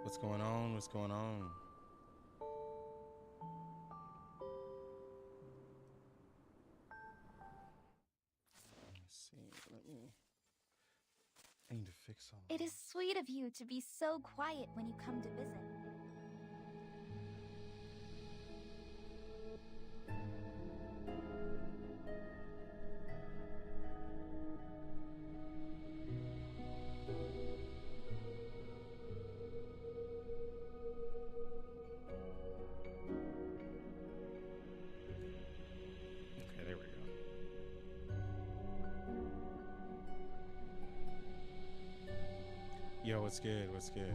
What's going on? What's going on? Let's see. I need to fix all It is sweet of you to be so quiet when you come to visit. Okay, there we go. Yo, what's good? What's good?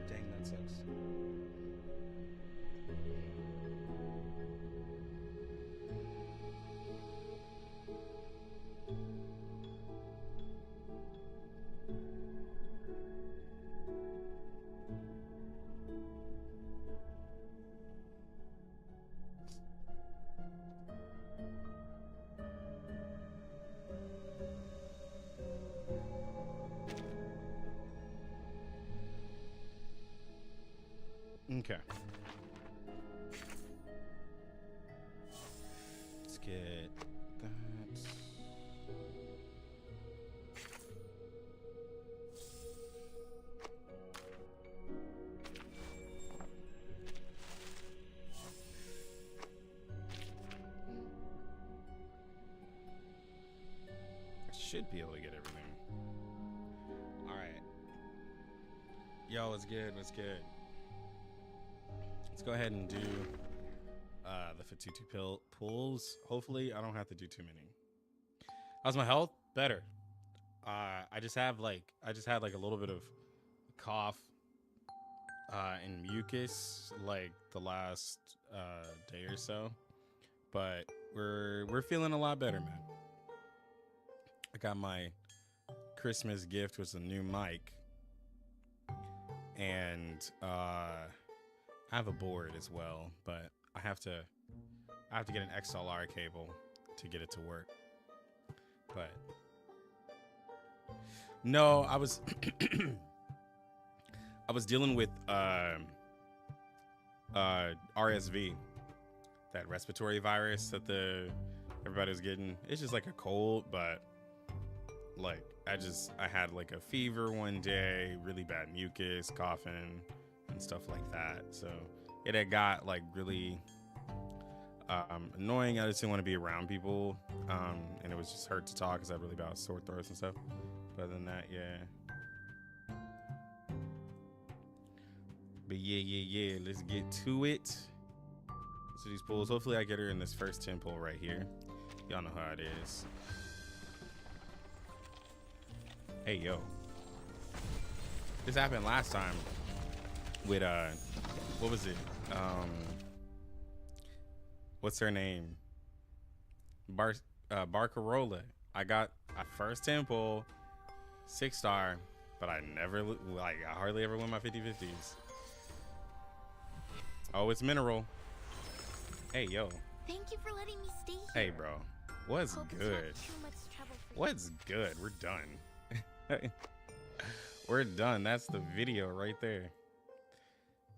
Dang, that sucks. Okay. Let's get that. I should be able to get everything. All right. Yo, what's good? What's good? Let's go ahead and do the Fatutu pulls. Hopefully, I don't have to do too many. How's my health? Better. I just had like a little bit of cough and mucus like the last day or so, but we're feeling a lot better, man. I got my Christmas gift, was a new mic, and I have a board as well, but I have to get an XLR cable to get it to work. But no, I was I was dealing with RSV, that respiratory virus that everybody was getting. It's just like a cold, but like I had like a fever one day, really bad mucus, coughing and stuff like that. So it had got like really annoying. I just didn't want to be around people, and it was just hurt to talk because I had really bad sore throats and stuff. But other than that, yeah. But yeah, let's get to it. So these pulls, hopefully I get her in this first 10 pull right here. Y'all know how it is. Hey, yo. This happened last time with, what was it? What's her name? Barcarola. I got a first 10 pull, 6-star, but I hardly ever win my 50/50s. Oh, it's mineral. Hey, yo. Thank you for letting me stay here. Hey, bro. What's Hope good? It's not too much trouble for you. What's good? We're done. We're done. That's the video right there.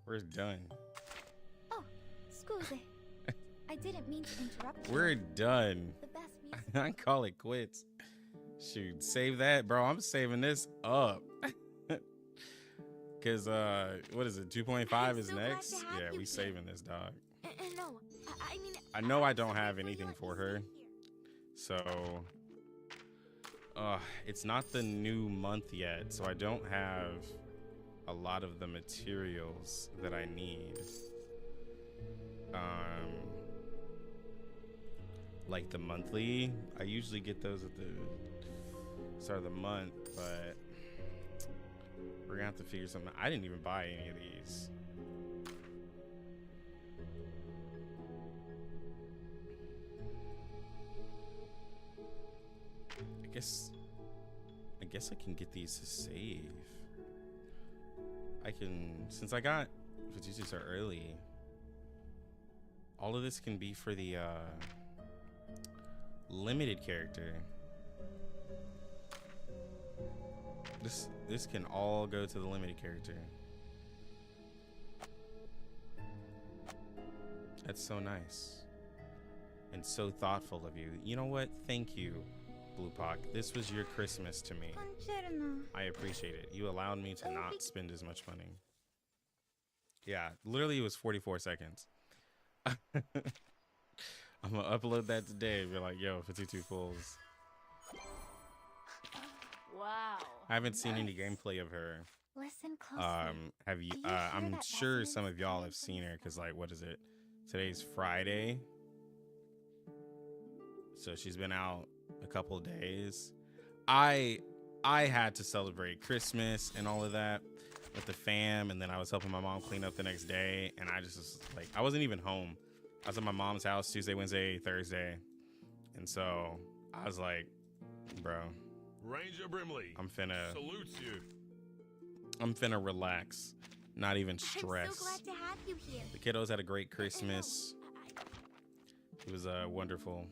We're done. Oh, scusi. I didn't mean to interrupt you. We're done. The best music. I call it quits. Shoot, save that, bro. I'm saving this up. Cause what is it? 2.5 is so glad next. to have Yeah, you we here. saving this, dog. No, I mean. I know I don't sorry have for anything your for her, staying here. so it's not the new month yet, so I don't have a lot of the materials that I need. Like the monthly, I usually get those at the start of the month, but we're gonna have to figure something. I didn't even buy any of these. I guess I can get these to save. I can, since I got Fatutu so early, all of this can be for the limited character. This can all go to the limited character. That's so nice and so thoughtful of you. You know what? Thank you, Blue Pock. This was your Christmas to me. I appreciate it. You allowed me to not spend as much money. Yeah, literally it was 44 seconds. I'm gonna upload that today. Be like, yo, Fatutu Fools. Wow. I haven't seen any gameplay of her. Listen closely. Have you? Do you hear I'm that sure resonance some of y'all coming have from seen the her because, like, sky? what is it? Today's Friday, so she's been out a couple of days. I had to celebrate Christmas and all of that with the fam, and then I was helping my mom clean up the next day, and I just was like, I wasn't even home. I was at my mom's house Tuesday, Wednesday, Thursday, and so I was like, bro, Ranger Brimley, I'm finna salutes you. relax, not even stress. I'm so glad to have you here. The kiddos had a great Christmas. It was wonderful.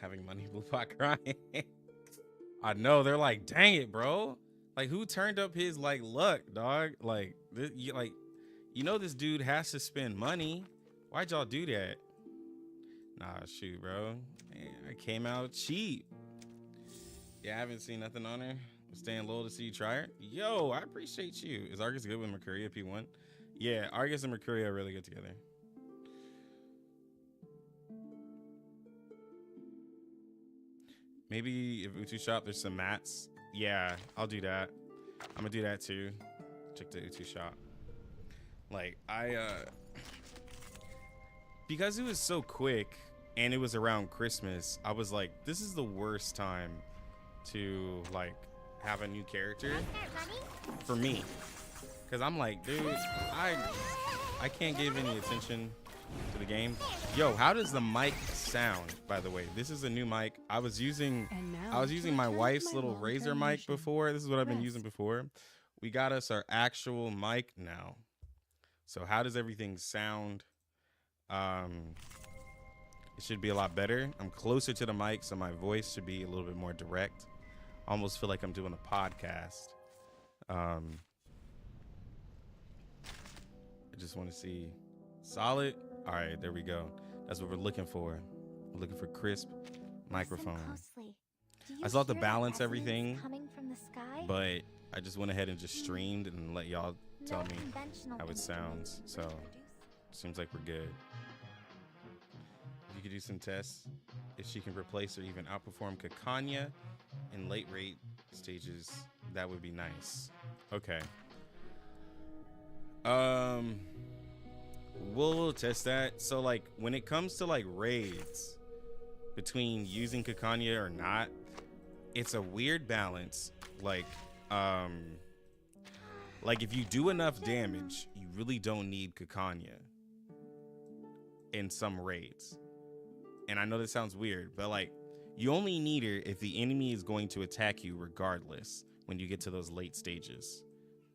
Having money, Blue Pot crying. I know, they're like, dang it, bro. Like, who turned up his like luck, dog? Like, this, you know, this dude has to spend money. Why'd y'all do that? Nah, shoot, bro. Man, I came out cheap. Yeah, I haven't seen nothing on her. I'm staying low to see you try her. Yo, I appreciate you. Is Argus good with Mercuria P1? Yeah, Argus and Mercuria are really good together. Maybe if Utu shop, there's some mats. Yeah, I'll do that. I'm gonna do that too. Check the Utu shop. Like, because it was so quick and it was around Christmas, I was like, this is the worst time to like have a new character for me. Cause I'm like, dude, I can't give any attention to the game. Yo, how does the mic sound, by the way? This is a new mic. I was using my wife's little Razer mic before. This is what I've been using before. We got us our actual mic now. So how does everything sound? It should be a lot better. I'm closer to the mic, so my voice should be a little bit more direct. Almost feel like I'm doing a podcast. I just want to see solid. All right, there we go. That's what we're looking for. We're looking for crisp microphone. I still have to balance everything, coming from the sky? but I just went ahead and just streamed and let y'all tell me how it sounds. So seems like we're good. If you could do some tests, if she can replace or even outperform Kakanya in late rate stages, that would be nice. Okay. We'll test that. So like when it comes to like raids between using Kakanya or not, it's a weird balance. Like if you do enough damage, you really don't need Kakanya in some raids. And I know this sounds weird, but like you only need her if the enemy is going to attack you regardless when you get to those late stages.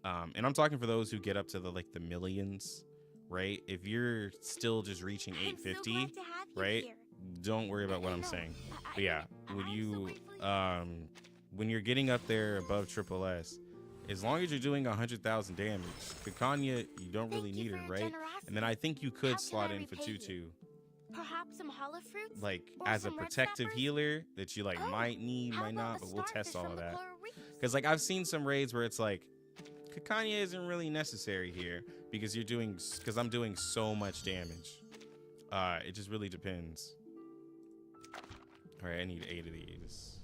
And I'm talking for those who get up to the millions, right? If you're still just reaching 850, right? Don't worry about what I'm saying. But yeah, when you're getting up there above triple S, as long as you're doing 100,000 damage, Kakanya, you don't really need her, right? And then I think you could slot in Fatutu, Perhaps some hollow fruits? like Or as a some red protective peppers? healer that you like might need, How might about not, a but we'll test starfish all from of the that. coral reefs? Because like I've seen some raids where it's like Kakanya isn't really necessary here because I'm doing so much damage. It just really depends. All right, I need 8 of these.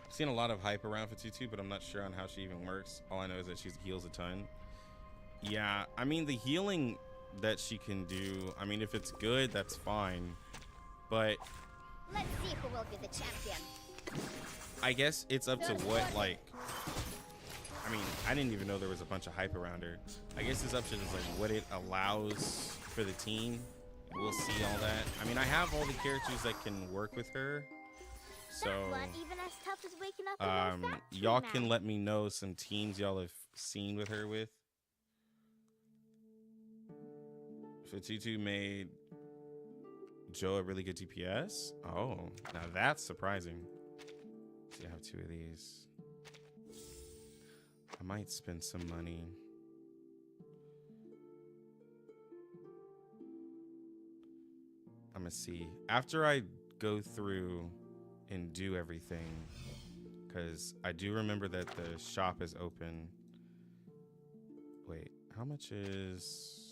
I've seen a lot of hype around Fatutu, but I'm not sure on how she even works. All I know is that she heals a ton. Yeah, I mean, the healing that she can do, I mean, if it's good, that's fine. But Let's see who will be the champion. I guess it's up to what, like, I mean, I didn't even know there was a bunch of hype around her. I guess it's up to just, like, what it allows for the team. We'll see all that. I mean, I have all the characters that can work with her. So, Even as tough as waking up in y'all can let me know some teams y'all have seen with her with. Fatutu made Joe a really good DPS. Oh, now that's surprising. See, I have 2 of these. I might spend some money. I'm gonna see. After I go through and do everything, because I do remember that the shop is open. Wait, how much is...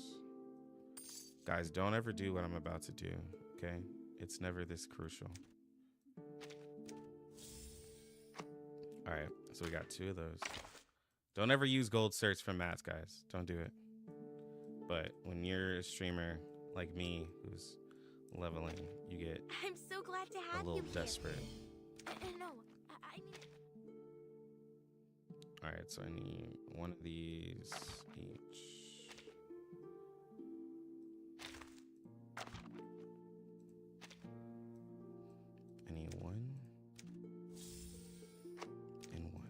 Guys, don't ever do what I'm about to do, okay? It's never this crucial. All right, so we got 2 of those. Don't ever use gold certs for mats, guys. Don't do it. But when you're a streamer like me who's leveling, you get I'm so glad to have a little you here. desperate. No, I mean... All right, so I need 1 of these each. I need 1 and 1.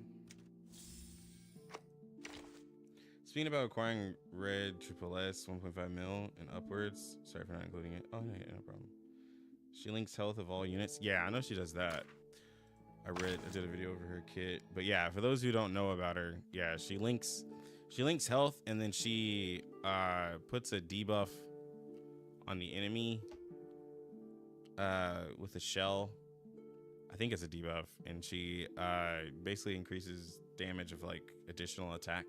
Speaking about acquiring red triple S 1.5 mil and upwards. Sorry for not including it. Oh, yeah, no problem. She links health of all units. Yeah, I know she does that. I did a video over her kit. But yeah, for those who don't know about her, yeah, she links health, and then she puts a debuff on the enemy with a shell. I think it's a debuff, and she basically increases damage of like additional attack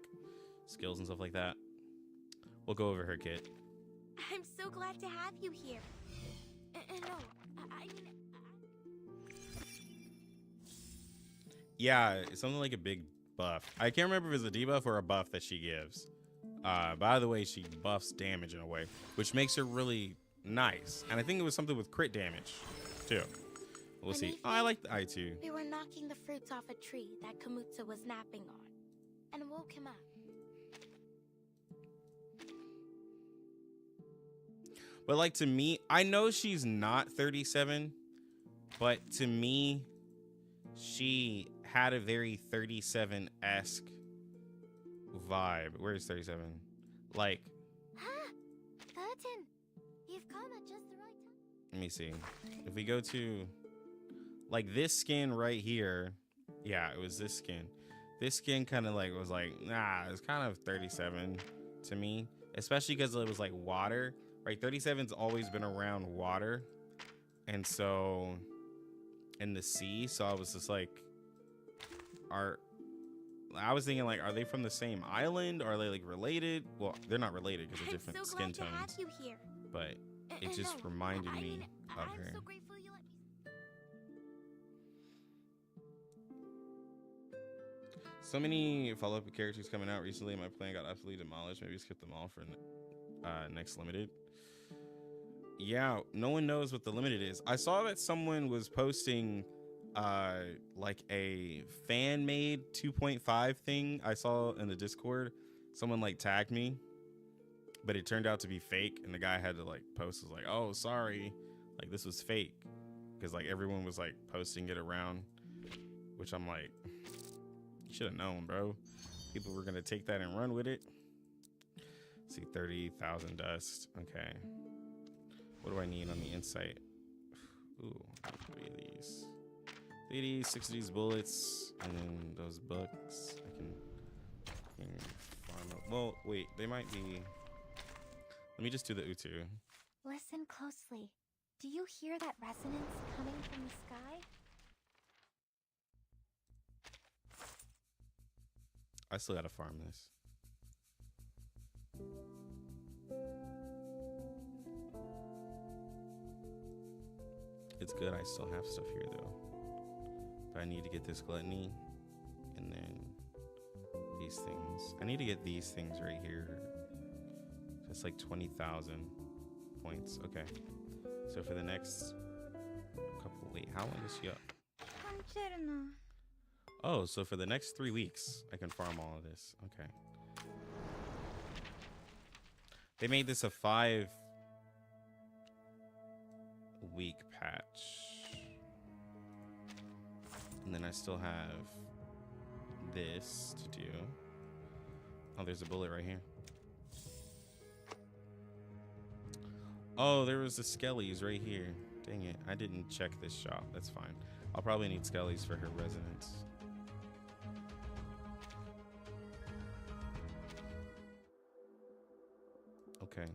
skills and stuff like that. We'll go over her kit. I'm so glad to have you here. No, I mean... Yeah, it's something like a big buff. I can't remember if it's a debuff or a buff that she gives. By the way, she buffs damage in a way, which makes her really nice. And I think it was something with crit damage, too. We'll see. Oh, I like the I2. We were knocking the fruits off a tree that Kamutsa was napping on, and woke him up. But like, to me, I know she's not 37, but to me, she had a very 37-esque vibe. Where's 37? Like, Curtin, you've come at just the right time. let me see. If we go to like this skin right here, yeah, it was this skin. This skin kind of like was like, nah, it's kind of 37 to me, especially because it was like water, right? 37's always been around water, and so in the sea. So I was just like, I was thinking like, are they from the same island? Or are they like related? Well, they're not related because they're different skin tones. To have you here. But it just reminded me of her. I'm so grateful you let me. So many follow-up characters coming out recently. My plan got absolutely demolished. Maybe skip them all for next limited. Yeah, no one knows what the limited is. I saw that someone was posting like a fan-made 2.5 thing. I saw in the Discord. Someone like tagged me, but it turned out to be fake, and the guy had to like post, was like, oh, sorry, like this was fake, because like everyone was like posting it around, which I'm like, you should have known, bro. People were gonna take that and run with it. Let's see, 30,000 dust. Okay, what do I need on the insight? Ooh, 3 of these. 3 of these, 6 of these bullets, and then those books. I can farm up. Well, wait, they might be. Let me just do the Utu. Listen closely. Do you hear that resonance coming from the sky? I still gotta farm this. It's good I still have stuff here though. But I need to get this gluttony and then these things. I need to get these things right here It's like 20,000 points. Okay. So for the next couple, wait, how long is she up? Oh, so for the next 3 weeks, I can farm all of this. Okay. They made this a 5-week patch. And then I still have this to do. Oh, there's a bullet right here. Oh, there was the skellies right here. Dang it. I didn't check this shop. That's fine. I'll probably need skellies for her residence. Okay.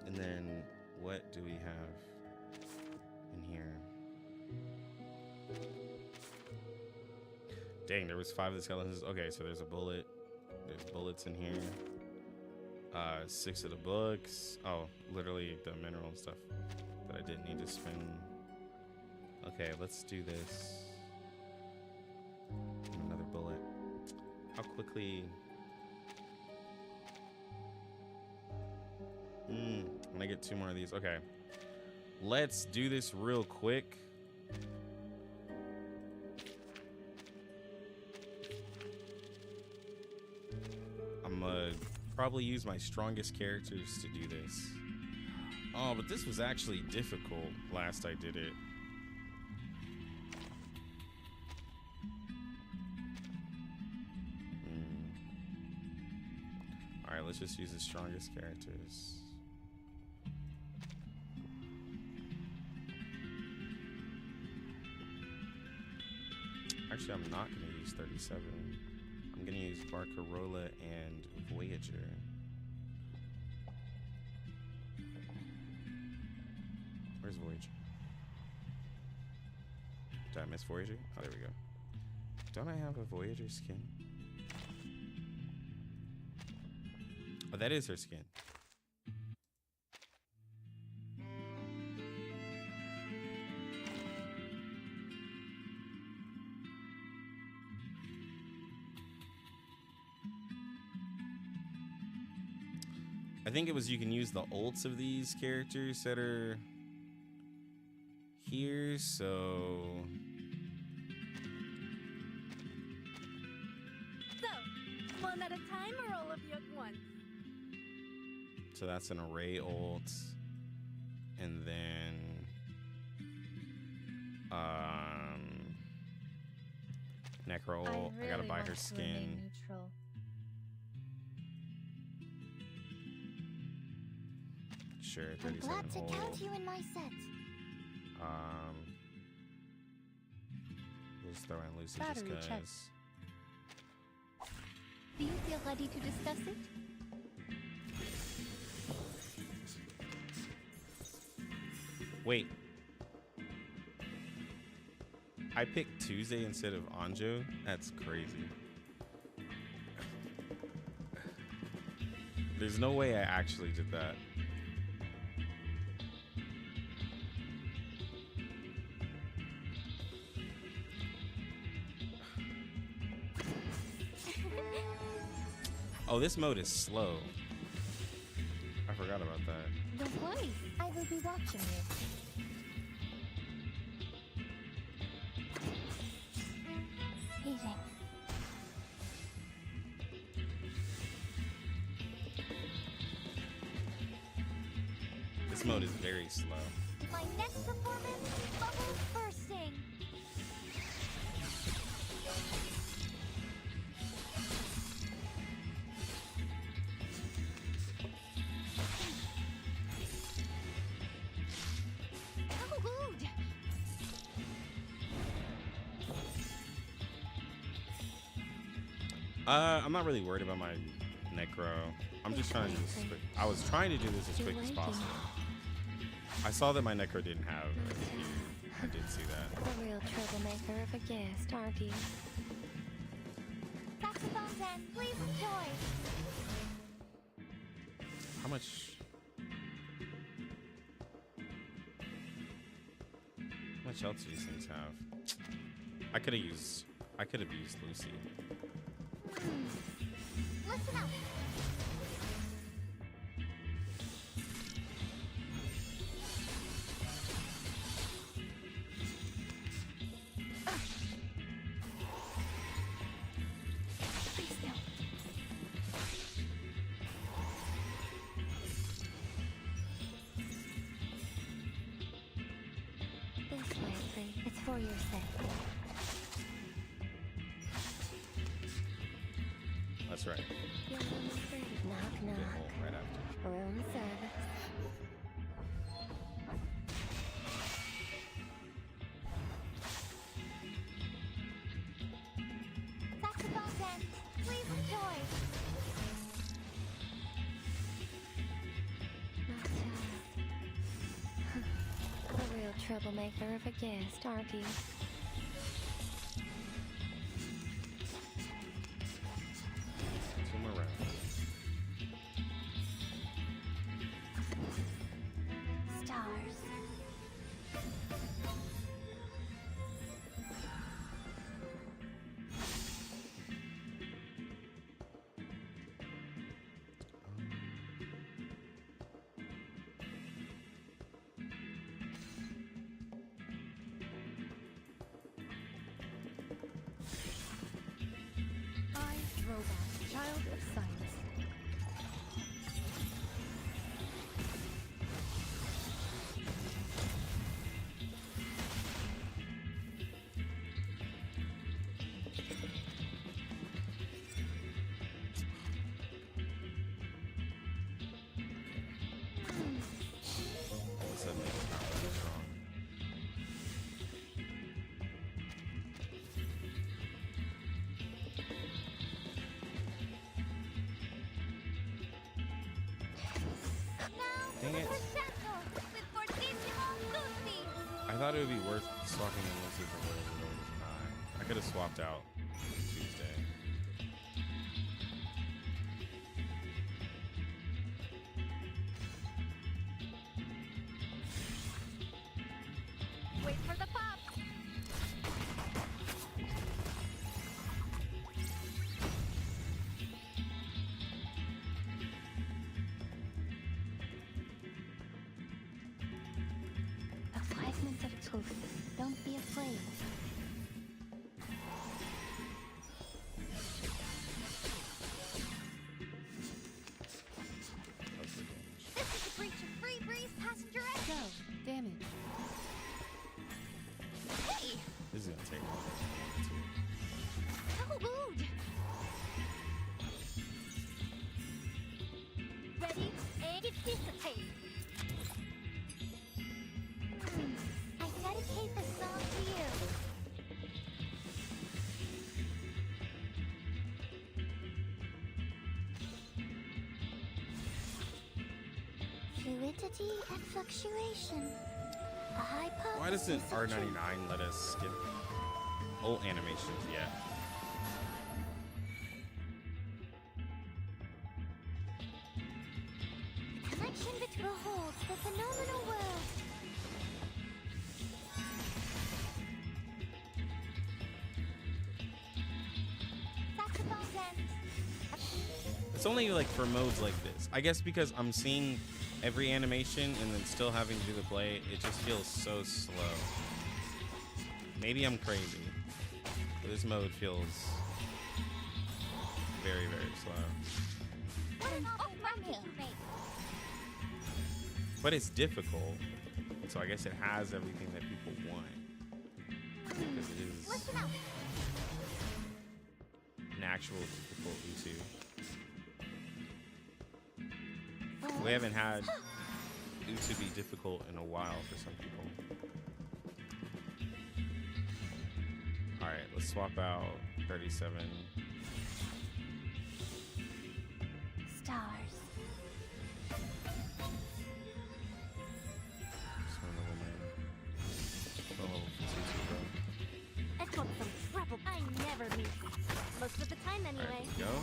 And then what do we have in here? Dang, there was 5 of the skeletons. Okay, so there's a bullet. There's bullets in here. 6 of the books. Oh, literally the mineral stuff that I didn't need to spend. Okay, let's do this. Another bullet. How quickly? When I get 2 more of these. Okay. Let's do this real quick. I'm gonna probably use my strongest characters to do this. Oh, but this was actually difficult last I did it. Alright, let's just use the strongest characters. Actually, I'm not going to use 37. I'm going to use Barcarola and Voyager. Where's Voyager? Did I miss Voyager? Oh, there we go. Don't I have a Voyager skin? Oh, that is her skin. I think it was you can use the ults of these characters that are here, so... So, one at a time or all of you at once? So that's an array ult. And then... Necro ult. I gotta buy her skin. Sure, 37 I'm glad to ult. count you in my set. We'll just throw in Lucy just Battery check. because. Do you feel ready to discuss it? Wait. I picked Tuesday instead of Anjo? That's crazy. There's no way I actually did that. Oh, this mode is slow. I forgot about that. Don't worry, I will be watching you. Eating. This mode is very slow. My next performance, bubbles bursting. Oh, good. I'm not really worried about my Necro. I'm just trying to do this as quick. I was trying to do this as quick as possible. I saw that my Necro didn't have a CPU. I did see that. A real troublemaker of a guest, aren't you? Saxophone 10, please enjoy. How much health do these things have? I could have used Lucy. Listen up. Stay still. This way, Free. It's for your sake. That's right. Knock, Good knock. hole right after. Room service. Saxophone tent. Please enjoy. My child. A real troublemaker of a guest, aren't you? Swim around. Stars. I, Robot, child of science. All of a sudden, it's not really strong. Now, Dang it. crescendo with fortissimo Lucy. I thought it would be worth swapping in Lucy for whatever, but it was not. I could have swapped out Tuesday. Wait for the pop. A 5 minutes of truth. Don't be afraid. That's the damage. This is a breach of free breeze passenger Go. exit. Damage. Hey, This is gonna take longer than I wanted to. so rude. Ready and anticipate. I dedicate this song to you. Fluidity and fluctuation. A hypothesis. Why doesn't of truth. R99 let us skip old animations yet? The connection between beholds the phenomenal world. Saxophone tent. It's only like for modes like this. I guess because I'm seeing every animation and then still having to do the play, it just feels so slow. Maybe I'm crazy, but this mode feels very, very slow. What an awful rocket you make. But it's difficult, so I guess it has everything that people want. Because it is Listen up. an actual difficulty too. We haven't had it to be difficult in a while for some people. Alright, let's swap out 37. Stars. Swim the woman. Go level Fatutu, bro. I've got some trouble. I never meet. Most of the time, anyway. Alright, let's go.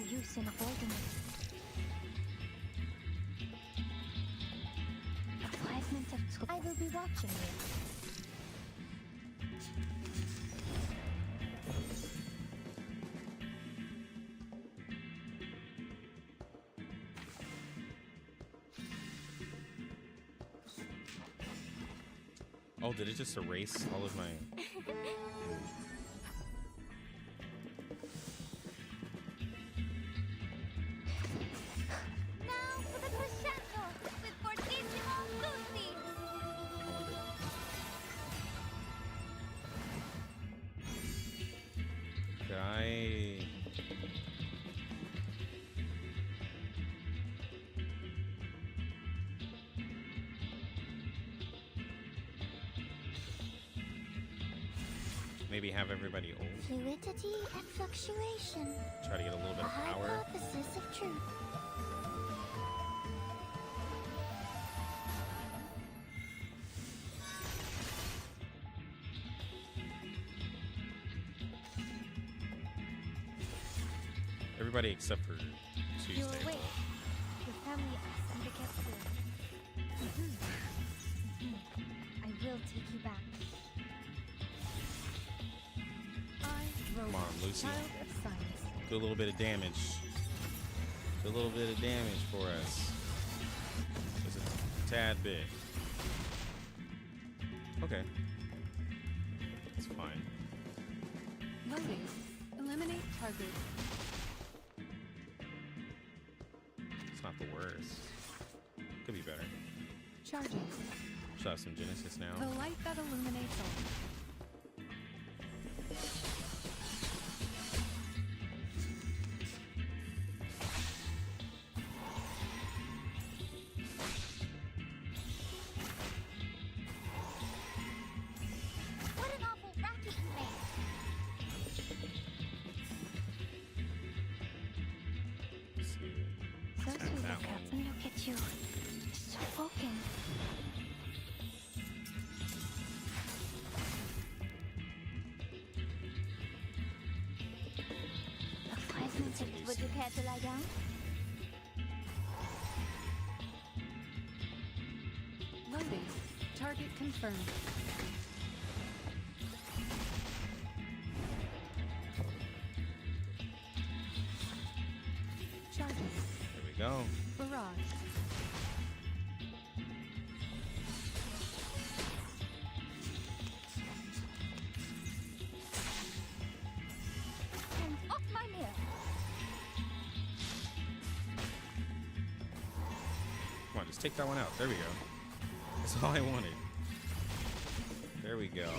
use in hoarding it. A fragment of truth. I will be watching you. Oh, did it just erase all of my... Now for the crescendo with fortissimo tutti. Could I... maybe have everybody old? Fluidity and fluctuation. Try to get a little bit A of power. hypothesis of truth. Everybody except for You're Tuesday. awake. Your family asked me to get food. I will take you back. Come on, Lucy. Child of science. Do a little bit of damage. Do a little bit of damage for us. Just a tad bit. Okay. It's fine. Loading. Eliminate target. It's not the worst. Could be better. Charging. Should have some Genesis now. The light that illuminates all. What an awful racket you made. Let's see. So Tap sweet, that look one. at you. So broken. A fragment of... Would you care to lie down? Loading. Target confirmed. Charging. There we go. Barrage. And off my mirror. Come on, just take that one out. There we go. That's all I wanted. There we go.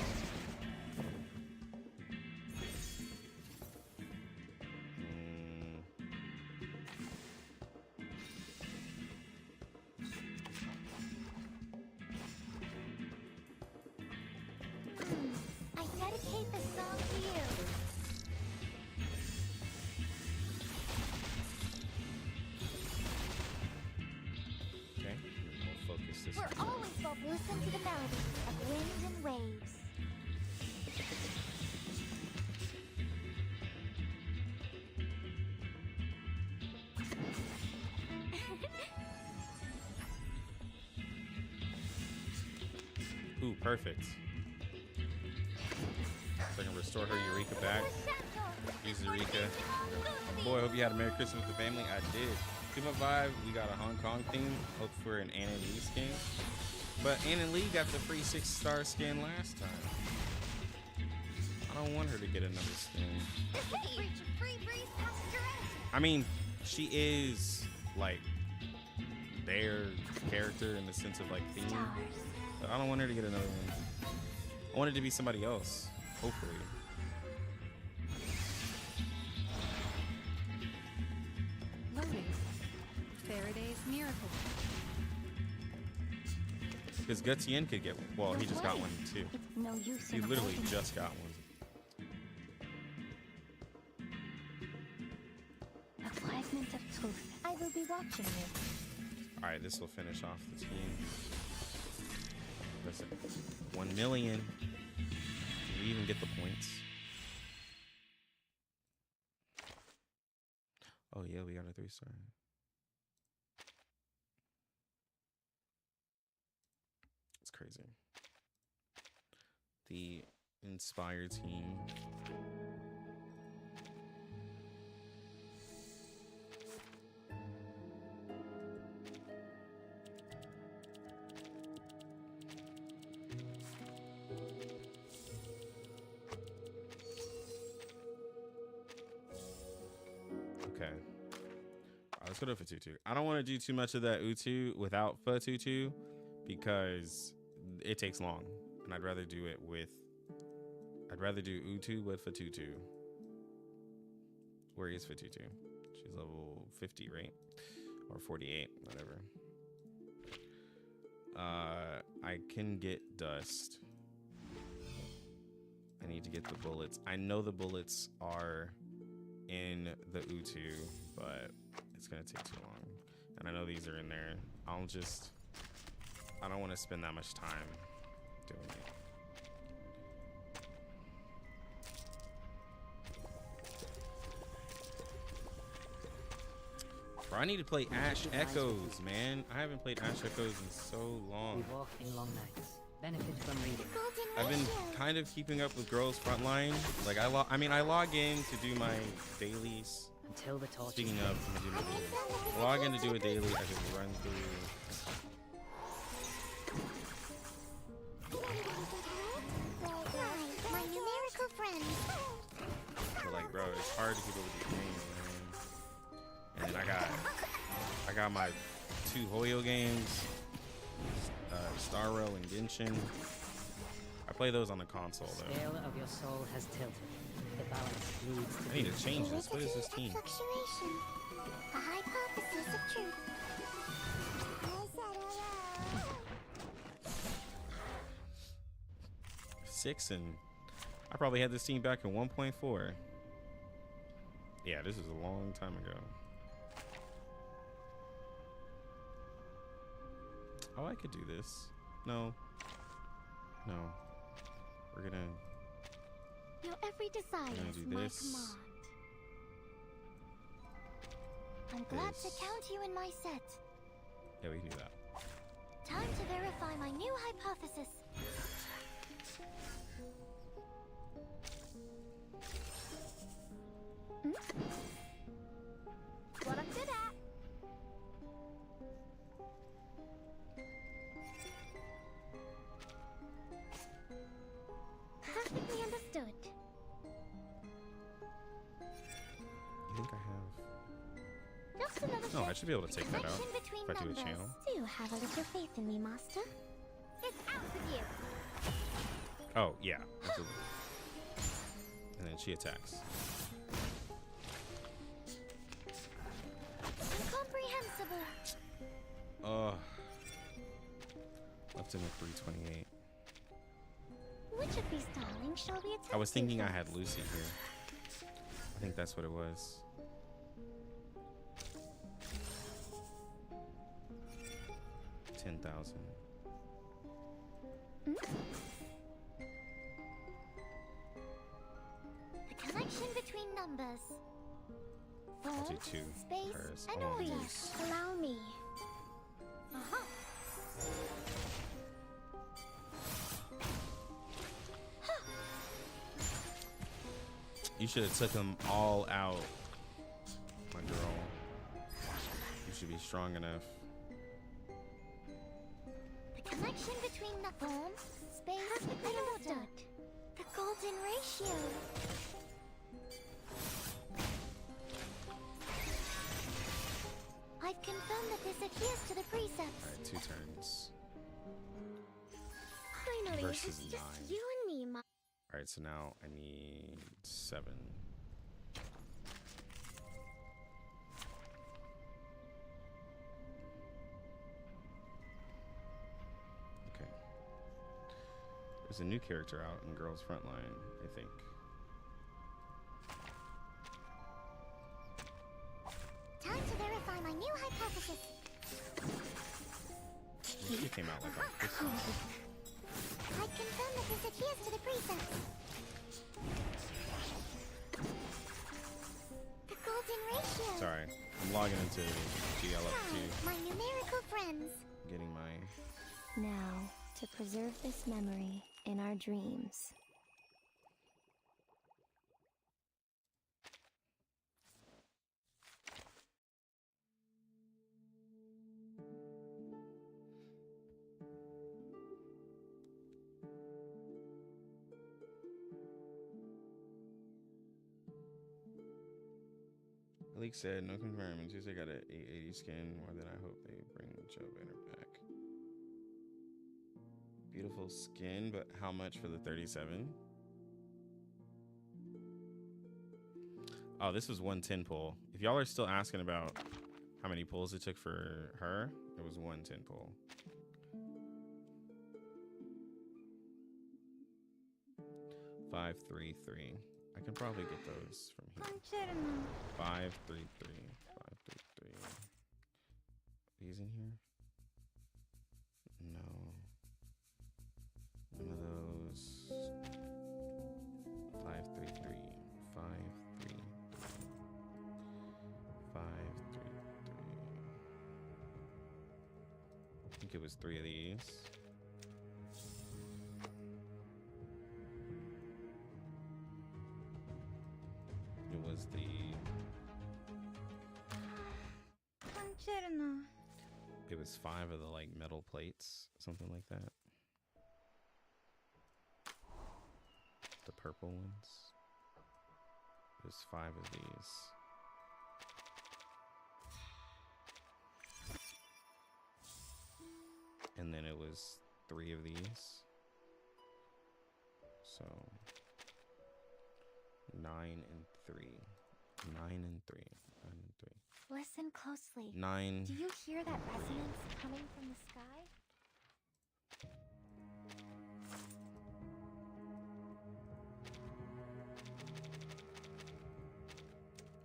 I dedicate this song to you. Okay, we'll focus this. We're always both listen to the melody of wind and waves. Ooh, perfect. So I can restore her Eureka back. Use Eureka. Boy, I hope you had a Merry Christmas with the family. I did. People vibe. We got a Hong Kong theme. Hope for an Anna Lee skin. But Anna Lee got the free 6-star skin last time. I don't want her to get another skin. I mean, she is like their character in the sense of like theme. But I don't want her to get another one. I want it to be somebody else. Hopefully. Loading. Faraday's miracle. Because Gutien could get, well, he just got one too. It's no use He in literally avoiding just got one. a fragment of truth. I will be watching you. Alright, this will finish off the team. That's it. 1 million. Did we even get the points? Oh yeah, we got a 3-star. It's crazy. The Inspire team. Okay. Let's go to Fatutu. I don't want to do too much of that Utu without Fatutu because it takes long, and I'd rather do it with. I'd rather do Utu with Fatutu. Where is Fatutu? She's level 50, right? Or 48, whatever. I can get dust. I need to get the bullets. I know the bullets are in the Utu, but it's gonna take too long. And I know these are in there. I don't want to spend that much time doing it. Bro, I need to play Ash Echoes, man. I haven't played Ash Echoes in so long. We walk in long nights. Benefit from reading. I've been kind of keeping up with Girls Frontline. Like I log in to do my dailies. Until the torch. Speaking of, I log in to do a daily. I just run through. My numerical friend. But like, bro, it's hard to keep up with these games, man. And then I got my 2 Hoyo games, Star Rail and Genshin. I play those on the console The though. scale of your soul has tilted. The balance needs to I need to change this. What is this team? Fluctuation. A hypothesis of truth. 6, and I probably had this team back in 1.4. Yeah, this is a long time ago. Oh, I could do this. No. We're gonna Your every desire gonna is do my this. command. I'm glad This. to count you in my set. Yeah, we can do that. Time to verify my new hypothesis. What I'm good at. Perfectly understood. You think I have? Just another No, I shift. should be able to take that out Connection between if I do a numbers. channel. Do have a little faith in me, Master. It's out with you. Oh, yeah, absolutely. And then she attacks. Incomprehensible. Left him at 328. Which of these darlings shall we attack? I was thinking I first? had Lucy here. I think that's what it was. $10,000. The connection between numbers. I'll do Form, 2. space, Hers. and I won't order. use. Allow me. Uh-huh. You should have took them all out, my girl. You should be strong enough. The connection between the form, space, and order. The golden ratio. I've confirmed that this adheres to the precepts. All right, 2 turns. Finally, Versus it's just 9. you and me, Ma. All right, so now I need 7. Okay. There's a new character out in Girls Frontline, I think. Time to verify my new hypothesis. She came out like on this one. I confirm that this adheres to the precepts. The golden Horatio! Sorry, I'm logging into GLF2, My numerical friends! getting my... Now, to preserve this memory in our dreams. Leak said, no confirmation. Tuesday got an 880 skin. More than I hope they bring Joe Banner back. Beautiful skin, but how much for the 37? Oh, this was 110 pull. If y'all are still asking about how many pulls it took for her, it was 110 pull. Five, 3, 3. I can probably get those from here. 5, 3, 3. 5, 3, 3. These in here? No. None of those. 5, 3, 3. 5, 3, 3. 5, 3, 3. I think it was 3 of these. It was the... It was 5 of the like metal plates, something like that. The purple ones. It was 5 of these. And then it was 3 of these. So 9 and 3. 9 and 3. 9 and 3. Listen closely. 9. Do you hear that resonance coming from the sky?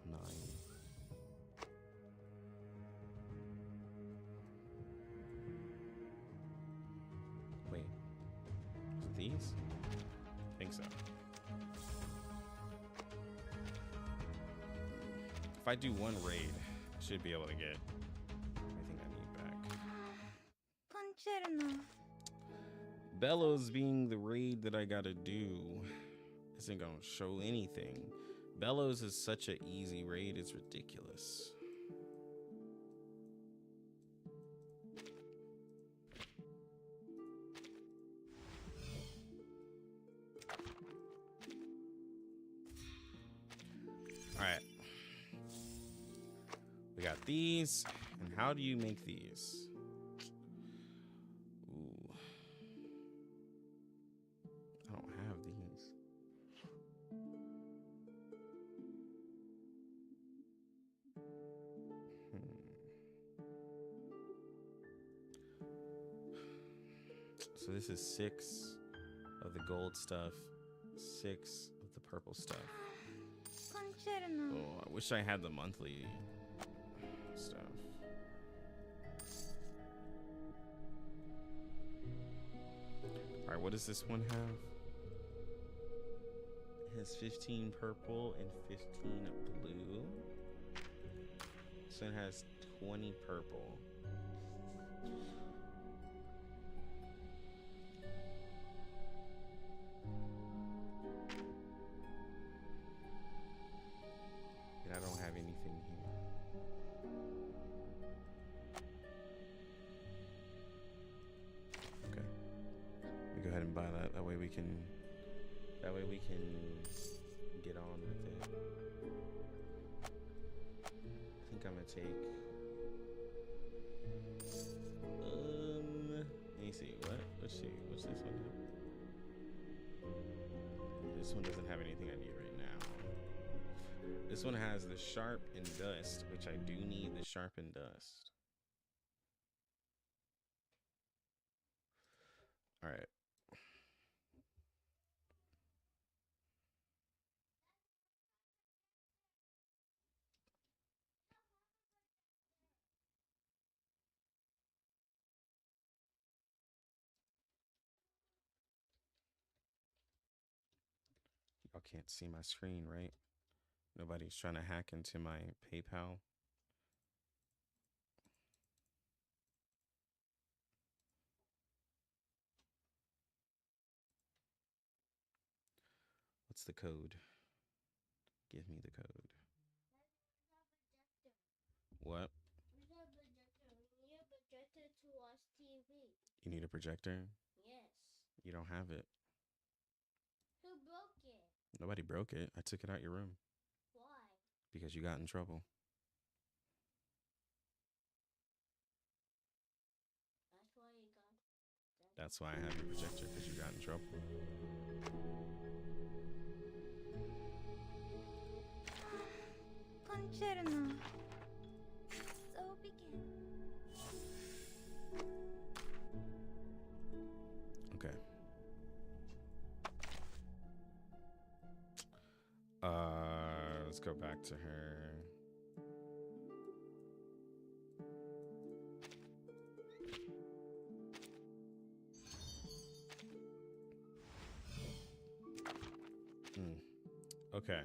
9. Wait. Is it these? I think so. If I do one raid, I should be able to get everything I need back. Bellows being the raid that I gotta do isn't gonna show anything. Bellows is such an easy raid, it's ridiculous. Alright. We got these. And how do you make these? Ooh. I don't have these. So this is 6 of the gold stuff, 6 of the purple stuff. Oh, I wish I had the monthly stuff. Alright, what does this one have? It has 15 purple and 15 blue. So it has 20 purple. And I don't have anything here. Okay. We go ahead and buy that. That way we can get on with it. I think I'm gonna take let me see, let's see, what's this one have? This one doesn't have anything I need right now. This one has the sharp and dust, which I do need the sharp and dust. All right. Y'all can't see my screen, right? Nobody's trying to hack into my PayPal. What's the code? Give me the code. What? You need a projector? Yes. You don't have it. Who broke it? Nobody broke it. I took it out your room Why? because you got in trouble. That's why you got. That's why I have your projector, because you got in trouble. Concerno. So begin. Okay. Let's go back to her. Okay.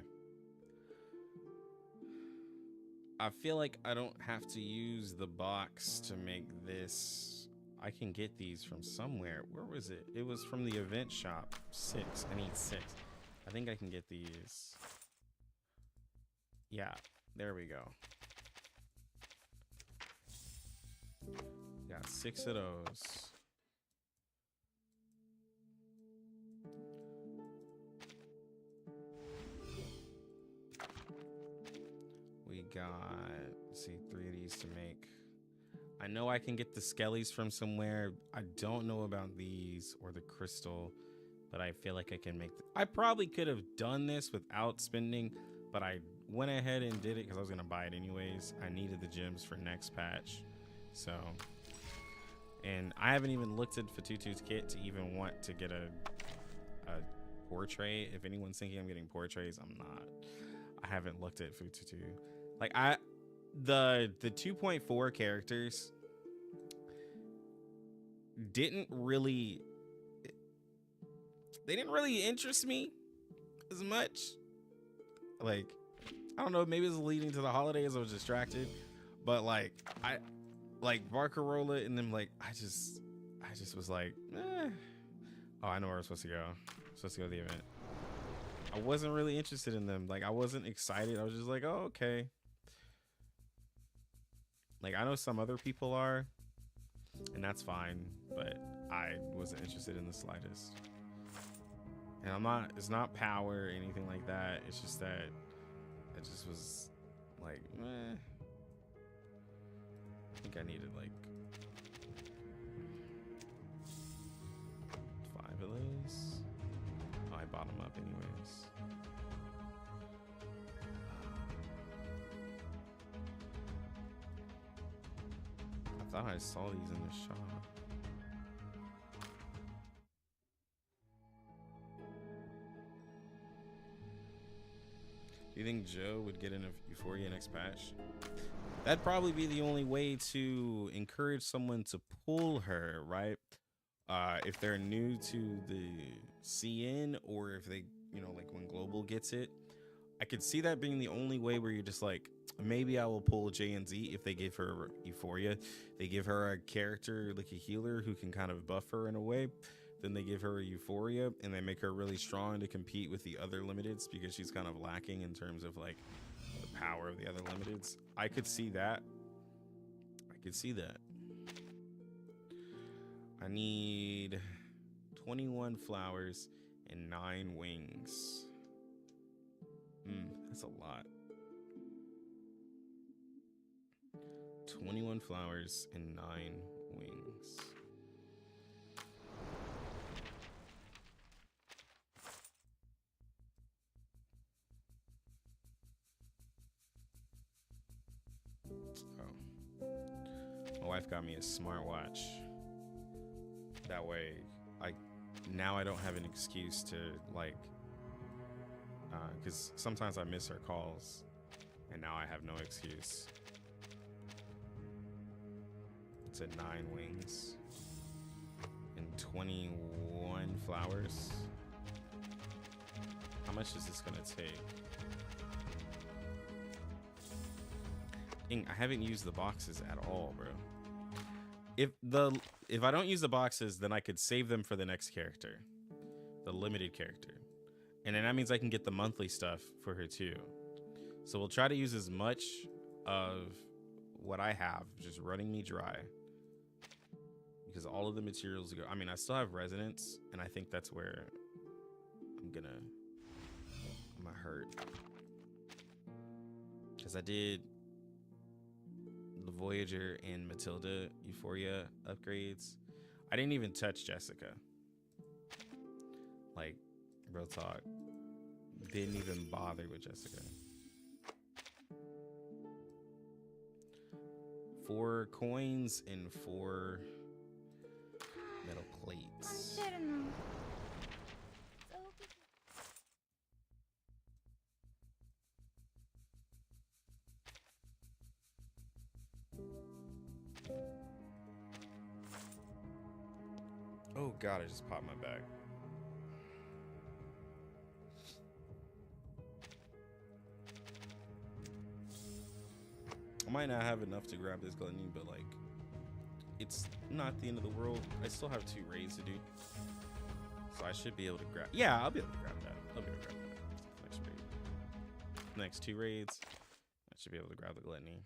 I feel like I don't have to use the box to make this. I can get these from somewhere. Where was it? It was from the event shop. 6. I need 6. I think I can get these. Yeah, there we go. Got 6 of those. We got, let's see, 3 of these to make. I know I can get the skellies from somewhere. I don't know about these or the crystal, but I feel like I can make. I probably could have done this without spending, but I went ahead and did it because I was going to buy it anyways. I needed the gems for next patch. So, and I haven't even looked at Fatutu's kit to even want to get a portrait. If anyone's thinking I'm getting portraits, I'm not. I haven't looked at Fatutu. Like the 2.4 characters didn't really interest me as much. Like, I don't know, maybe it was leading to the holidays, I was distracted, but like I like Barcarola and them, like I just was like, oh, I know where we're supposed to go. I'm supposed to go to the event. I wasn't really interested in them. Like, I wasn't excited. I was just like, oh, okay. Like, I know some other people are, and that's fine, but I wasn't interested in the slightest. And it's not power or anything like that. It's just that it just was like, meh. I think I needed like 5 of those. Oh, I bought them up anyways. I thought I saw these in the shop. Do you think Joe would get in a Euphoria next patch? That'd probably be the only way to encourage someone to pull her, right? If they're new to the CN, or if they, like when Global gets it, I could see that being the only way where you're just like, maybe I will pull J and Z if they give her Euphoria. They give her a character like a healer who can kind of buff her in a way. Then they give her a Euphoria and they make her really strong to compete with the other limiteds, because she's kind of lacking in terms of like the power of the other limiteds. I could see that. I need 21 flowers and 9 wings. That's a lot. 21 flowers and 9 wings. Oh. My wife got me a smartwatch. That way, now I don't have an excuse to like, because sometimes I miss her calls, and now I have no excuse. It's at 9 wings and 21 flowers. How much is this gonna take? I haven't used the boxes at all, bro. If I don't use the boxes, then I could save them for the next character, the limited character, and then that means I can get the monthly stuff for her too. So we'll try to use as much of what I have just running me dry, because all of the materials go. I mean, I still have resonance, and I think that's where I'm gonna hurt, because I did the Voyager and Matilda Euphoria upgrades. I didn't even touch Jessica. Like, real talk, didn't even bother with Jessica. 4 coins and 4 metal plates. Oh god, I just popped my back. I might not have enough to grab this gluttony, but like, it's not the end of the world. I still have 2 raids to do, so I should be able to grab. Yeah, I'll be able to grab that. I'll be able to grab that next raid. Next 2 raids, I should be able to grab the gluttony.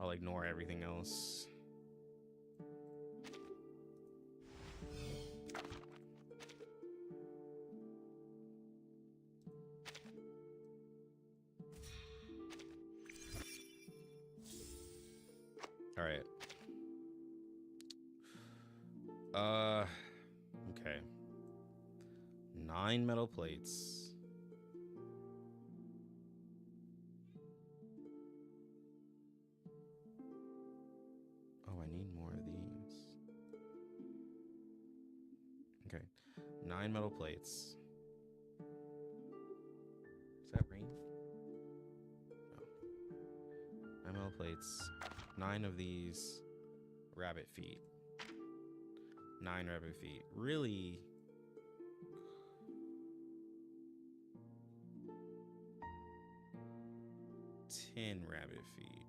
I'll ignore everything else. All right. Okay. 9 metal plates. Oh, I need more of these. Okay. 9 metal plates. Is that rain? No. 9 metal plates. 9 of these rabbit feet. 9 rabbit feet. Really? Ten rabbit feet.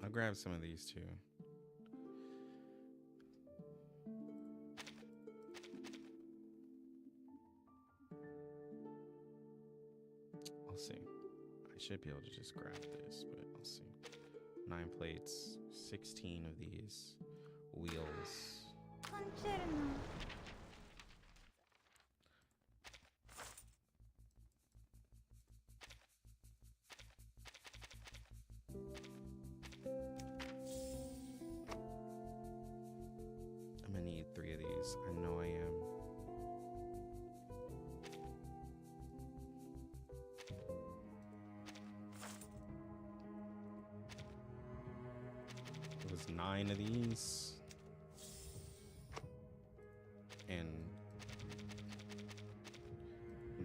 I'll grab some of these too. I'll see. I should be able to just grab this, but I'll see. 9 plates, 16 of these wheels. I'm gonna need 3 of these. I know I am. It was 9 of these. And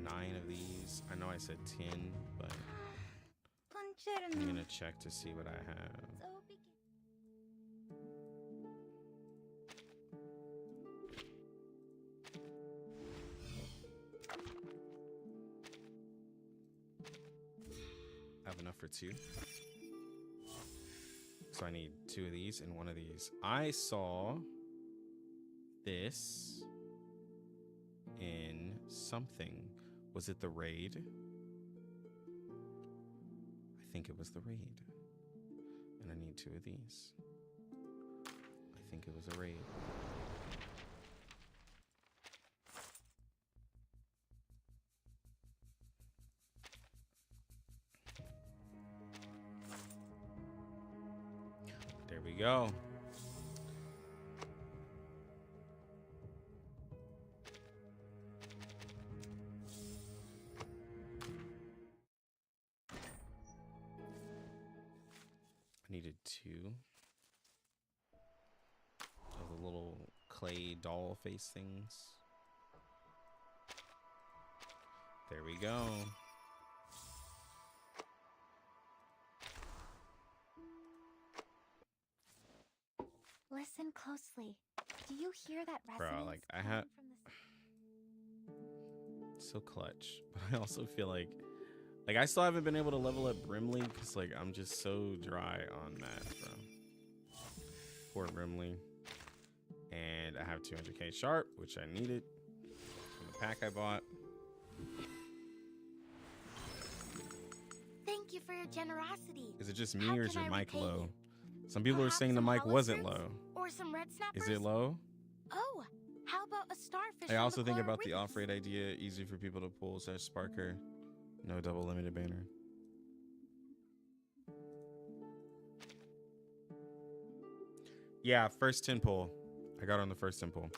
9 of these. I know I said 10, but I'm gonna check to see what I have. I have enough for 2. So I need 2 of these and 1 of these. I saw this in something. Was it the raid? I think it was the raid. And I need 2 of these. I think it was a raid. There we go. I needed 2 of the little clay doll face things. There we go. Listen closely. Do you hear that resonance? Bro, like I coming have from the So clutch. But I also feel like I still haven't been able to level up Brimley because like I'm just so dry on that, bro. Poor Brimley. And I have 200k sharp, which I needed from the pack I bought. Thank you for your generosity. Is it just me How or is can your I mic repay low? you? Some people are Perhaps saying the some mic hollow wasn't fruits? low. Or some red snappers? Is it low? Oh, how about a starfish? I also from the think coral about the reefs? off-rate idea, easy for people to pull / Sparker. No double limited banner. Yeah, first 10 pull. I got on the first 10 pull.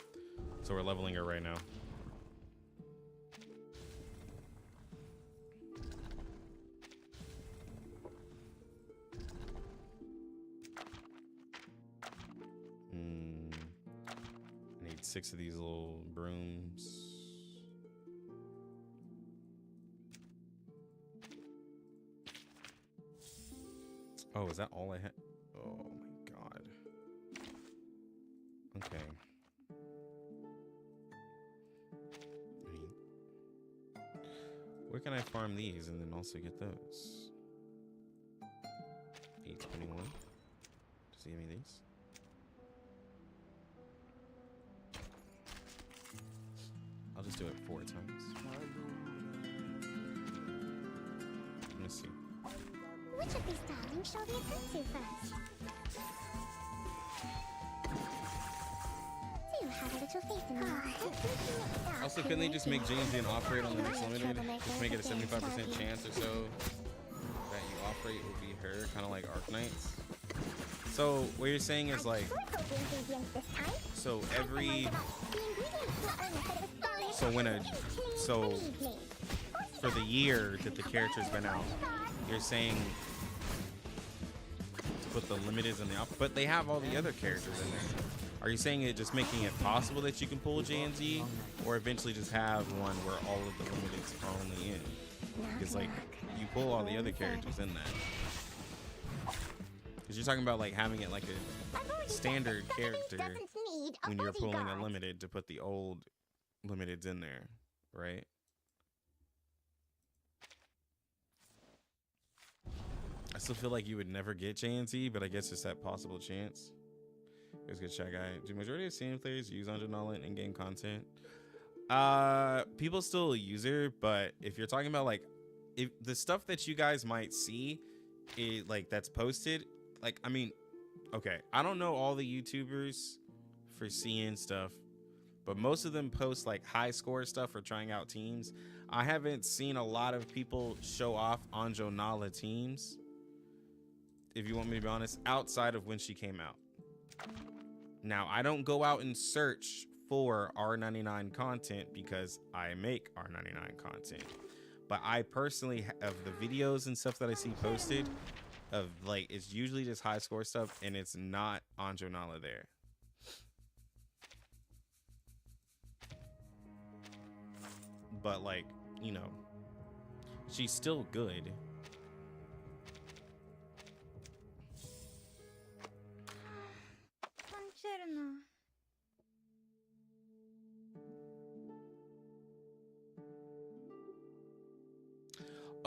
So we're leveling her right now. I need 6 of these little brooms. Oh, is that all I had? Oh my god. Okay. Where can I farm these and then also get those? 821. Does he give me these? I'll just do it 4 times. Let me see. Which of these darlings shall we attend to first? Do have a little faith in me. Also, couldn't they just make James an off-rate on the next limited? Just make it a 75% chance or so that you off-rate will be her, kind of like Arknights. So what you're saying is like, so every, so for the year that the character's been out, you're saying to put the limiteds in the off, but they have all the other characters in there. Are you saying it just making it possible that you can pull JNZ, or eventually just have one where all of the limiteds are only in? Because like you pull all the other characters in that. Because you're talking about like having it like a standard character when you're pulling a limited to put the old limiteds in there, right? I still feel like you would never get JNZ, but I guess it's that possible chance. Here's a good chat guy. Do majority of CN players use Anjanala in-game content? People still use her, but if you're talking about like if the stuff that you guys might see like that's posted, like I mean, okay, I don't know all the YouTubers for CN stuff, but most of them post like high score stuff or trying out teams. I haven't seen a lot of people show off Anjanala teams, if you want me to be honest, outside of when she came out. Now, I don't go out and search for R99 content because I make R99 content. But I personally, of the videos and stuff that I see posted, of like, it's usually just high score stuff and it's not Anjanala there. But like, you know, she's still good.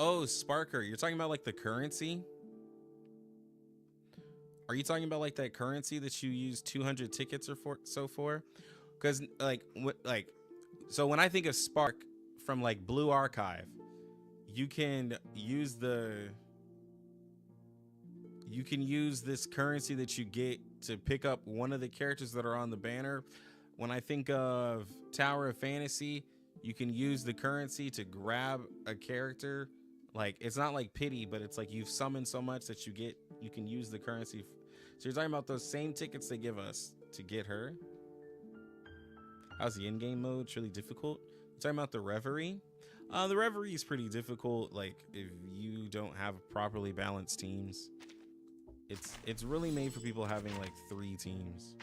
Oh, Sparker, you're talking about like the currency? Are you talking about like that currency that you use 200 tickets or for? Because so when I think of Spark from like Blue Archive, you can use this currency that you get to pick up one of the characters that are on the banner. When I think of Tower of Fantasy, you can use the currency to grab a character. Like, it's not like pity, but it's like you've summoned so much that you can use the currency. So you're talking about those same tickets they give us to get her. How's the in-game mode? It's really difficult. You're talking about the Reverie? The Reverie is pretty difficult. Like, if you don't have properly balanced teams, it's really made for people having like 3 teams.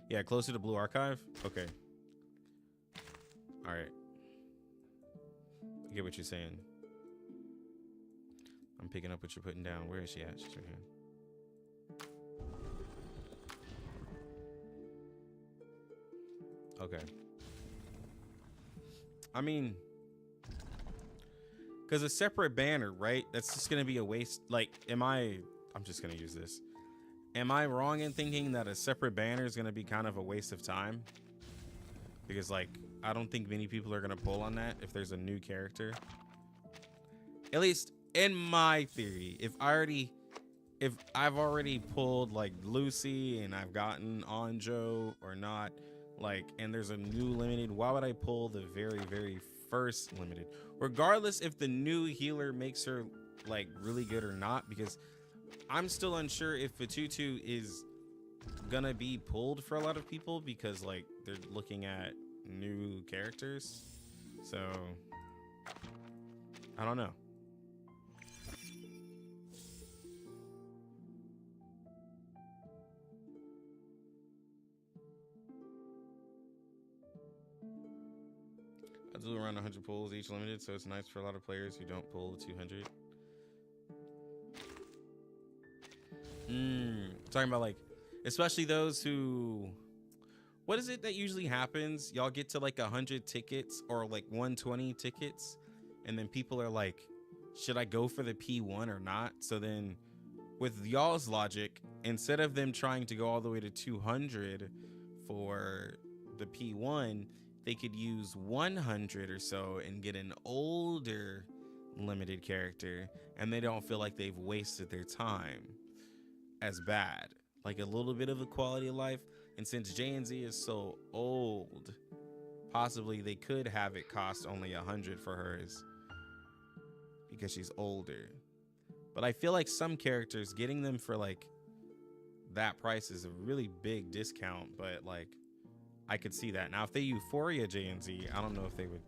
Yeah, closer to Blue Archive? Okay. All right. I get what you're saying. I'm picking up what you're putting down. Where is she at? She's right here. Okay. I mean, because a separate banner, right? That's just going to be a waste. Like, I'm just going to use this. Am I wrong in thinking that a separate banner is going to be kind of a waste of time? Because, like, I don't think many people are going to pull on that if there's a new character. At least in my theory, if I've already pulled like Lucy and I've gotten Anjo or not, like, and there's a new limited, why would I pull the very, very first limited? Regardless if the new healer makes her like really good or not, because I'm still unsure if Fatutu is gonna be pulled for a lot of people because like they're looking at new characters. So I don't know. I do around 100 pulls each limited, so it's nice for a lot of players who don't pull the 200. Talking about like, especially those who, what is it that usually happens? Y'all get to like 100 tickets or like 120 tickets, and then people are like, should I go for the P1 or not? So then with y'all's logic, instead of them trying to go all the way to 200 for the P1, they could use 100 or so and get an older limited character, and they don't feel like they've wasted their time as bad. Like a little bit of a quality of life. And since J&Z is so old, possibly they could have it cost only 100 for hers because she's older. But I feel like some characters, getting them for like that price is a really big discount, but like I could see that. Now if they Euphoria J&Z, I don't know if they would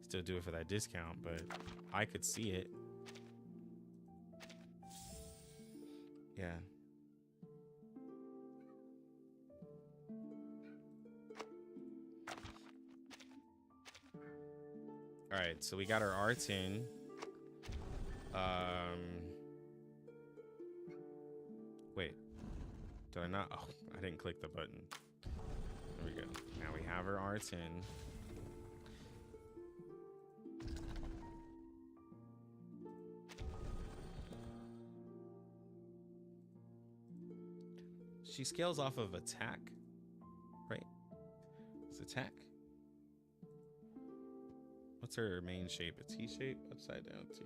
still do it for that discount, but I could see it. Yeah. All right, so we got our R10. Wait, did I not? Oh, I didn't click the button. There we go. Now we have our R10. She scales off of attack, right? It's attack. What's her main shape? A T shape? Upside down T.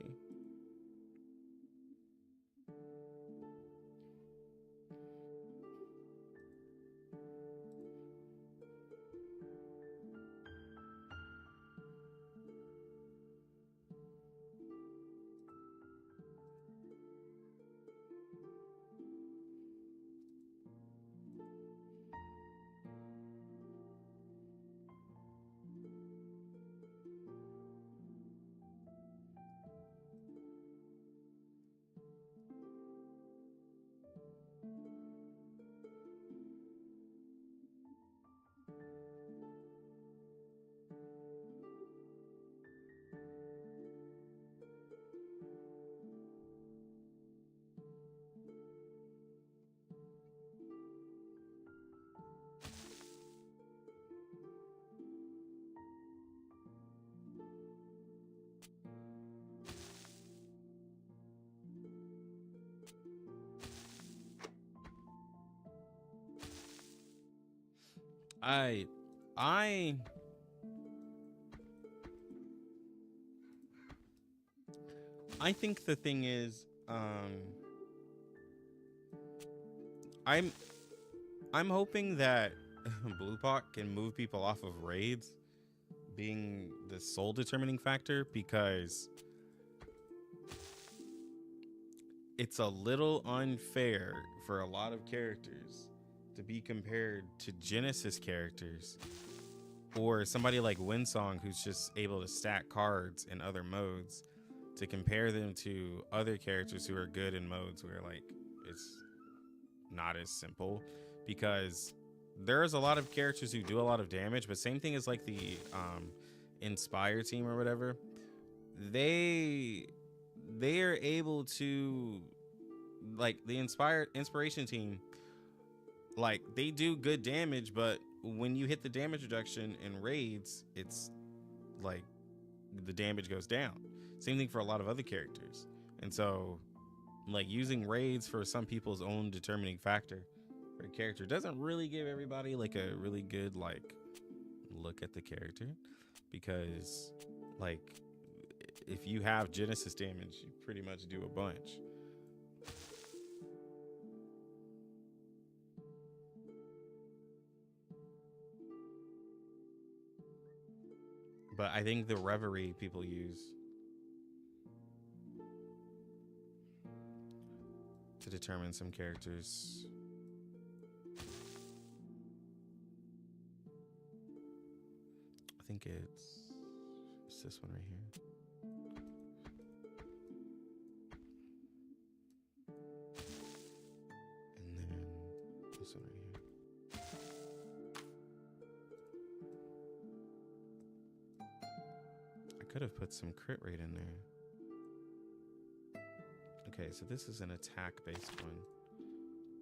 I think the thing is, I'm hoping that Blue Pot can move people off of raids being the sole determining factor, because it's a little unfair for a lot of characters to be compared to Genesis characters or somebody like Winsong who's just able to stack cards in other modes, to compare them to other characters who are good in modes where like it's not as simple, because there's a lot of characters who do a lot of damage, but same thing as like the Inspire team or whatever, they are able to, like the inspiration team, like they do good damage, but when you hit the damage reduction in raids, it's like the damage goes down. Same thing for a lot of other characters. And so like using raids for some people's own determining factor for a character doesn't really give everybody like a really good like look at the character, because like if you have Genesis damage, you pretty much do a bunch. But I think the Reverie people use to determine some characters. I think it's this one right here. And then this one right here. I could have put some crit rate in there. Okay, so this is an attack-based one.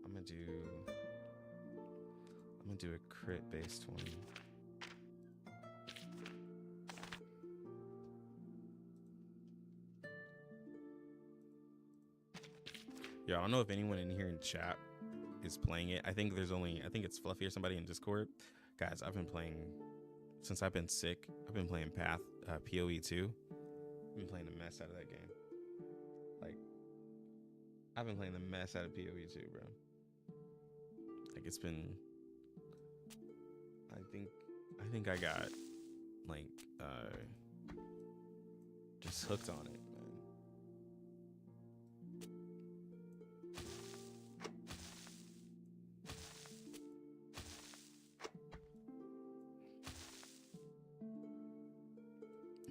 I'm gonna do a crit-based one. Yeah, I don't know if anyone in here in chat is playing it. I think it's Fluffy or somebody in Discord. Guys, I've been playing since I've been sick. I've been playing PoE 2. I've been playing the mess out of that game. I've been playing the mess out of PoE 2, bro. Like it's been, I think I got like just hooked on it, man.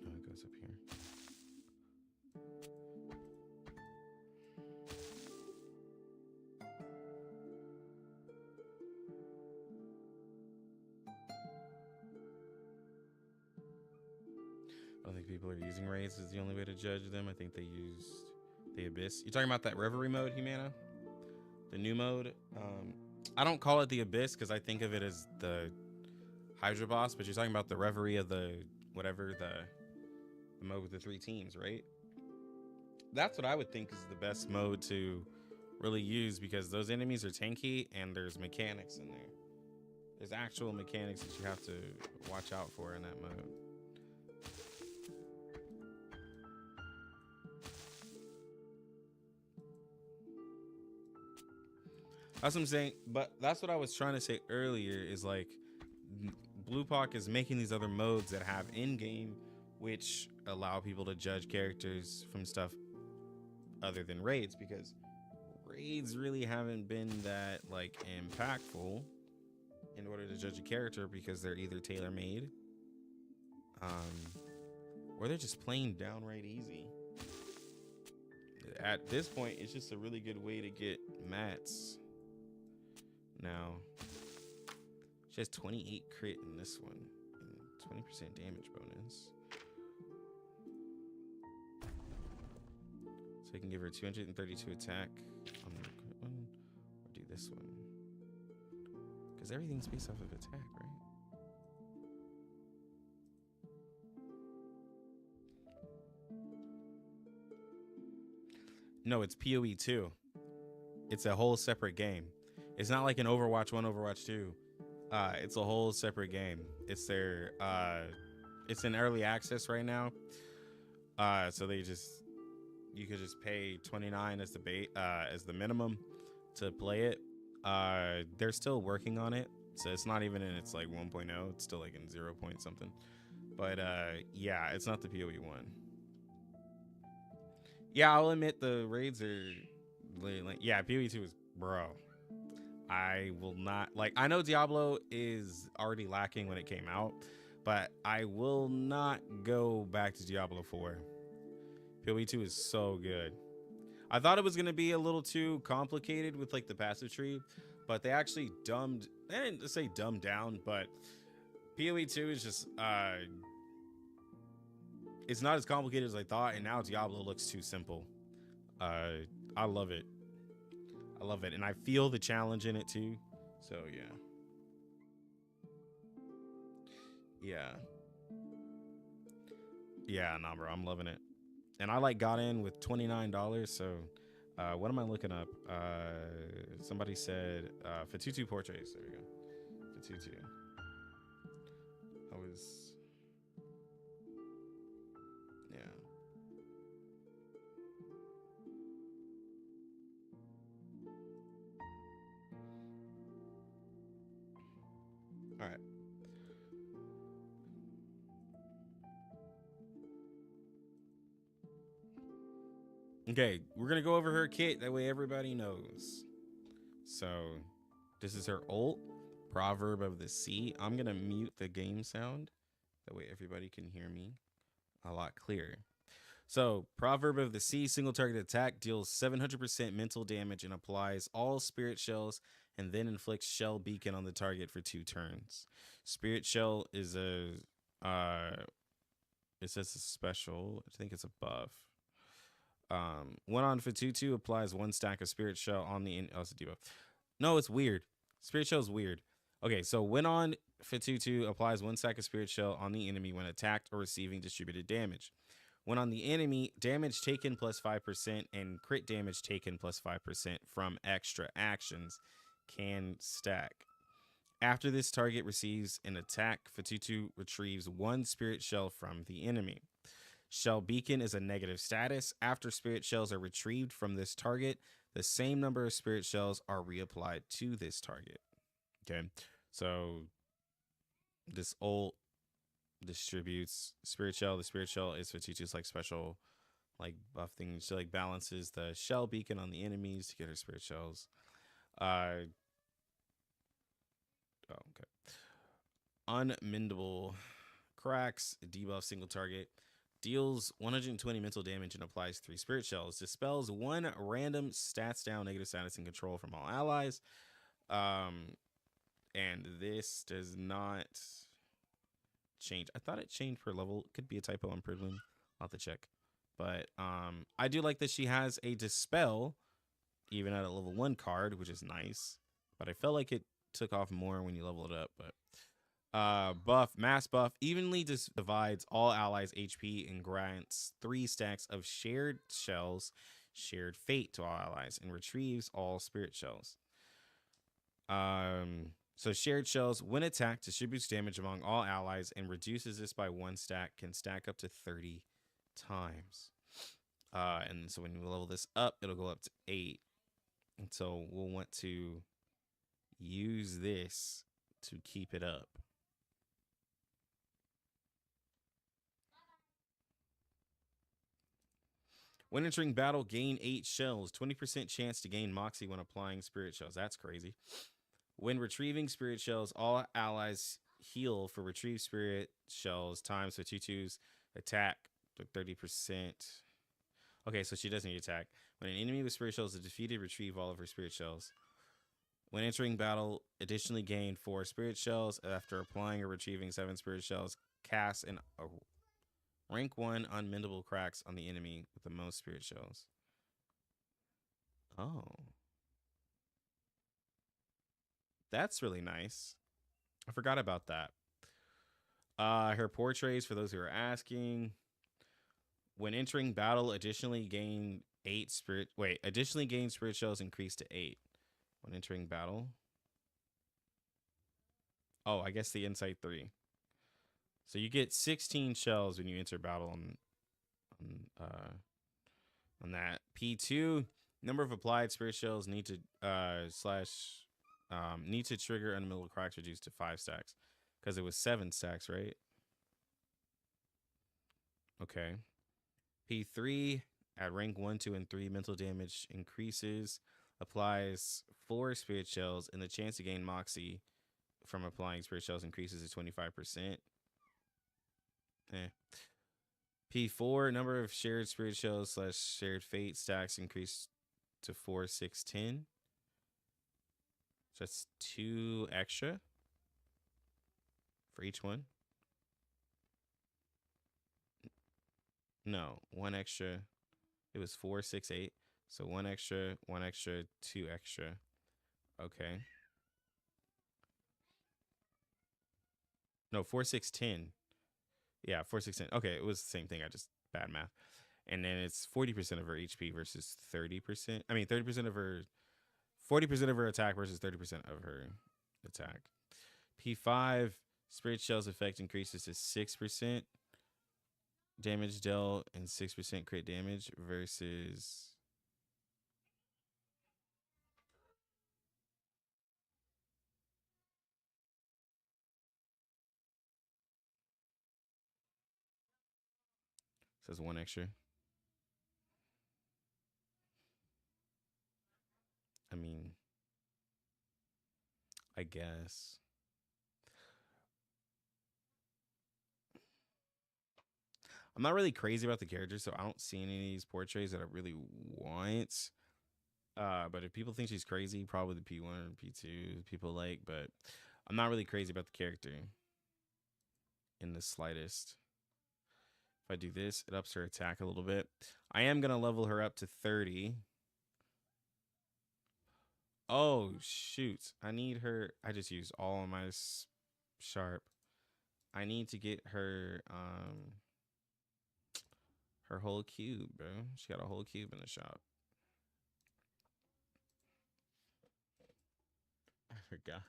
Oh, it goes up here. I don't think people are using raids as the only way to judge them. I think they used the Abyss. You're talking about that Reverie mode, Humana? The new mode? I don't call it the Abyss because I think of it as the Hydra boss, but you're talking about the Reverie of the whatever, the mode with the 3 teams, right? That's what I would think is the best mode to really use, because those enemies are tanky and there's mechanics in there. There's actual mechanics that you have to watch out for in that mode. That's what I'm saying, but that's what I was trying to say earlier is like Bluepock is making these other modes that have in-game, which allow people to judge characters from stuff other than raids, because raids really haven't been that like impactful in order to judge a character, because they're either tailor-made or they're just plain downright easy. At this point, it's just a really good way to get mats. Now, she has 28 crit in this one and 20% damage bonus. So we can give her 232 attack on the crit one, or do this one. Because everything's based off of attack, right? No, it's PoE 2. It's a whole separate game. It's not like an Overwatch 1, Overwatch 2. It's a whole separate game. It's their it's in early access right now. So you could just pay $29 as the minimum to play it. They're still working on it. So it's not even in its like 1.0. It's still like in 0 point something. But yeah, it's not the PoE 1. Yeah, I'll admit the raids are like, yeah, PoE 2 is bro. I will not, like, I know Diablo is already lacking when it came out, but I will not go back to Diablo 4. PoE 2 is so good. I thought it was going to be a little too complicated with like the passive tree, but they actually I didn't say dumbed down, but PoE 2 is just, it's not as complicated as I thought, and now Diablo looks too simple. I love it. I love it, and I feel the challenge in it too. So yeah. Yeah. Yeah, nah, bro, I'm loving it. And I like got in with $29. So, what am I looking up? Somebody said Fatutu portraits. There we go. Fatutu. I was, yeah. All right. Okay, we're gonna go over her kit. That way everybody knows. So, this is her ult, Proverb of the Sea. I'm gonna mute the game sound. That way everybody can hear me a lot clearer. So, Proverb of the Sea, single target attack, deals 700% mental damage and applies all spirit shells and then inflicts shell beacon on the target for 2 turns. Spirit shell is it says a special. I think it's a buff. When on Fatutu, applies 1 stack of spirit shell on the oh, it's a debuff. No, it's weird. Spirit shell is weird. Okay, so when on Fatutu, applies 1 stack of spirit shell on the enemy when attacked or receiving distributed damage. When on the enemy, damage taken plus 5% and crit damage taken plus 5% from extra actions can stack. After this target receives an attack, Fatutu retrieves 1 spirit shell from the enemy. Shell beacon is a negative status. After spirit shells are retrieved from this target, the same number of spirit shells are reapplied to this target. Okay, so this ult distributes spirit shell. The spirit shell is Fatutu's like special like buff thing. She like balances the shell beacon on the enemies to get her spirit shells. Oh, okay. Unmendable cracks, debuff single target, deals 120 mental damage and applies 3 spirit shells. Dispels 1 random stats down negative status and control from all allies. And this does not change. I thought it changed per level. Could be a typo on Privilege. I'll have to check. But I do like that she has a dispel even at a level 1 card, which is nice. But I felt like it took off more when you level it up. But buff, mass buff, evenly divides all allies' HP and grants 3 stacks of shared shells, shared fate to all allies, and retrieves all spirit shells. So shared shells, when attacked, distributes damage among all allies and reduces this by 1 stack, can stack up to 30 times. And so when you level this up, it'll go up to 8. And so we'll want to use this to keep it up. When entering battle, gain 8 shells. 20% chance to gain Moxie when applying spirit shells. That's crazy. When retrieving spirit shells, all allies heal for retrieved spirit shells times Fatutu's attack to 30%. Okay, so she doesn't need attack. When an enemy with spirit shells is defeated, retrieve all of her spirit shells. When entering battle, additionally gain 4 spirit shells. After applying or retrieving 7 spirit shells, cast an rank 1 unmendable cracks on the enemy with the most spirit shells. Oh. That's really nice. I forgot about that. Her portraits, for those who are asking. When entering battle, additionally gain spirit shells increase to 8. When entering battle. Oh, I guess the insight 3. So you get 16 shells when you enter battle on that. P2, number of applied spirit shells need to trigger unmilled cracks reduced to 5 stacks. Because it was 7 stacks, right? Okay. P3, at rank 1, 2, and 3, mental damage increases, applies 4 spirit shells, and the chance to gain Moxie from applying spirit shells increases to 25%. P4, number of shared spirit shells / shared fate stacks increase to 4, 6, 10. So that's 2 extra for each one. No, 1 extra. It was 4, 6, 8. So 1 extra, 1 extra, 2 extra. Okay. No, 4610. Yeah, 4610. Okay, it was the same thing. I just bad math. And then it's 40% of her HP versus 30%. I mean, 30% of her, 40% of her attack versus 30% of her attack. P5, Spirit Shell's effect increases to 6% damage dealt and 6% crit damage versus. Says one extra. I mean, I guess. I'm not really crazy about the character, so I don't see any of these portraits that I really want. But if people think she's crazy, probably the P1 or P2 people like, but I'm not really crazy about the character in the slightest. If I do this, it ups her attack a little bit. I am going to level her up to 30. Oh, shoot. I need her. I just used all of my sharp. I need to get her her whole cube, bro. She got a whole cube in the shop. I forgot.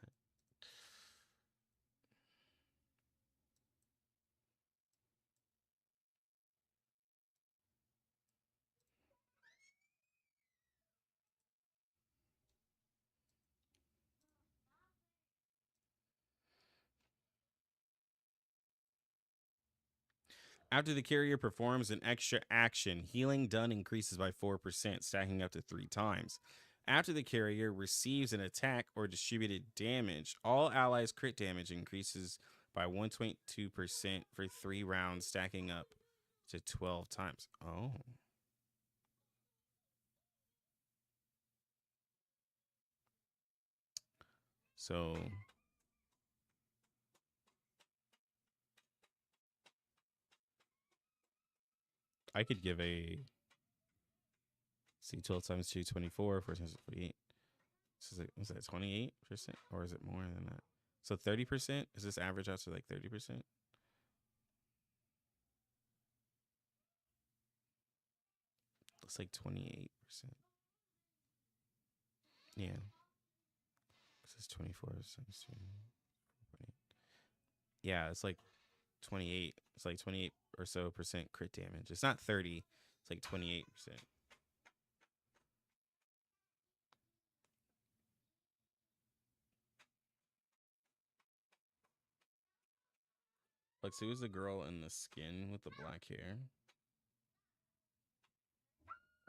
After the carrier performs an extra action, healing done increases by 4%, stacking up to 3 times. After the carrier receives an attack or distributed damage, all allies' crit damage increases by 1.2% for 3 rounds, stacking up to 12 times. Oh. So I could give a C12 times 2, 24, 4 times 48. So was that 28%? Or is it more than that? So 30%? Is this average out to like 30%? Looks like 28%. Yeah. This is 24 times 2. Yeah, it's like 28. It's like 28 or so percent crit damage. It's not 30. It's like 28%. Like, so who's the girl in the skin with the black hair?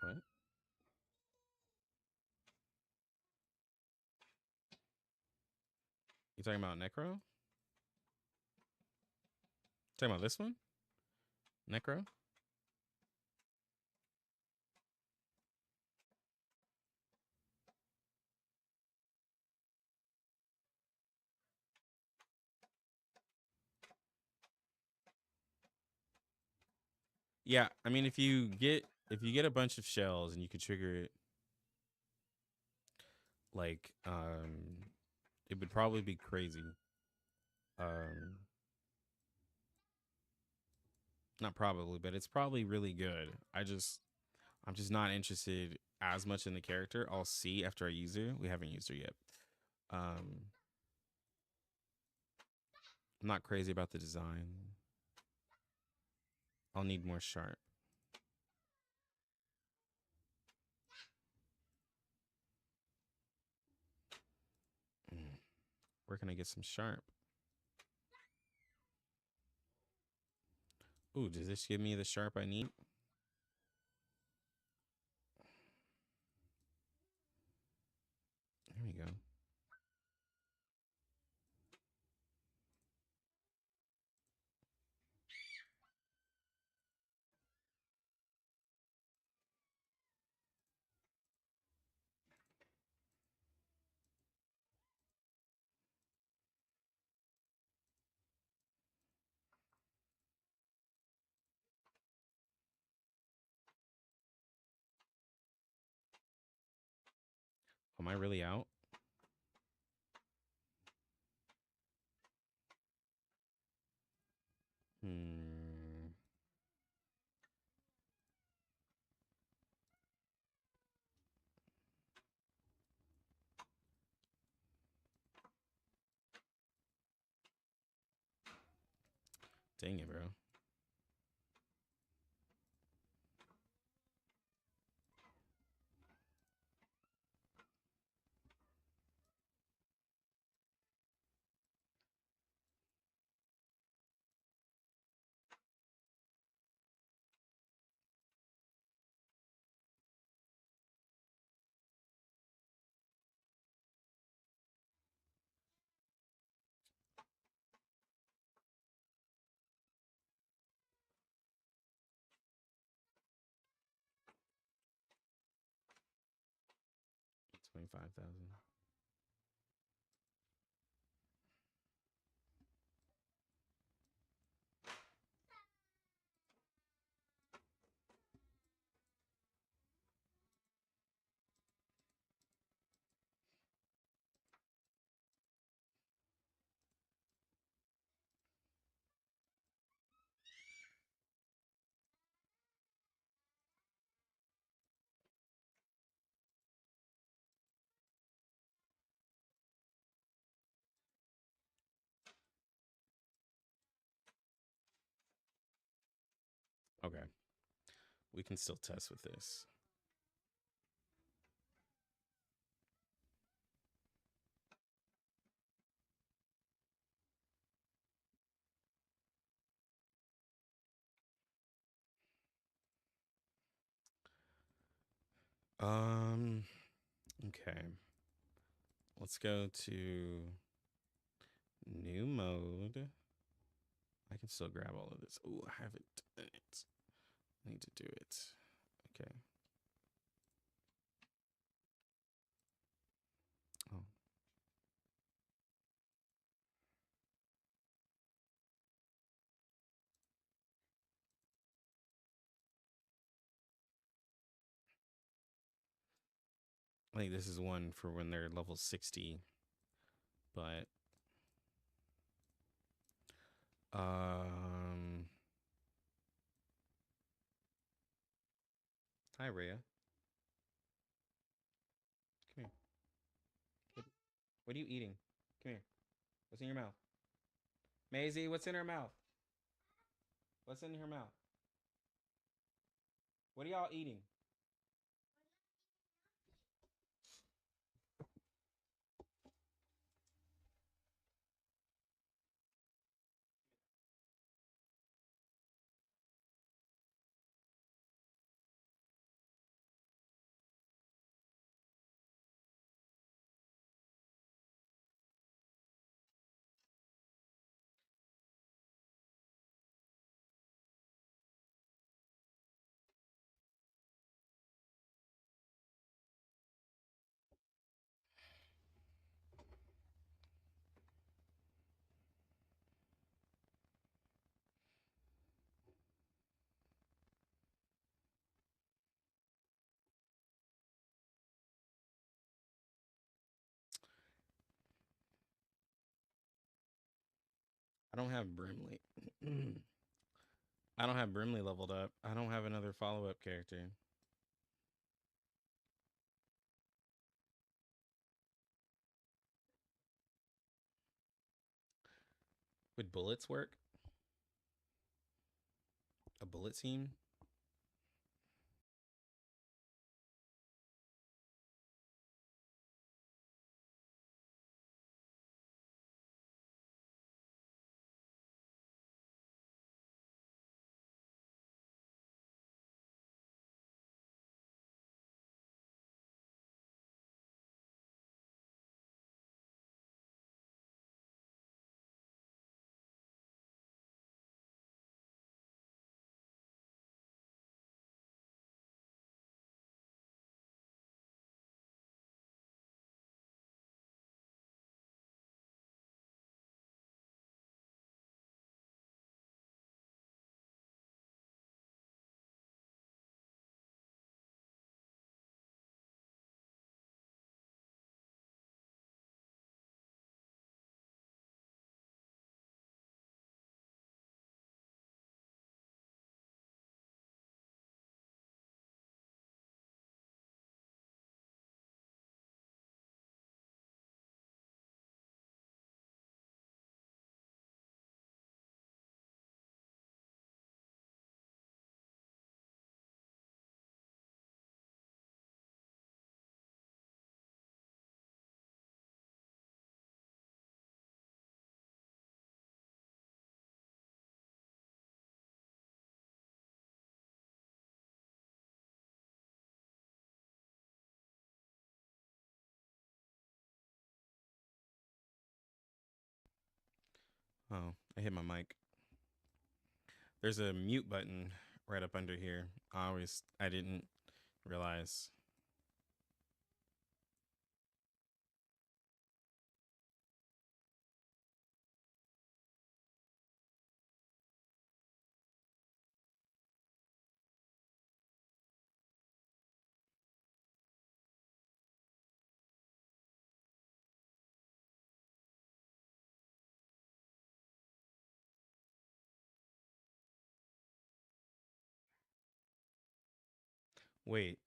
What? You talking about Necro? Talking about this one? Necro? Yeah, I mean if you get a bunch of shells and you could trigger it, like it would probably be crazy. Not probably, but it's probably really good. I'm just not interested as much in the character. I'll see after I use her. We haven't used her yet. I'm not crazy about the design. I'll need more sharp. Where can I get some sharp? Ooh, does this give me the sharp I need? There we go. Am I really out? Hmm. Dang it, bro. $25,000. Okay. We can still test with this. Okay. Let's go to new mode. I can still grab all of this. Oh, I haven't done it. I need to do it. Okay. Oh. I think this is one for when they're level 60. But hi Rhea. Come here. What are you eating? Come here. What's in your mouth? Maisie, what's in her mouth? What's in her mouth? What are y'all eating? I don't have Brimley. I don't have Brimley leveled up. I don't have another follow-up character. Would bullets work? A bullet team? Oh, I hit my mic. There's a mute button right up under here. I didn't realize. Wait,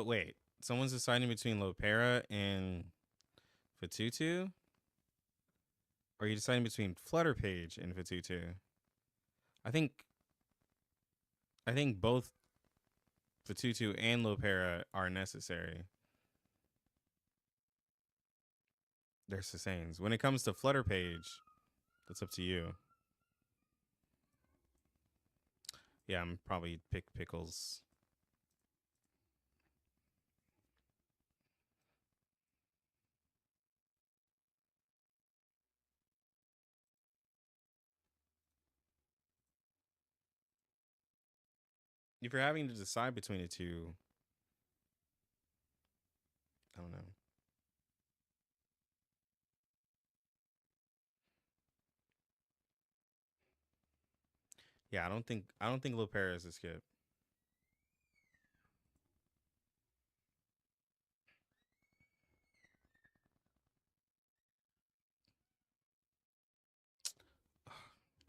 wait. Someone's deciding between Lopera and Fatutu? Or are you deciding between Flutterpage and Fatutu? I think both Fatutu and Lopera are necessary. They're Sasanes. When it comes to Flutterpage, that's up to you. Yeah, I'm probably pick Pickles. If you're having to decide between the two, I don't know. Yeah, I don't think Lopera is a skip.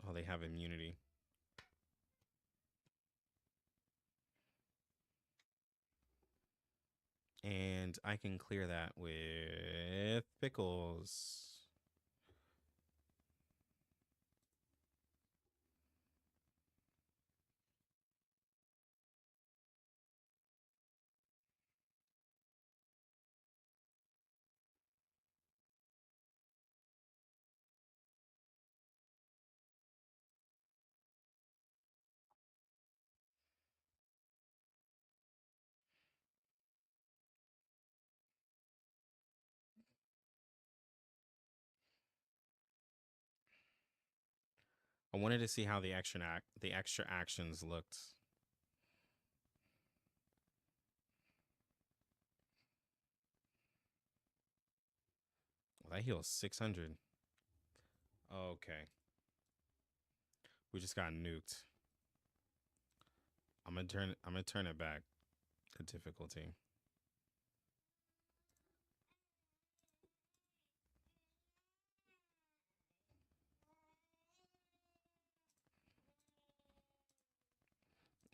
Oh, they have immunity. And I can clear that with Pickles. I wanted to see how the extra actions looked. Well, that heals 600. Okay. We just got nuked. I'm gonna turn it back to difficulty.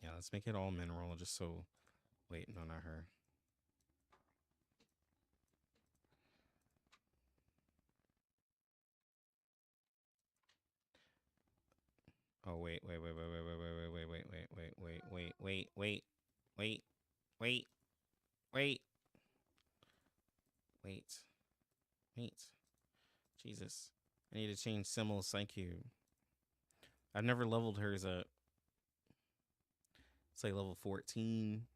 Yeah, let's make it all mineral just so wait, no, not her. Oh wait. Jesus. I need to change Simul's Psyche. I've never leveled hers up. It's like level 14.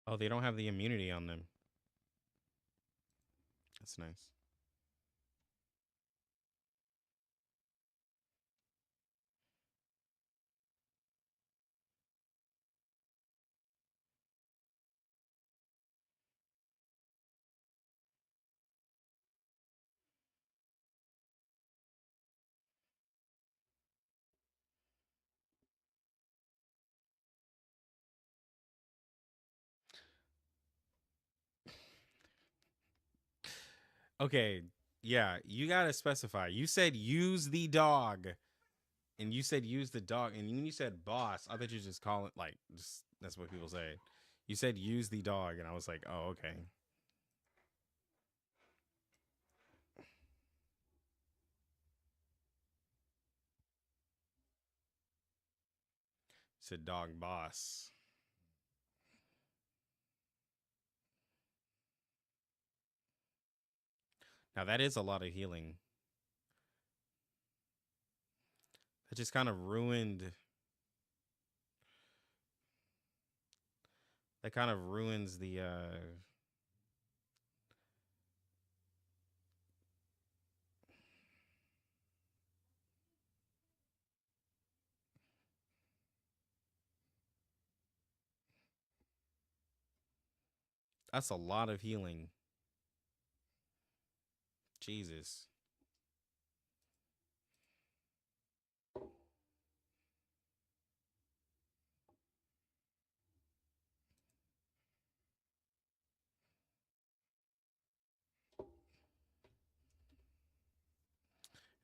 Oh, they don't have the immunity on them. That's nice. Okay, yeah, you gotta specify. You said use the dog, and you said use the dog, and when you said boss, I thought you just call it like just that's what people say. You said use the dog, and I was like, oh, okay. Said dog boss. Now that is a lot of healing. That just kind of ruined. That kind of ruins the that's a lot of healing. Jesus.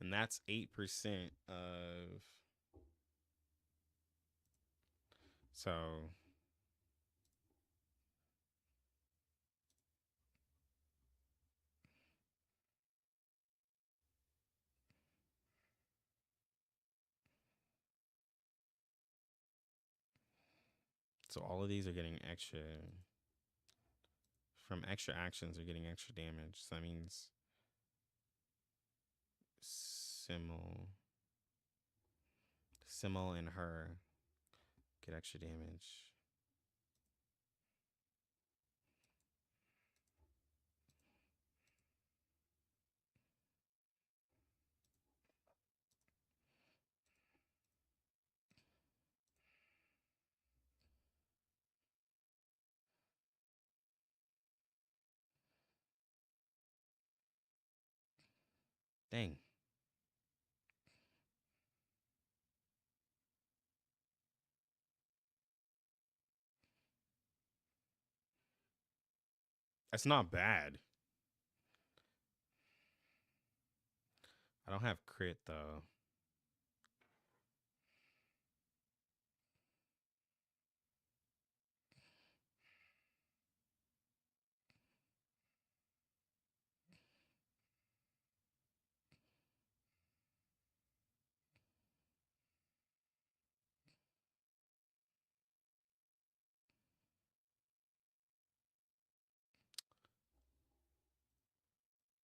And that's 8% of. So. So all of these are getting extra. From extra actions, they're getting extra damage. So that means. Simmel and her get extra damage. Dang. That's not bad. I don't have crit though.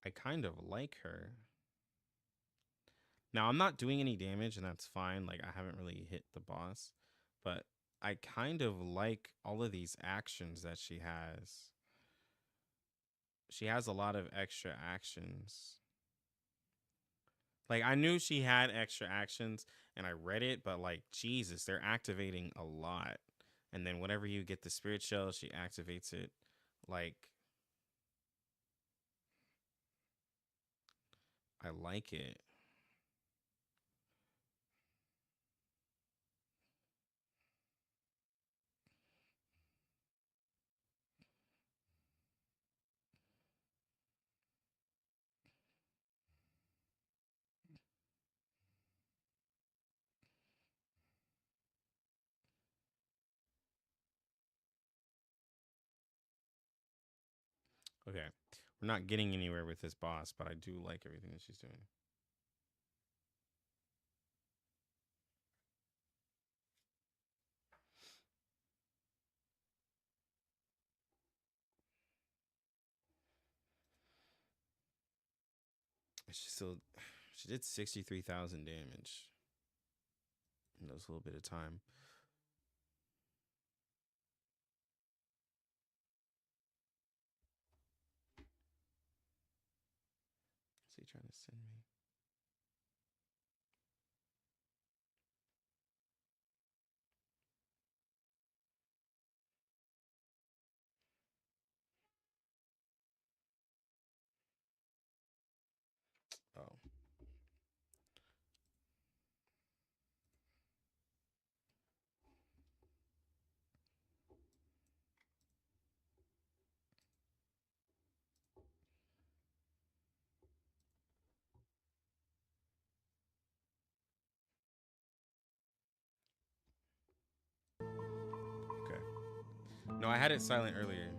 I kind of like her. Now, I'm not doing any damage, and that's fine. Like, I haven't really hit the boss. But I kind of like all of these actions that she has. She has a lot of extra actions. Like, I knew she had extra actions, and I read it, but, like, Jesus, they're activating a lot. And then whenever you get the spirit shell, she activates it. Like, I like it. Okay. We're not getting anywhere with this boss, but I do like everything that she's doing. She did 63,000 damage in those little bit of time. What's he trying to send me? Oh. Okay. No, I had it silent earlier.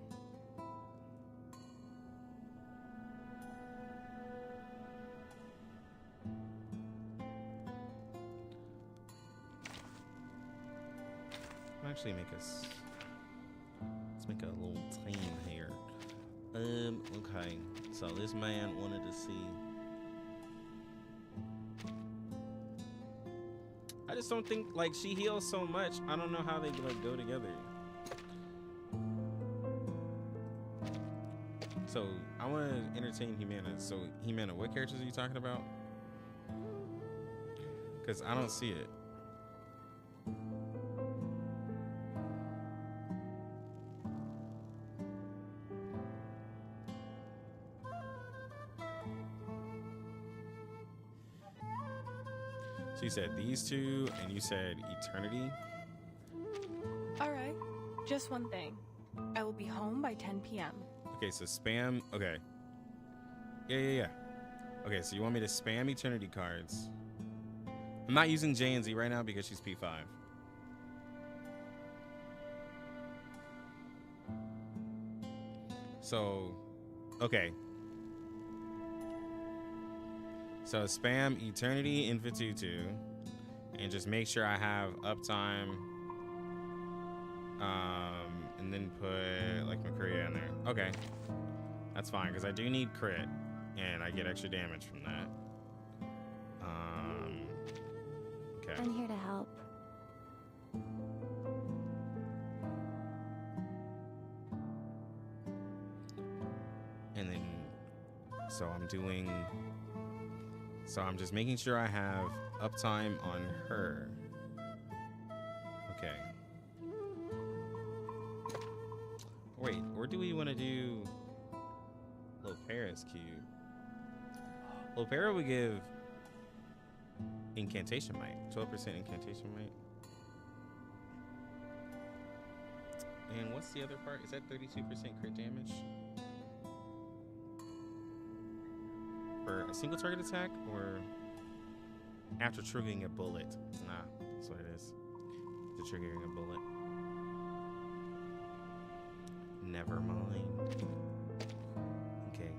Actually, let's make a little team here. Okay. So this man wanted to see. I just don't think, like, she heals so much. I don't know how they like go together. So I want to entertain Humana. So Humana, what characters are you talking about? Because I don't see it. So you said these two, and you said Eternity. All right, just one thing. I will be home by 10 p.m. Okay, so spam. Okay. Yeah. Okay, so you want me to spam Eternity cards? I'm not using J and Z right now because she's P5. So, okay. So spam Eternity in Fatutu, and just make sure I have uptime. And then put like Makuria in there. Okay, that's fine because I do need crit, and I get extra damage from that. Okay. I'm here to help. And then, so I'm just making sure I have uptime on her. Okay. Wait, or do we want to do Lopera's cube? Lopera would give Incantation Might, 12% Incantation Might. And what's the other part? Is that 32% crit damage? For a single target attack or after triggering a bullet? Nah, that's what it is. After triggering a bullet. Never mind. Okay.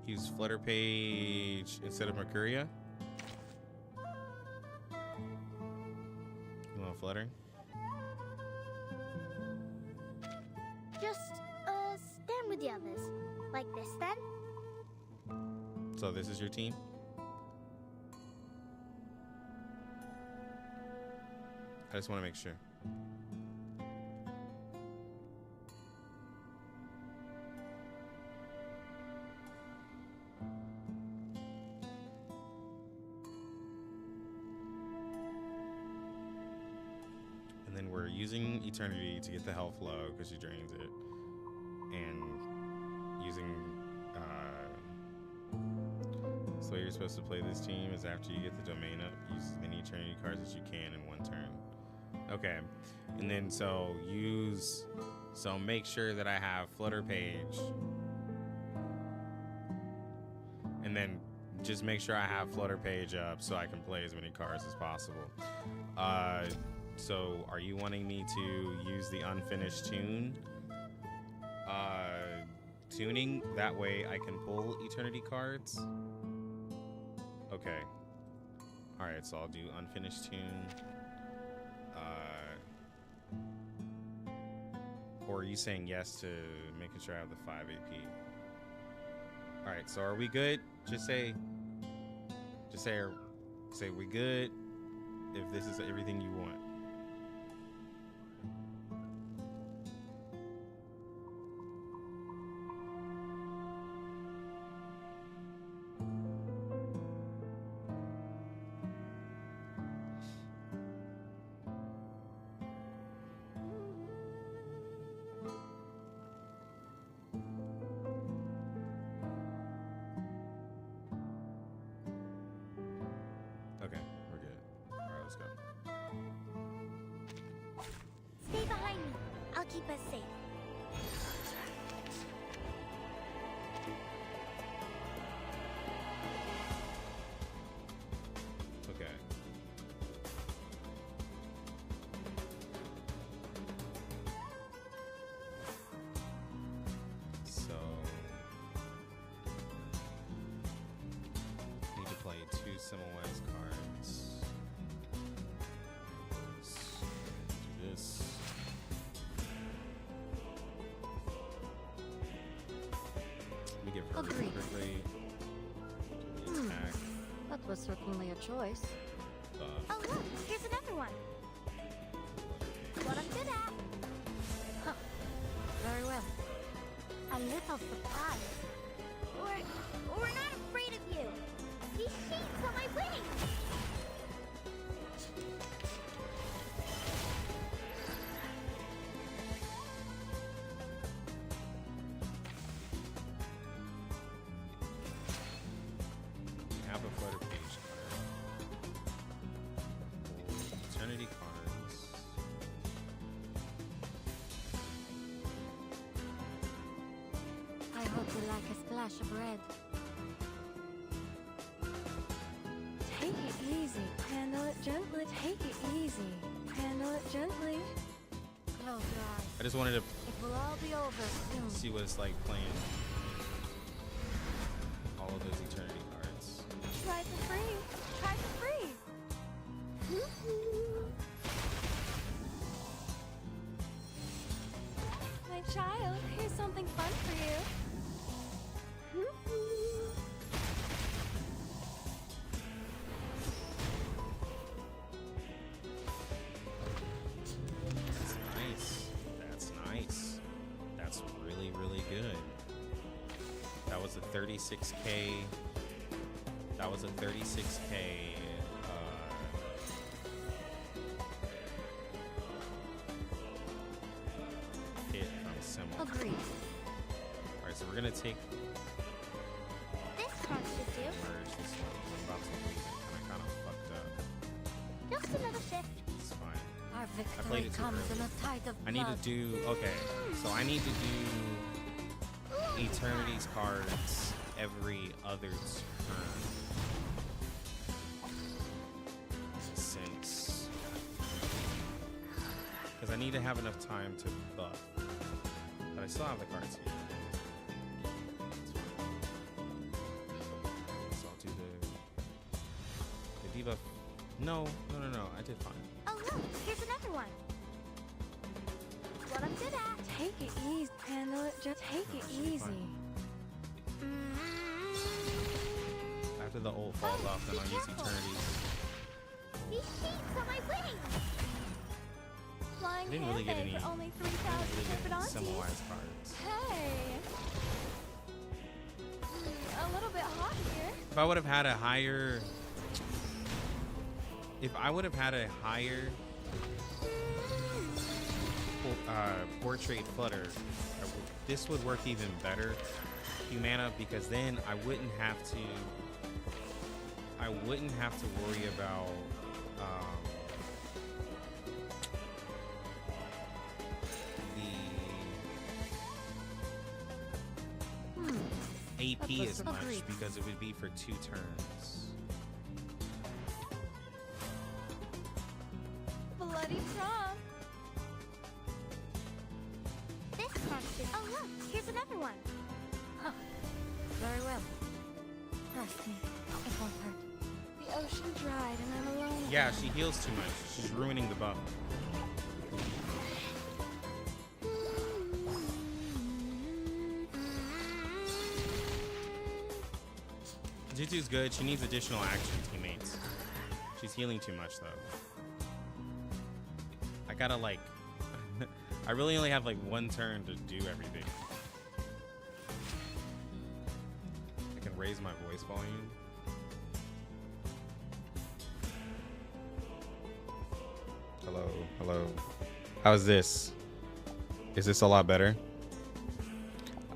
Use Flutter Page instead of Mercuria. You want Flutter? Just, stand with the others. Like this, then? So this is your team? I just want to make sure. And then we're using Eternity to get the health low because she drains it. And using so the way you're supposed to play this team is after you get the domain up, use as many Eternity cards as you can in one turn. Okay, and then so make sure that I have Flutter Page, and then just make sure I have Flutter Page up so I can play as many cards as possible. So are you wanting me to use the unfinished tune? Tuning, that way I can pull Eternity cards. Okay. Alright, so I'll do unfinished tune. Or are you saying yes to making sure I have the 5 AP? Alright, so are we good? Just say we good if this is everything you want. Okay, we're good. Alright, let's go. Stay behind me. I'll keep us safe. Okay. Agreed. quickly. Do the attack. That was certainly a choice. Buff. Oh look, here's another one. What I'm good at. Very well. A little surprise. We're not afraid of you. These sheets on my wings. Have a flutter page card. Eternity cards. I hope you like a splash of red. Take it easy. Handle it gently. Take it easy. Handle it gently. Close your eyes. I just wanted to It will all be over soon. see what it's like playing all of those eternity cards. Try for free. Try for free. My child, here's something fun for you. That's nice. That's nice. That's really, really good. That was a 36K. That was a 36K. Hit from Symbol. Agreed. Alright, so we're gonna take This card should do. merge this one. I'm about to lose it, and I kind of fucked up. Just another shift. It's fine. Our played victory it too comes early. in a tide of I need to blood. do okay. So I need to do Eternity's cards every other turn. Since because I need to have enough time to buff. But I still have the cards here. It's fine. So I'll do the debuff. No, I did fine. Oh look, here's another one. What I'm good at. Take it easy. Handle it just take it should be easy. fine. After the ult falls off, then I'll use Eternity. These sheets on my wings. Flying I didn't really get handbag any. for only I 3,000 didn't really get any Fibonacci's. symbolized cards. Hey. A little bit hot here. If I would have had a higher, portrait flutter, this would work even better, Humana, because then I wouldn't have to worry about the AP as much, Agreed. because it would be for 2 turns. Bloody prom. This card should. Oh look, here's another one. Very well. Trust me, it won't hurt. The ocean dried and I'm alone. Yeah, she heals too much. She's ruining the buff. Jitu's good. She needs additional action teammates. She's healing too much though. I gotta like I really only have like 1 turn to do everything. I can raise my voice volume. Hello. How's this? Is this a lot better?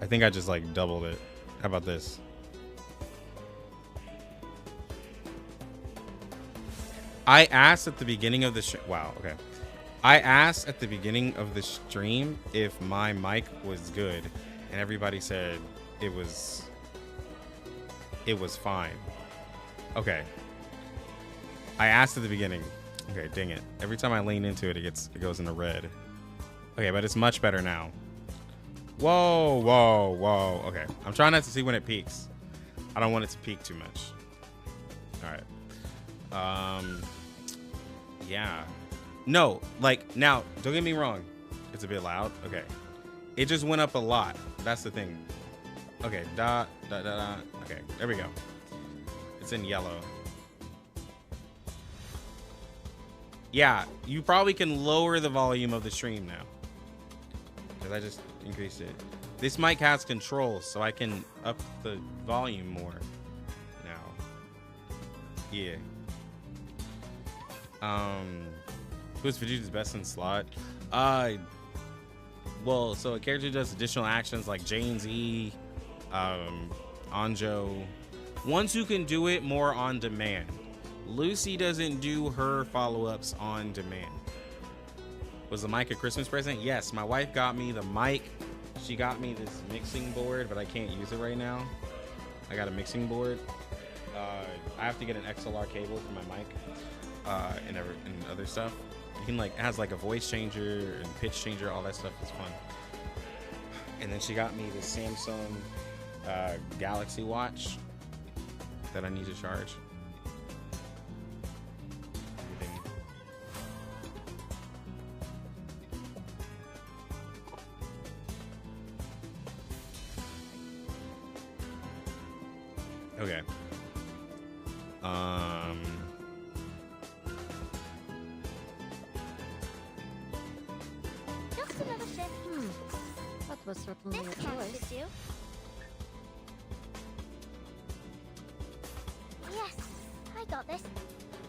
I think I just like doubled it. How about this? I asked at the beginning of the wow, okay. I asked at the beginning of the stream if my mic was good, and everybody said it was fine. Okay. I asked at the beginning. Okay, dang it. Every time I lean into it, it goes into red. Okay, but it's much better now. Whoa. Okay, I'm trying not to see when it peaks. I don't want it to peak too much. All right. Yeah. No, like now, don't get me wrong. It's a bit loud. Okay. It just went up a lot. That's the thing. Okay, dot, dot, dot, dot. Okay, there we go. It's in yellow. Yeah, you probably can lower the volume of the stream now. Because I just increased it. This mic has controls, so I can up the volume more now. Yeah. Who's Fatutu's best in slot? Well, so a character does additional actions like Jane's E, Anjo. Ones who can do it more on demand. Lucy doesn't do her follow-ups on demand. Was the mic a Christmas present? Yes, my wife got me the mic. She got me this mixing board, but I can't use it right now. I got a mixing board. I have to get an XLR cable for my mic and other stuff. You can like, it has like a voice changer and pitch changer, all that stuff is fun. And then she got me the Samsung Galaxy Watch that I need to charge. Okay. Just another shift. That was certainly This a count choice. should do. Yes, I got this.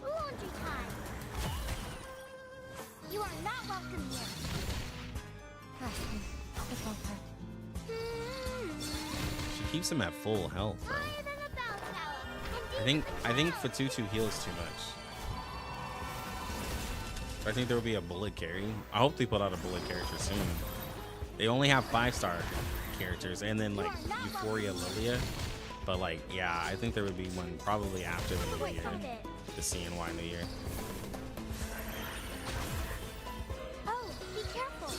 Laundry time. You are not welcome here. Trust me, it won't hurt. She keeps him at full health, though. Higher than a bell tower. And I think Fatutu heals too much. I think there will be a bullet carry. I hope they put out a bullet character soon. They only have 5-star characters and then like Euphoria Lilia. But like, yeah, I think there would be one probably after the new wait year. a bit. The CNY New Year. Oh, be careful.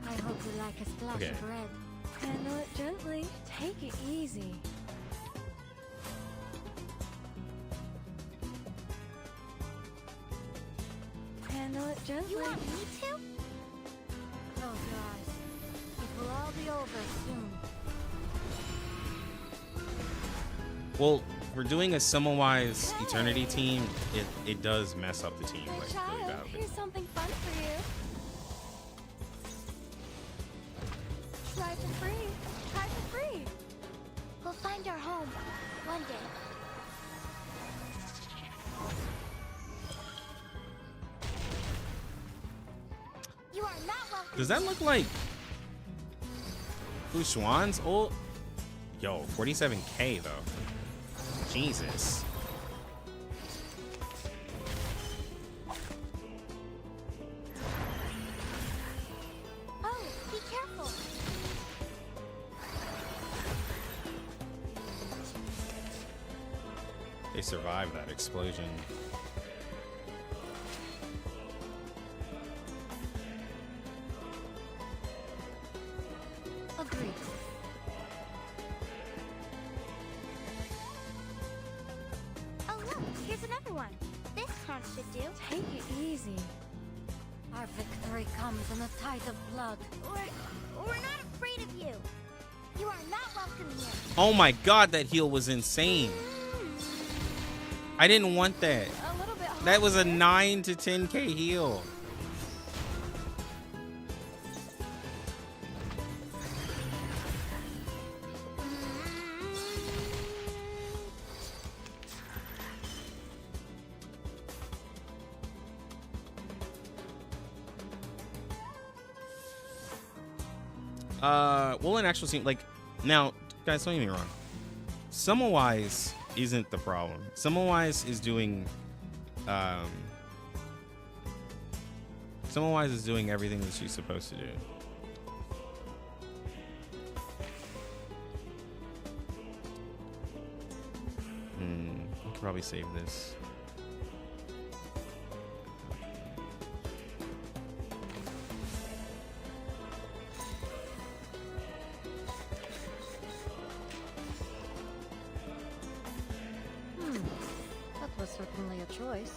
I hope you like a splash Okay. of red. Handle it gently. Take it easy. Handle it gently. You want me to? Close your eyes. It will all be over soon. Well, for doing a Semmelweis Eternity team, it does mess up the team Good like really child, badly. here's something fun for you. Try for free. Try for free. We'll find our home one day. You are not welcome. Does that look like Fu Xuan's old? Yo, 47k though. Jesus. Oh, be careful. They survived that explosion. Agreed. Oh, look, here's another one. This count should do. Take it easy. Our victory comes in a tide of blood. We're not afraid of you. You are not welcome here. Oh my god, that heal was insane. I didn't want that. A little bit hard. That was a 9 to 10k heal. Well, in actual scene, like, now, guys, don't get me wrong. Semmelweis isn't the problem. Semmelweis is doing, Semmelweis is doing everything that she's supposed to do. I could probably save this. certainly a choice.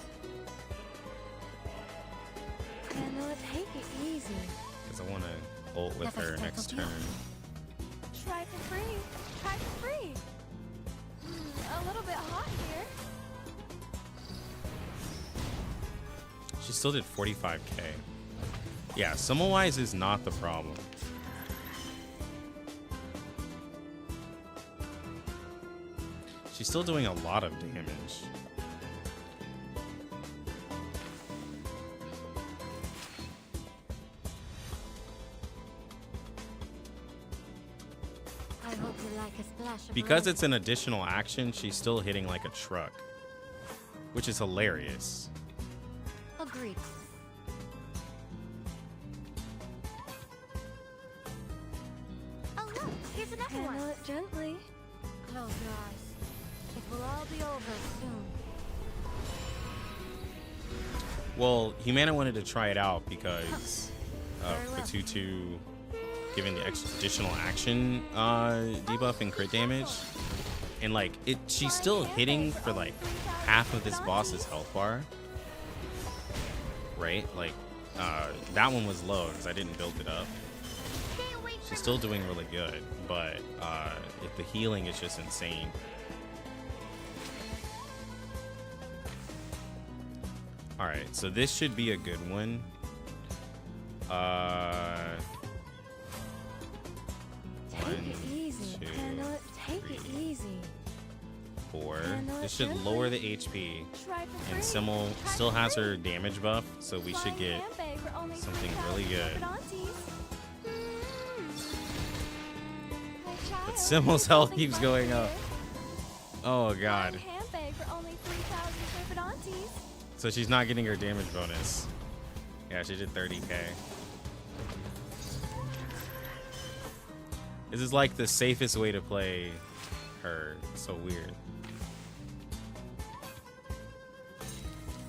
Handle it, take it easy. Because I want to ult with her next turn. Try for free. Try for free. A little bit hot here. She still did 45k. Yeah, summon-wise is not the problem. She's still doing a lot of damage. I hope you like a splash of Because red. it's an additional action, she's still hitting like a truck, which is hilarious. Agreed. Oh look, here's another Handle one. it gently. Close your eyes. It will all be over soon. Well, Humana wanted to try it out because Very well. Fatutu giving the additional action debuff and crit damage. And like she's still hitting for like half of this boss's health bar. Right? Like that one was low because I didn't build it up. Stay away from She's still doing really good, but if the healing is just insane. All right, so this should be a good one. Take One, it easy. two, Handle it, take it three. easy. 4. Handle This it should gently. lower the HP, Try for free. and Simmel Try still for has free. her damage buff, so we should Flying get handbag for only something 3,000 really good. Serpentines. My child, But Simmel's health something keeps fun going for up. you. Oh god. Flying handbag for only 3,000 Serpentines. So she's not getting her damage bonus. Yeah, she did 30k. This is like the safest way to play her. It's so weird.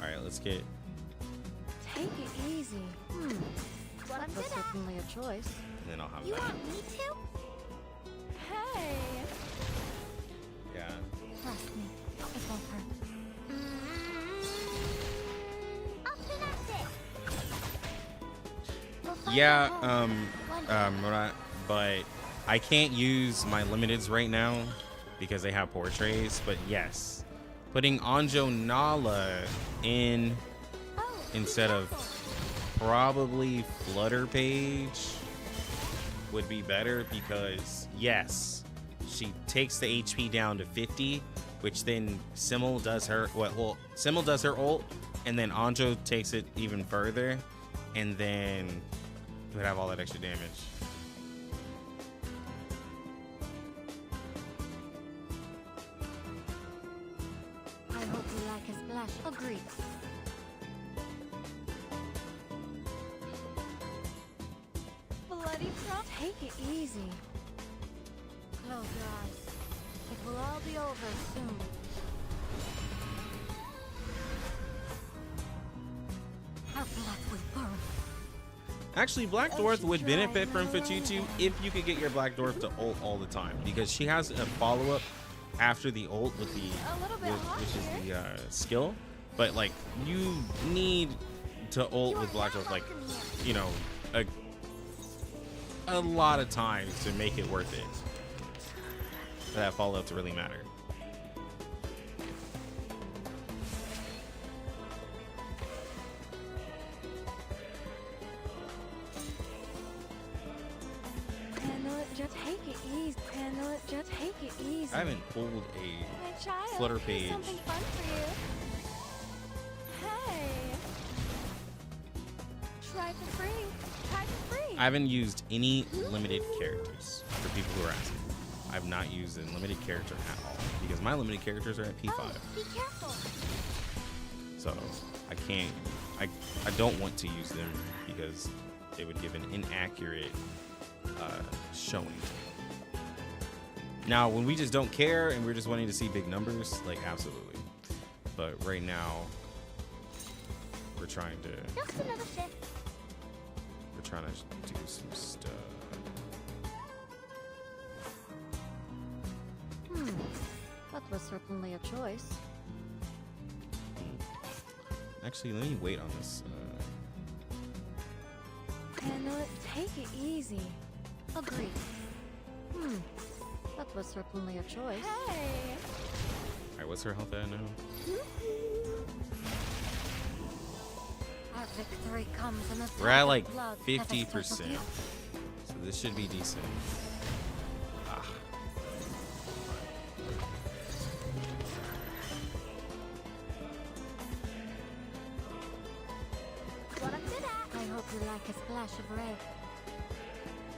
Alright, let's get. Take it easy. what I'm That was good at. certainly a choice. And then I'll have You that. want me to? Hey. Yeah. Trust me. It won't hurt. I'll finesse it. We'll find Yeah, out more. but I can't use my limiteds right now because they have portraits. But yes, putting Anjo Nala in Oh, be instead of careful. probably Flutter Page would be better because yes, she takes the HP down to 50, which then Simmel does her Simmel does her ult, and then Anjo takes it even further, and then you would have all that extra damage. I hope you like a splash. Agreed. Bloody front. Take it easy. Close your eyes. It will all be over soon. Her blood will burn. Actually, Black Oh, Dwarf she would benefit tried, from no Fatutu way. if you could get your Black Dwarf to ult all the time, because she has a follow-up after the ult with the A little bit hot which here. is the skill, but like you need to ult You with are Black not Dwarf like welcome here. you know a lot of times to make it worth it for that follow-up to really matter. Handle it, just take it easy. Handle it, just take it easy. I haven't pulled a My child, Flutter here's page. something fun for you. Hey. Try for free. Try for free. I haven't used any limited characters for people who are asking. I've not used a limited character at all because my limited characters are at P5. Oh, be careful. So I don't want to use them because it would give an inaccurate showing. Now, when we just don't care and we're just wanting to see big numbers, like absolutely. But right now, we're trying to Just another shift. do some stuff. That was certainly a choice. Actually, let me wait on this. Handle it, take it easy. Agreed. That was certainly a choice. Hey! Alright, what's her health at now? Our victory comes in a We're at tide like of blood, 50%. devastating. So this should be decent. Ah. What I'm good at. I hope you like a splash of red.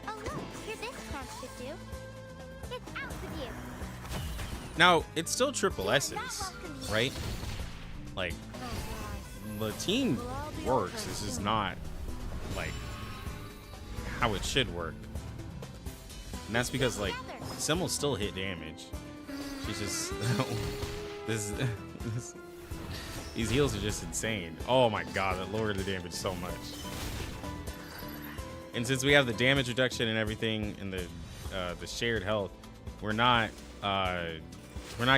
Oh look, here this plant should do. It's out with you. Now, it's still triple S's, right? Like, the team works. This is not, like, how it should work. And that's because, like, Sim will still hit damage. She's just... these heals are just insane. Oh my god, that lowered the damage so much. And since we have the damage reduction and everything and the shared health, we're not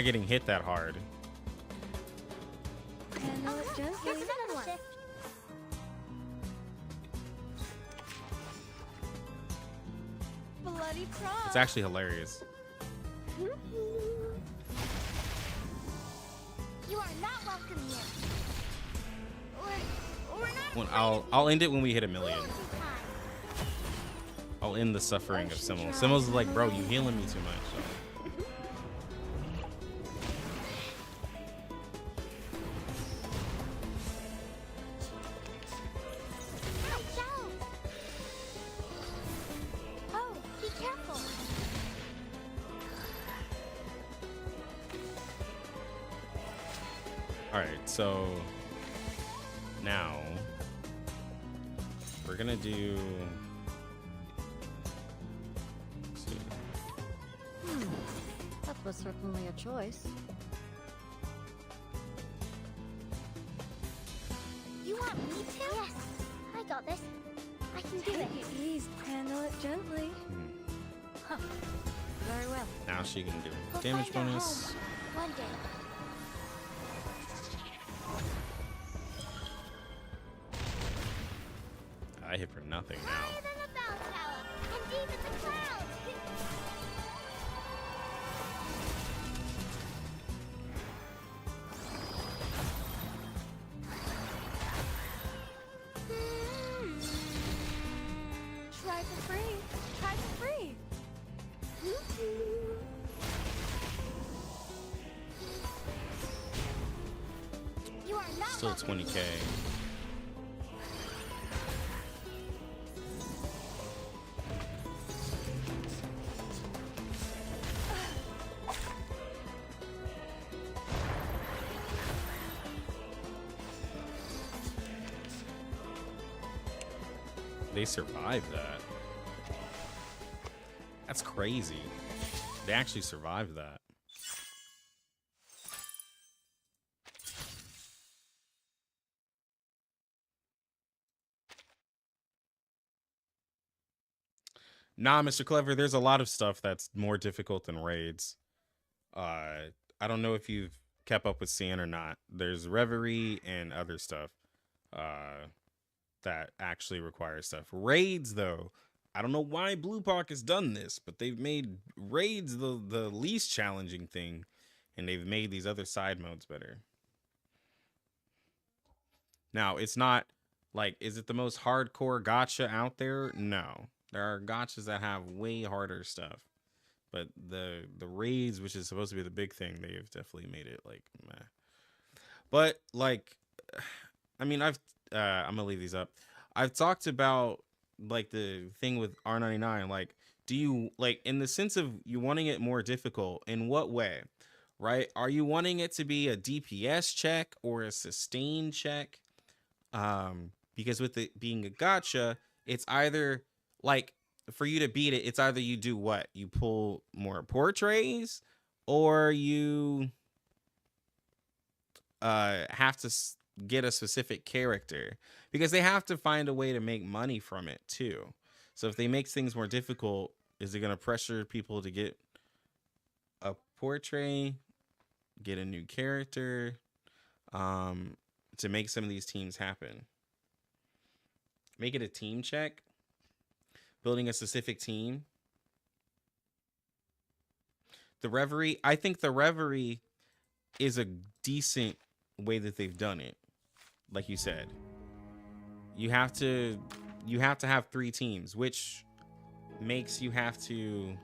getting hit that hard. Handle it gently. Here's another one. Bloody prom. It's actually hilarious. You are not welcome here. We're not. When I'll end it when we hit 1 million. Too time. I'll end the suffering of Simmel. Simmel's like, bro, you healing me too much. So. Ouch, ouch. Oh, be careful. All right, so now we're gonna do. Let's see. That was certainly a choice. You want me to? Yes, I got this. I can do Take it. it easy. Handle it gently. Very well. Now she can do We'll damage find our bonus. home one day. I hit for nothing now. Higher than a bell tower, and deep in the clouds. Try for free. Try for free. You are not Still welcome 20k. here. They survived that. That's crazy. They actually survived that. Nah, Mr. Clever, there's a lot of stuff that's more difficult than raids. I don't know if you've kept up with Cian or not. There's Reverie and other stuff that actually requires stuff. Raids, though, I don't know why Blue Park has done this, but they've made raids the least challenging thing, and they've made these other side modes better. Now, it's not like, is it the most hardcore gacha out there? No. There are gachas that have way harder stuff. But the raids, which is supposed to be the big thing, they have definitely made it like meh. But like, I mean, I'm gonna leave these up. I've talked about like the thing with R99. Like, do you like in the sense of you wanting it more difficult? In what way? Right? Are you wanting it to be a DPS check or a sustain check? Because with it being a gacha, it's either like for you to beat it, it's either you do what? You pull more portraits, or you have to get a specific character, because they have to find a way to make money from it too. So if they make things more difficult, is it going to pressure people to get a portrait, get a new character? to make some of these teams happen. Make it a team check. Building a specific team. The Reverie, I think the Reverie is a decent way that they've done it. Like you said, you have to have 3 teams, which makes you have to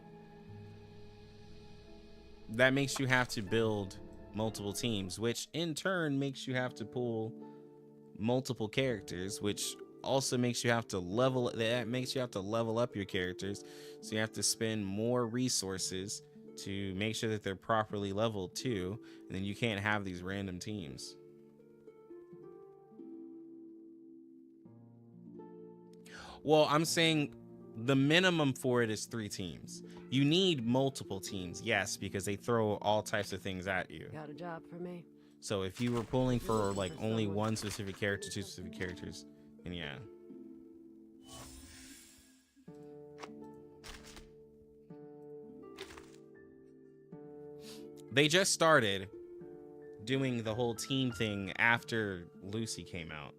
build multiple teams, which in turn makes you have to pull multiple characters, which also makes you have to level up your characters. So you have to spend more resources to make sure that they're properly leveled too, and then you can't have these random teams. Well, I'm saying the minimum for it is 3 teams. You need multiple teams, yes, because they throw all types of things at you. Got a job for me? So if you were pulling for like only one specific character, 2 specific characters, then yeah. They just started doing the whole team thing after Lucy came out.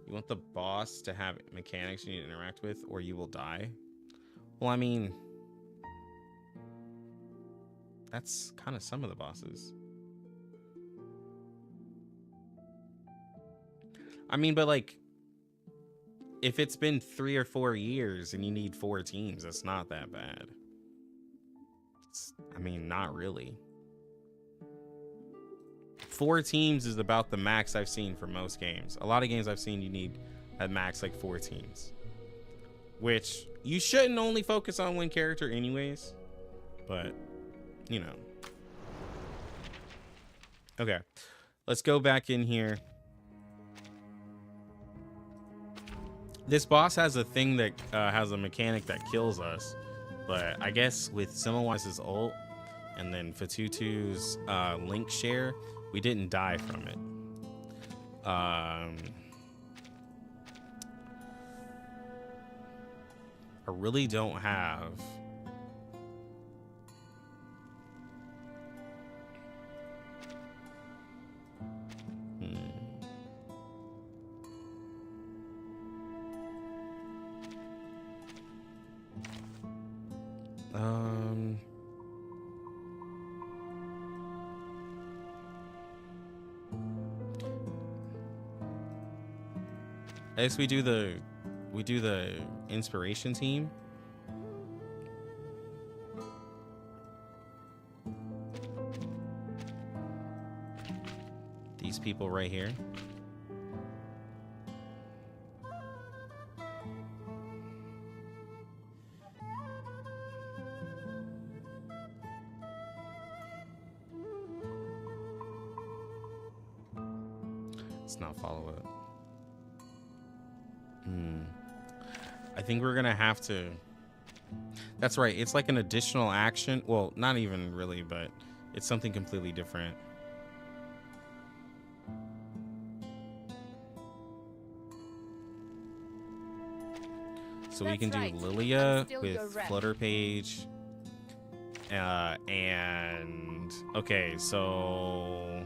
You want the boss to have mechanics you need to interact with, or you will die? Well, I mean, that's kind of some of the bosses. I mean, but like, if it's been 3 or 4 years and you need 4 teams, that's not that bad. I mean, not really. 4 teams is about the max I've seen for most games. A lot of games I've seen you need at max like 4 teams, which you shouldn't only focus on one character anyways, but you know. Okay, let's go back in here. This boss has a thing that has a mechanic that kills us, but I guess with Semmelweis's ult and then Fatutu's link share, we didn't die from it. I really don't have I guess we do the inspiration team. These people right here. Let's not follow it. I think we're gonna have to. That's right. It's like an additional action. Well, not even really, but it's something completely different. So we can do Lilia with Flutter Page. And okay, so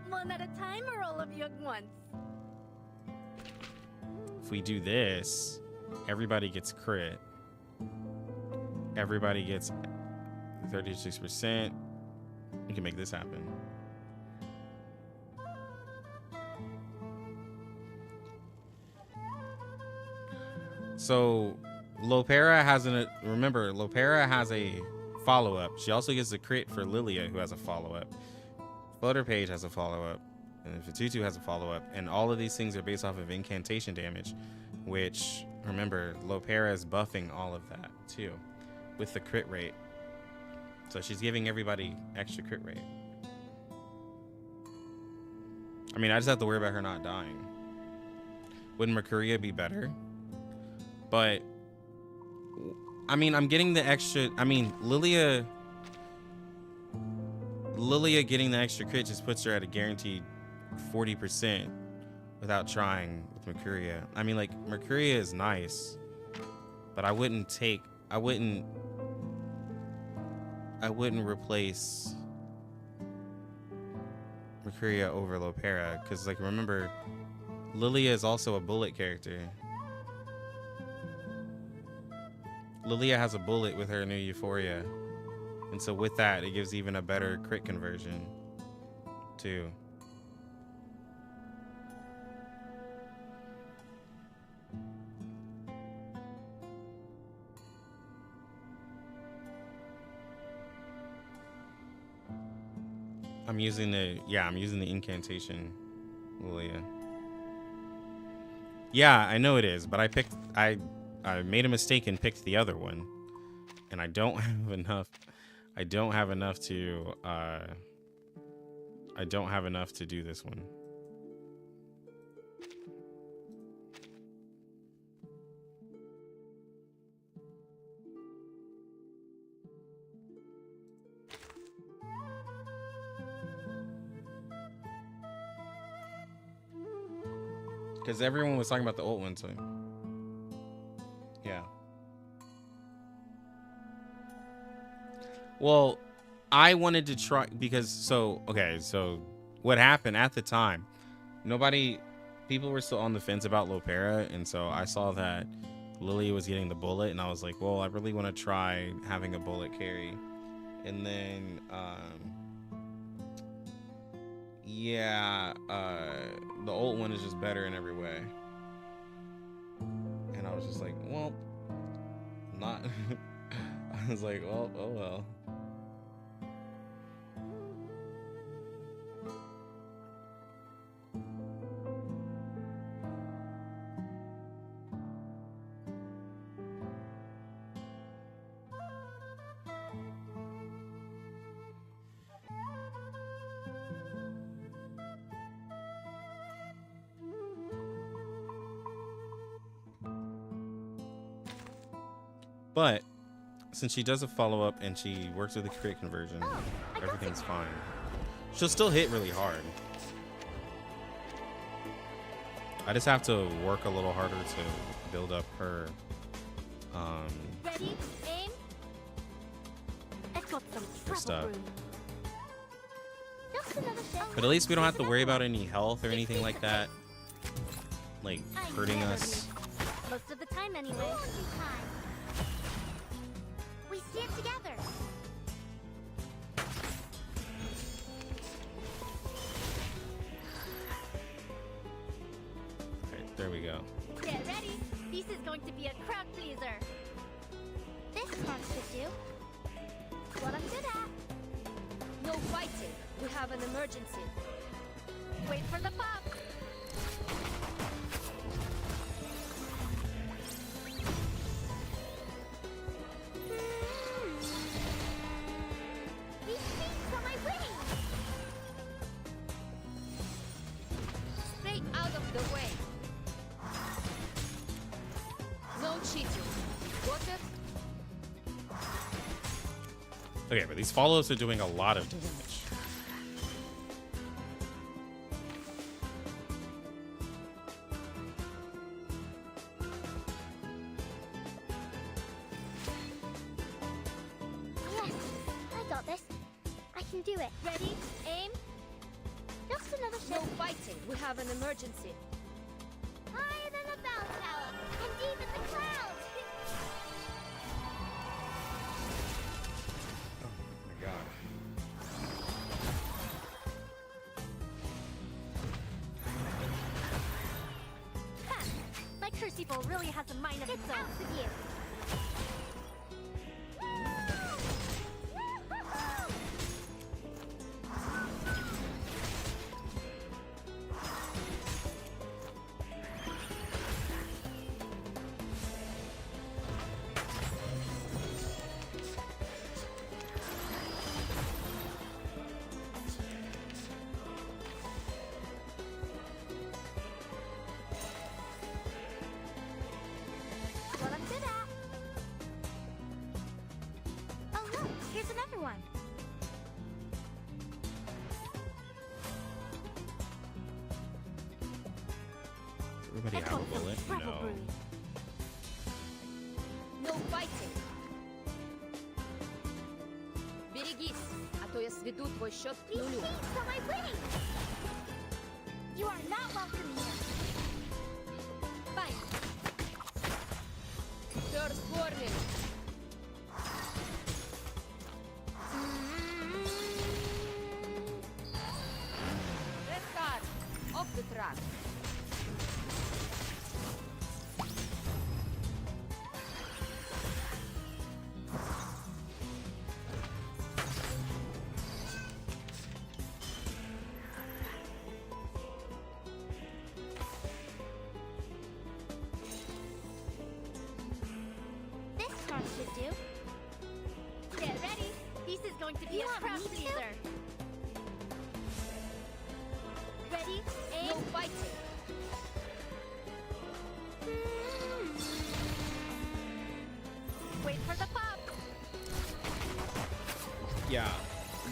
One at a time or all of you at once? if we do this, everybody gets crit. Everybody gets 36%. We can make this happen. So Lopera has remember, Lopera has a follow-up. She also gets a crit for Lilia, who has a follow-up. Flutter Page has a follow-up, and Fatutu has a follow-up, and all of these things are based off of incantation damage, which, remember, Lopera is buffing all of that too with the crit rate. So she's giving everybody extra crit rate. I mean, I just have to worry about her not dying. Wouldn't Mercuria be better? But I mean, I'm getting the extra. I mean, Lilia getting the extra crit just puts her at a guaranteed 40% without trying with Mercuria. I mean, like, Mercuria is nice, but I wouldn't I wouldn't replace Mercuria over Lopera, because like remember, Lilia is also a bullet character. Lilia has a bullet with her new Euphoria, and so with that, it gives even a better crit conversion too. I'm using the incantation, Lilia. Yeah, I know it is, but I made a mistake and picked the other one, and I don't have enough. I don't have enough to do this one. Because everyone was talking about the old one, so yeah. Well, I wanted to try because so what happened at the time? People were still on the fence about Lopera, and so I saw that Lily was getting the bullet, and I was like, well, I really want to try having a bullet carry, and then the old one is just better in every way. And I was just like, well, not. I was like, oh well. But since she does a follow-up and she works with the crit conversion, everything's fine. She'll still hit really hard. I just have to work a little harder to build up her Ready, aim. I've got some trouble stuff. brewing. Just another shot. But at least we don't have to worry about any health or anything like that, like hurting us. Most of the time anyway. We stand together. Okay, there we go. Get ready. This is going to be a crowd pleaser. This part should do. What I'm good at. No fighting. We have an emergency. Wait for the pop. These feet are my wings. Stay out of the way. No cheating. Got it? Okay, but these follow-ups are doing a lot of damage. Yes, I got this. I can do it. Ready, aim. Just another No shot. fighting. We have an emergency. Higher than a bell tower, and even the clouds. Oh my god. Ha! My Crucible really has a mind of its own. Out with you. What I'm good at. Oh look, here's another one. Everybody have a bullet? No. No fighting. Big Берегись, а то я сведу твой счет к These нулю. sheets are my winnings! You are not welcome here. Fine. First warning. Red card. Off the track. This card should do. Get ready. This is going to be a crowd pleaser. Ready? Aim. No fighting. Wait for the pop. Yeah,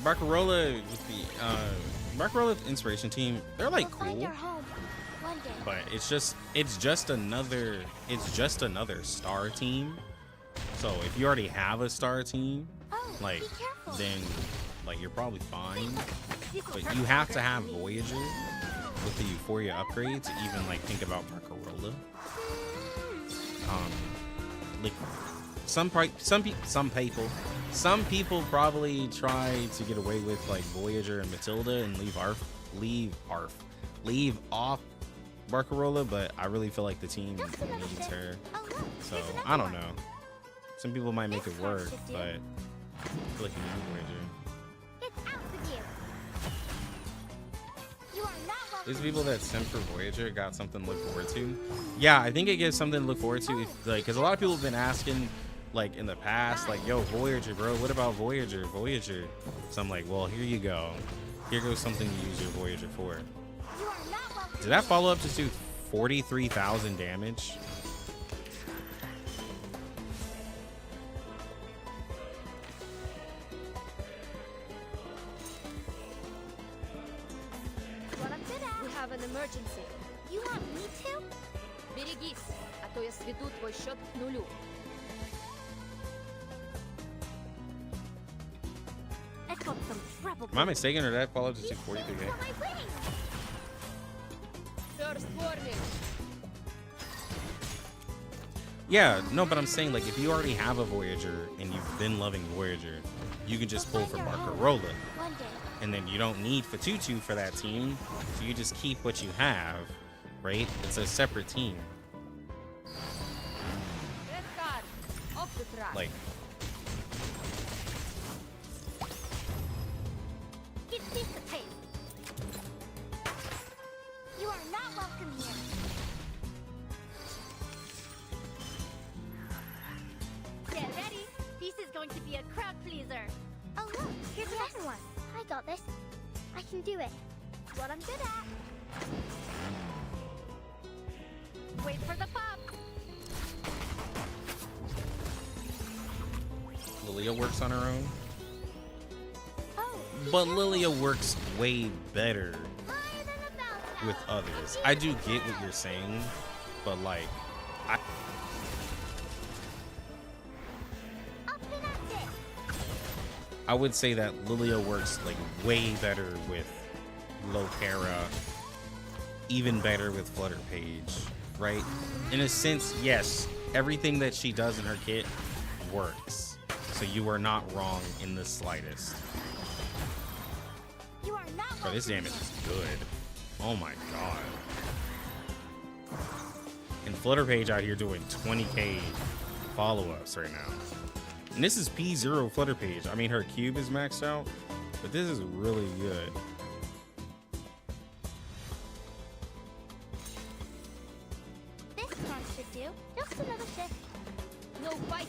Barcarola with the Barcarola Inspiration Team, they're like We'll find cool, our home one day. but it's just another star team. So if you already have a star team, Oh, like be careful. then like you're probably fine. This will But hurt you have to faster. have Voyager with the Euphoria upgrade to even like think about Barcarola. Like some people probably try to get away with like Voyager and Matilda and leave off Barcarola, but I really feel like the team Just another needs sip. her. Oh, look, So here's another I don't one. know. Some people might make This it card work, should do. but I feel like you need Voyager. It's out with you. You are not welcome. These people that sent for Voyager got something to look forward to. Yeah, I think it gives something to look forward to. If, like, because a lot of people have been asking, like in the past, like, "Yo, Voyager, bro, what about Voyager? Voyager?" So I'm like, well, here you go. Here goes something to use your Voyager for. You are not welcome. Did that follow up just do 43,000 damage? What I'm good at. We have an emergency. You want me to? Берегись, а то я сведу твой счет к нулю. Let's got some trouble. Am I mistaken, or did that follow up just do 43k? For my winnings. First warning. Yeah, no, but I'm saying, like, if you already have a Voyager and you've been loving Voyager, you can just pull for Barcarola. One day. And then you don't need Fatutu for that team, so you just keep what you have, right? It's a separate team. Red card. Off the track. Like, Get this the pace. You are not welcome here. Get ready. This is going to be a crowd pleaser. Oh look, here's another one. I got this. I can do it. It's what I'm good at. Wait for the pop. Lilia works on her own, Oh, be but careful. Lilia works way better Higher than a mountain. with others. I do get what you're saying, but like, Up and at it. I would say that Lilia works like way better with Lopera, even better with Flutter Page, right? In a sense, yes, everything that she does in her kit works. So you are not wrong in the slightest. You are not Bro, this welcome damage here. is good. Oh my god. And Flutter Page out here doing 20k follow-ups right now. And this is P0 Flutter Page. I mean, her cube is maxed out, but this is really good. This card should do. Just another shift. No fighting.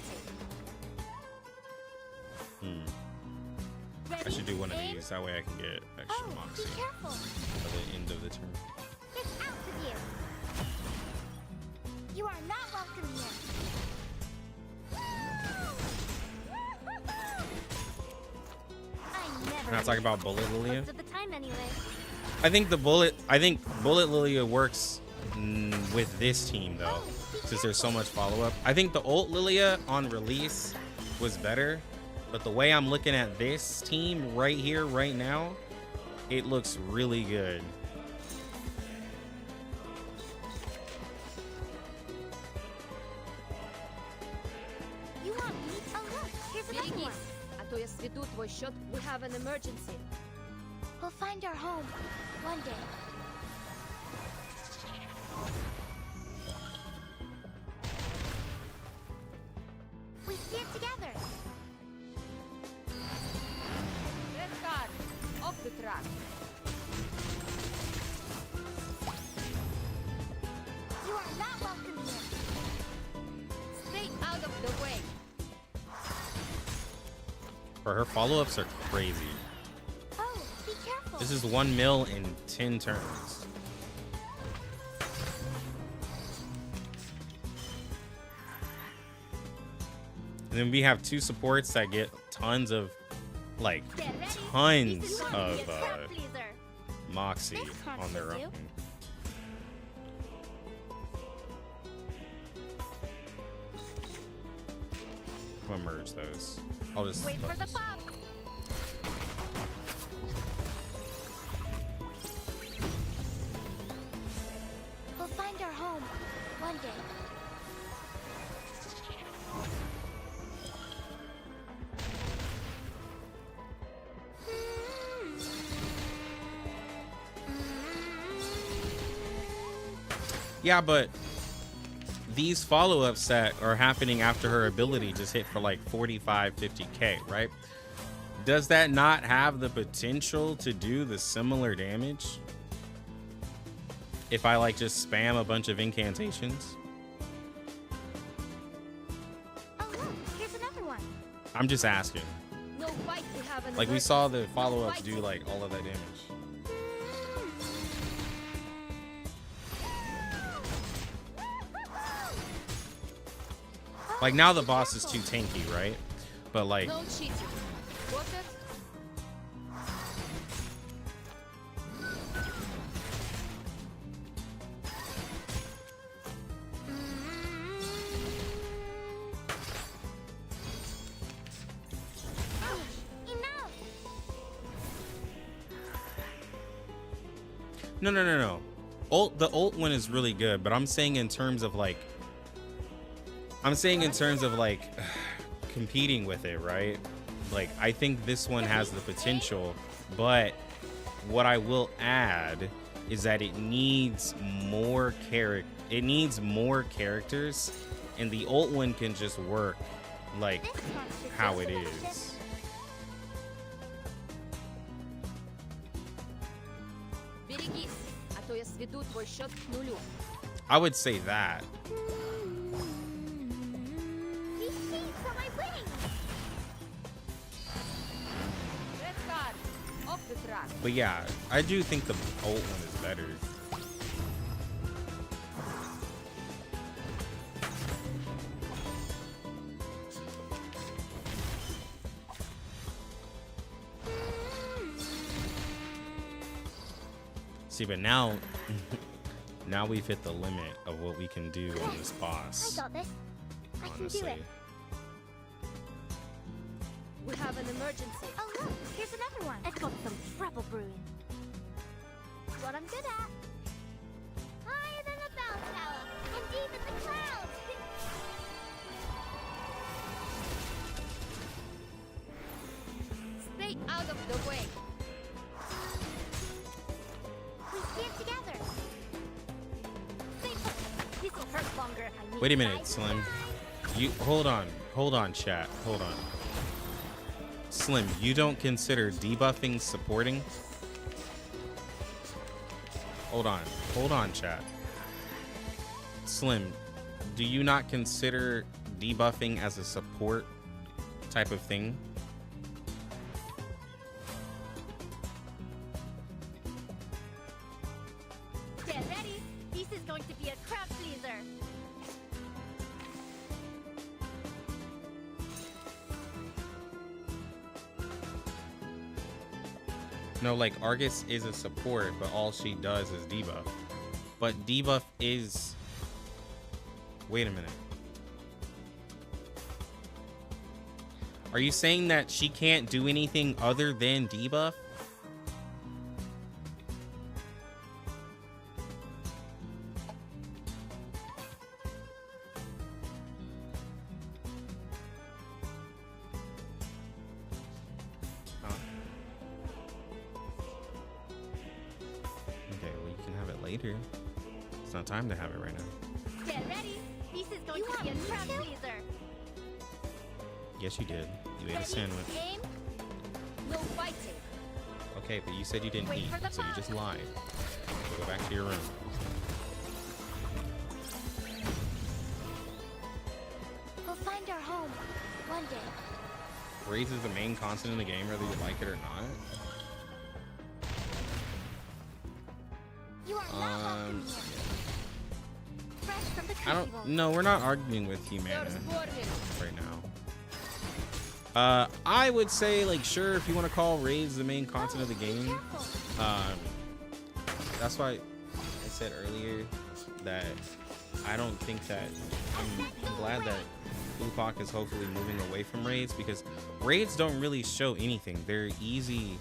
Ready? I should do one of Aim. these. That way I can get extra Oh, be moxie careful. by the end of the turn. It's out with you. You are not welcome here. I never. Can I talk about Bullet Lilia? Most of the time, anyway. I think Bullet Lilia works with this team though, since there's so much follow-up. I think the ult Lilia on release was better, But the way I'm looking at this team right here, right now, it looks really good. You want me? Oh look, here's another Берегись, one. а то я сведу твой счет. We have an emergency. We'll find our home one day. We stand together. Red card. Off the track. You are not welcome here. Stay out of the way. For her follow-ups are crazy. Oh, be careful. This is 1 mil in 10 turns. And then we have 2 supports that get tons of, like, Get ready. tons This is going of to be a crowd pleaser. moxie This can't on their hurt you. own. I'm gonna merge those. I'll just Wait for the pop. We'll find our home one day. Yeah, but these follow-ups that are happening after her ability just hit for like 45, 50k, right? Does that not have the potential to do the similar damage? If I like just spam a bunch of incantations? Oh look, here's another one. I'm just asking. No fight, we have an Like we emergency. saw the follow-ups do like all of that damage. Like now the boss is too tanky, right? But like No cheating. Got it? Enough. no. The ult one is really good, but I'm saying in terms of like competing with it, right? Like I think this one has the potential, but what I will add is that it needs more characters, and the ult one can just work like This can't how suggest it an option. is. Берегись, а то я сведу твой счет к нулю. I would say that. These sheets are my wings. Red card. Off the track. But yeah, I do think the ult one is better. See, but now, now we've hit the limit of what we can do on this I boss. got this. I can Honestly, do it. We have an emergency. Oh look, here's another one. I've got some trouble brewing. What I'm good at. Higher than a bell tower, and deep in the clouds. Stay out of the way. We stand together. Stay put. This will hurt longer if I need wait a minute, size and Slim. size. You hold on, chat, hold on. Slim, you don't consider debuffing supporting? Hold on, chat. Slim, do you not consider debuffing as a support type of thing? Get ready. This is going to be a crowd pleaser. No, like Argus is a support, but all she does is debuff. But debuff is... Wait a minute. Are you saying that she can't do anything other than debuff? Huh? Okay, well, you can have it later. It's not time to have it right now. Get ready. This is going to be a crowd pleaser. Yes, you did. You ate a Ready, sandwich. aim. No fighting. Okay, but you said you didn't Wait eat, for the so you pop. just lied. So go back to your room. We'll find our home one day. Raids is the main constant in the game, whether you like it or not. You are not welcome here. Fresh from the I don't. crucible. No, we're not arguing with you, man, First warning. right now. I would say, like, sure, if you want to call raids the main content of the game. Careful. That's why I said earlier that I don't think that I'm glad that Lupak is hopefully moving away from raids, because raids don't really show anything. They're easy.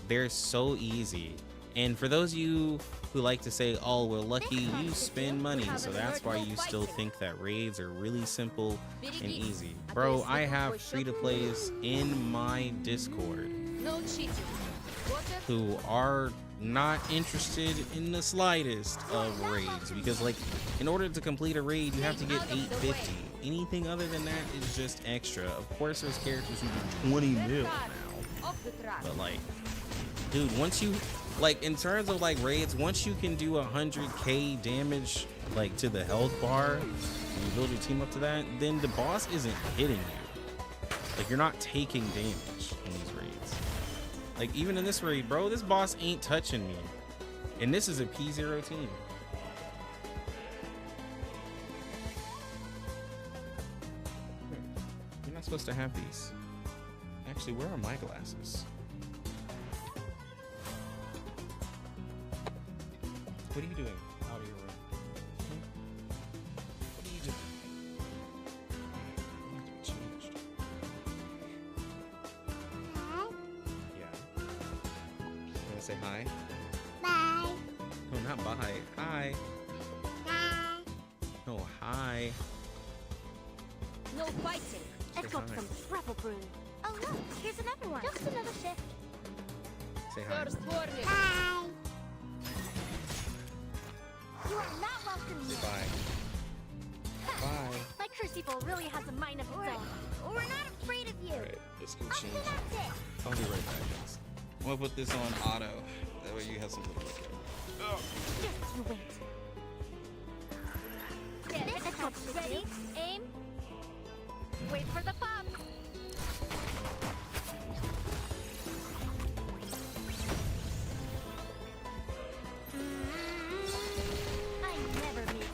They're so easy. And for those of you who like to say, oh, well, lucky you spend money, so that's why you still think that raids are really simple and easy. Bro, I have free-to-plays in my Discord No cheating. Water. who are not interested in the slightest of raids, because, like, in order to complete a raid you have to get 850. Anything other than that is just extra. Of course there's characters who do 20 mil now, Off the track. but, like, dude, once you, like, in terms of, like, raids, once you can do 100k damage, like, to the health bar, and you build your team up to that, then the boss isn't hitting you. Like, you're not taking damage in these raids. Like, even in this raid, bro, this boss ain't touching me. And this is a P0 team. You're not supposed to have these. Actually, where are my glasses? What are you doing out of your room? What are you doing? You have to be changed. Yeah. You wanna say hi? Bye. No, not bye. Hi. Bye. No, hi. No fighting. I've got hi. some trouble brewing. Oh look, here's another one. Just another shift. Say hi. First warning. Bye. You are not welcome Say here. bye. Bye. My crucible really has a mind of its own. We're not afraid of you. Alright, let's go Up to change. that's it. I'll be right back, guys. I'm gonna put this on auto. That way you have something to look at. Just you wait. This I've got helps with ready, you. aim. Wait for the pop. I never miss.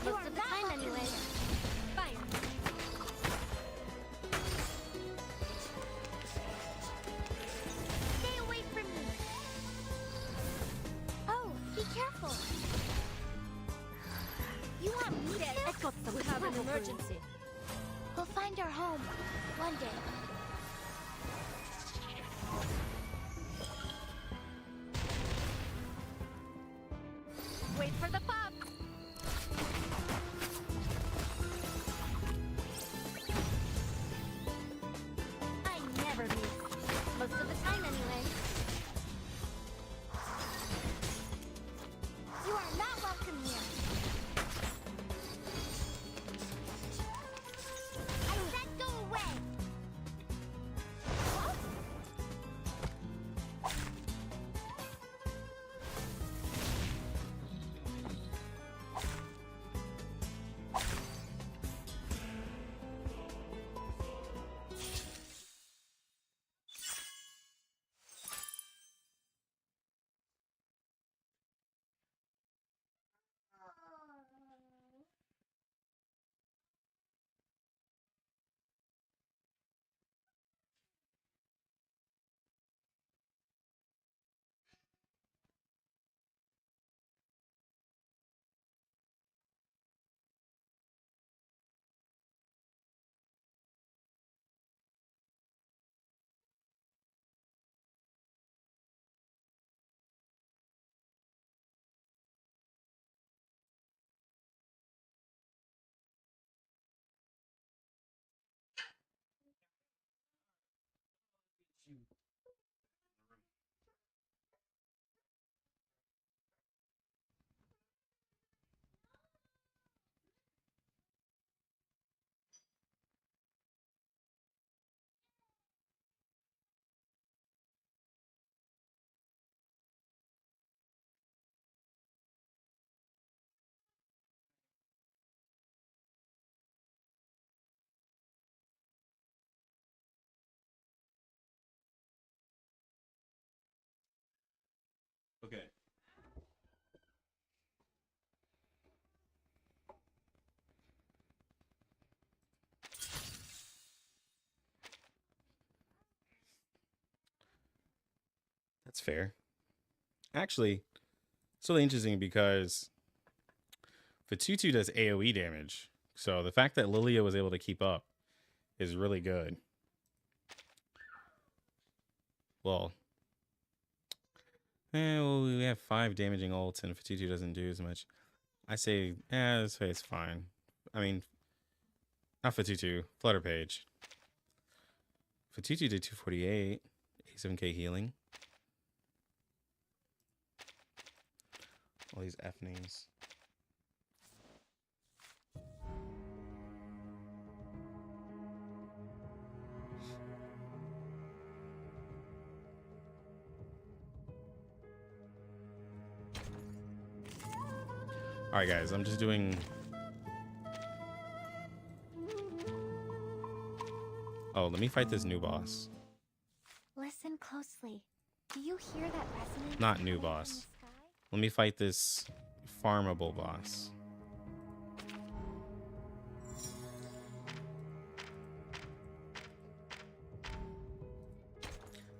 Most are of the not time welcome anyway. here. Fire. Stay away from me. Oh, be careful. You want me to? I've got some We have an trouble brewing. emergency. We'll find our home one day. Wait for the pop. I never miss. Most of the time anyway. You are not welcome here. I said go away. fair. Actually, it's really interesting because Fatutu does AoE damage. So the fact that Lilia was able to keep up is really good. Well, we have 5 damaging ults and Fatutu doesn't do as much. I say, it's fine. I mean, not Fatutu, Flutter Page. Fatutu did 248, 87k healing. All these F names. All right, guys, I'm just doing. Oh, let me fight this new boss. Listen closely. Do you hear that resonance? Not new coming from boss. the sky? Let me fight this farmable boss.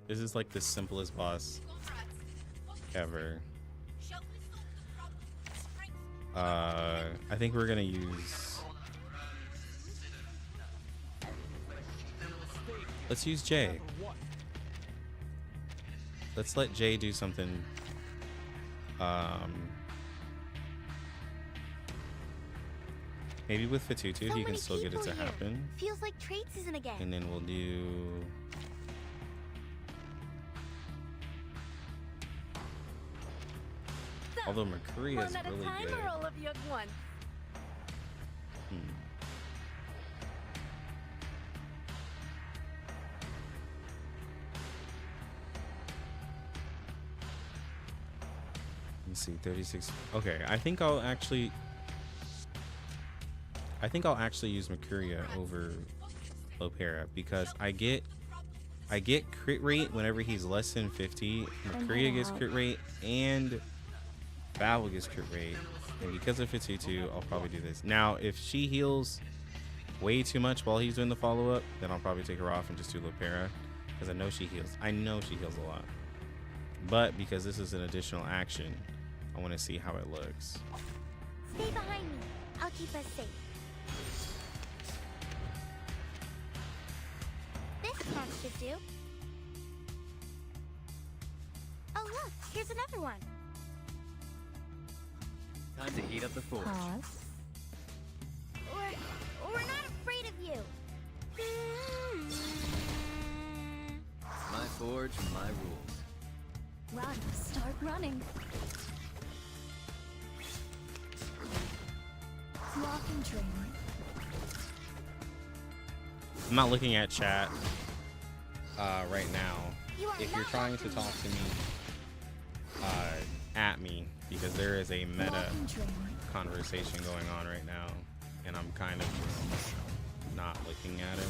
This is like the simplest boss ever. I think we're gonna use. Let's use Jay. Let's let Jay do something. Maybe with Fatutu, So he can many still get it people to here. happen. Feels like trade season again. And then we'll do. Although Mercury is really good. all of you at once? Let me see, 36. Okay, I think I'll actually use Mercuria over Lopera because I get crit rate whenever he's less than 50. Mercuria gets crit rate and Babel gets crit rate. And because of Fatutu, I'll probably do this. Now, if she heals way too much while he's doing the follow-up, then I'll probably take her off and just do Lopera. Because I know she heals. I know she heals a lot. But because this is an additional action, I want to see how it looks. Stay behind me. I'll keep us safe. This plant should do. Oh look, here's another one. Time to heat up the forge. Pause. We're not afraid of you. My forge, my rules. Run. Start running. Lock and drain. I'm not looking at chat right now. If you're not trying to talk to me, at me, because there is a meta Lock and drain. conversation going on right now, and I'm kind of just not looking at it.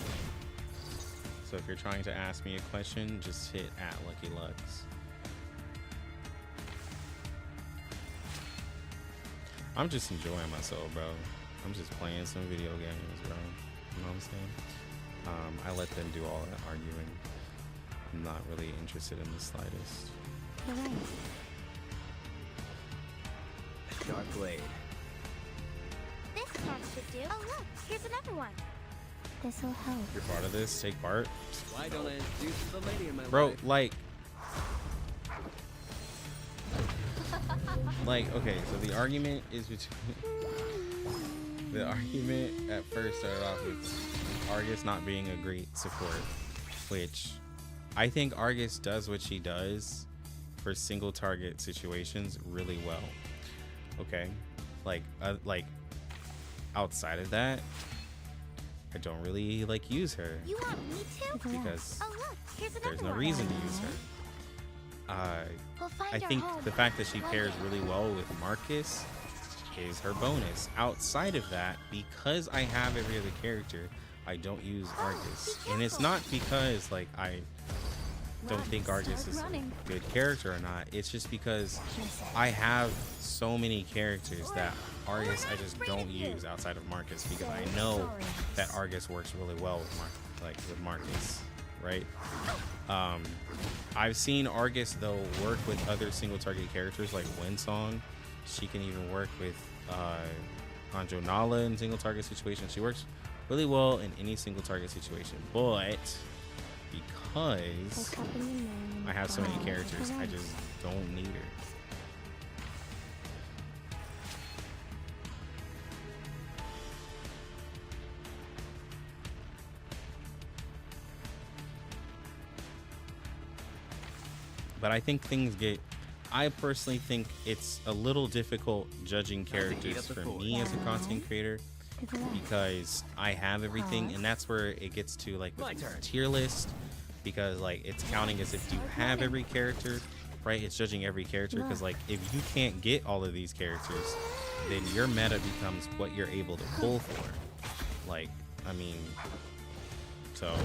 So if you're trying to ask me a question, just hit @LuckyLux. I'm just enjoying myself, bro. I'm just playing some video games, bro. You know what I'm saying? I let them do all that arguing. I'm not really interested in the slightest. You're right. Dark blade. This plant should do. Oh look, here's another one. This'll help. You're part of this? Take part? Why don't I introduce the lady in my Bro, life? like, okay, so the argument is between... The argument at first started off with Argus not being a great support, which I think Argus does what she does for single target situations really well. Okay, like outside of that, I don't really like use her You want me to? because Oh look, here's another there's no one. reason to use her. We'll find I our think home. the fact that she pairs really well with Marcus is her bonus. Outside of that, because I have every other character, I don't use Argus. And it's not because like I don't think Argus is a good character or not. It's just because I have so many characters that Argus I just don't use outside of Marcus because I know that Argus works really well with with Marcus. right? I've seen Argus though work with other single target characters like Winsong. She can even work with Anjo Nala in single target situations. She works really well in any single target situation, but because I have so many characters, I just don't need her. But I think I personally think it's a little difficult judging characters for me as a content creator because I have everything, and that's where it gets to like with the tier list, because like it's counting as if you have every character, right? It's judging every character because like if you can't get all of these characters, then your meta becomes what you're able to pull for. Like, I mean, so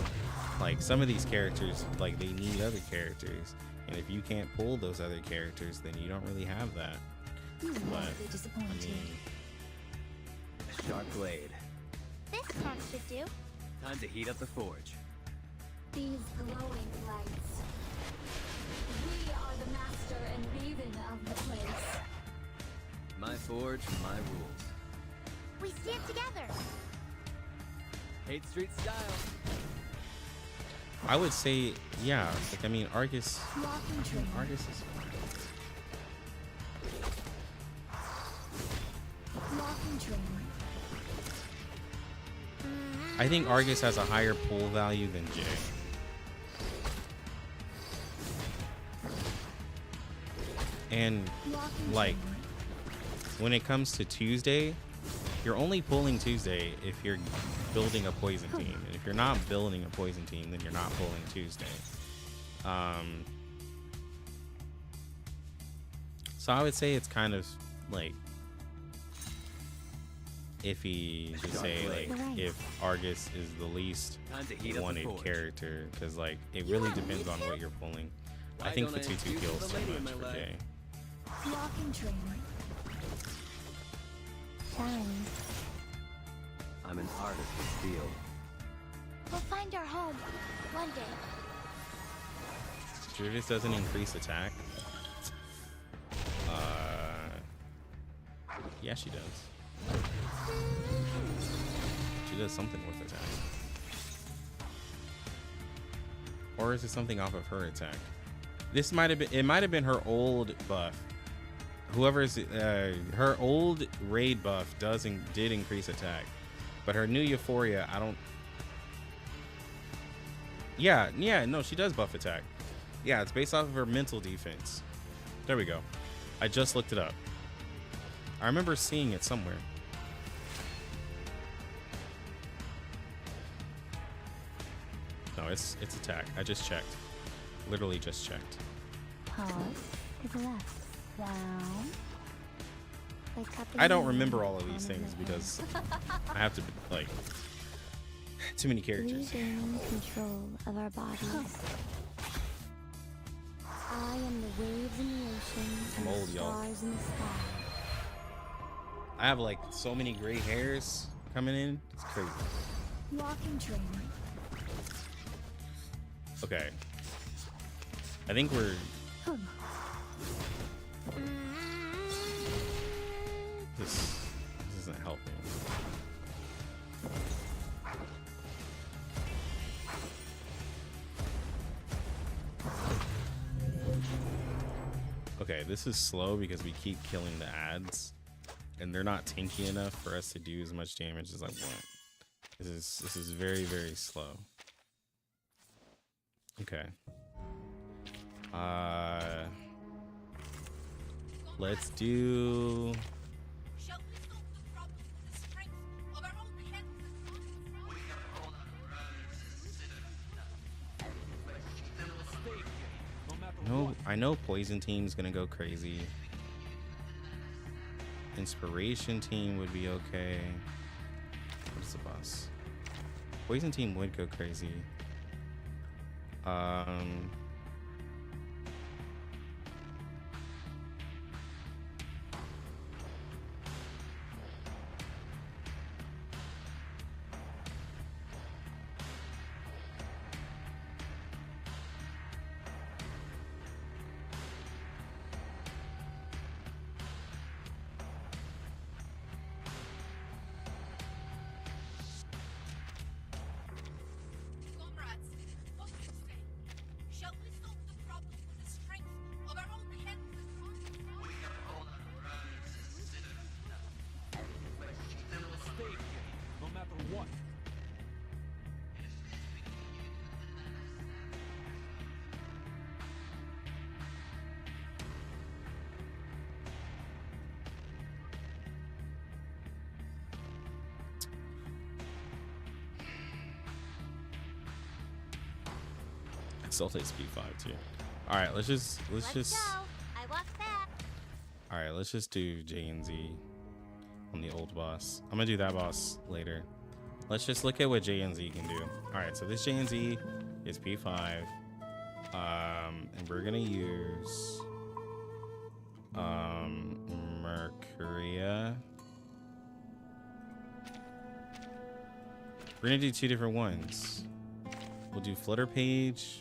like some of these characters, like they need other characters. And if you can't pull those other characters, then you don't really have that. But, I mean, Sharp blade. This part should do. Time to heat up the forge. These glowing lights. We are the master and raven of the place. My forge, my rules. We stand together. 8th Street style. I would say, yeah. Like, I mean, Argus is fine. I think Argus has a higher pull value than Jay. And like when it comes to Tuesday, you're only pulling Tuesday if you're building a poison team. And if you're not building a poison team, then you're not pulling Tuesday. So I would say it's kind of like iffy to say like if Argus is the least wanted character, because like it really depends on what you're pulling. I think Fatutu kills so much for Jay. Walking train. Shine. I'm an artist of steel. We'll find our home one day. Judas doesn't increase attack. Yeah, she does. She does something with attack. Or is it something off of her attack? This might have been, it might have been her old buff. Whoever's, her old raid buff did increase attack. But her new Euphoria, I don't... Yeah, no, she does buff attack. Yeah, it's based off of her mental defense. There we go. I just looked it up. I remember seeing it somewhere. No, it's attack. I just checked. Literally just checked. Pause to the left. Down. I don't remember all of these things because I have to, like, too many characters. We gain control of our bodies. I am the waves in the ocean and I'm old, the y'all. stars in the sky. I have like so many gray hairs coming in. It's crazy. Walking train. Okay. I think we're... This isn't helping. Okay, this is slow because we keep killing the ads. And they're not tanky enough for us to do as much damage as I want. This is very, very slow. Okay. Let's do... No, I know Poison Team's gonna go crazy. Inspiration Team would be okay. What's the boss? Poison Team would go crazy. Exaltate's P5 too. All right, let's just Go. I walk back. all right, let's just do J and Z on the old boss. I'm gonna do that boss later. Let's just look at what J and Z can do. All right, so this J and Z is P5, and we're gonna use Mercuria. We're gonna do two different ones. We'll do Flutter Page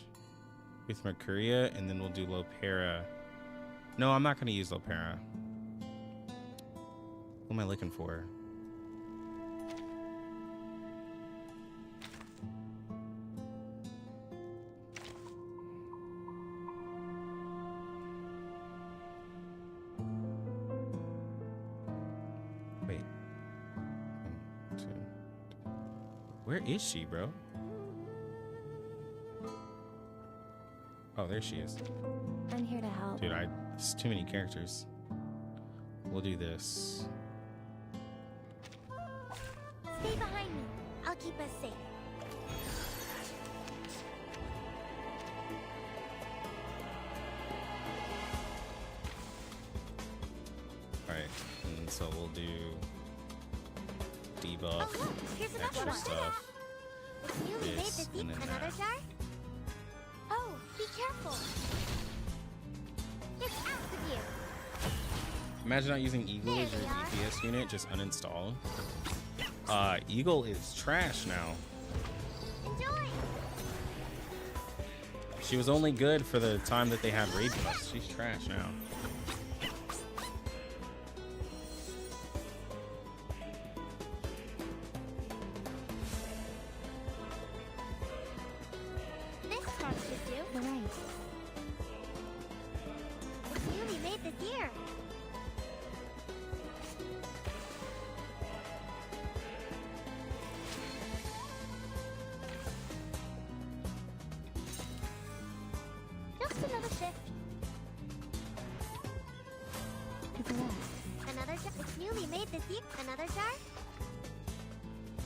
with Mercuria, and then we'll do Lopera. No, I'm not gonna use Lopera. What am I looking for? Wait. 1, 2. Where is she, bro? Oh, there she is. I'm here to help. Dude, it's too many characters. We'll do this. Stay behind me. I'll keep us safe. Alright, and so we'll do debuff, Oh, look, here's another extra one. stuff. It's newly made This, this deep. and then Another that. jar? Oh, be careful. It's out with you. Imagine not using Eagle as There your we are. DPS unit, just uninstall. Eagle is trash now. Enjoy. She was only good for the time that they had raid buffs. She's trash now. This card should do. You're right. It's newly made this year. Just another shift. Take a rest. Another jar. It's newly made this year. Another jar.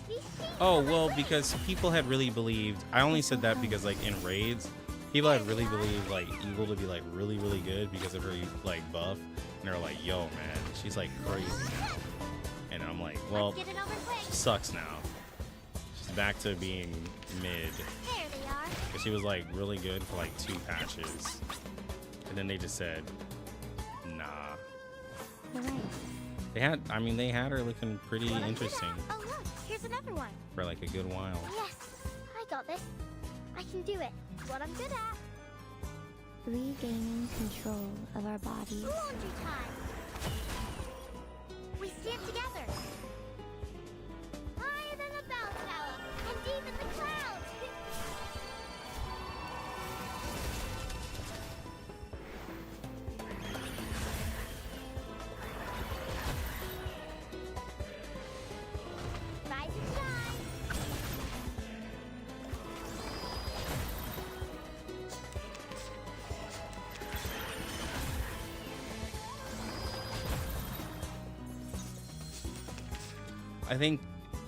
Be seen Oh, on my well, way. because people had really believed, I only said that because like in raids, people had really believed like Eagle to be like really, really good because of her like buff. And they're like, yo, man, she's like crazy now. And I'm like, well, Get it over quick. she sucks now. She's back to being mid. There they are. But she was like really good for like 2 patches. And then they just said, nah. You're right. They had her looking pretty What I'm good interesting at. Oh look, here's another one. for like a good while. Yes, I got this. I can do it. What I'm good at. Regaining control of our bodies. Laundry time. We stand together. Higher than a bell tower, and deep in the clouds. Rise and shine.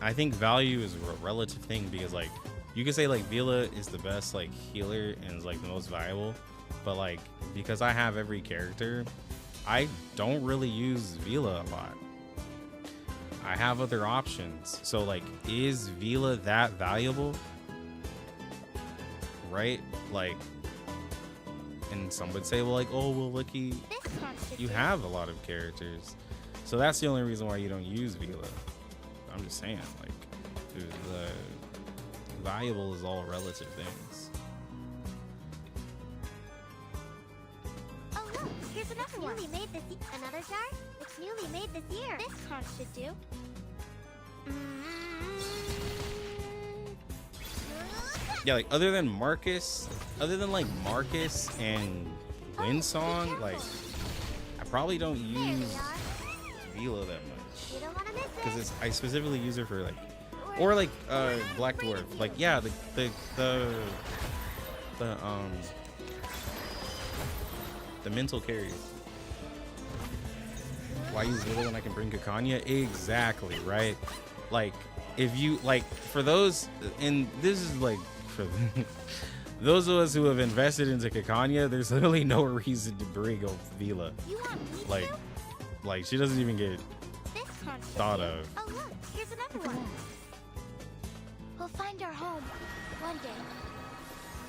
I think value is a relative thing because like you could say like Vila is the best like healer and is like the most valuable, but like because I have every character, I don't really use Vila a lot. I have other options. So like, is Vila that valuable? Right? Like, and some would say, well, like, oh, well, Licky, This card should you do. have a lot of characters. So that's the only reason why you don't use Vila. I'm just saying, like, dude, the valuable is all relative things. Oh look, here's another one. Newly made this. Another jar. It's newly made this year. This card should do. Yeah, like other than Marcus and Windsong, like I probably don't There we use are. Vila that much You don't want to miss it. because I specifically use her for like, or like Black Dwarf, like yeah, the mental carries. Why use Vila when I can bring Kakanya? Exactly, right? Like if you like for those, and this is like for those of us who have invested into Kikanya, there's literally no reason to bring up Vila. You want me Like, to? like she doesn't even get This can't should thought do. of. Oh look, here's another one. We'll find our home one day.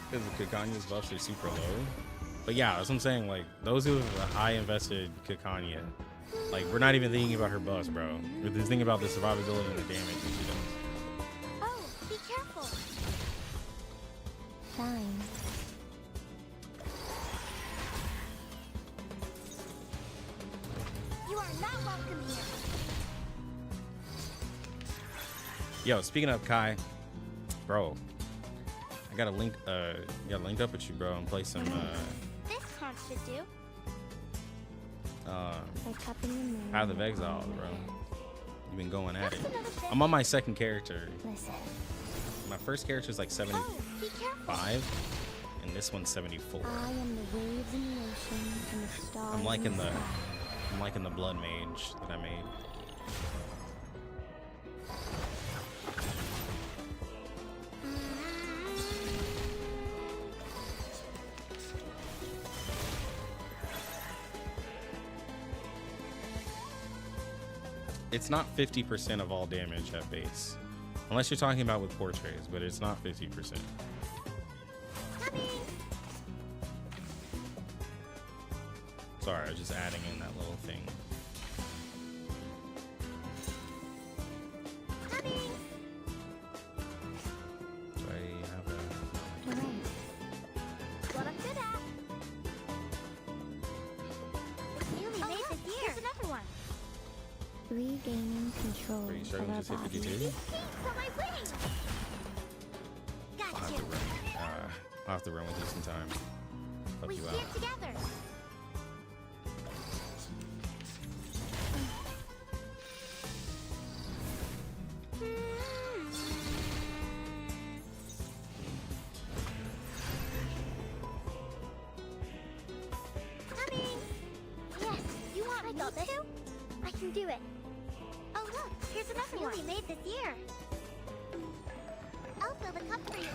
Because Kikanya's buffs are super low. But yeah, that's what I'm saying. Like, those who have a high invested Kikanya, like, we're not even thinking about her buffs, bro. We're just thinking about the survivability and the damage that she does. Oh, be careful. Fine. You are not welcome here. Yo, speaking of Kai, bro, I gotta link up with you, bro, and play some This can't should do. By cupping the moon. Path of Exile, bro. You've been going at it. Just another sip. I'm on my second character. Listen. My first character is like Oh, be careful. 75, and this one's 74. I am the waves in the ocean and the stars. I'm liking in the the sky. I'm liking the blood mage that I made. It's not 50% of all damage at base. Unless you're talking about with portraits, but it's not 50%. Sorry, I was just adding in that little thing. Do I have a... What I'm good at. It's newly made this year. Here's another one. Regaining control Are you of struggling our to hit body. 52? These things on my wings. I'll Got have you. to run. I'll have to run with you sometime. Help We you stand out. together. Coming. Yes, you want me to? I can do it. Oh look, here's another one. Newly made this year. I'll fill the cup for you.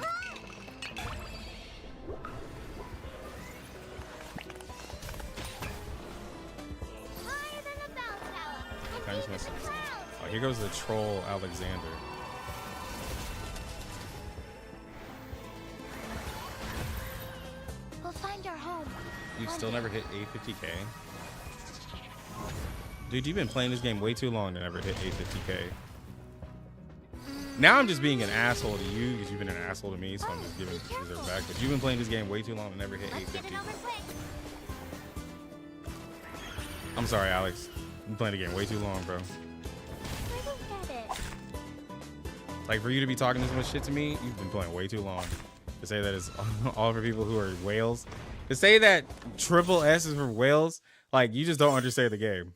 Higher than a bell tower. And Can I just deep mess in the with- clouds. Oh, here goes the troll Alexander. We'll find our home. You've still never hit 850k? Dude, you've been playing this game way too long to never hit 850k. Now I'm just being an asshole to you because you've been an asshole to me, so I'm just giving reserve back. But you've been playing this game way too long to never hit Let's get it 850. over quick. I'm sorry, Alex. You've been playing the game way too long, bro. I don't get it. Like, for you to be talking this much shit to me, you've been playing way too long. To say that it's all for people who are whales. To say that triple S is for whales, like, you just don't understand the game.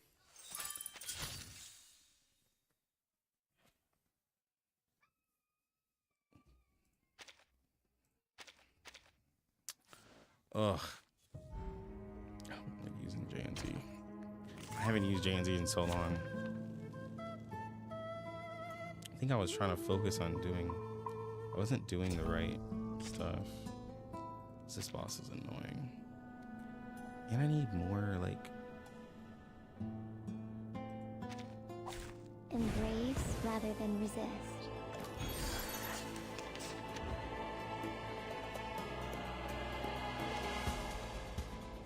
Ugh. I'm like using JNT. I haven't used JNT in so long. I think I was trying to focus on I wasn't doing the right stuff. This boss is annoying. And I need more, like... Embrace rather than resist.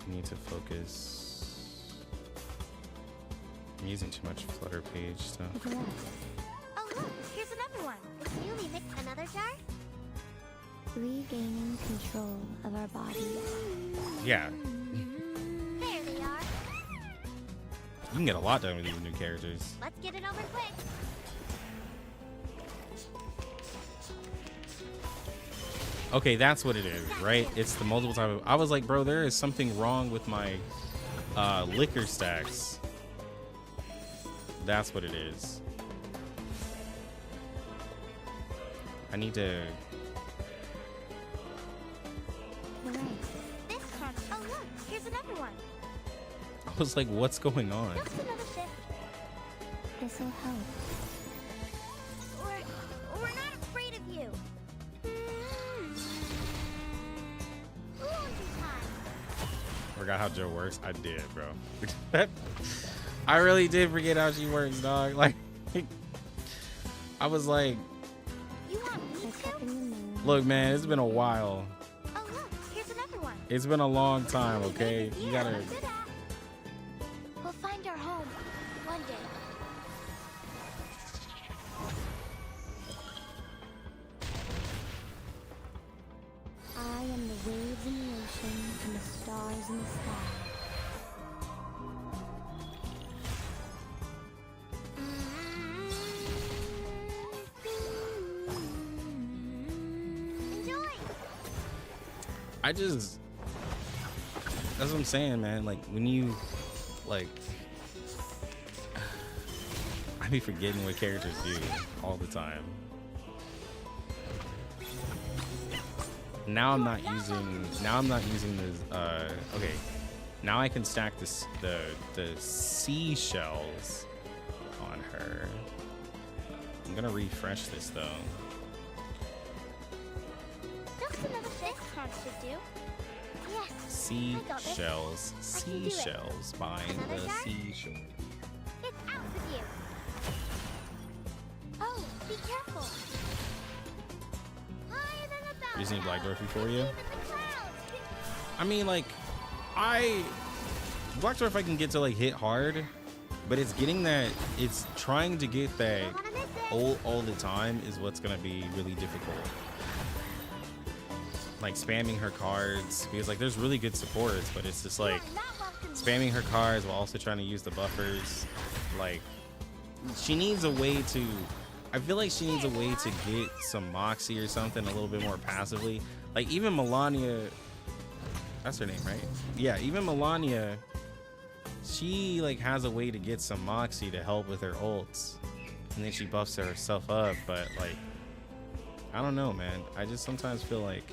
I need to focus. I'm using too much Flutter page stuff. Oh look, here's another one. It's newly made. Another jar? Regaining control of our body. Yeah, There they are. you can get a lot done with these new characters. Let's get it over quick. Okay, that's what it is, right? It's the multiple type of... I was like, bro, there is something wrong with my liquor stacks. That's what it is. I need to... This can't. Oh look, here's another one. I was like, what's going on? Just another shift. This'll help. We're not afraid of you. forgot how Joe works. I did, bro. I really did forget how she works, dog. Like, I was like, You want me to? look, man, it's been a while. Oh, look, here's another one. It's been a long time, okay? You gotta. Good at. We'll find our home one day. I am the waves in the ocean and the stars in the sky. Enjoy. I just. That's what I'm saying, man. Like, when you. Like. I be forgetting what characters do all the time. Now I'm not using this. Okay. Now I can stack the seashells on her. I'm gonna refresh this though. Just another fish card should do. Yes. Seashells. Seashells by Another the jar? seashore. It's out with you. Oh, be careful. Higher than a bell. You just need Black Dorothy for you? Even the clouds. I mean, like, Black Dwarf I can get to like hit hard, but it's getting that, it's trying to get that Don't wanna miss it. all the time is what's gonna be really difficult. Like spamming her cards, because like there's really good supports, but it's just like You are not welcome. spamming her cards while also trying to use the buffers. Like, she needs a way to, I feel like she needs a way to get some moxie or something a little bit more passively. Like even Melania, that's her name, right? Yeah, even Melania, she like has a way to get some moxie to help with her ults, and then she buffs herself up. But like, I don't know, man. I just sometimes feel like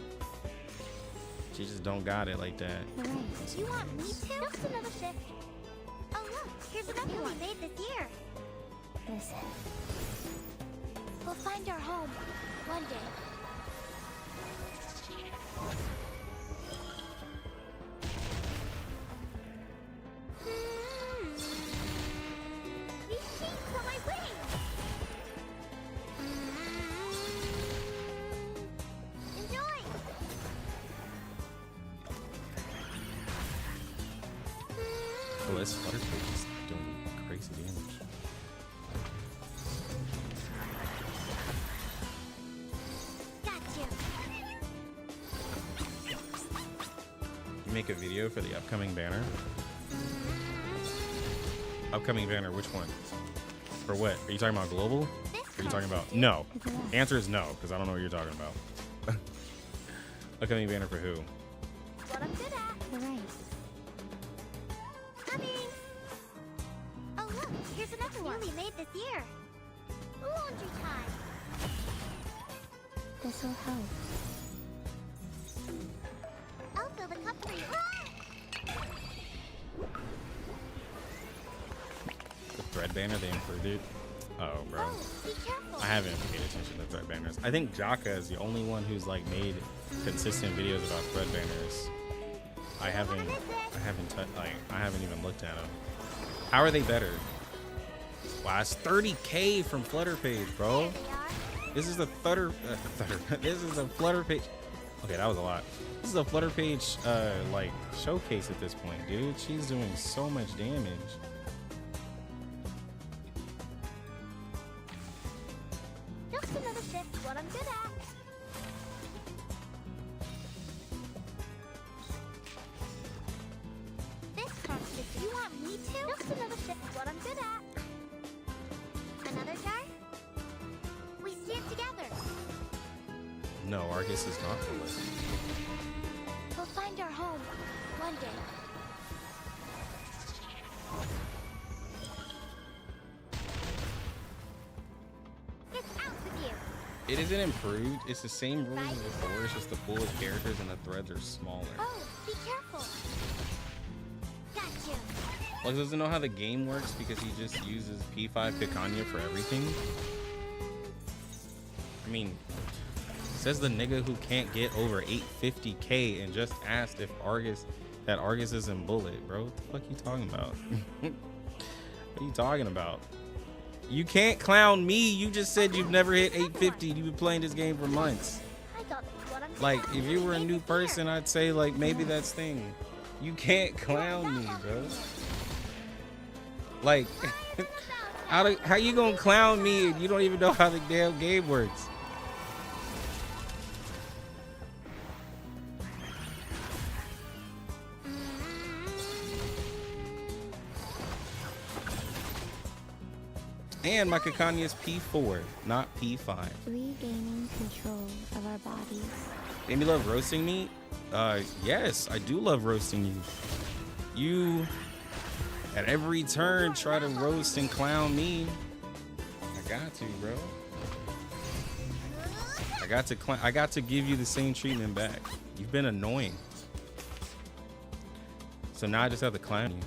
she just don't got it like that. You want me to? Just another shift. Oh look, here's another one made this year. Listen. We'll find our home one day. These sheets on my wings. Enjoy. Oh, this Flutterfish is doing crazy damage. Got you. You make a video for the upcoming banner? Upcoming banner, which one? For what? Are you talking about global? Are you talking about? No. The answer is no, because I don't know what you're talking about. Upcoming banner for who? What I'm good at. You're right. Coming. Oh look, here's another one. Newly made this year. Laundry time. This will help. I'll fill the cup for you. The thread banner, they improved it. Oh, bro. Oh, be careful. I haven't paid attention to thread banners. I think Jaka is the only one who's like made consistent videos about thread banners. I haven't even looked at them. How are they better? Wow, it's 30K from Flutter page, bro. There they are. This is the this is a Flutter page. Okay, that was a lot. This is a Flutter page like showcase at this point, dude. She's doing so much damage. Just another shift. What I'm good at. This card shift. You want me to? Just another shift. What I'm good at. Another jar? We stand together. No, Argus is not the list. We'll find our home one day. It's out with you. It isn't improved. It's the same rules as before. It's just the pool of characters and the threads are smaller. Oh, be careful. Got you. Like, doesn't know how the game works because he just uses P5 Picanha for everything. I mean, says the nigga who can't get over 850K and just asked if Argus That Argus isn't bullet, bro. What the fuck you talking about? What are you talking about? You can't clown me. You just said you've never hit 850. You've been playing this game for months. I thought that's what I'm Like, if you were a new person, I'd say, like, maybe that's thing. You can't clown me, bro. Like, how you gonna clown me and you don't even know how the damn game works? And my Kakani is P4, not P5. Regaining control of our bodies. Amy love roasting meat? Yes, I do love roasting you. You, at every turn, try to roast and clown me. I got to, bro. I got to give you the same treatment back. You've been annoying. So now I just have to clown you.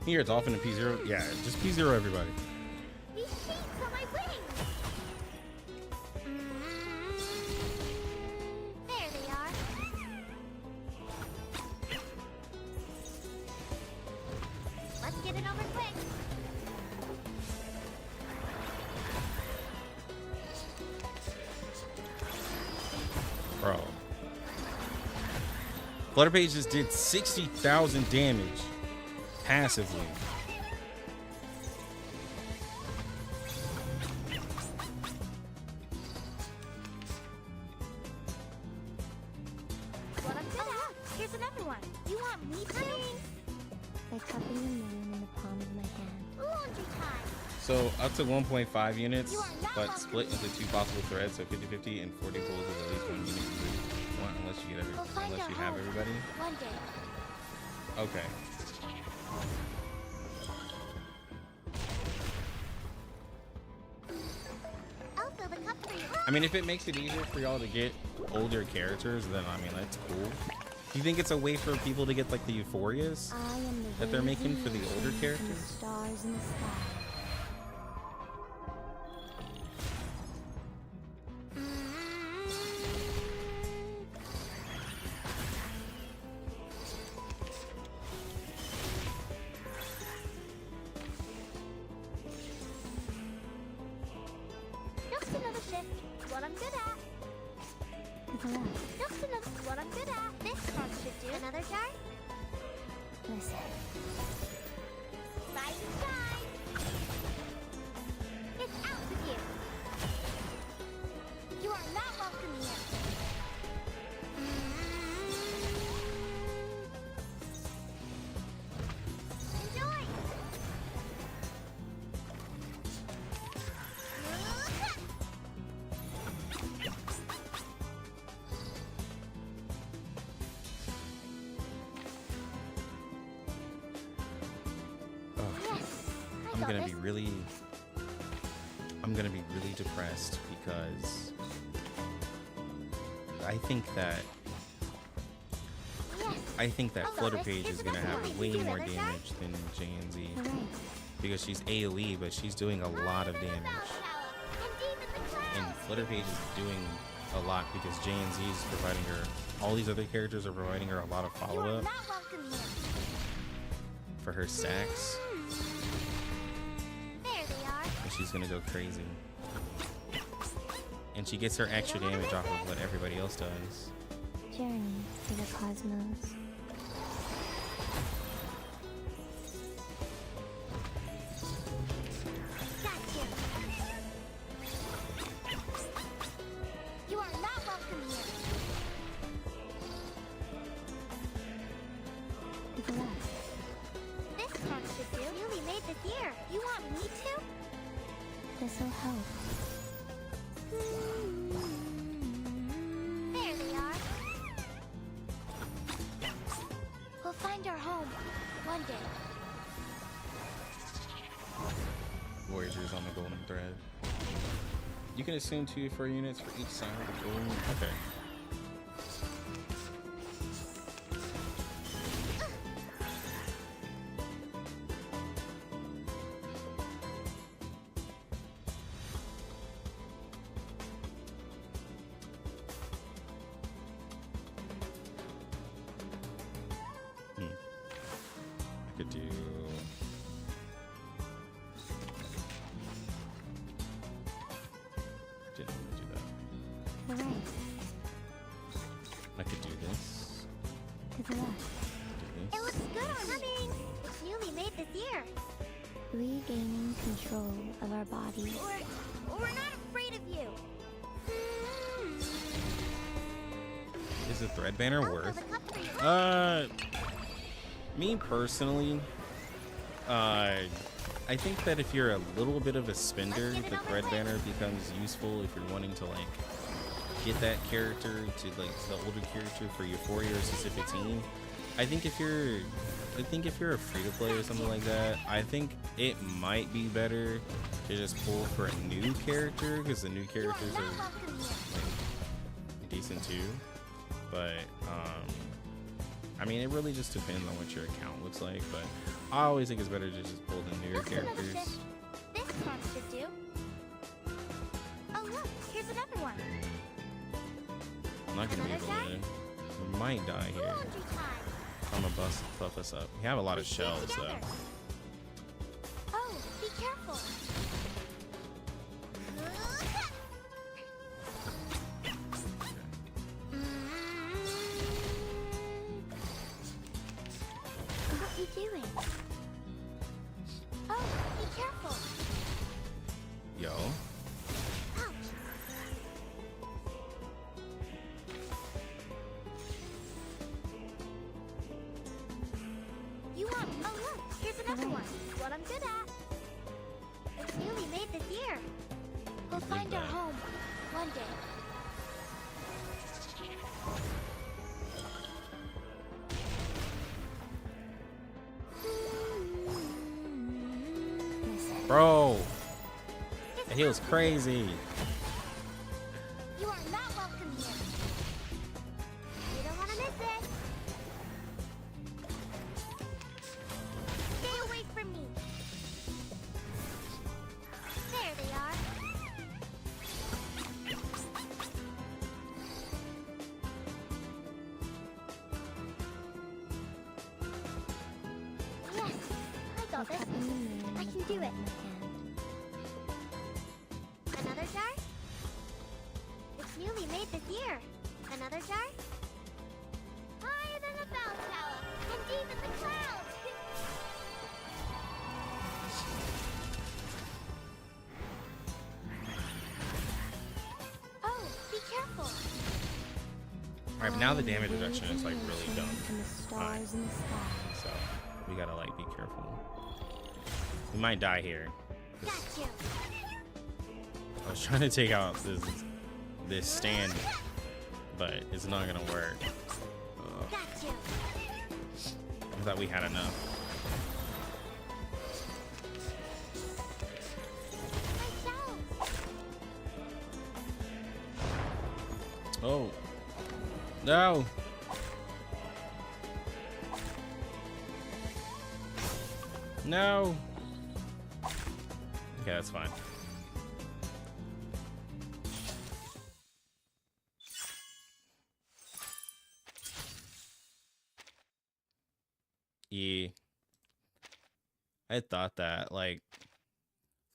Here, it's off in a P0. Yeah, just P0 everybody. These sheets on my wings. There they are. Let's get it over quick. Bro. Flutterpage just did 60,000 damage. Passively. What I'm good at. Here's another one. You want me to? By cupping the moon in the palm of my hand. Laundry time. So up to 1.5 units, but split into 2 possible threads, so 50-50 and 40 pulls with at least 1 unit per one, unless you get unless you have everybody. One day. Okay. I mean, if it makes it easier for y'all to get older characters, then I mean that's cool. Do you think it's a way for people to get like the euphorias that they're making for the older characters? Stars in the sky. Just another shift. What I'm good at. Just another. What I'm good at. This card should do. Another jar. Listen. Rise and shine. It's out with you. You are not welcome here. Enjoy. I'm gonna be really depressed because I think that Flutterpage is gonna have way more damage than JNZ because she's AoE, but she's doing a lot of damage, and Flutterpage is doing a lot because JNZ is providing her. All these other characters are providing her a lot of follow-up for her stacks. And she's gonna go crazy. And she gets her extra damage off of what everybody else does. Journey to the cosmos. Gotcha. You are not welcome here. This card should do. Newly made this year. You want me to? This'll help. There they are. We'll find our home one day. Voyagers on the golden thread. You can assume 2 4 units for each side of the golden. Okay. I could do this. To the left. Do It this. looks good on coming. It's newly made this year. Regaining control of our bodies. We're not afraid of you. Is the thread banner I'll worth? fill the cup for you. Me personally, I think that if you're a little bit of a spender, the thread banner becomes useful if you're wanting to like get that character to like the older character for Euphoria or specific team. I think if you're a free to play or something like that, I think it might be better to just pull for a new character because the new characters are like decent too. But I mean, it really just depends on what your account looks like. But I always think it's better to just pull the newer characters. This pond should do. Oh look, here's another one. I'm not gonna be able to. We might die here. Laundry time. I'm gonna buff us up. We have a lot of shells though. Oh, be careful. What are you doing? Oh, be careful. Yo. Ouch. You want? Oh look, here's another one. What I'm good at. It's newly made this year. We'll find our home one day. Bro, that heal's crazy. You are not welcome here. You don't want to miss it. Stay away from me. There they are. Yes, I got this. I can do it. Another jar? It's newly made this year. Another jar? Higher than a bell tower, and deep in the clouds. Oh, be careful. Alright, but now the damage reduction is like really dumb. And the stars in the sky. So we gotta like be careful. We might die here. Got you. I was trying to take out this stand, but it's not gonna work. Got you. I thought we had enough. My shells. Oh no! No! Okay, that's fine. Yeah. I thought that, like,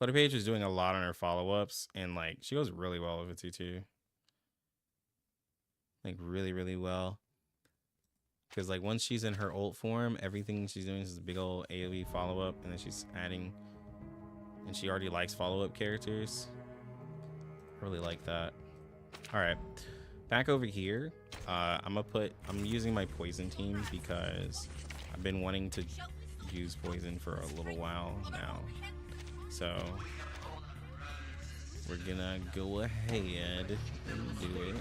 Flutterpage was doing a lot on her follow-ups, and, like, she goes really well with Fatutu. Like, really, really well. Because, like, once she's in her ult form, everything she's doing is a big old AoE follow-up, and then she's adding... And she already likes follow-up characters. I really like that. Alright. Back over here, I'm using my poison team because I've been wanting to use poison for a little while now. So we're gonna go ahead and do it.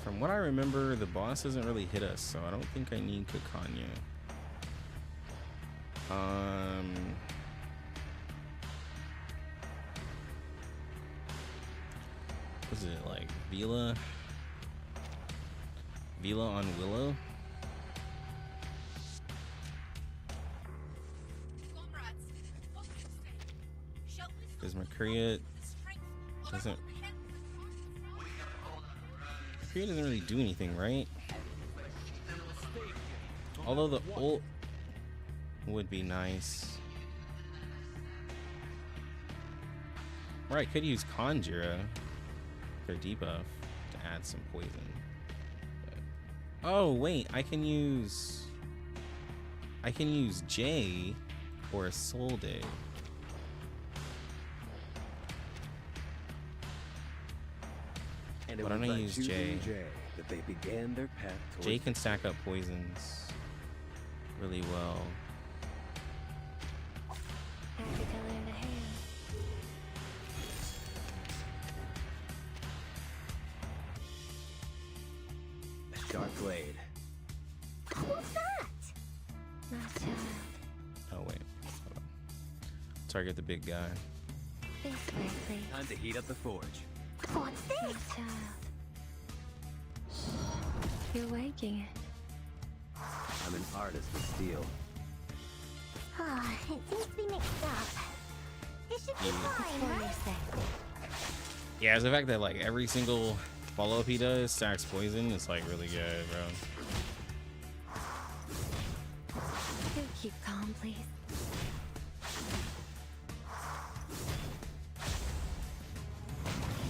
From what I remember, the boss doesn't really hit us, so I don't think I need Kakanya. Was it like Vila? Vila on Willow? Does Mercuria Doesn't. Period doesn't really do anything, right? Although the ult would be nice. Right, could use Conjura for debuff to add some poison. But, oh wait, I can use J or a Soul Day. And Why don't I use J? That they began their path towards J can stack up poisons really well. Happy to lend a hand. a sharp blade. What's that? My child. Oh wait, hold on. Target the big guy. This way, please. Time to heat up the forge. What's My this? child. You're waking. I'm an artist with steel. Ah, it seems to be mixed up. It should be Yeah. fine, For your right? safety. Yeah, it's the fact that like every single follow-up he does stacks poison. It's like really good, bro. Do keep calm, please.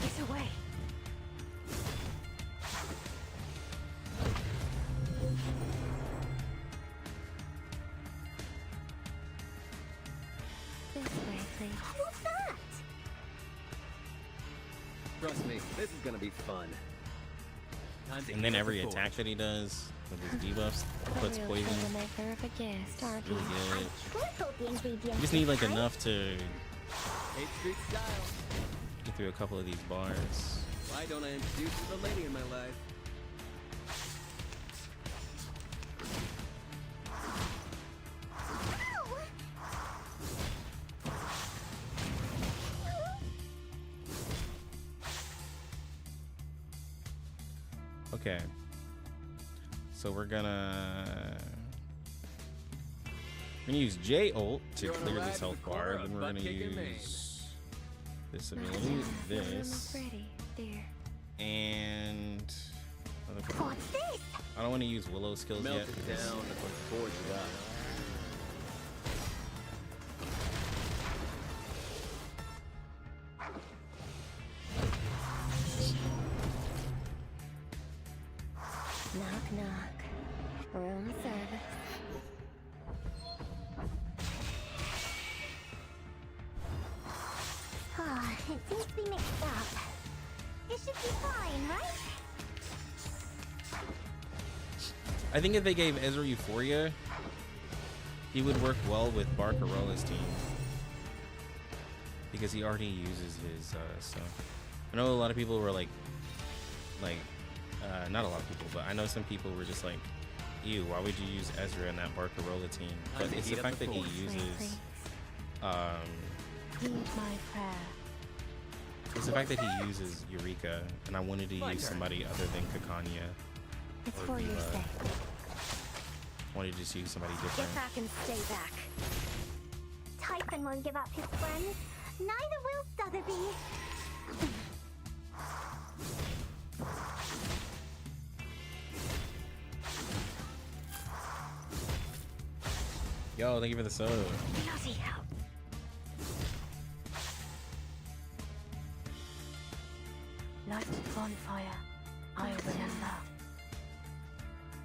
It's away. This way, please. What's that? Trust me, this is gonna be fun. Time to And then heat up every the attack forge. that he does with his debuffs A puts real poison. troublemaker of a guest, aren't you? Really good. Sure thought the ingredients You just need like were right. enough to 8th Street style. get through a couple of these bars. Why don't I introduce you to the lady in my life? Okay. So we're gonna use J ult to You're on a clear ride this to the health bar. corner Then of we're gonna butt-kicking Maine. use this My ability, child, the room this, is ready, dear. and What's this? I don't want to use Willow skills Melt yet. it because- down before the forge is up. Knock, knock. Room service. Ah, it seems to be mixed up. It should be fine, right? I think if they gave Ezra Euphoria, he would work well with Barcarola's team because he already uses his stuff. I know a lot of people were like, not a lot of people, but I know some people were just like, "Ew, why would you use Ezra in that Barcarola team?" But Time to it's the heat up fact the that he forge. uses, Heed my prayer. it's the fact that he uses Eureka, and I wanted to My use turn. somebody other than Kakanya. It's Or for your Viva. safety. Wanted to just use somebody Get different. back and stay back. Typhon won't give up his friends. Neither will Sotheby. Yo, thank you for the sub. Bloody hell. Light bonfire. I remember.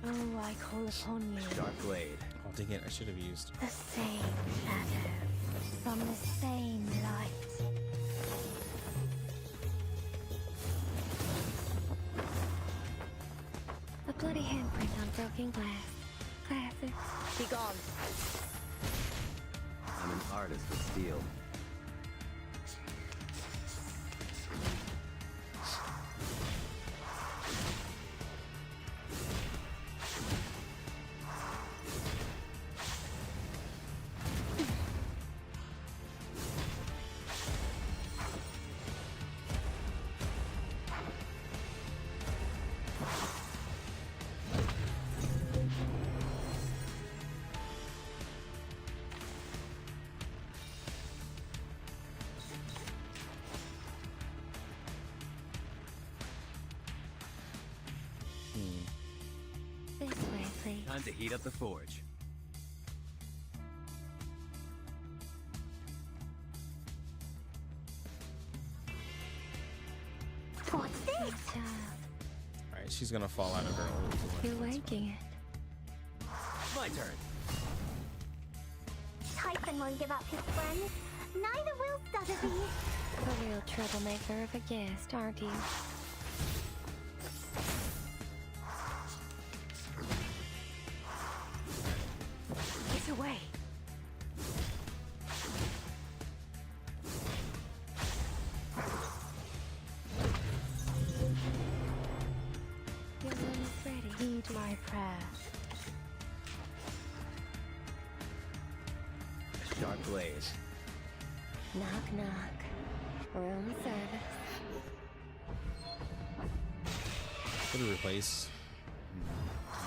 Oh, I call upon you. Sharp blade. Oh, dang it, I should have used. The same shadow. From the same light. A bloody handprint on broken glass. Classic. Be gone. I'm an artist with steel. Time to heat up the forge. What's this? Alright, she's gonna fall out of her old one. You're liking it. My turn. Typhon won't give up his friends. Neither will Sotheby. A real troublemaker of a guest, aren't you? Get away. Your room is ready. Heed my prayer. A sharp blaze. Knock, knock. Room service. Could we replace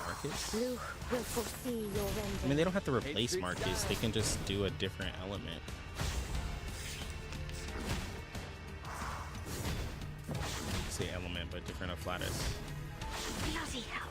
Marcus? Luke will foresee your rendering. I mean, they don't have to replace Marcus. They can just do a different element. Say element, but different of Flatus. Bloody hell.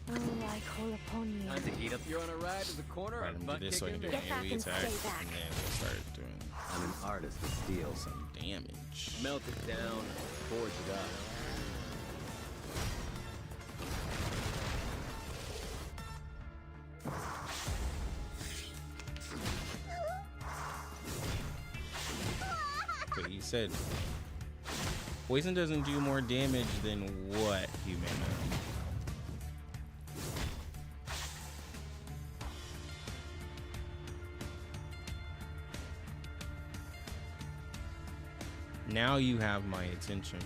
Oh, I call upon you. Time to heat up. You're on a ride to the corner. Right, I'm gonna do this so I can do an Get back AoE and attack, stay back. and then we'll start doing I'm an artist with steel. some damage. Melt it down, forge it up. Wait, you said poison doesn't do more damage than what, Humana? Now you have my attention.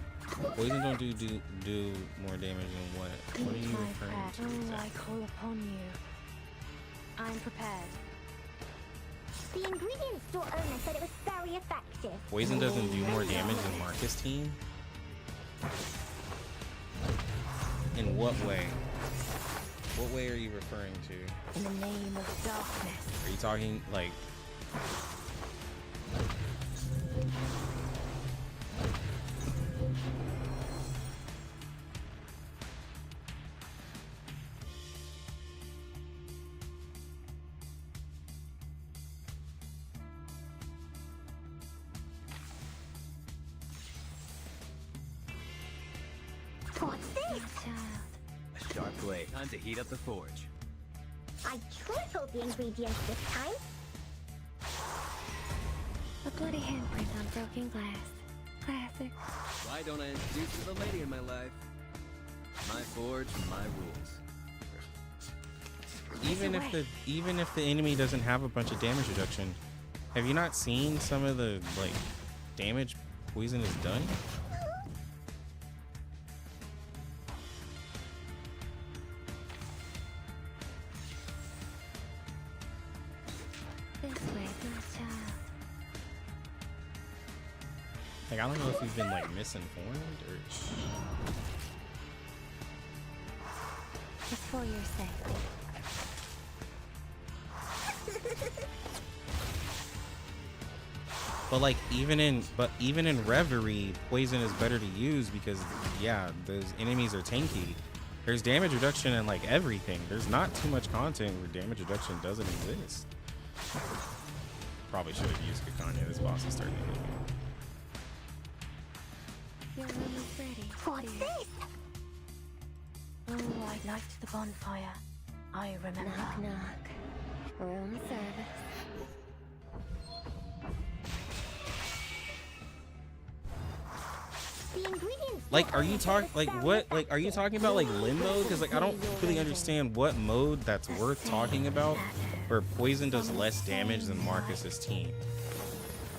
Poison don't do more damage than what? What are you referring to? Oh, I Exactly? call upon you. I'm prepared. The ingredient store owner said it was very effective. Poison doesn't do more damage than Marcus team? In what way? What way are you referring to? In the name of darkness. Are you talking like What's this? A sharp blade. Time to heat up the forge. I tripled the ingredients this time. A bloody handprint on broken glass. Classic. Why don't I introduce you to the lady in my life? My forge, my rules. even if the enemy doesn't have a bunch of damage reduction, have you not seen some of the like damage poison has done? This way, my child. Like I don't know if you've been like misinformed or It's for your safety. but like even in Reverie, poison is better to use because yeah, those enemies are tanky. There's damage reduction in like everything. There's not too much content where damage reduction doesn't exist. Probably should have used Kakanya. This boss is starting to hit me. Your room is ready. What's dear. this? Oh, I'd like the bonfire. I remember. Knock, knock. Room service. The ingredients Like, are you talking like what? Like, are you talking about like limbo? Because like I don't really understand what mode that's worth talking about, where poison does less damage than Marcus's team.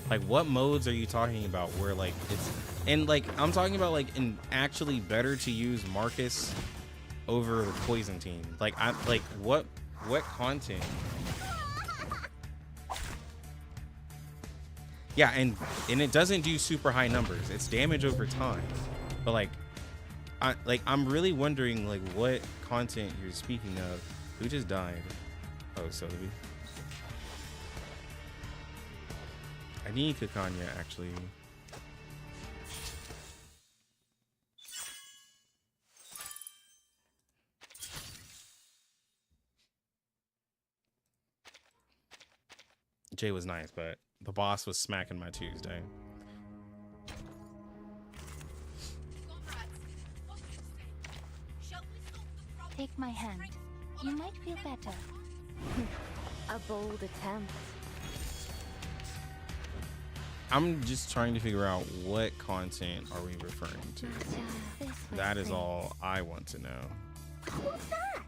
Like, what modes are you talking about where like it's and like I'm talking about like in actually better to use Marcus over the poison team. Like I like what content? Yeah, and it doesn't do super high numbers. It's damage over time. But like I'm really wondering like what content you're speaking of. Who just died? Oh, Sotheby. I need Kakanya actually. Jay was nice, but the boss was smacking my Tuesday. Take my hand. You might feel better. A bold attempt. I'm just trying to figure out what content are we referring to. That is all I want to know. Who's that?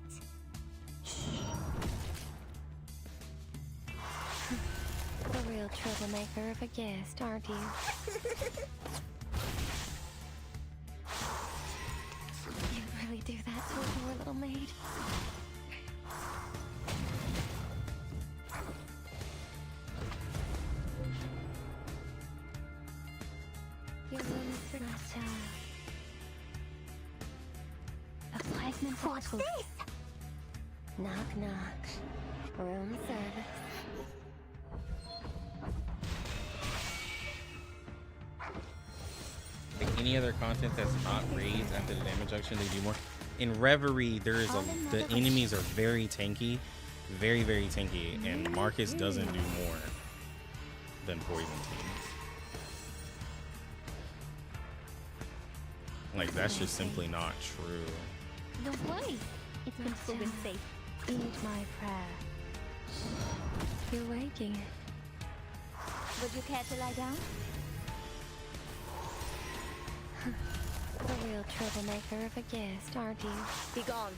The real troublemaker of a guest, aren't you? You'd really do that to a poor little maid? Your room is for my child. A fragment of What's truth. this? Knock, knock. Room service. Like any other content that's not raids after the damage reduction, they do more. In Reverie, there is the enemies are very tanky, very tanky, and Marcus doesn't do more than Poison Team. Like that's just simply not true. Don't worry. It's been proven safe. Eat my prayer. You're waking. Would you care to lie down? The real troublemaker of a guest, aren't you? Be gone.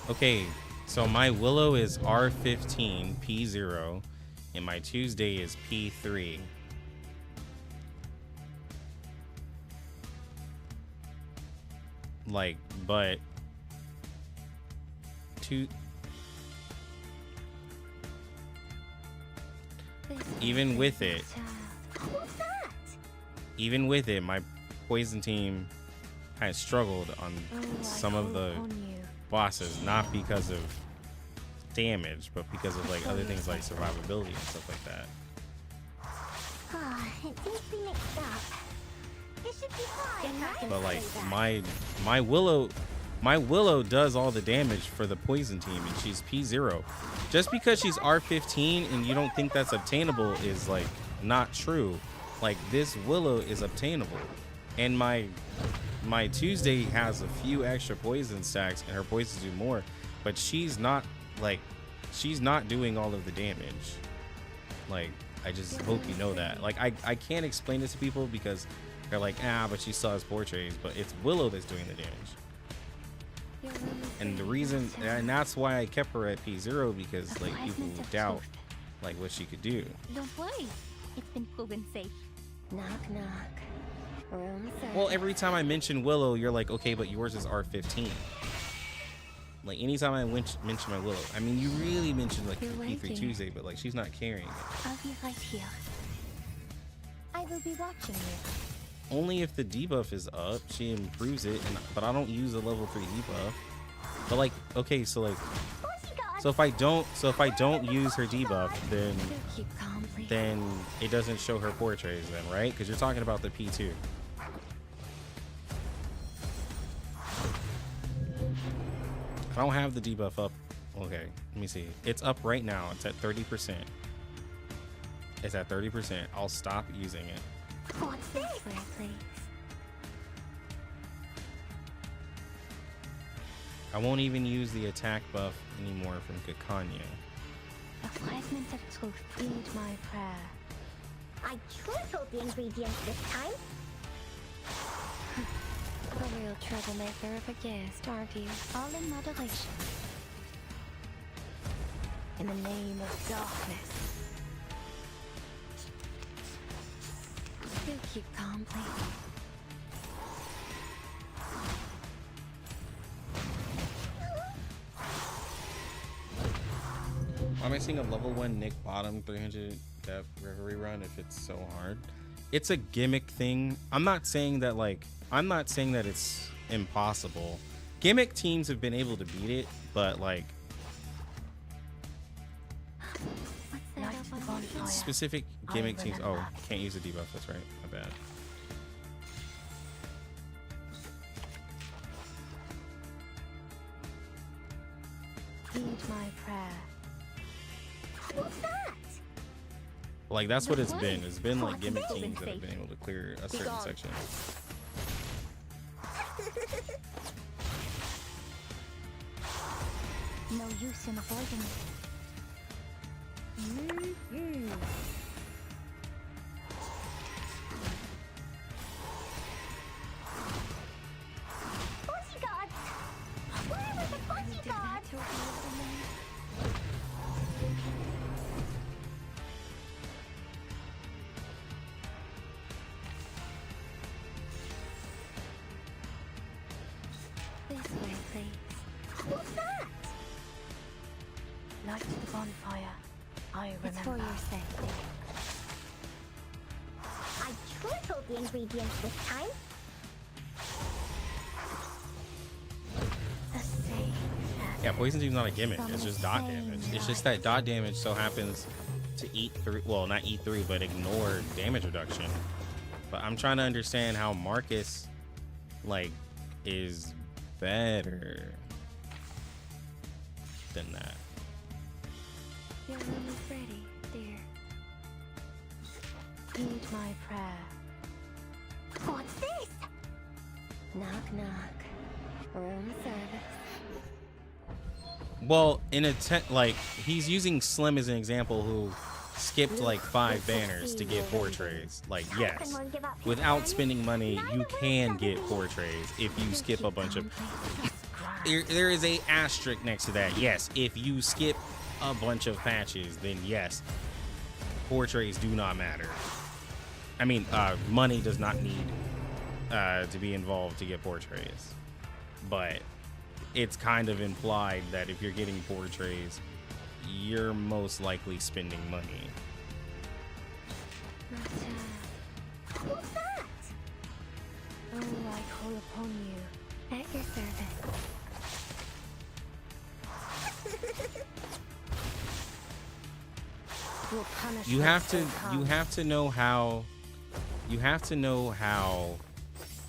Okay, so my Willow is R15 P0 and my Tuesday is P3. Like, but even with it, my Poison Team has struggled on some of the bosses, not because of damage, but because of like other things like survivability and stuff like that. It seems to be mixed up. It should be fine. But like my Willow does all the damage for the Poison Team, and she's P0. Just because she's R15 and you don't think that's obtainable is like not true. Like this Willow is obtainable, and my Tuesday has a few extra poison stacks and her poisons do more, but she's not doing all of the damage. Like, I just hope you know that. Like I can't explain this to people because they're like, but she still has portraits, but it's Willow that's doing the damage. And the reason, and that's why I kept her at P0, because like people doubt like what she could do. Don't worry. It's been proven safe. Knock, knock. Room service. Well, every time I mention Willow, you're like, okay, but yours is R15. Like anytime I mention my Willow, I mean, you really mentioned like P3 Tuesday, but like she's not carrying it. I'll be right here. I will be watching you. Only if the debuff is up, she improves it, but I don't use a level 3 debuff. But like, okay, so like, so if I don't use her debuff, then it doesn't show her portraits then, right? Because you're talking about the P2. I don't have the debuff up. Okay, let me see. It's up right now. It's at 30%. It's at 30%. I'll stop using it. What's this? Please. I won't even use the attack buff anymore from Kakanya. A fragment of truth. Eat my prayer. I tripled the ingredients this time. The real troublemaker of a guest, aren't you? All in moderation. In the name of darkness. You keep calm, please. am I seeing a level 1 Nick Bottom 300 depth Reverie run if it's so hard? It's a gimmick thing. I'm not saying that it's impossible. Gimmick teams have been able to beat it, but like specific gimmick teams. Oh, can't use the debuff. That's right. My bad. Heed my prayer. What's that? Like that's what it's been. It's been like gimmick teams that have been able to clear a certain section. No use in avoiding it. Bodyguards! Where were the bodyguards? This way, please. What's that? Light the bonfire. I remember. It's for your safety. I tripled the ingredients this time. The same. Yeah, poison team's not a gimmick. It's just dot damage. It's just that dot damage so happens to eat through. Well, not eat through, but ignore damage reduction. But I'm trying to understand how Marcus, like, is better than that. Your room is ready, dear. Heed my prayer. What's this? Knock, knock. Room service. Well, in a like he's using Slim as an example, who skipped like 5 banners to get portraits. Like, yes, without spending money, you can get portraits if you skip a bunch of. There is a asterisk next to that. Yes, if you skip a bunch of patches, then yes, portraits do not matter. I mean, money does not need to be involved to get portraits, but it's kind of implied that if you're getting portraits, you're most likely spending money. What's that? Oh, I call upon you. At your service. Your punishment You have will to know how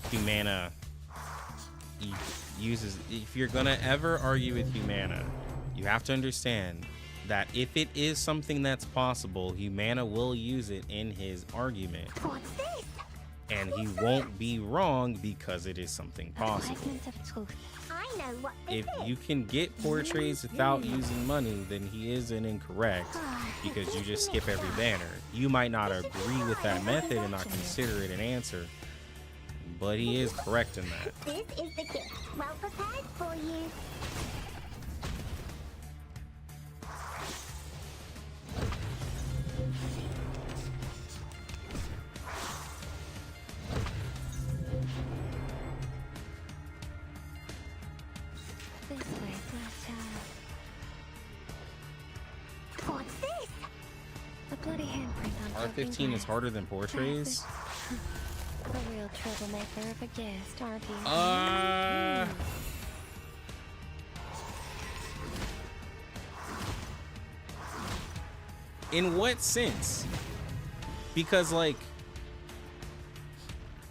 Humana uses. If you're gonna ever argue with Humana, you have to understand that if it is something that's possible, Humana will use it in his argument. What's this? And he won't be wrong because it is something possible. fragment of truth. I know what this If is. you can get portraits without using money, then he isn't incorrect because you just skip every banner. You might not agree with that method and not consider it an answer, but he is correct in that. This is the gift. Well prepared for you. This way, Flash. What's this? A bloody handprint on R15 is harder than portraits? A real troublemaker of a guest, aren't you? In what sense? Because, like,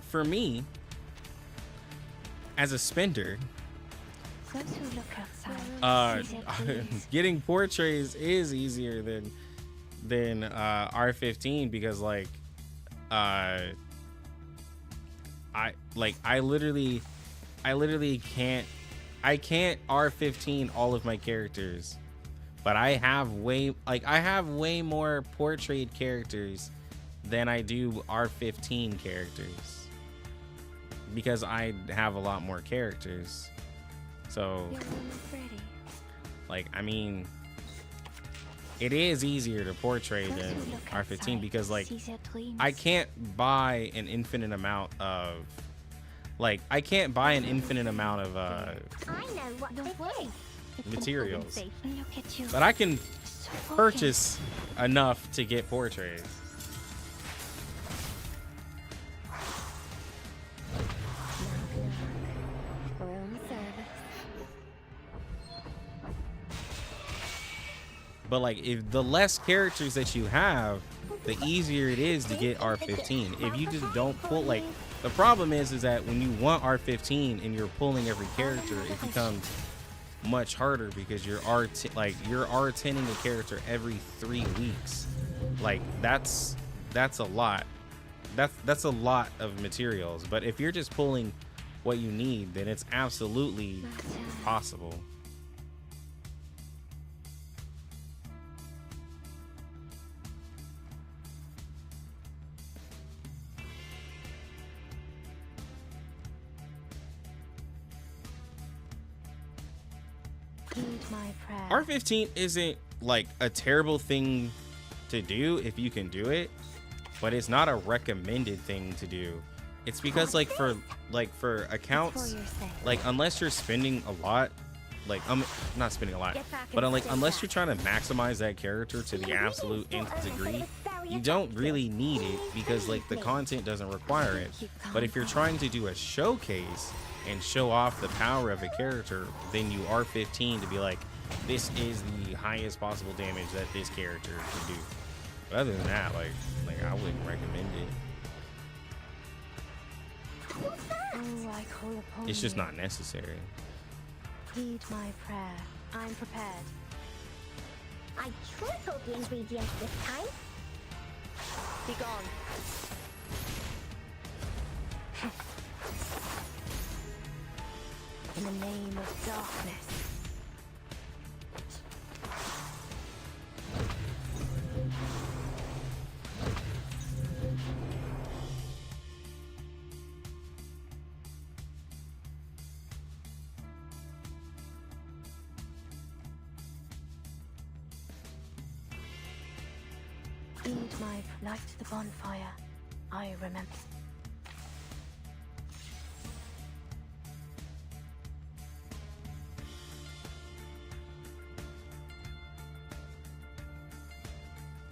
for me, as a spender, Those who look outside. getting portraits is easier than R15 because, like, I literally can't R15 all of my characters, but I have way more portrait characters than I do R15 characters because I have a lot more characters. So, Your room is ready. like, I mean, it is easier to portray Those than who look R15 outside because, like, sees your dreams. I can't buy an infinite amount of, like, I know what Don't this worry. is. It's an materials. open safe. Look at you. But I can purchase enough to get portraits. Room service. But like, if the less characters that you have, the easier it is to get R15. If you just don't pull, like, the problem is that when you want R15 and you're pulling every character, it becomes much harder because you're R10ing a character every 3 weeks. Like, that's a lot. That's a lot of materials. But if you're just pulling what you need, then it's absolutely possible. R15 isn't like a terrible thing to do if you can do it, but it's not a recommended thing to do. It's because like for accounts, like unless you're spending a lot, like not spending a lot, but like unless you're trying to maximize that character to the absolute nth degree, you don't really need it because like the content doesn't require it. But if you're trying to do a showcase and show off the power of a character, then you R15 to be like, this is the highest possible damage that this character can do. But other than that, like I wouldn't recommend it. It's just not necessary. Heed my prayer. I'm prepared. I tripled the ingredients this time. Be gone. In the name of darkness. Heed my light the bonfire. I remember.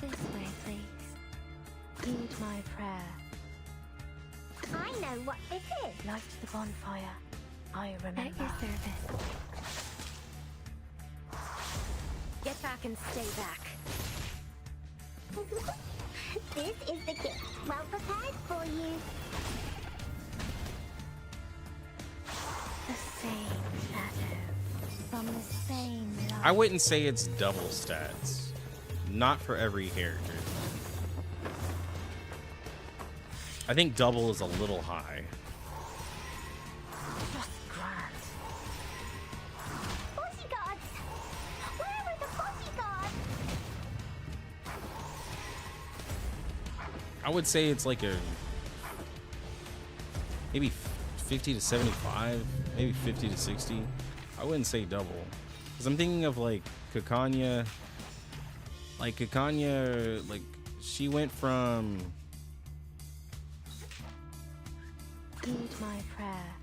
This way, please. Heed my prayer. I know what this is. Light the bonfire. I remember. At your service. Get back and stay back. This is the gift. Well prepared for you. The same shadow. From the same light. I wouldn't say it's double stats. Not for every character. I think double is a little high. Just grand. Bodyguards! Where are the bodyguards? I would say it's like a maybe 50 to 75, maybe 50 to 60. I wouldn't say double, because I'm thinking of like Kakanya. Like Kakanya, like she went from. Heed my prayer.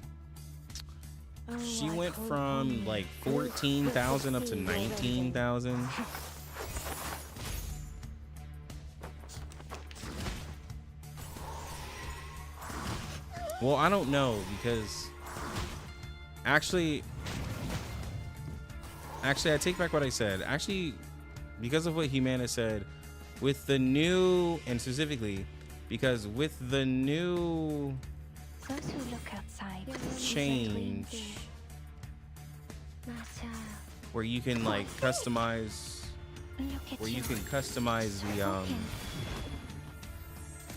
Oh, She went from like 14,000 up to 19,000. Well, I don't know, because actually I take back what I said. Actually, because of what Humana said, with the new, and specifically because with the new Those who look outside change where you can like customize,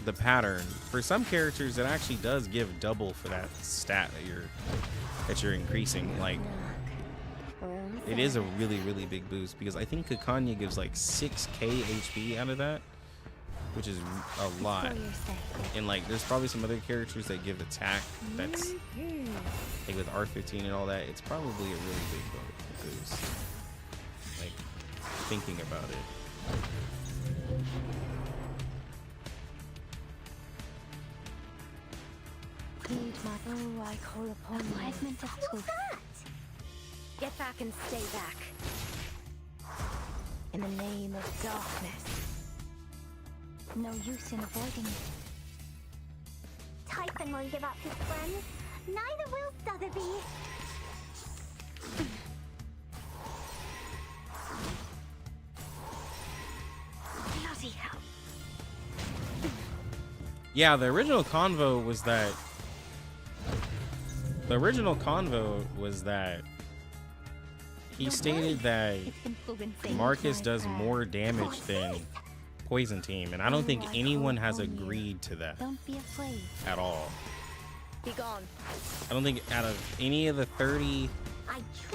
the pattern for some characters, it actually does give double for that stat that you're increasing. Like, it is a really big boost, because I think Kakanya gives like 6k HP out of that, which is a lot. And like there's probably some other characters that give attack that's like with R15 and all that, it's probably a really big boost, like thinking about it. I call upon you. Get back and stay back. in the name of darkness. No use in avoiding it. Typhon won't give up his friends. Neither will Sotheby. Bloody hell. Yeah, the original convo was that. The original convo was that he stated that Marcus does more damage than Poison Team, and I don't think anyone has agreed to that Don't be afraid. at all. Be gone. I don't think out of any of the 30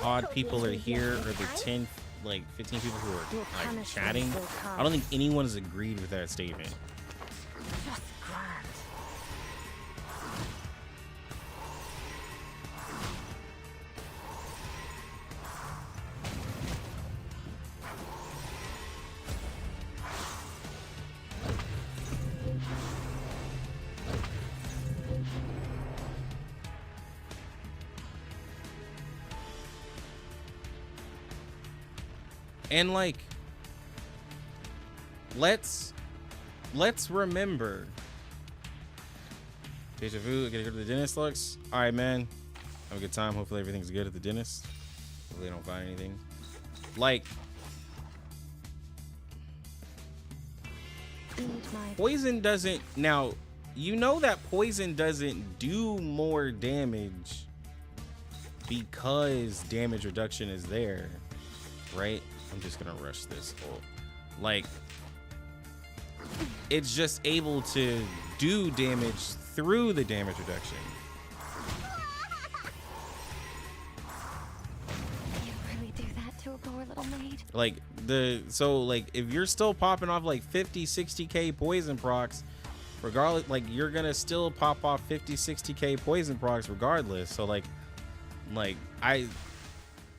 odd people are here, or the 10, like 15 people who are like chatting, I don't think anyone has agreed with that statement. Just grand. And like, let's remember. Deja vu, gotta go to the dentist, Lux. All right, man. Have a good time. Hopefully everything's good at the dentist. Hopefully they don't find anything. Like, poison doesn't, now, you know that poison doesn't do more damage because damage reduction is there, right? I'm just gonna rush this. Like, it's just able to do damage through the damage reduction. You really do that to a poor little maid? Like, like, if you're still popping off like 50, 60k poison procs, regardless, like, you're gonna still pop off 50, 60k poison procs regardless. So like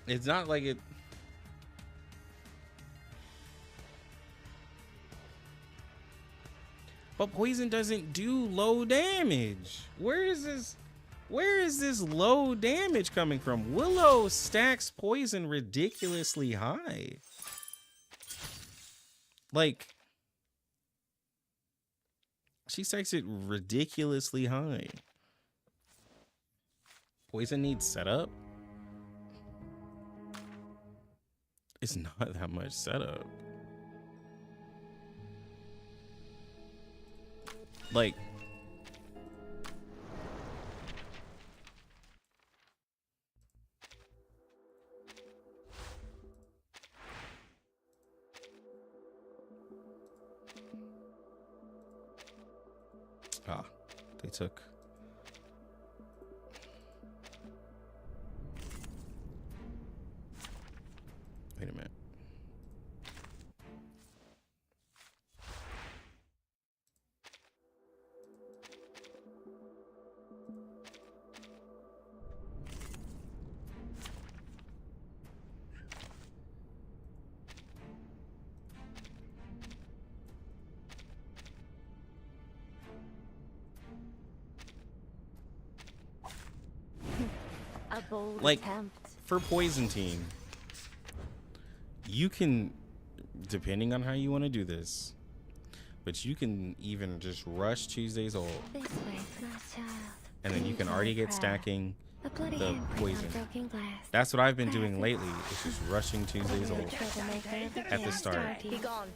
it's not like it. But poison doesn't do low damage. Where is this low damage coming from? Willow stacks poison ridiculously high. Like, she stacks it ridiculously high. Poison needs setup. It's not that much setup. Like, they took. Wait a minute. A bold Like, attempt. for Poison Team, you can, depending on how you want to do this, but you can even just rush Tuesday's ult, This way, my child. and then you can already get stacking A bloody the handprint on poison. broken glass. That's what I've been doing lately. It's just rushing Tuesday's ult Troublemaker of the at the start, Be gone.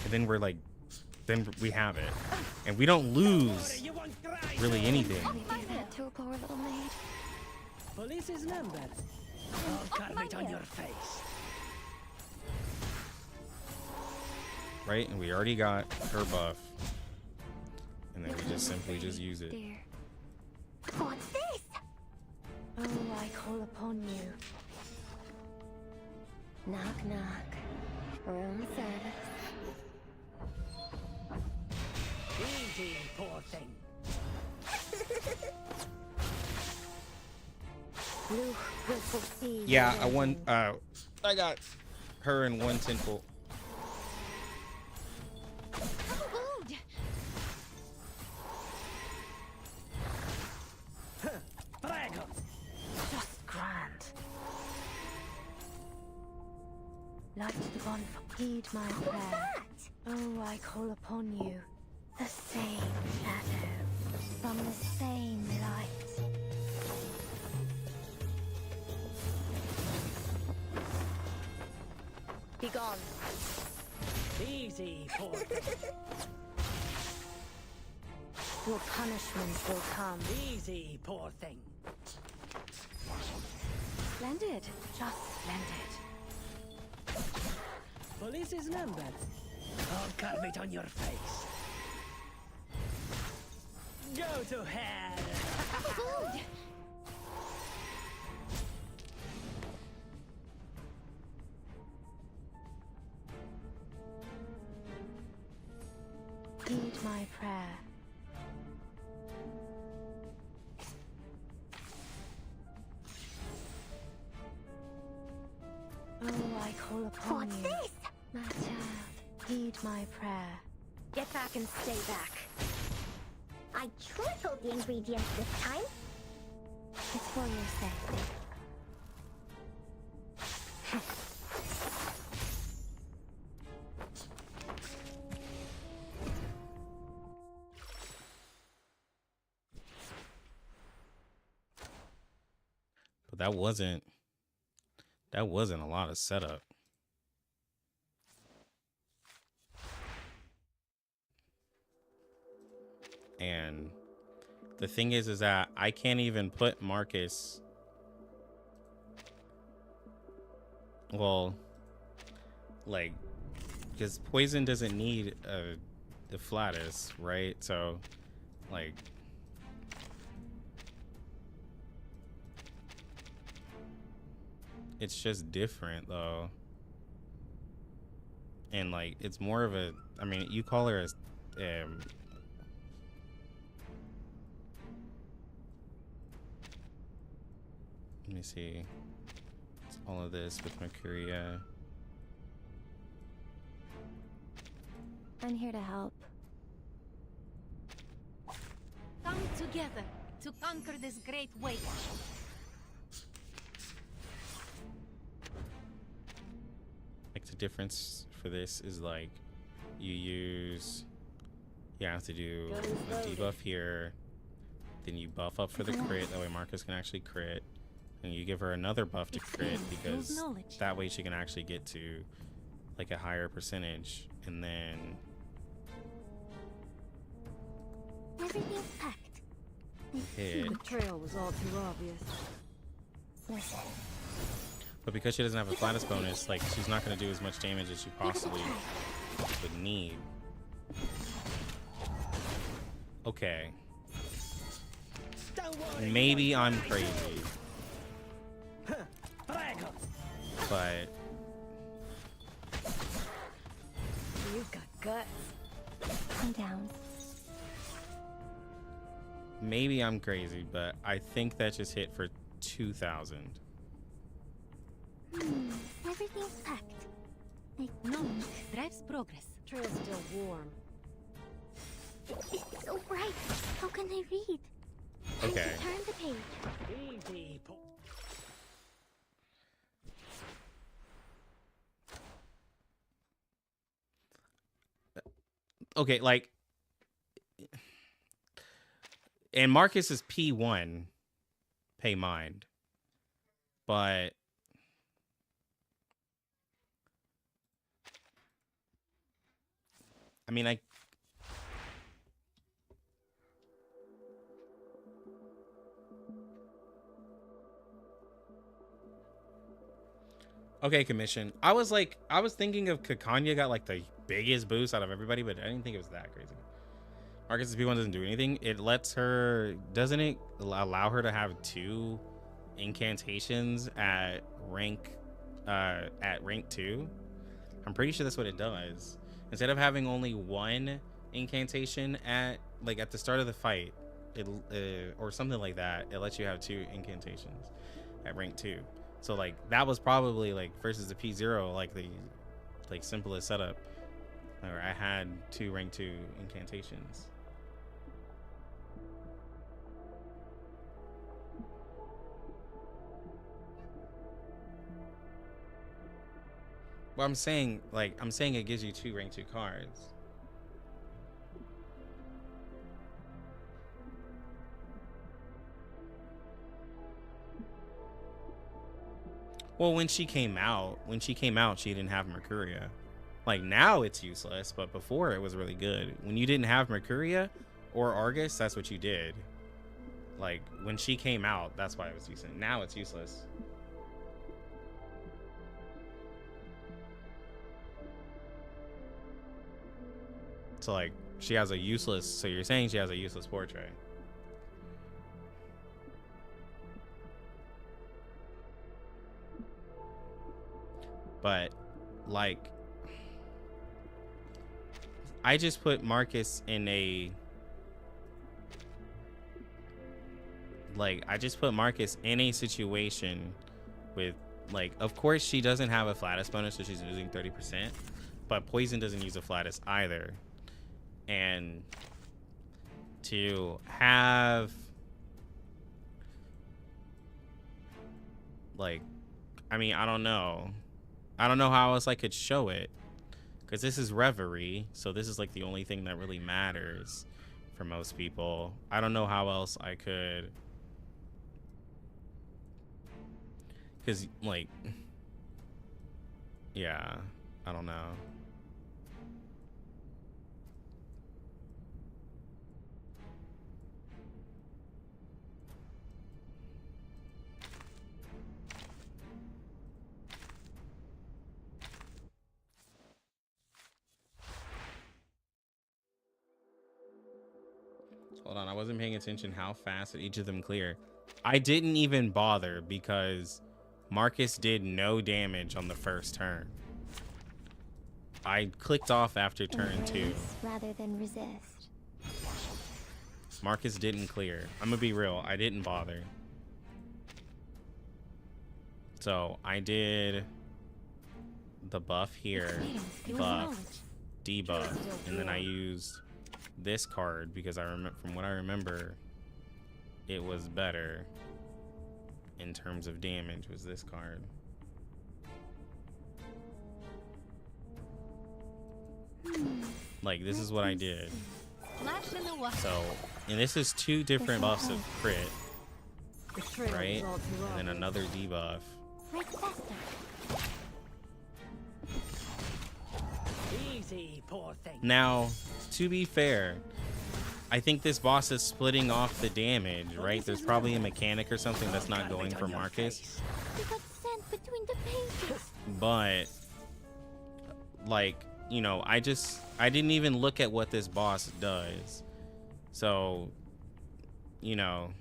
and then we're like, then we have it, and we don't lose really anything. We do that to a poor little maid. Police is numbered. I'll carve it on your face. Right? And we already got her buff, and then we just simply just use it. Dear. What's this? Oh, I call upon you. Knock, knock. Room service. Easy, poor thing. Luke will foresee. Yeah, your I won. legend. I got her in one tenfold. Prego. Just grand. light the bonfire. Heed my prayer. Oh, I call upon you. The same shadow from the same light. Be gone. Easy, poor thing. Your punishment will come. Easy, poor thing. Splendid. Just splendid. Police is numbered. I'll carve it on your face. Go to hell. Food! Heed my prayer. Oh, I call upon What's you. this? My child, heed my prayer. Get back and stay back. I tripled the ingredients this time. It's for your sake. But that wasn't a lot of setup. And the thing is that I can't even put Marcus. Well, like, because poison doesn't need the flatus, right? So, like, it's just different though. And like, it's more of a, I mean, you call her as let me see. It's all of this with Mercuria. I'm here to help. Come together to conquer this great weight. Like, the difference for this is like, you have to do a debuff here, then you buff up for the crit, that way Marcus can actually crit, and you give her another buff to crit because that way she can actually get to like a higher percentage, and then Everything's packed. hit. Betrayal was all too obvious. Listen. But because she doesn't have a flatus bonus, like, she's not going to do as much damage as she possibly would need. Okay. Maybe I'm crazy. But You've got guts. I'm down. maybe I'm crazy, but I think that just hit for 2,000. Everything's packed. No, drives progress. Trail's still warm. It's so bright. How can I read? Time Okay. to turn the page. Easy, Okay, like, and Marcus is P1, pay mind, but I mean, okay, commission. I was thinking of Kakanya got like the biggest boost out of everybody, but I didn't think it was that crazy. Marcus's P1 doesn't do anything. It lets her, doesn't it allow her to have 2 incantations at rank 2? I'm pretty sure that's what it does. Instead of having only 1 incantation at the start of the fight, it or something like that, it lets you have 2 incantations at rank 2. So like that was probably like versus the P0, like the simplest setup where I had 2 rank 2 incantations. Well, I'm saying it gives you 2 rank 2 cards. Well, when she came out, she didn't have Mercuria. Like, now it's useless, but before it was really good. When you didn't have Mercuria or Argus, that's what you did. Like, when she came out, that's why it was useless. Now it's useless. So, like, she has a useless... So you're saying she has a useless portrait. But, like... I just put Marcus in a... Like, I just put Marcus in a situation with... Like, of course she doesn't have a flatus bonus, so she's losing 30%. But Poison doesn't use a flatus either. And to have, like, I mean, I don't know how else I could show it, because this is Reverie, so this is like the only thing that really matters for most people. I don't know how else I could, because, like, yeah, I don't know. Hold on, I wasn't paying attention how fast each of them clear. I didn't even bother because Marcus did no damage on the first turn. I clicked off after turn 2. Rather than resist. Marcus didn't clear. I'm gonna be real, I didn't bother. So I did the buff here, buff, debuff, and then I used this card because I remember, from what I remember, it was better in terms of damage, was this card. Like, this is what I did. So, and this is 2 different buffs of crit, right? And then another debuff. Easy, poor thing. Now, to be fair, I think this boss is splitting off the damage, right? There's probably a mechanic or something that's not going for Marcus. But, like, you know, I didn't even look at what this boss does. So, you know,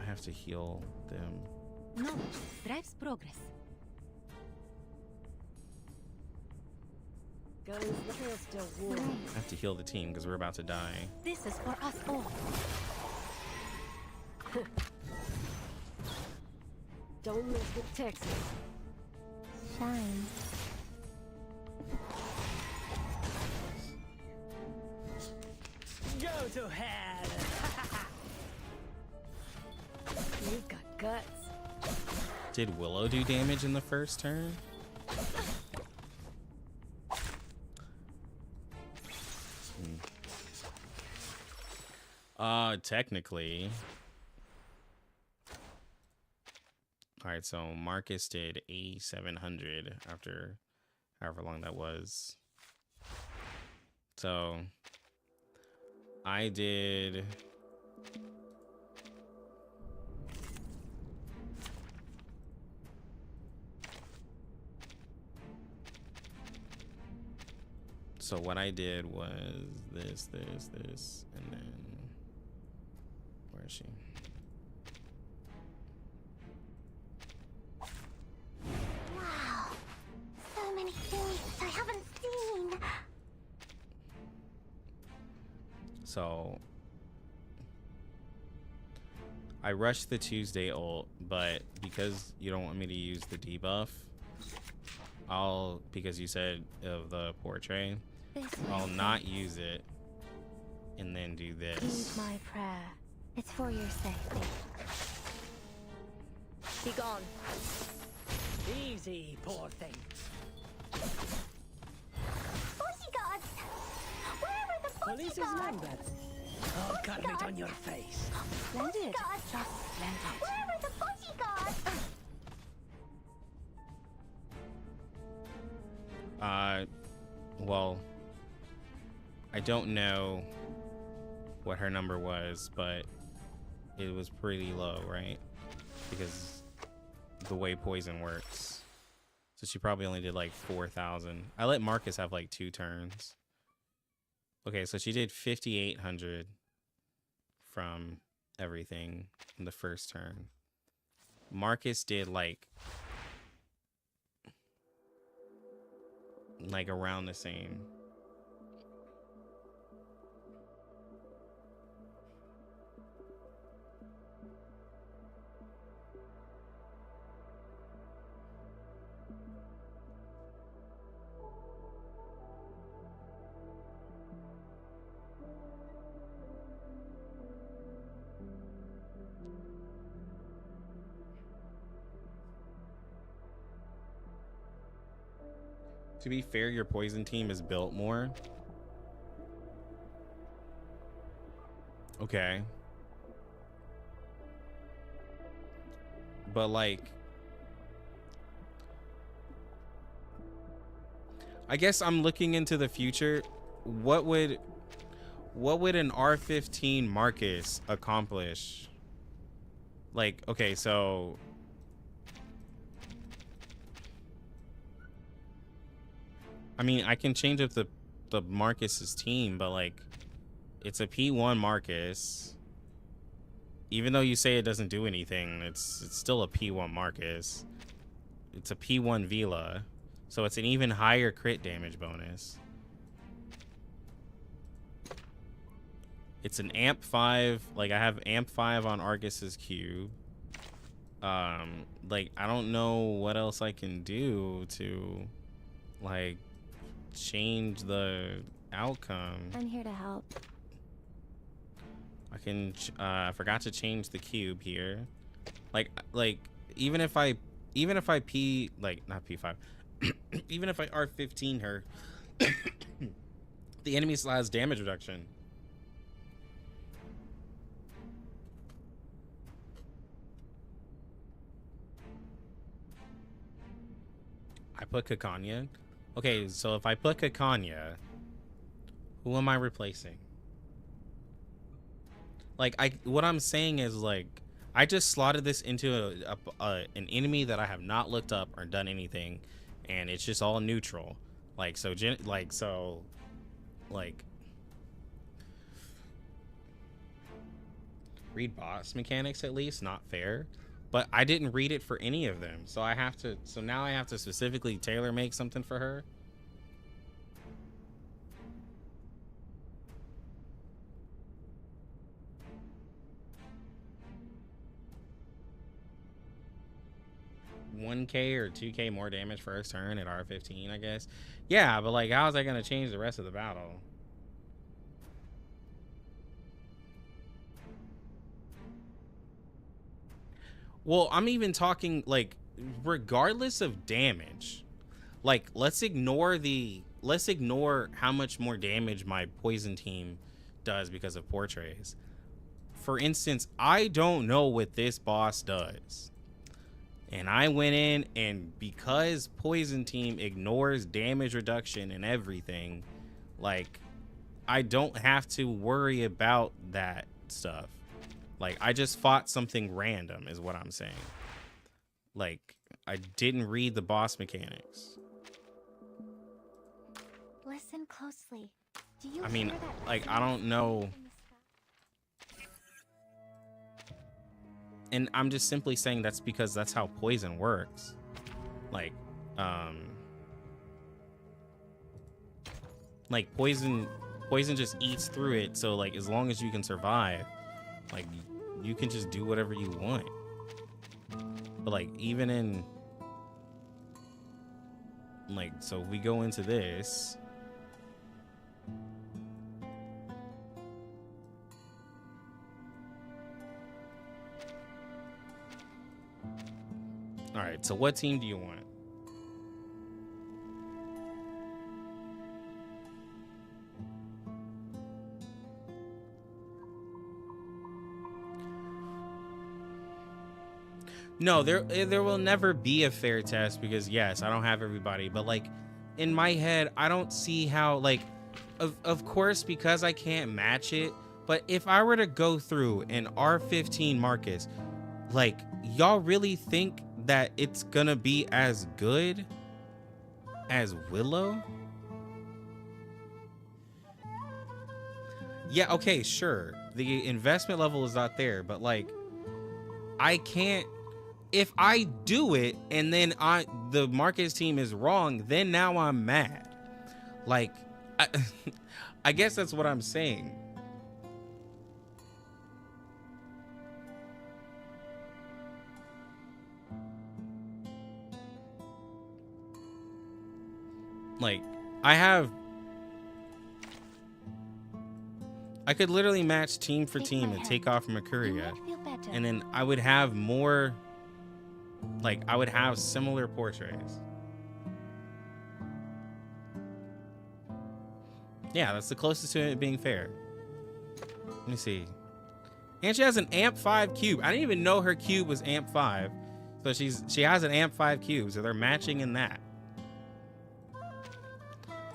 I have to heal them. Knowledge drives progress. I have to heal the team because we're about to die. This is for us all. Don't mess with Texas. Shine. Go to hell. You've got guts. Did Willow do damage in the first turn? Technically. Alright, so Marcus did 8,700 after however long that was. So I did so what I did was this, and then where is she? Wow. So many things I haven't seen. So I rushed the Tuesday ult, but because you don't want me to use the debuff, because you said of the portrait, I'll not use it and then do this. Heed my prayer. It's for your safety. Be gone. Easy, poor thing. Bodyguards! Where are the Police's bodyguards? number. I'll carve it on your face. Splendid. Bodyguards! Just splendid. Where are the bodyguards? Well, I don't know what her number was, but it was pretty low, right? Because the way poison works. So she probably only did like 4,000. I let Marcus have like 2 turns. Okay, so she did 5,800 from everything in the first turn. Marcus did like around the same. To be fair, your poison team is built more. Okay. But like, I guess I'm looking into the future. What would an R15 Marcus accomplish? Like, okay, so I mean, I can change up the Marcus's team, but like, it's a P1 Marcus. Even though you say it doesn't do anything, it's still a P1 Marcus. It's a P1 Vila, so it's an even higher crit damage bonus. It's an amp 5. Like, I have amp 5 on Argus's cube. Like, I don't know what else I can do to like change the outcome. I'm here to help. I can I forgot to change the cube here. Like even if I P, like, not P5, even if I R15 her, the enemy still has damage reduction. I put Kakanya. Okay, so if I put Kakanya, who am I replacing? Like, what I'm saying is, like, I just slotted this into an enemy that I have not looked up or done anything, and it's just all neutral. Like, so read boss mechanics at least, not fair. But I didn't read it for any of them, so now I have to specifically tailor make something for her. $1K or $2K more damage first turn at R15, I guess. Yeah, but like, how is that gonna change the rest of the battle? Well, I'm even talking, like, regardless of damage, like, let's ignore how much more damage my poison team does because of portraits. For instance, I don't know what this boss does. And I went in, and because poison team ignores damage reduction and everything, like, I don't have to worry about that stuff. Like, I just fought something random is what I'm saying. Like, I didn't read the boss mechanics. Listen closely. Do you I mean, hear that like, I rhythm don't know. in the sky? And I'm just simply saying that's because that's how poison works. Like poison just eats through it. So, like, as long as you can survive, like, you can just do whatever you want. But, like, even in, like, so if we go into this, all All right, so what team do you want? No, there will never be a fair test because yes, I don't have everybody, but like in my head, I don't see how like of course because I can't match it, but if I were to go through an R15 Marcus, like y'all really think that it's gonna be as good as Willow? Yeah, okay, sure. The investment level is not there, but like I can't. If I do it and then the Marcus team is wrong, then now I'm mad. Like, I guess that's what I'm saying. Like, I could literally match team for team and take off Mercuria, and then I would have more. Like, I would have similar portraits. Yeah, that's the closest to it being fair. Let me see. And she has an AMP 5 cube. I didn't even know her cube was AMP 5. So she has an AMP 5 cube, so they're matching in that.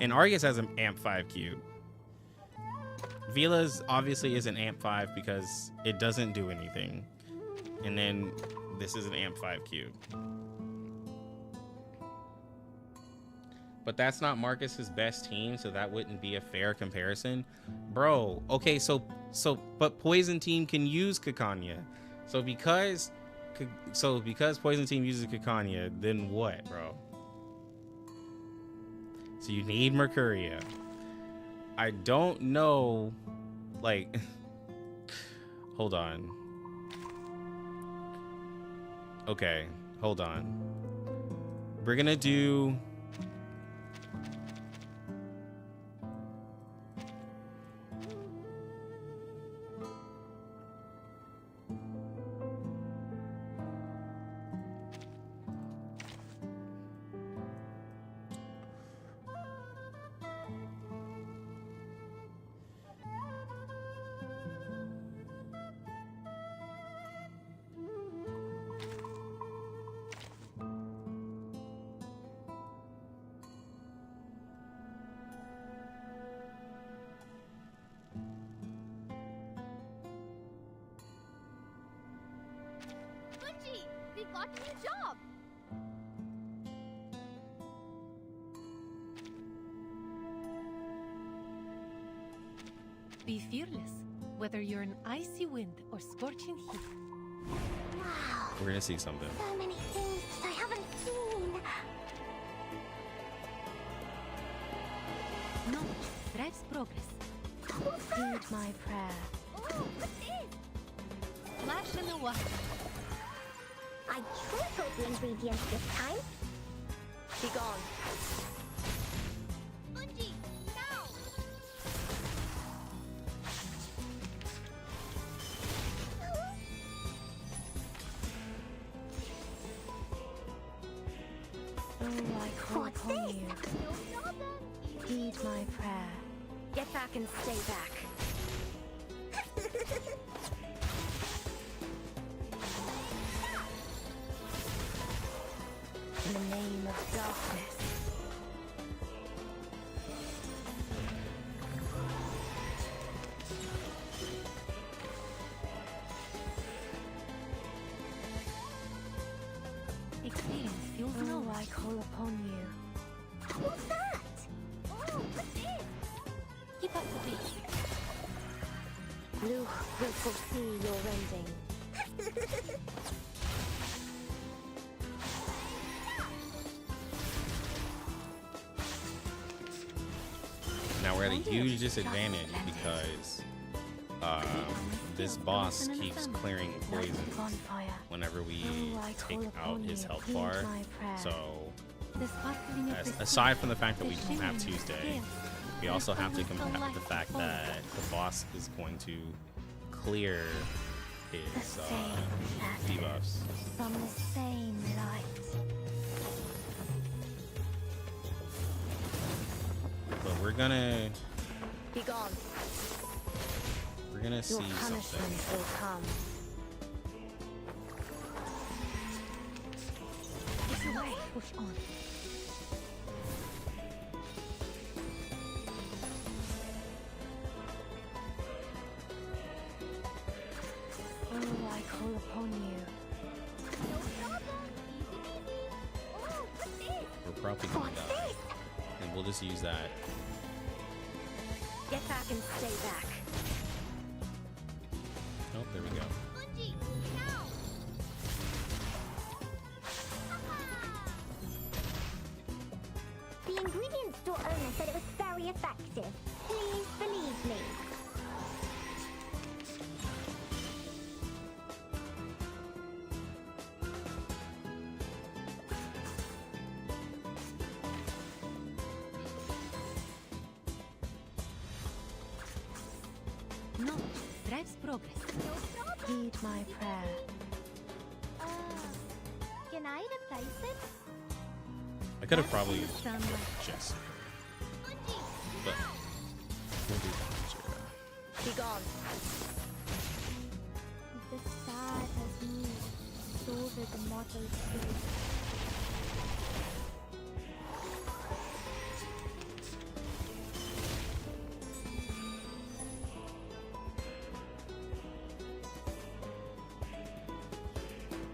And Argus has an AMP 5 cube. Vila's obviously is an AMP 5 because it doesn't do anything. And then this is an AMP 5 cube. But that's not Marcus's best team, so that wouldn't be a fair comparison. Bro, okay, but Poison Team can use Kikanya. So because Poison Team uses Kikanya, then what, bro? So you need Mercuria. I don't know, like, hold on. Okay, hold on. We're gonna do... We got a new job! Be fearless, whether you're in icy wind or scorching heat. Wow. We're gonna see something. So many things I haven't seen. Knowledge drives progress. Heed my prayer. Oh, what's this? Flash in the water. I trickled the ingredients this time. Be gone. Bungie, now! Oh, I call What's upon this? you. No problem. Heed my prayer. Get back and stay back. In the name of darkness. Experience fuels Oh, knowledge. I call upon you. What's that? Oh, what's this? Keep up the beat. Luke will foresee your rending. Now we're at a huge disadvantage because this boss keeps clearing poison whenever we take out his health bar. So The sparkling aside from the fact that we don't have Tuesday, we also have to combat the fact that the boss is going to clear The his same shadow debuffs. from the same light. But we're gonna Be gone. see Your punishment something. will come. This way. Push on. Oh, I call upon you. No problem. Easy peasy. Oh, what's this? We're probably gonna die, and we'll just use that. Get back and stay back. Oh, there we go. Spongy, now. The ingredient store owner said it was very effective. Please believe me. Knowledge drives progress. No problem. Heed my prayer. Can I replace it? I could have Bask probably in the sunlight. Jesse, Spongy, but now. we'll do that. Be gone. The star has moved. So did the mortal spirit.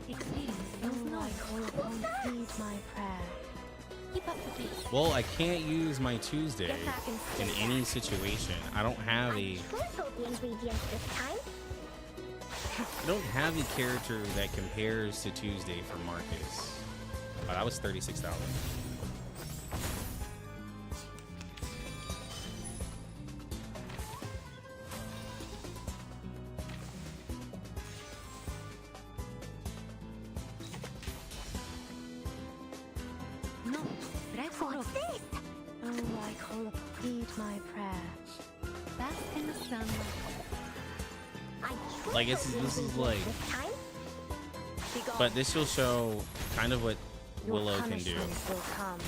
Experience feels Oh, I knowledge. call upon heed my prayer. Keep up the pace. Well, I can't use my Tuesday Get back and stay in back. any situation. I don't have a Tripled the ingredients this time. I don't have a character that compares to Tuesday for Marcus. Oh, that was $36. Knowledge drives progress. Oh, I call upon heed my prayer. Bask in the sunlight. I Like, tripled the this is ingredients like, this time. Be gone. but this will show kind of what Your Willow can do punishment will come.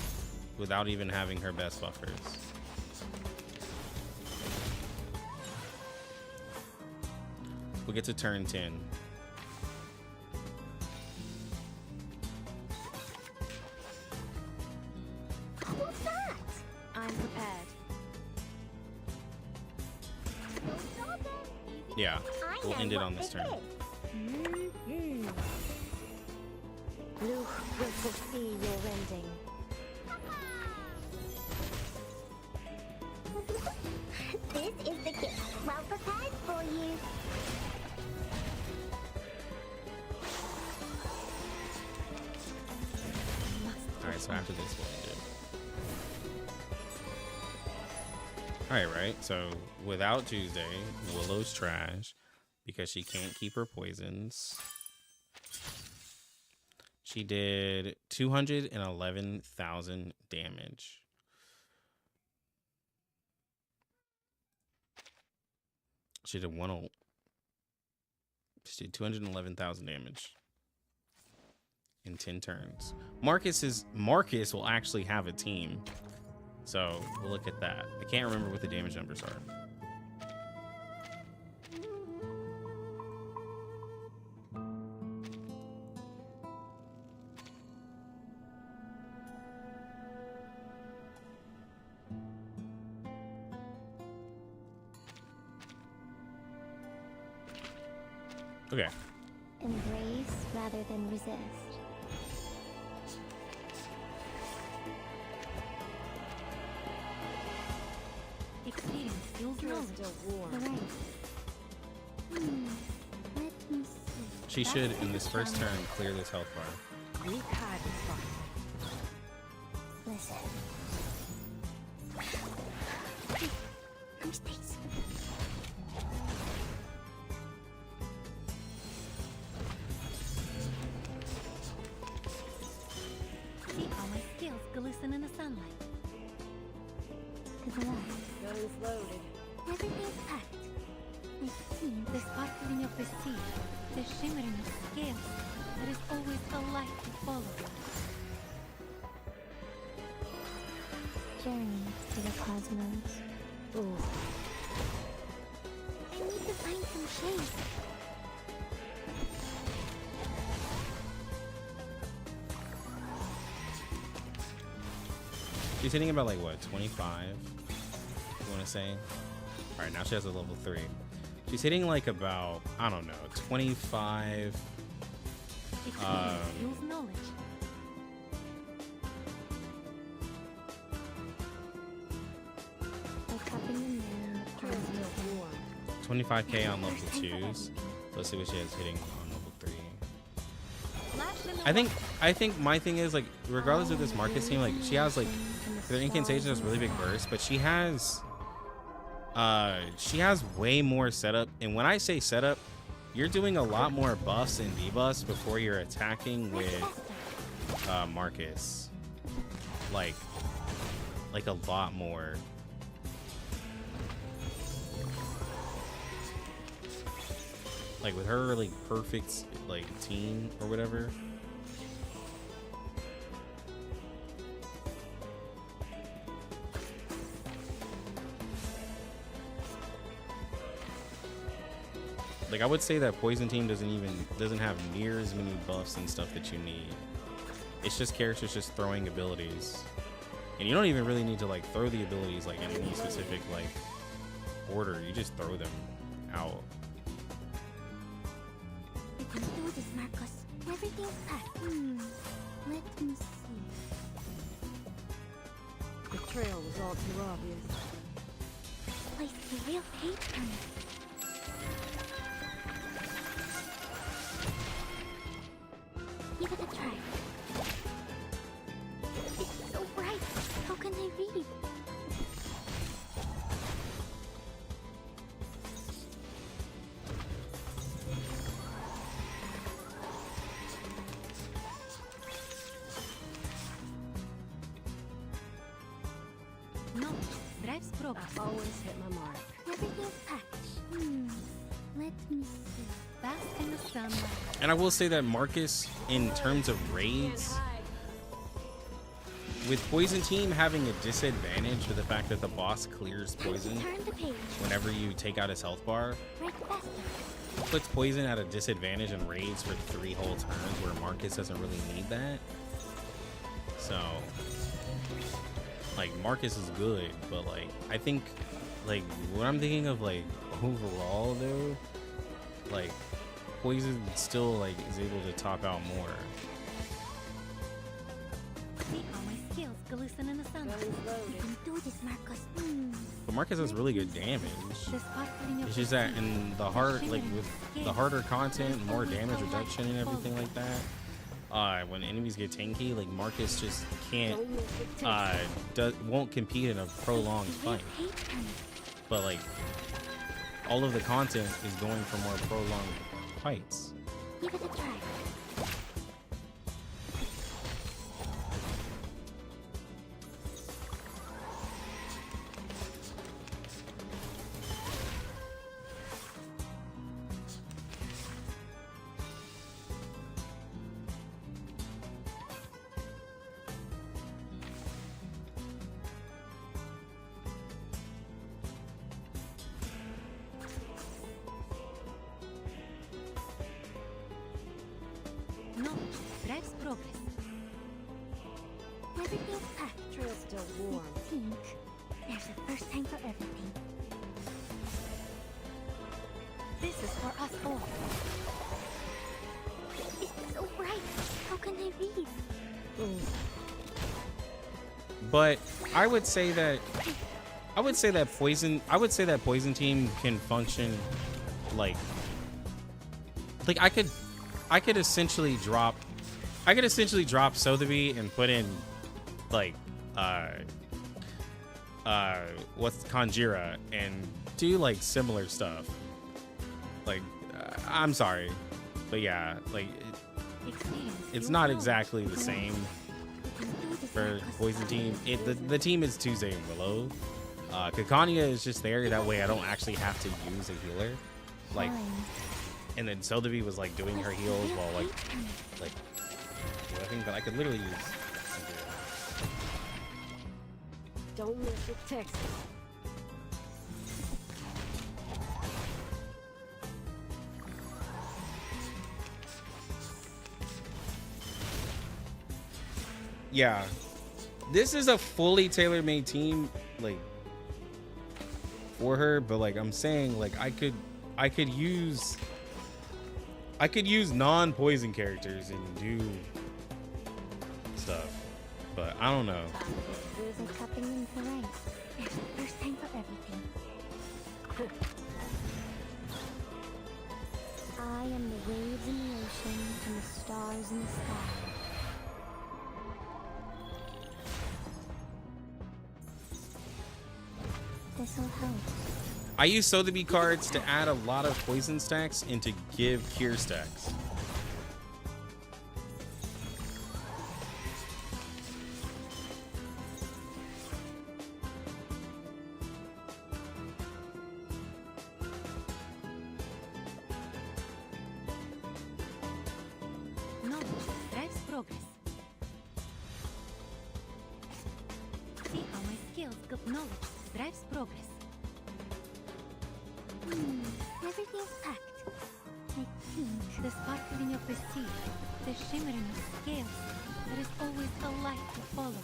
without even having her best buffers. We'll get to turn 10. What's that? I'm prepared. No problem. Yeah, I we'll know end it what on this this turn. is. Luke will foresee your ending. This is the gift. Well prepared for you. Alright, so after this, we'll end it. Alright, right? So without Tuesday, Willow's trash because she can't keep her poisons. She did 211,000 damage. She did She did 211,000 damage in 10 turns. Marcus will actually have a team. So we'll look at that. I can't remember what the damage numbers are. Okay. Embrace rather than resist. Experience feels knowledge. Right. Let me see. She should, in this first turn, clear this health bar. Weak hide is fine. Listen. Come space. See how my skills glisten in the sunlight. Good luck. Goes loaded. Everything's packed. The sparkling of the sea, the shimmering of scales, there is always a light to follow. Journey to the cosmos. Ooh. I need to find some shade. She's hitting about like what, 25? You want to say? All right, now she has a level 3. She's hitting like about, I don't know, 25. Use knowledge. What's happening in the cosmos? 25k on level 2s. Let's see what she has hitting on level 3. I think my thing is like, regardless of this Marcus team, like she has like their incantation is really big burst, but she has way more setup. And when I say setup, you're doing a lot more buffs and debuffs before you're attacking with Marcus. Like a lot more. Like with her like perfect like team or whatever. Like I would say that Poison Team doesn't have near as many buffs and stuff that you need. It's just characters just throwing abilities. And you don't even really need to like throw the abilities like in any specific like order. You just throw them out. We can do this, Marcus. Everything's packed. Let me see. The trail was all too obvious. Place the real paint on it. Give it a try. It's so bright. How can I read? No, drives progress. Always hit my mark. Everything's packed. Let me see. Bask in the sunlight. And I will say that Marcus, in terms of raids, with Poison Team having a disadvantage for the fact that the boss clears poison Turn the page. whenever you take out his health bar, Right faster. puts Poison at a disadvantage in raids for 3 whole turns where Marcus doesn't really need that. So, like, Marcus is good, but like, I think, like, what I'm thinking of, like, overall though, like, Poison still, like, is able to top out more. See how my skills glisten in the sunlight. You can do this, Marcus. But Marcus has really good damage. The sparkling of It's the just that sea, in the hard, like with the harder content, more damage reduction and everything like that, when enemies get tanky, like Marcus just can't, won't compete in a prolonged fight. But like, all of the content is going for more prolonged fights. Give it a try. No, drives progress. Everything's packed. Trail's still warm. I think there's a first time for everything. This is for us all. It's so bright. How can I read? But I would say that Poison Team can function like I could essentially drop Sotheby and put in like what's Conjura and do like similar stuff. Like I'm sorry, but yeah, like it's not exactly the same for Poison Team. The team is Tuesday and Willow. Kakania is just there that way I don't actually have to use a healer. Like, Fine. and then Sotheby was like doing her heals while like whiffing, but I could literally use. Don't miss the text. Yeah, this is a fully tailor-made team, like for her. But like I'm saying, like I could use non-poison characters and do stuff, but I don't know. There's a cupping in for rank. There's time for everything. I am the waves in the ocean and the stars in the sky. This'll help. I use Sotheby cards to add a lot of poison stacks and to give cure stacks. Knowledge drives progress. See how my skills got knowledge drives progress. Everything's packed. I think. The sparkling of the sea, the shimmering of scales. There is always a light to follow.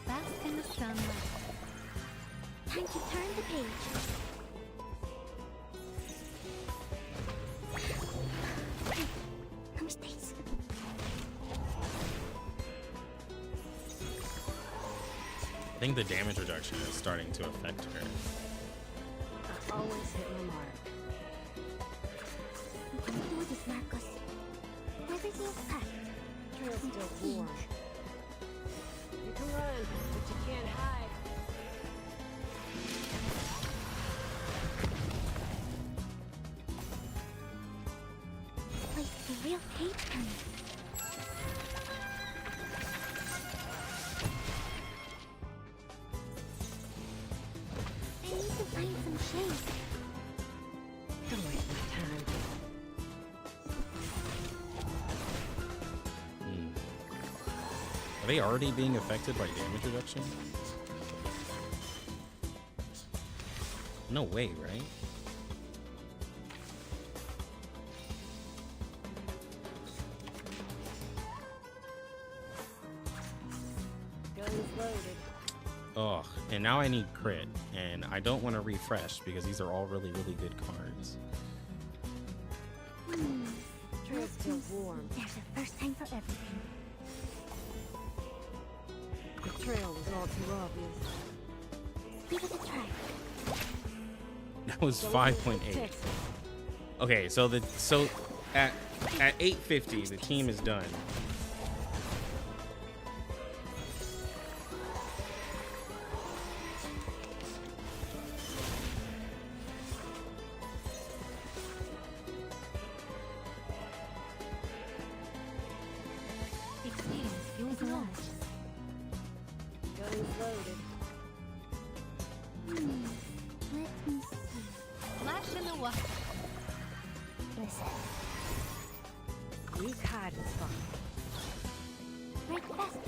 Bask in the sunlight. Time to turn the page. Come space. I think the damage reduction is starting to affect her. I always hit my mark. You can do this, Marcus. Everything's packed. Trail's still warm. You can run, but you can't hide. This place is a real hate town. I need to find some shade. Don't waste my time. Are they already being affected by damage reduction? No way, right? Guns loaded. Oh, and now I need crit, and I don't want to refresh because these are all really, really good cards. Trail's still warm. There's a first time for everything. The trail was all too obvious. Give it a try. That was 5.8. Okay, so at 850, the team is done. Experience fuels knowledge. Guns loaded. Let me see. Flash in the water. Listen. Weak hiding spot. Break faster.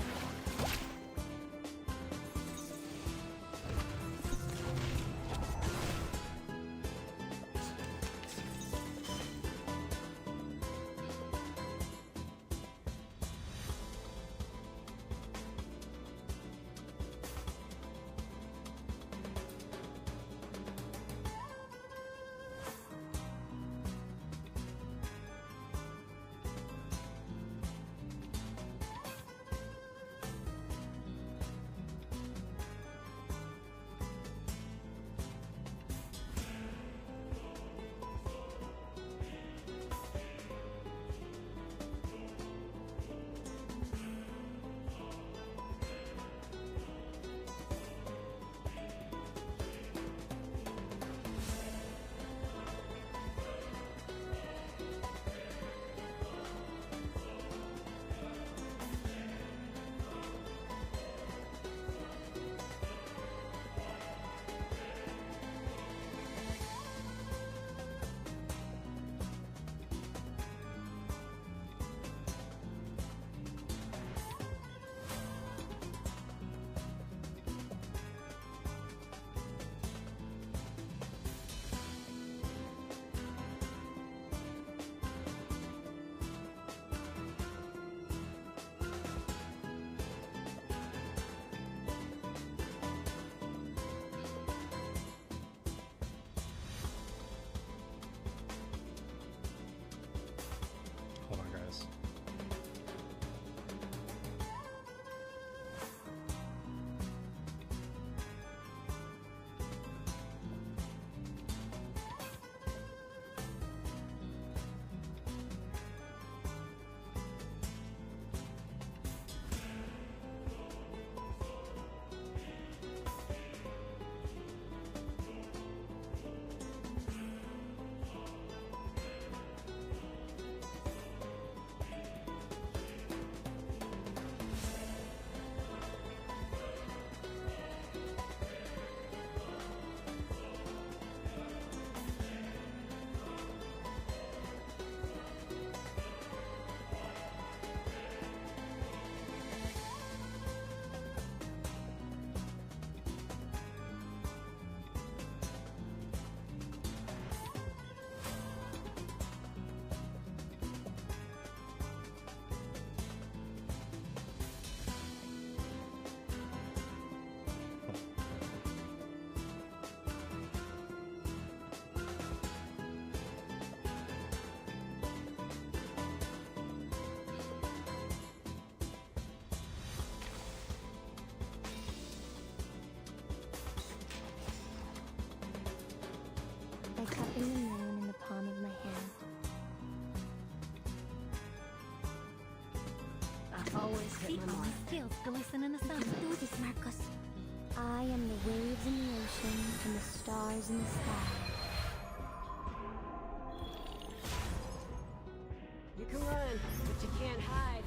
Tapping the moon in the palm of my hand. I've always hit my mark. Skills glisten in the sun. Do this, Marcus. I am the waves in the ocean and the stars in the sky. You can run, but you can't hide.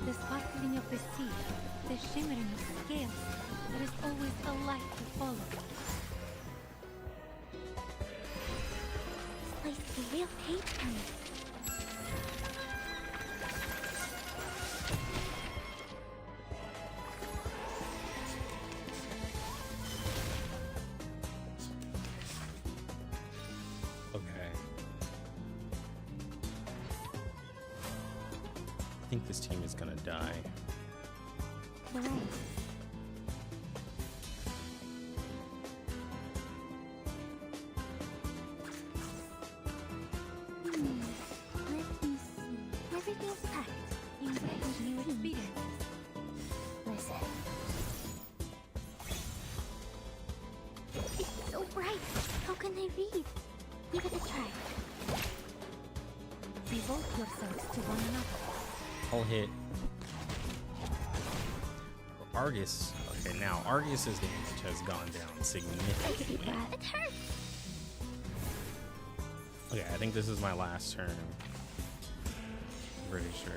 The sparkling of the sea, the shimmering of scales. There is always a light to follow. This place is a real page turner. Okay. I think this team is gonna die. Why? Let me see. Everything's packed. Embrace new experiences. Listen. It's so bright. How can I read? Give it a try. Devote yourselves to one another. I'll hit Argus. Okay, now Argus's damage has gone down significantly. It hurts. Okay, I think this is my last turn. Pretty sure.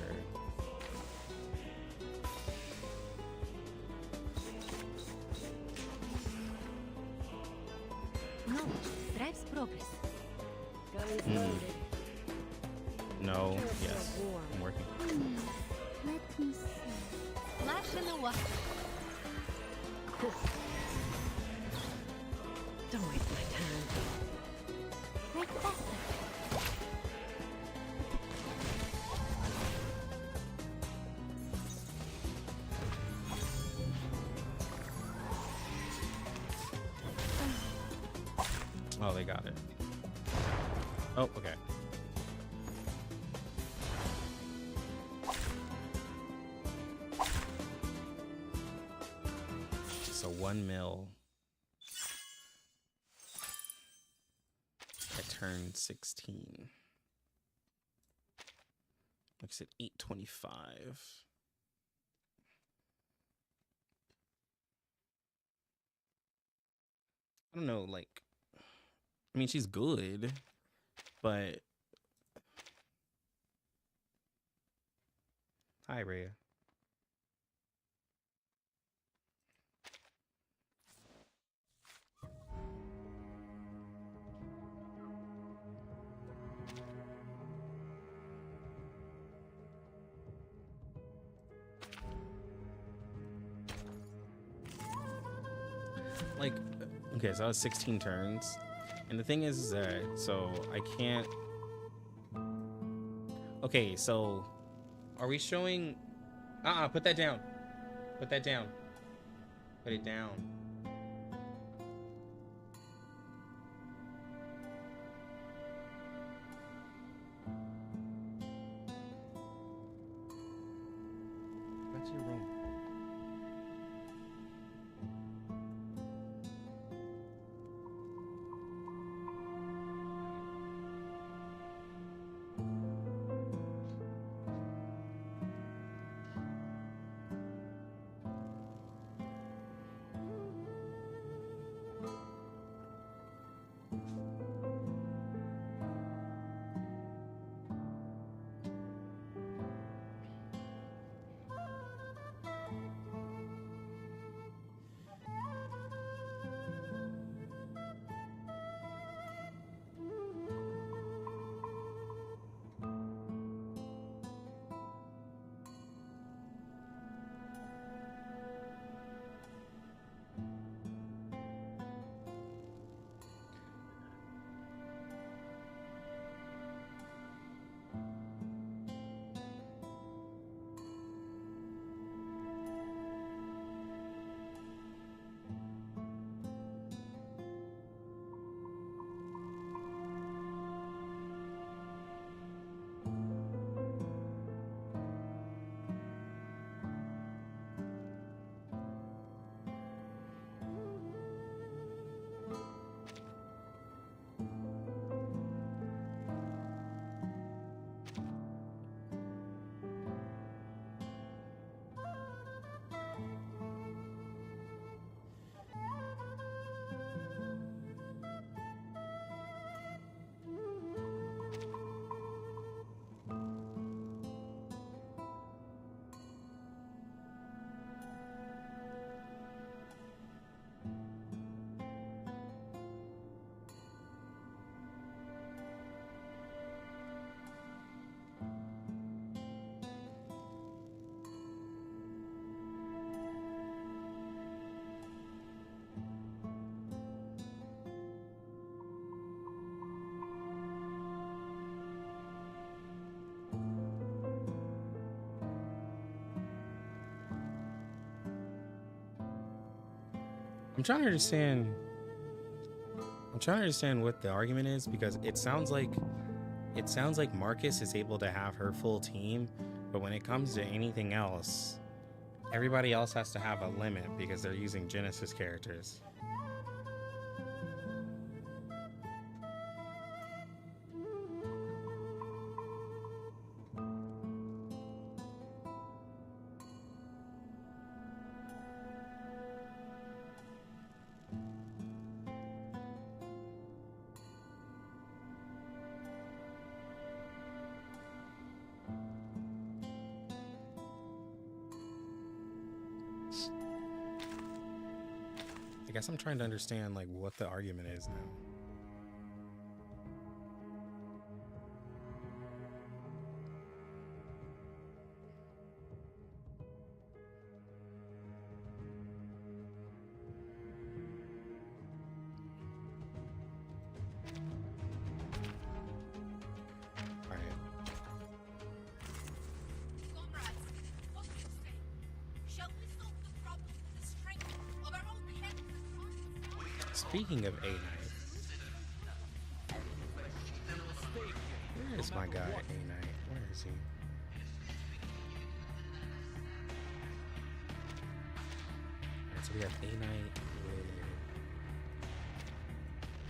Knowledge drives progress. Guns Hmm. loaded. No, Careful yes, of warm. I'm working. Let me see. Flash in the water. Don't waste my time. Right faster. Oh, they got it. Oh, okay. So 1 mil. I turned 16. Looks at 825. I don't know, like, I mean, she's good, but hi, Rhea. Like, okay, so I was 16 turns. And the thing is that, so I can't. Okay, so are we showing? Put that down. Put that down. Put it down. Back to your room. I'm trying to understand. I'm trying to understand what the argument is, because it sounds like Marcus is able to have her full team, but when it comes to anything else, everybody else has to have a limit because they're using Genesis characters. I guess I'm trying to understand like what the argument is now. All right. Speaking of A Knight, where is my guy A Knight? Where is he? Alright, so we have A Knight with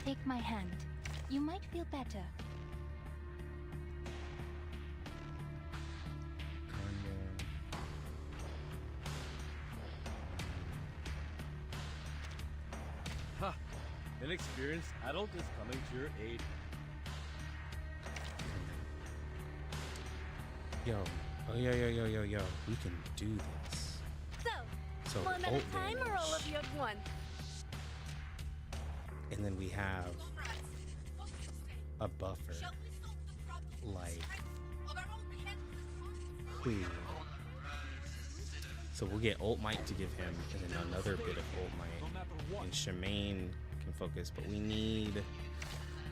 Take my hand. You might feel better. Kanye. Ha! An experienced adult is coming to your aid. Yo. Oh, yo. We can do this. So one at a ult time or all damage. of you at once? And then we have a buffer. Like, who? So we'll get ult might to give him, and then another bit of ult might. And Shemaine can focus, but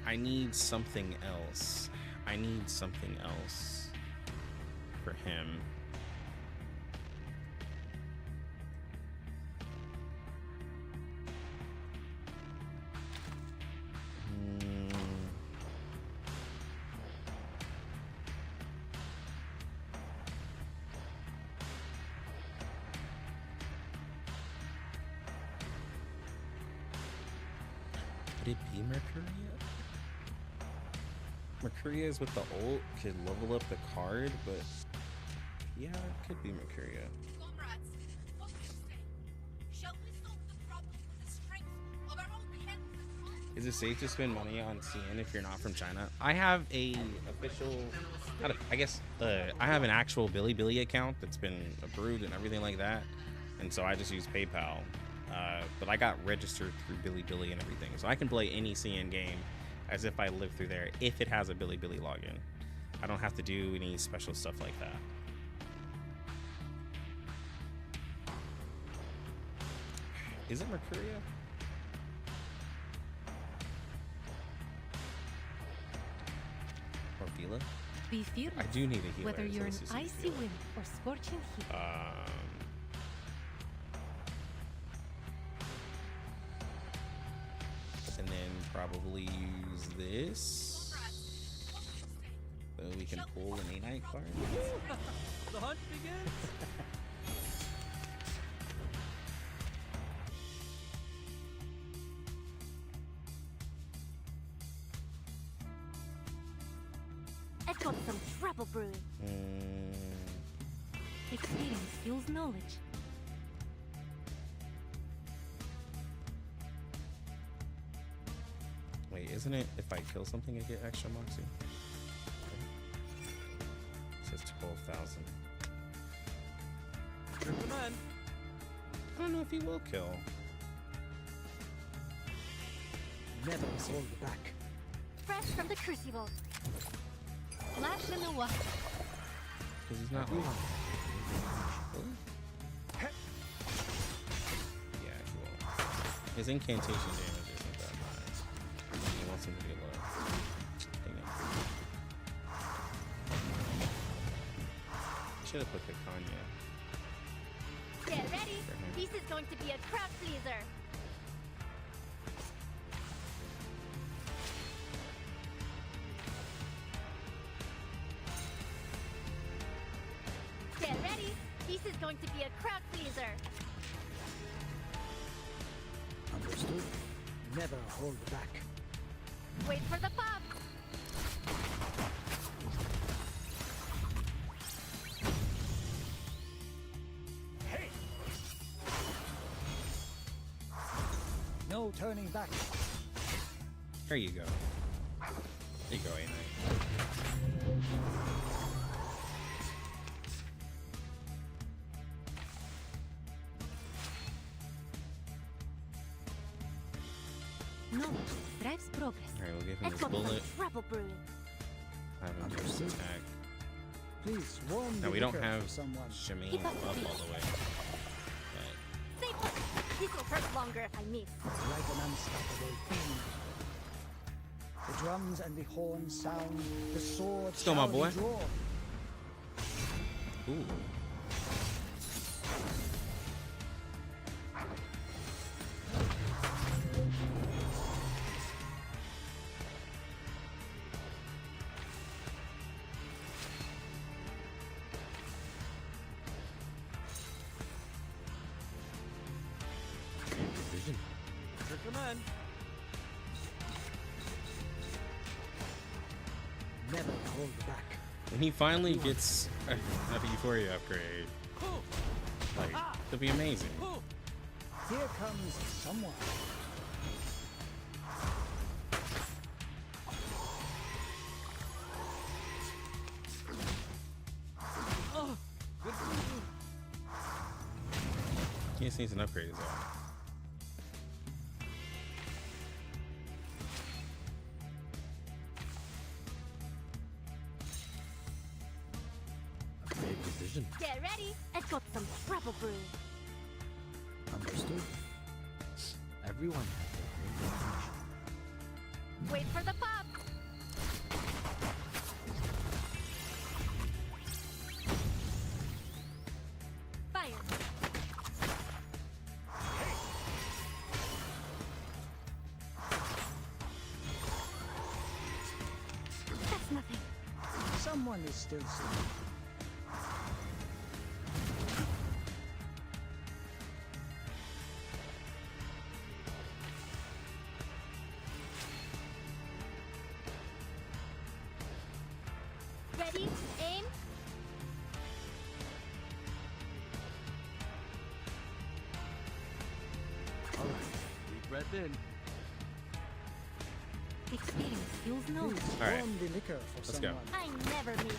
I need something else. I need something else for him. Could it be Mercuria? Mercuria's with the ult could level up the card, but yeah, it could be Mercuria. Is it safe to spend money on CN if you're not from China? I have a official, I have an actual Bilibili account that's been approved and everything like that, and so I just use PayPal. But I got registered through Bilibili and everything, so I can play any CN game as if I live through there if it has a Bilibili login. I don't have to do any special stuff like that. Is it Mercuria? Or Vila? Be fearless. I do need a healer. Whether you're in so this is icy Vila. wind or scorching heat. And then probably use this so we can pull an A-Knight card. The hunt begins. I've got some trouble brewing. Experience fuels knowledge. Wait, isn't it if I kill something I get extra moxie? It says 12,000. You're the man. I don't know if he will kill. Never was hold back. Fresh from the crucible. Flash in the water. Because he's not on. Yeah, he will. His incantation damage isn't that high. He wants him to be low. Dang it. Should have put Kakanya. Get ready. This is going to be a crowd pleaser. going to be a crowd pleaser. Understood. Never hold back. Wait for the pop. No turning back. There you go. There you go, A-Knight. Knowledge drives progress. Alright, we'll give him Let's his go for bullet. some trouble brewing. Have him do his attack. Please warm No, the we don't liquor have for someone. Shemaine Keep up up, all please. the way. But Stay put. This will hurt longer if I miss. Like an unstoppable fiend. The drums and the horns sound. The sword Let's go, my shall be boy. drawn. ooh. Your command. Never hold back. When he finally gets a Euphoria upgrade, like, it'll be amazing. Here comes someone. Good for you. He just needs an upgrade, is all. Big decision. Get ready. I've got some trouble brewing. Understood. Everyone has their own definition. Wait for the pop. Fire. That's nothing. Someone is still sleeping. Ready? Aim. All right. Deep breath in. Experience fuels knowledge. Please All right. warm the liquor for Let's go. someone. I never miss.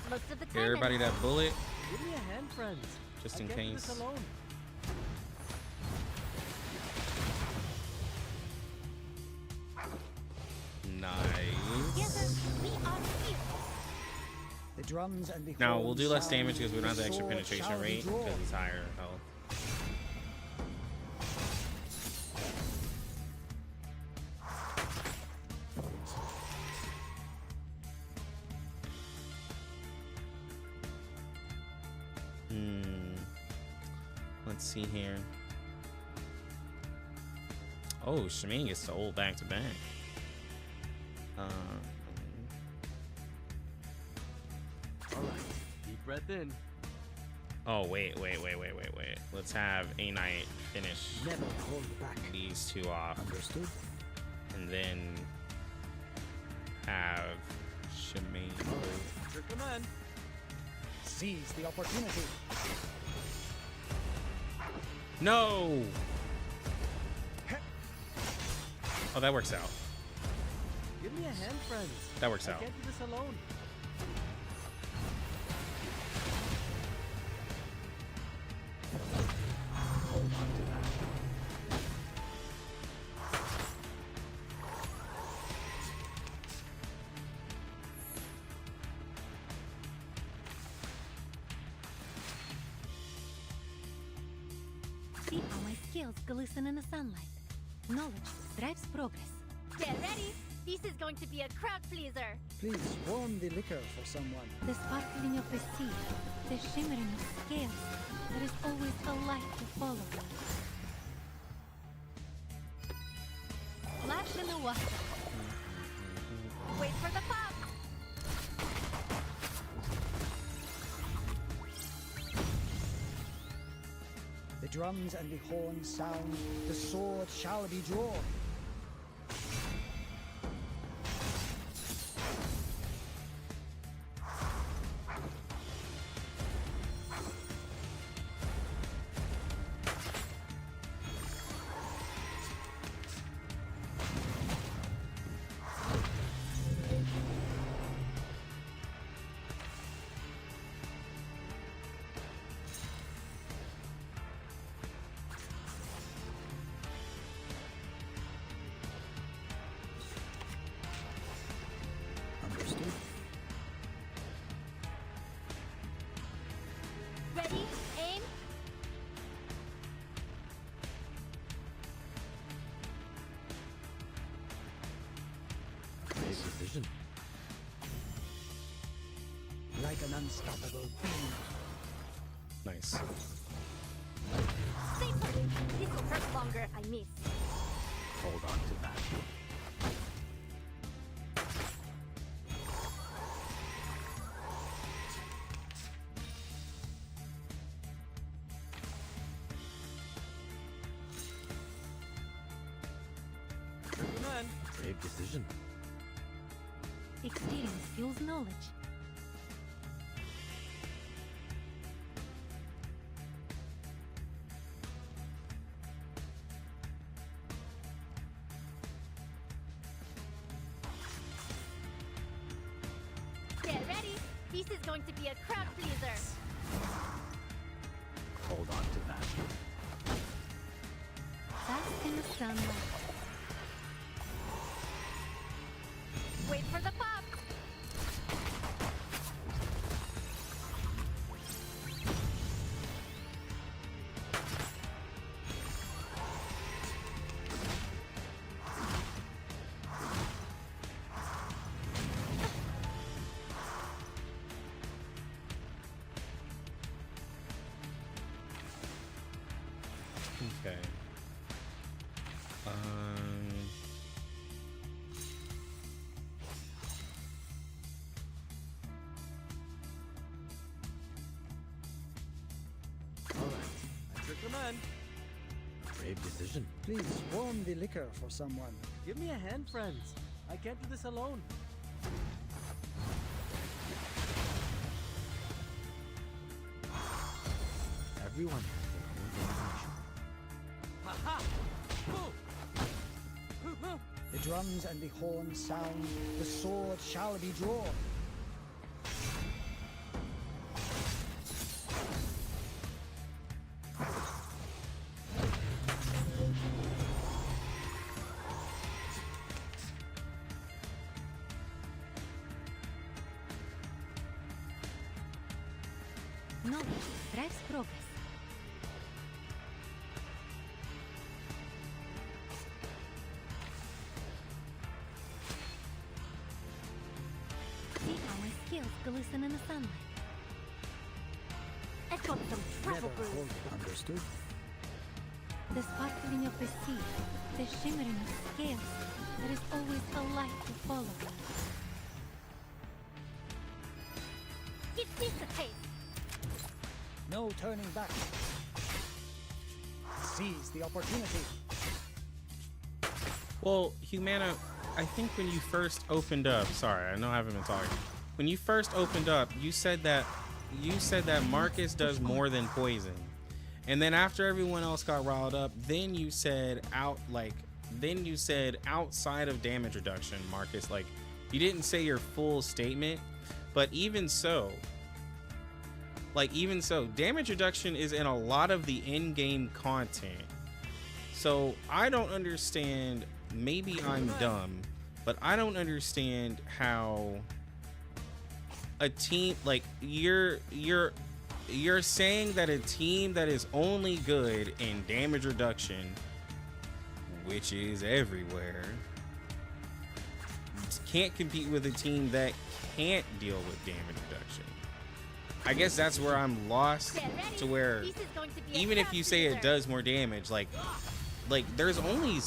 Most of the Give time. everybody that bullet, Give me a hand, friends. just I in can't do case. this alone. Nice. Together, we are here. The drums and the Now horns we'll do less sound. damage because we don't have the The extra sword penetration shall be rate drawn. because he's higher health. Let's see here. Oh, Shemaine gets to ult back to back. All right. Deep breath in. Oh, wait. Let's have A-Knight finish Never hold back. these two off. Understood. And then have Shemaine ult. Your command. Seize the opportunity. No! Oh, that works out. Give me a hand, friends. That works I out. can't do this alone. See how my skills glisten in the sunlight. Knowledge drives progress. Get ready. This is going to be a crowd pleaser. Please warm the liquor for someone. The sparkling of the sea, the shimmering of scales. There is always a light to follow. Flash in the water. Wait for the pop. The drums and the horns sound, the sword shall be drawn. Understood. Ready? Aim. Great decision. Like an unstoppable beam. Nice. Stay put. This will hurt longer if I miss. Hold on to that. Brave decision. Experience fuels knowledge. Get ready. This is going to be a crowd pleaser. Hold on to that. Bask in the sunlight. Wait for the pop. Okay. Alright, I recommend. Brave decision. Please warm the liquor for someone. Give me a hand, friends. I can't do this alone. Everyone has their own definition. Ha ha! The drums and the horns sound, the sword shall be drawn. Knowledge drives progress. See how my skills glisten in the sunlight. I've got some Never trouble brews. hold understood. The sparkling of the sea, the shimmering of scales. There is always a light to follow. Give this a taste. No turning back. Seize the opportunity. Well, Humana, I think when you first opened up, sorry, I know I haven't been talking. When you first opened up, you said that Marcus does more than poison. And then after everyone else got riled up, then you said outside of damage reduction, Marcus, like you didn't say your full statement, but even so, damage reduction is in a lot of the in-game content. So I don't understand, maybe I'm dumb, but I don't understand how a team, like you're saying that a team that is only good in damage reduction, which is everywhere, can't compete with a team that can't deal with damage reduction. I guess that's where I'm lost, to where even if you say it does more damage, like there's only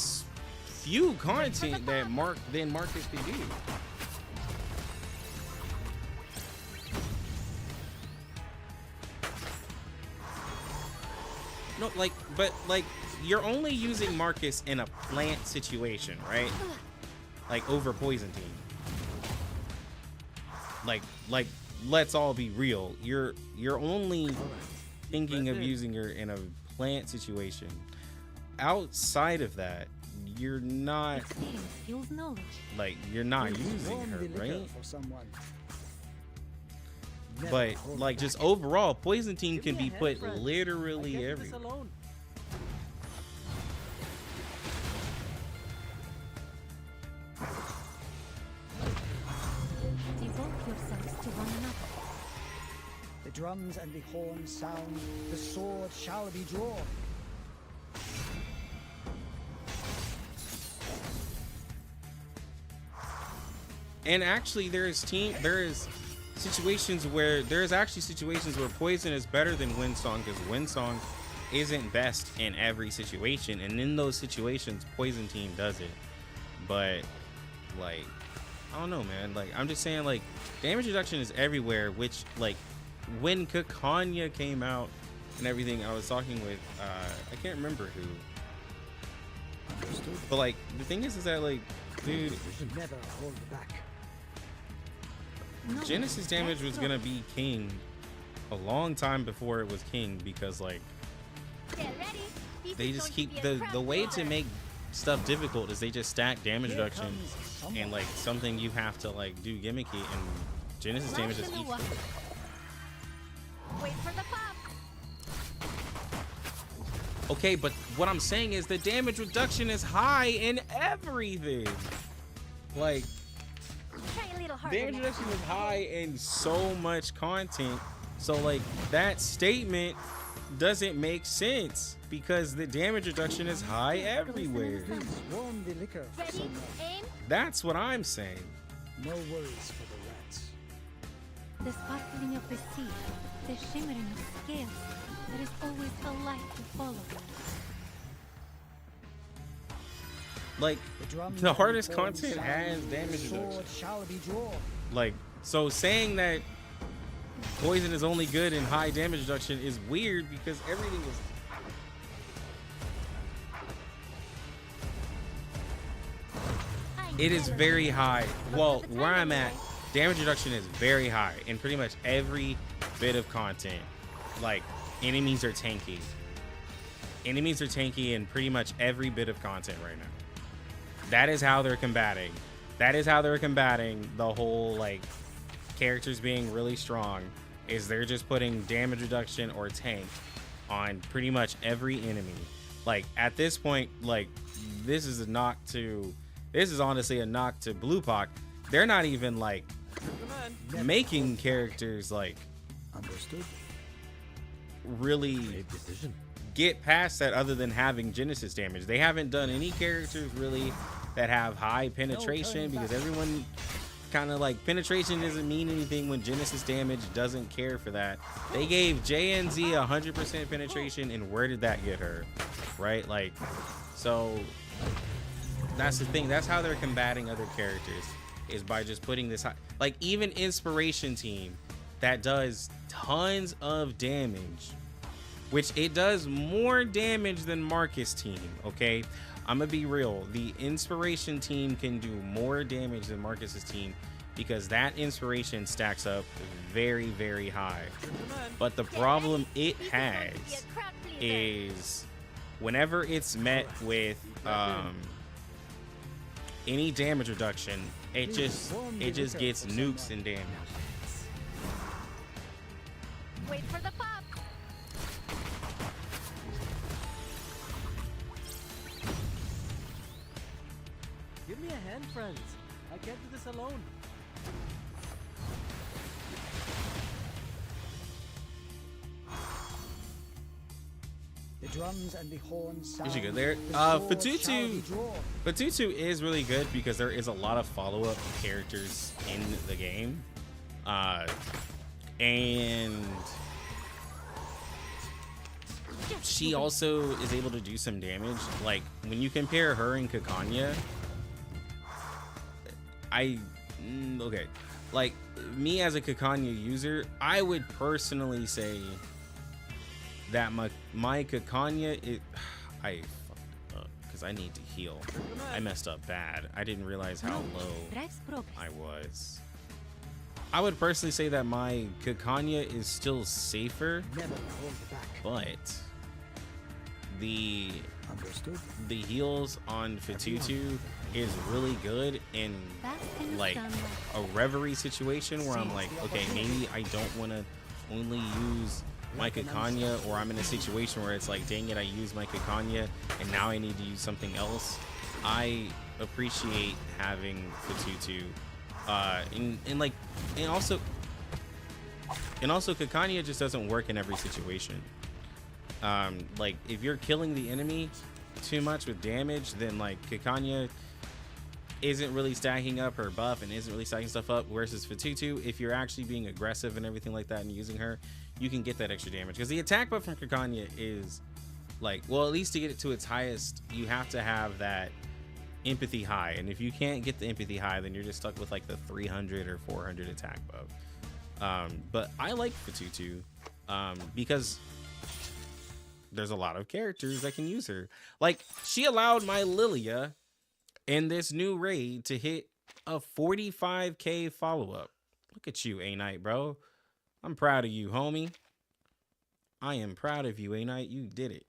few content that Marcus can do. no, like, but like, you're only using Marcus in a plant situation, right? Like over Poison Team. Like, let's all be real. You're only thinking of using her in a plant situation. Outside of that, you're not Experience fuels knowledge. like you're not using Warm her, the liquor right? for someone. Never But hold like back. just overall, Poison Team Give can me a be hand, put friends. I literally can't do this everywhere. alone. Devote yourselves to one another. The drums and the horns sound, the sword shall be drawn. And actually, there's situations where Poison is better than Windsong, because Windsong isn't best in every situation, and in those situations, Poison Team does it. But like, I don't know, man. Like, I'm just saying, like, damage reduction is everywhere. Which, like, when Kakanya came out and everything, I was talking with I can't remember who. Understood. But like, the thing is that like, dude, Never hold back. Knowledge Genesis damage adds was gonna be king a long time before it was king, because like Get ready. This they is just going to keep be a the crowd way to pleaser. make stuff difficult is they just stack damage Here reduction comes someone. and like something you have to like do gimmicky, and Genesis damage is Once in a equal. while. Wait for the pop. Okay, but what I'm saying is the damage reduction is high in everything. Like, Try a little harder. damage next reduction is time. high in so much content. So like that statement doesn't make sense because the damage reduction is high everywhere. Please warm the liquor for Ready? someone. Aim. That's what I'm saying. No worries for the rats. The sparkling of the sea, the shimmering of scales. There is always a light to follow. Like, The drums the and hardest horns content sound, has the damage sword reduction. shall be drawn. Like, so saying that poison is only good in high damage reduction is weird because everything is. It is very high. Well, where I'm at, damage reduction is very high in pretty much every bit of content. Like, enemies are tanky. Enemies are tanky in pretty much every bit of content right now. That is how they're combating. That is how they're combating the whole, like, characters being really strong, is they're just putting damage reduction or tank on pretty much every enemy. Like, at this point, like, this is honestly a knock to Blue Pac. They're not even, like, making characters, like, Understood. really Brave decision. get past that other than having Genesis damage. They haven't done any characters really that have high penetration because everyone kind of like penetration doesn't mean anything when Genesis damage doesn't care for that. They gave JNZ 100% penetration, and where did that get her? Right? Like, so that's the thing. That's how they're combating other characters, is by just putting this high. Like, even Inspiration Team that does tons of damage, which it does more damage than Marcus Team, okay? I'm gonna be real. The Inspiration Team can do more damage than Marcus's team because that Inspiration stacks up very, very high. But the problem it has is whenever it's met with any damage reduction, it just gets nukes and damage. Wait for the pop. Give me a hand, friends. I can't do this alone. The drums and the horns sound. Is she good there? the sword shall Fatutu. be drawn. Fatutu is really good because there is a lot of follow-up characters in the game. And she also is able to do some damage. Like, when you compare her and Kakanya, okay, like, me as a Kakanya user, I would personally say that my Kakanya, I fucked up because I need to heal. I messed up bad. I didn't realize how low I was. I would personally say that my Kakanya is still safer, but the heals on Fatutu is really good in like a reverie situation where I'm like, okay, maybe I don't want to only use my Kakanya, or I'm in a situation where it's like, dang it, I used my Kakanya and now I need to use something else. I appreciate having Fatutu, and also Kakanya just doesn't work in every situation. Like if you're killing the enemy too much with damage, then like Kakanya isn't really stacking up her buff and isn't really stacking stuff up, versus Fatutu, if you're actually being aggressive and everything like that and using her, you can get that extra damage, because the attack buff from Kakanya is like, well, at least to get it to its highest, you have to have that empathy high, and if you can't get the empathy high, then you're just stuck with like the 300 or 400 attack buff. But I like Fatutu because there's a lot of characters that can use her. Like, she allowed my Lilia in this new raid to hit a 45k follow-up. Look at you, A-Knight, bro. I'm proud of you, homie. I am proud of you, A-Knight. You did it.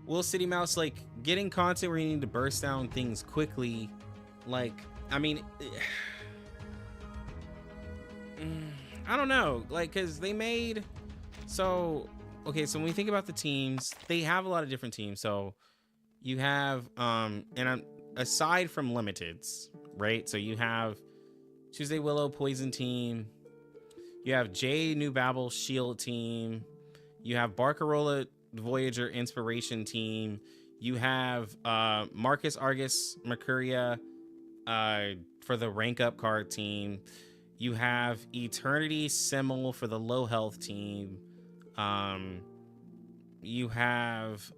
Will City Mouse, like, getting content where you need to burst down things quickly, like, I mean, I don't know, like, because they made, so, okay, so when we think about the teams, they have a lot of different teams. So you have, aside from limiteds, right? So you have Tuesday Willow Poison team, you have Jay New Babel Shield team, you have Barcarola Voyager Inspiration team, you have Marcus Argus Mercuria for the rank up card team, you have Eternity Simmel for the low health team, you have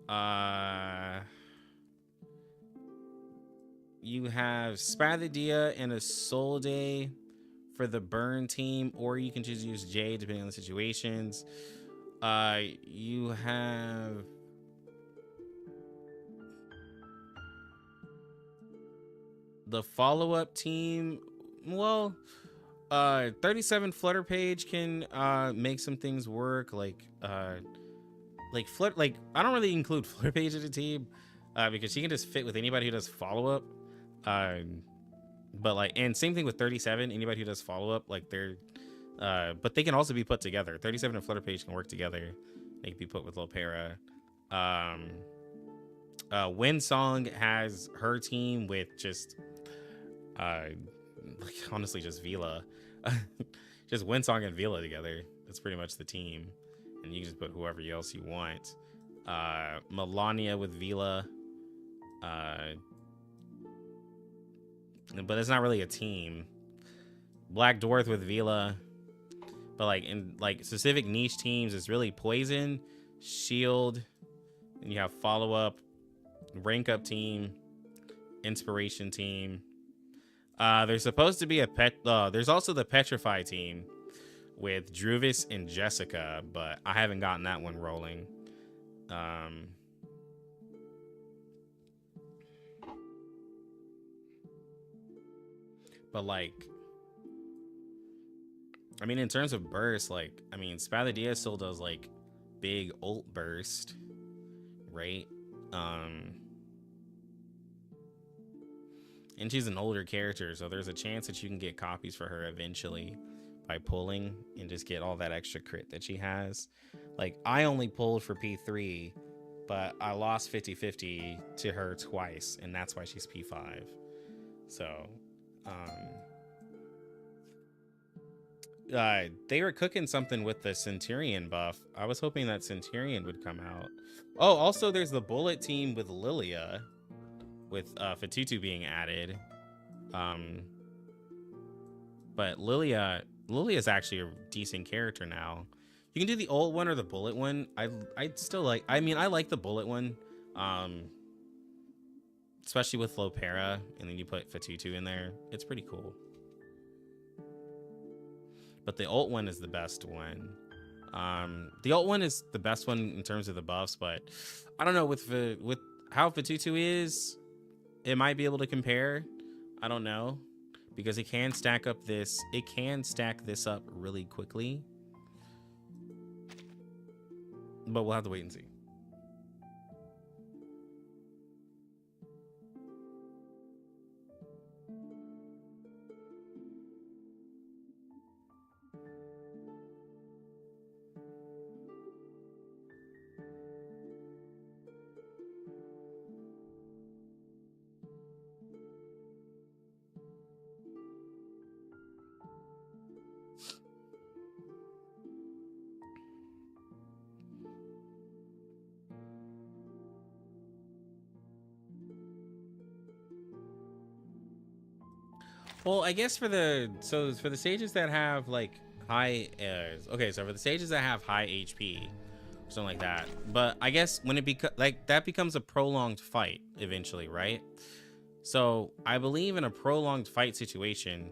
Spathadia and a Soul Day for the burn team, or you can just use Jay depending on the situations. You have the follow-up team. Well, 37 Flutter Page can make some things work, like I don't really include Flutter Page as a team because she can just fit with anybody who does follow-up. But like, and same thing with 37, anybody who does follow-up, like they're but they can also be put together. 37 and Flutter Page can work together. They can be put with Lopera. Windsong has her team with just honestly just Vila. Just Windsong and Vila together. That's pretty much the team. And you can just put whoever else you want. Melania with Vila. But it's not really a team. Black Dwarf with Vila. But like in like specific niche teams, it's really Poison, Shield, and you have follow-up, rank up team, inspiration team. There's supposed to be a there's also the Petrify team with Druvis and Jessica, but I haven't gotten that one rolling. But like, I mean, in terms of burst, like, I mean, Spathadia still does like big ult burst, right? And she's an older character, so there's a chance that you can get copies for her eventually by pulling and just get all that extra crit that she has. Like, I only pulled for P3, but I lost 50-50 to her twice, and that's why she's P5. So, they were cooking something with the Centurion buff. I was hoping that Centurion would come out. Oh, also there's the Bullet team with Lilia, with Fatutu being added. But Lilia Lily is actually a decent character now. You can do the old one or the bullet one. I still like. I mean, I like the bullet one, especially with Lopera, and then you put Fatutu in there. It's pretty cool. But the alt one is the best one. The alt one is the best one in terms of the buffs, but I don't know with how Fatutu is. It might be able to compare. I don't know, because it can stack up this. It can stack this up really quickly. But we'll have to wait and see. Well, I guess for the stages that have like high okay, so for the stages that have high HP, something like that. But I guess when it that becomes a prolonged fight eventually, right? So I believe in a prolonged fight situation,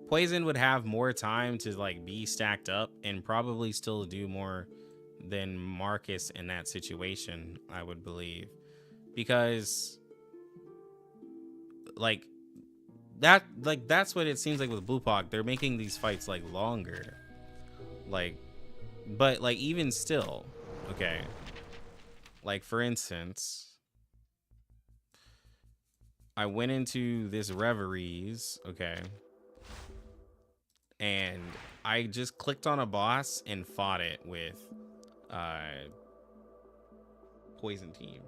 Poison would have more time to like be stacked up and probably still do more than Marcus in that situation, I would believe. Because that's what it seems like with Blue Pog. They're making these fights like longer. But even still, okay. Like for instance, I went into this Reveries, okay. And I just clicked on a boss and fought it with Poison Team.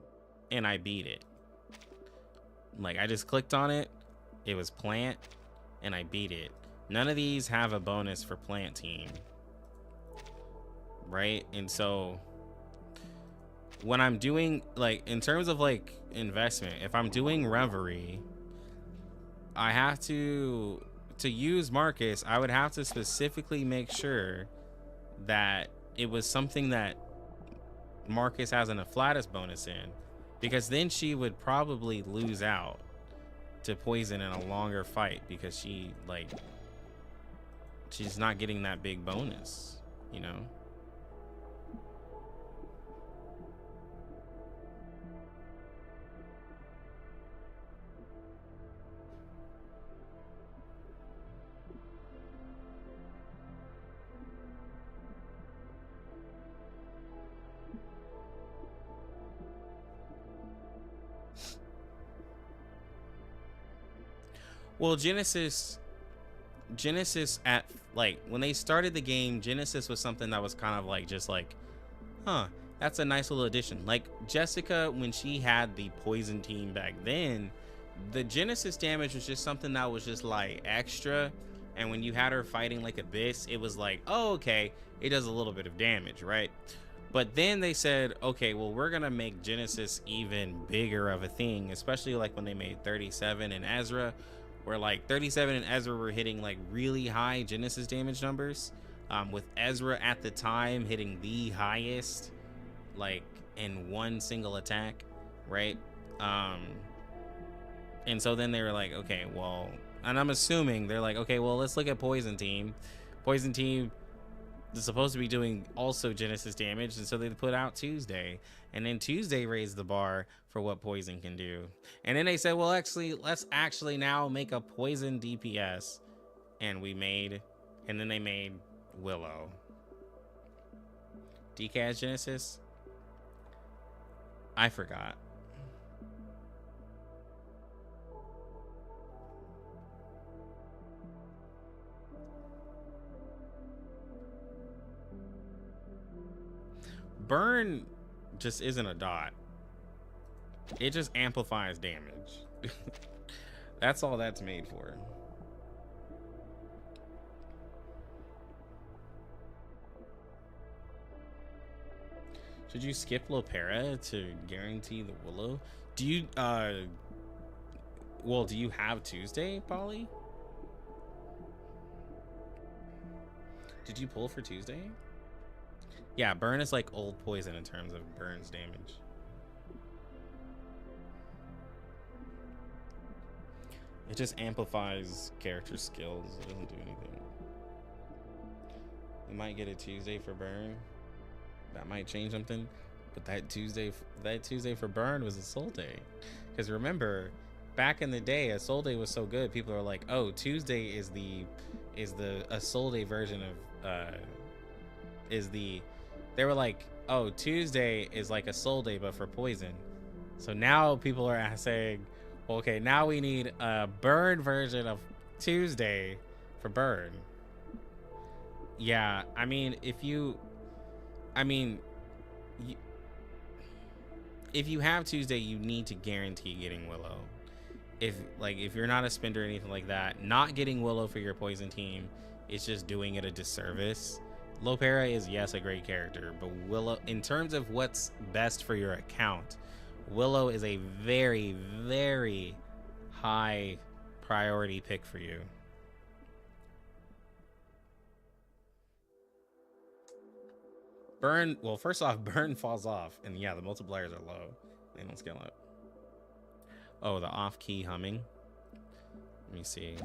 And I beat it. Like I just clicked on it. It was Plant, and I beat it. None of these have a bonus for Plant Team, right? And so when I'm doing, like, in terms of, like, investment, if I'm doing Reverie, I have to use Marcus, I would have to specifically make sure that it was something that Marcus has an Afflatus bonus in, because then she would probably lose out to Poison in a longer fight because she's not getting that big bonus, you know? Well, Genesis at like when they started the game, Genesis was something that was kind of like just like, huh, that's a nice little addition. Like Jessica, when she had the Poison Team back then, the Genesis damage was just something that was just like extra. And when you had her fighting like Abyss, it was like, oh, okay, it does a little bit of damage, right? But then they said, okay, well, we're gonna make Genesis even bigger of a thing, especially like when they made 37 and Ezra, where like 37 and Ezra were hitting like really high Genesis damage numbers, with Ezra at the time hitting the highest like in one single attack, right? And so then they were like, okay, well, and I'm assuming they're like, okay, well, let's look at Poison Team. Poison Team is supposed to be doing also Genesis damage, and so they put out Tuesday, and then Tuesday raised the bar for what Poison can do. And then they said, well, actually, let's actually now make a Poison DPS, and then they made Willow. DCAS Genesis? I forgot. Burn just isn't a dot. It just amplifies damage. That's all that's made for. Should you skip Lopera to guarantee the Willow? Do you well, do you have Tuesday, Polly? Did you pull for Tuesday? Yeah, burn is like old poison in terms of burns damage. It just amplifies character skills. It doesn't do anything. You might get a Tuesday for burn. That might change something. But that Tuesday for burn was a soul day. Because remember, back in the day, a soul day was so good. People are like, "Oh, Tuesday is a soul day version of They were like, "Oh, Tuesday is like a soul day but for poison." So now people are saying, "Okay, now we need a burn version of Tuesday for burn." Yeah, I mean, if you have Tuesday, you need to guarantee getting Willow. If you're not a spender or anything like that, not getting Willow for your poison team is just doing it a disservice. Lopera is, yes, a great character, but Willow, in terms of what's best for your account, Willow is a very, very high priority pick for you. Burn, well, first off, burn falls off, and yeah, the multipliers are low. They don't scale up. Oh, the off-key humming. Let me see.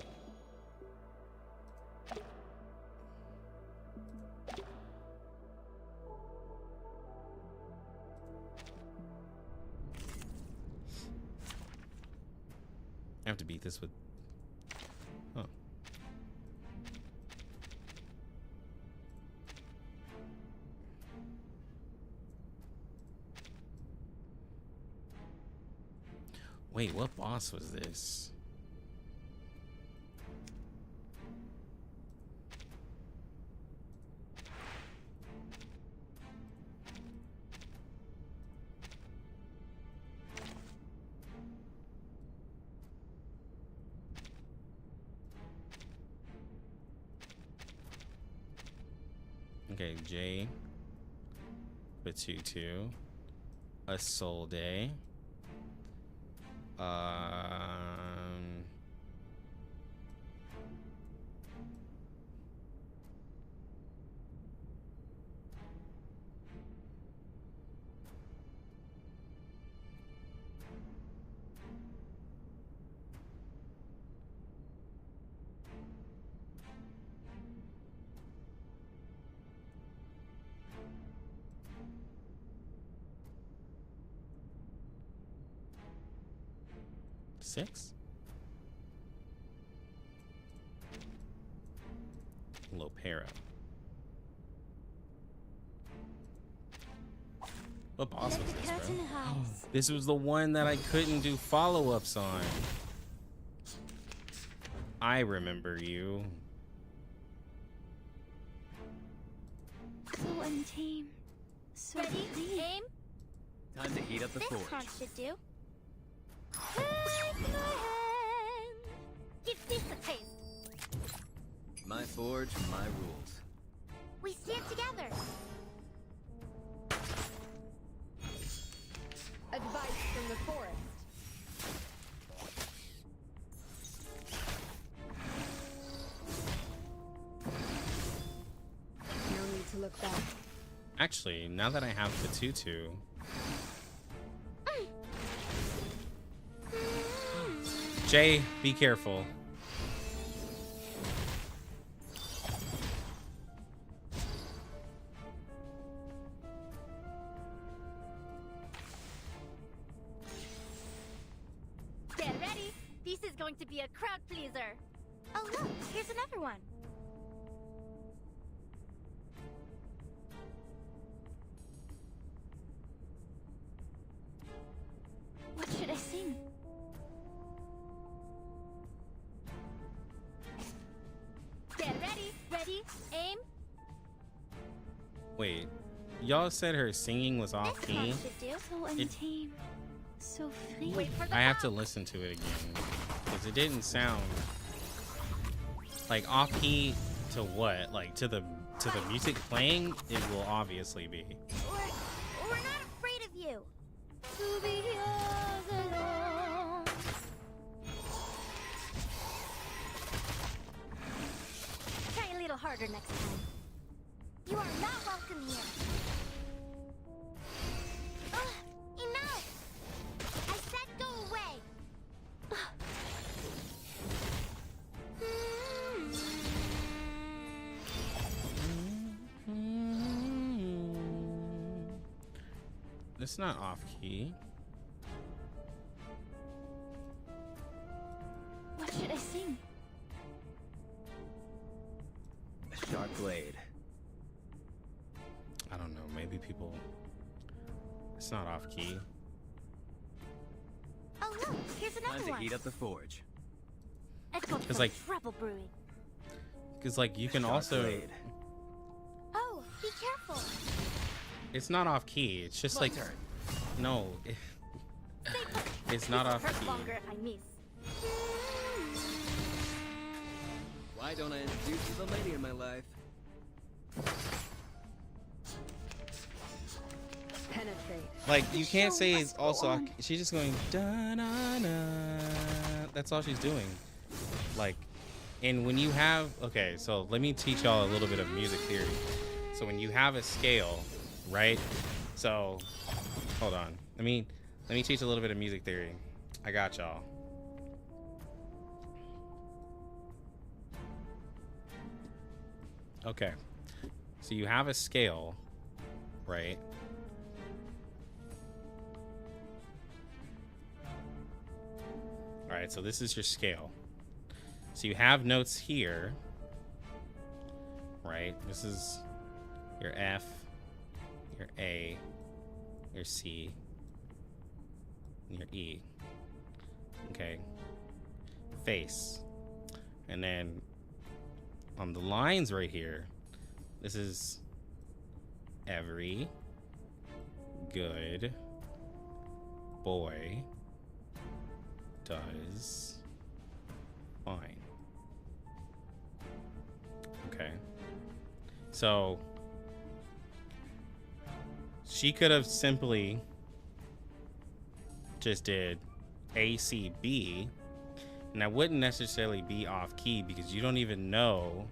I have to beat this with... Huh. Wait, what boss was this? Okay, J. Fatutu. A soul day. Six? Lopera. What boss was this, bro? This was the one that I couldn't do follow-ups on. I remember you. So untamed. So Ready? free. Aim. Time to heat up the This forge. crunch should do. Take my hand. Give this a taste. My forge, my rules. We stand together. Advice from the forest. No need to look back. Actually, now that I have Fatutu... Jay, be careful. Get ready. This is going to be a crowd pleaser. Oh look, here's another one. What should I sing? Get ready. Ready? Aim. Wait, y'all said her singing was off This key? crunch should do. So untamed. So free. Wait for the I have to pop. listen to it again. Because it didn't sound... Like, off key to what? Like, to the music playing? It will obviously be. We're not afraid of you. To be yours alone. Try a little harder next time. It's not off key. What should I sing? A sharp blade. I don't know. Maybe people. It's not off key. Oh look, here's Time another to one. heat up the forge. It's got Because some like, trouble brewing. because like you can Sharp also. blade. Oh, be careful. It's not off key. It's just like. turn. No. It's not off Hurt key. longer, I miss. Why don't I introduce you to the lady in my life? Penetrate. Like you can't say it's also. She's just going da na na. That's all she's doing. Like, and when you have okay, so let me teach y'all a little bit of music theory. So when you have a scale, right? So hold on. Let me teach a little bit of music theory. I got y'all. Okay. So you have a scale, right? All right, so this is your scale. So you have notes here, right? This is your F, your A, your C, and your E. Okay. Face. And then on the lines right here, this is every good boy does fine. Okay. So she could have simply just did ACB, and that wouldn't necessarily be off key because you don't even know.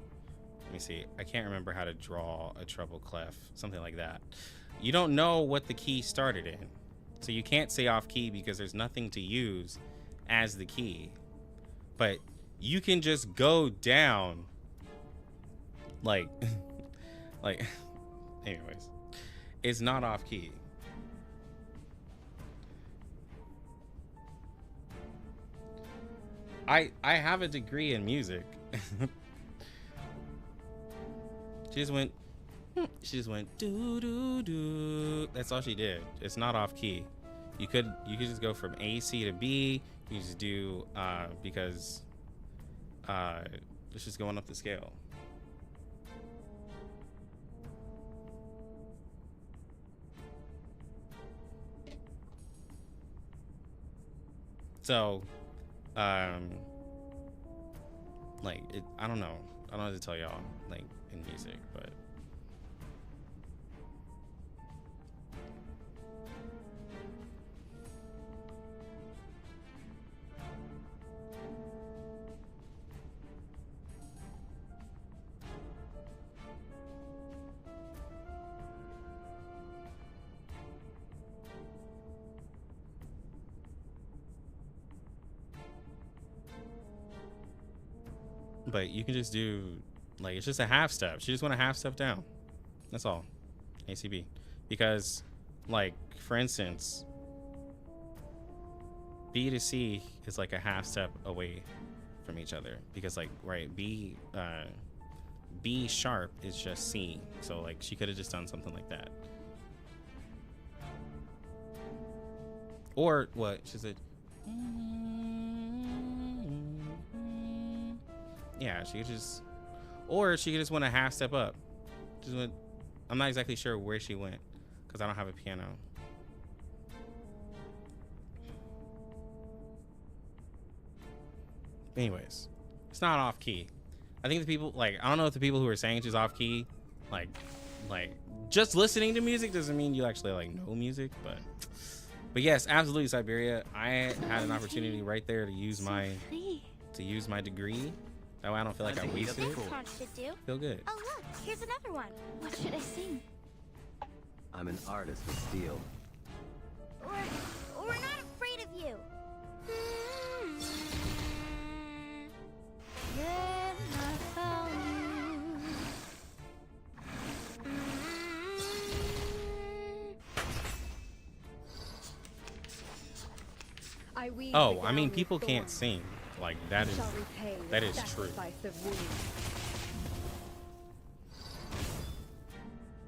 Let me see. I can't remember how to draw a treble clef, something like that. You don't know what the key started in. So you can't say off key because there's nothing to use as the key. But you can just go down like anyways. It's not off key. I have a degree in music. She just went doo doo doo. That's all she did. It's not off key. You could just go from A C to B. You just do because it's just going up the scale. So like I don't know what to tell y'all like in music, but you can just do like it's just a half step. She just went a half step down. That's all. ACB. Because like for instance, B to C is like a half step away from each other because like right B sharp is just C. So like she could have just done something like that. Or what? She said yeah, she could just, or she could just went a half step up. Just went. I'm not exactly sure where she went because I don't have a piano. Anyways, it's not off key. I think the people like I don't know if the people who are saying she's off key, like just listening to music doesn't mean you actually like know music, but yes, absolutely, Siberia. I had an opportunity right there to use my degree. That way I don't feel like I wasted it. This conch should do. Feel good. Oh look, here's another one. What should I sing? I'm an artist with steel. We're not afraid of you. Then I found you. I weave Oh, the I mean, gown people with can't thorns. sing. Like that You is shall repay the that is true. sacrifice of wounds.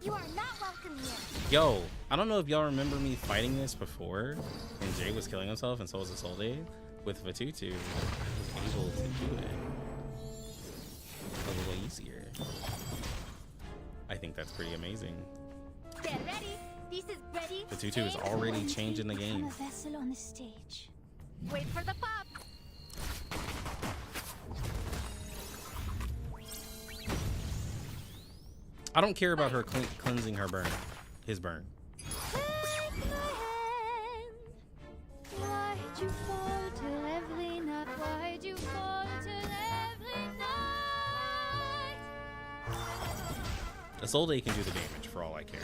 You are not welcome here. Yo, I don't know if y'all remember me fighting this before, and Jay was killing himself, and so was Isolde. With Fatutu, I was able to do it a little easier. I think that's pretty amazing. Get ready. This is ready. Fatutu is already changing the game. I'm a vessel on the stage. Wait for the pop. I don't care about her cleansing her burn, his burn. Why'd you fall till every night? Why'd you fall till every night? Isolde can do the damage for all I care.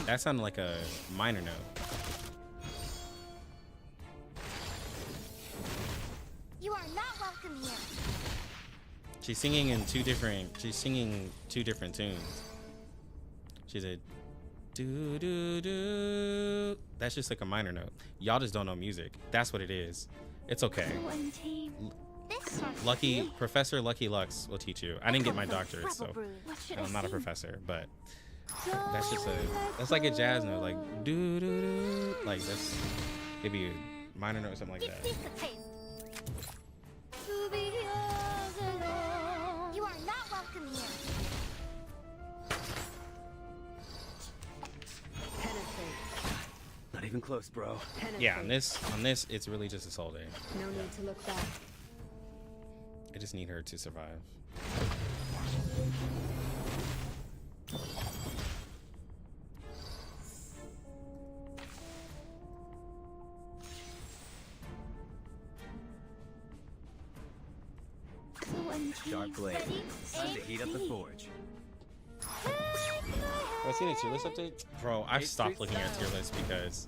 That sounded like a minor note. You are not welcome here. She's singing two different tunes. She said do do do. That's just like a minor note. Y'all just don't know music. That's what it is. It's okay. So untamed. This one. Lucky Professor Lucky Lux will teach you. I didn't get my doctorate, so What should and I I'm not a sing? professor, but that's just that's like a jazz note, like do do do. Like that's maybe a minor note or something like Give that. this a taste. To be yours alone. You are not welcome here. Penetrate. Not even close, bro. Penetrate. Yeah, on this it's really just Isolde. No need to look back. I just need her to survive. So untamed. Sharp blade. Ready? Time to Aim. heat up the forge. I see the tier list update, bro. I've stopped looking at tier lists because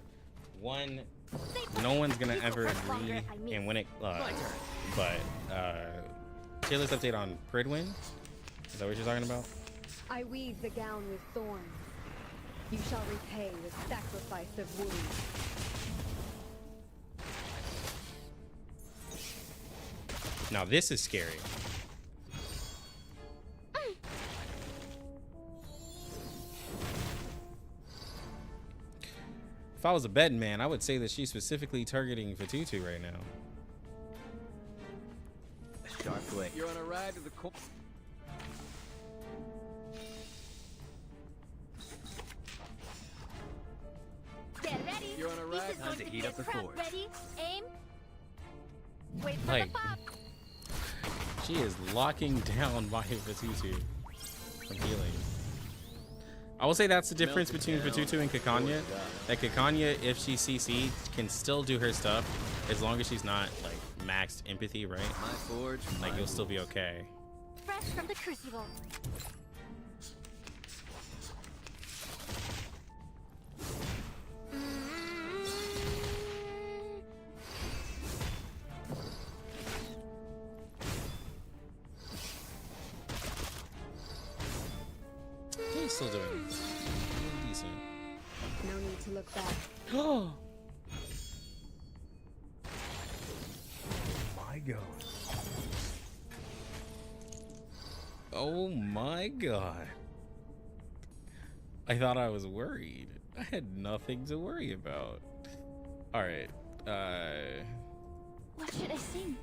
one, no one's gonna ever agree, and when it tier list update on Pridwin. Is that what you're talking about? I weave the gown with thorns. You shall repay the sacrifice of wounds. Now this is scary. If I was a betting man, I would say that she's specifically targeting Fatutu right now. A sharp blade. You're on a ride to the core. Get ready. You're on a This ride. is Time going to to heat be up the a crowd. forge. Ready? Aim. Wait for Like, the pop. she is locking down my Fatutu from healing. I will say that's the difference between Fatutu and Kakanya. That Kakanya, if she CC, can still do her stuff as long as she's not like maxed empathy, right? My forge, Like my you'll still be rules. okay. Fresh from the crucible. He's still doing decent. No need to look back. Oh, My God. oh my god. I thought I was worried. I had nothing to worry about. All right. What should I sing?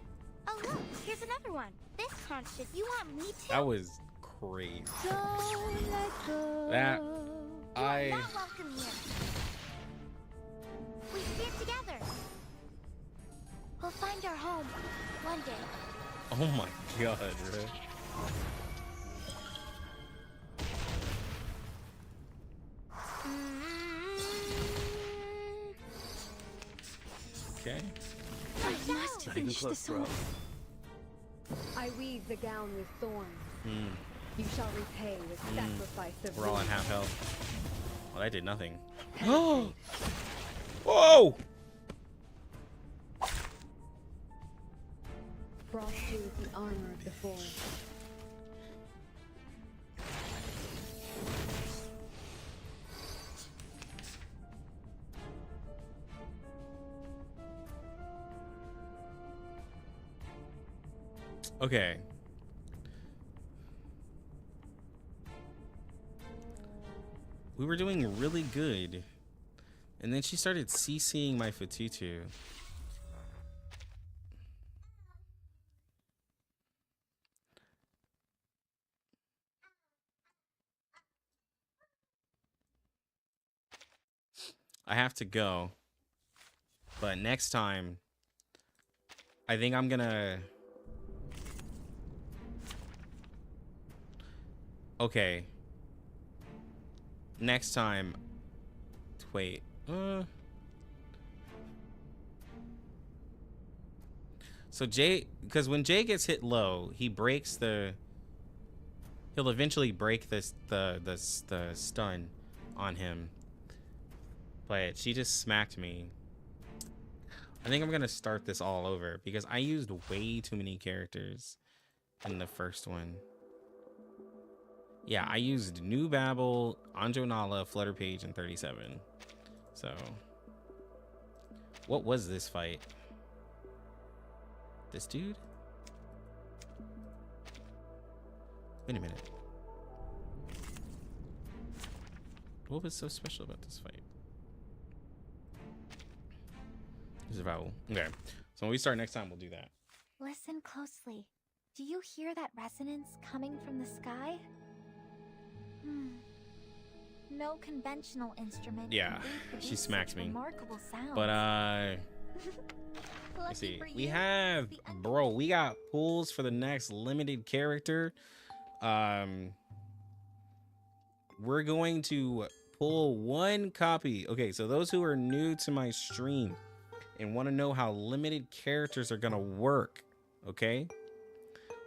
Oh look, here's another one. This conscious. You want me to? That was crazy. Don't let go. That You are I not welcome here. We stand together. We'll find our home one day. oh my god, bro. Okay. I must Not even finish the close, bro. song. I weave the gown with thorns. Hmm. You shall repay the sacrifice of We're all at wounds. half health. Well, that did nothing. Penetrate. Whoa! Frost you with the armor of the forge. Okay. We were doing really good. And then she started CCing my Fatutu. I have to go. But next time, I think I'm gonna... Okay. Next time... Wait. So Jay... Because when Jay gets hit low, he breaks the... He'll eventually break the stun on him. But she just smacked me. I think I'm gonna start this all over because I used way too many characters in the first one. Yeah, I used New Babel, Anjo Nala, Flutterpage, and 37. So, what was this fight? This dude? Wait a minute. What was so special about this fight? Survival. Okay. So when we start next time, we'll do that. Listen closely. Do you hear that resonance coming from the sky? No conventional instrument. Yeah, can she produce smacks such me. Remarkable sounds. But let's see. We have, bro, we got pulls for the next limited character. We're going to pull one copy. Okay, so those who are new to my stream and want to know how limited characters are gonna work, okay,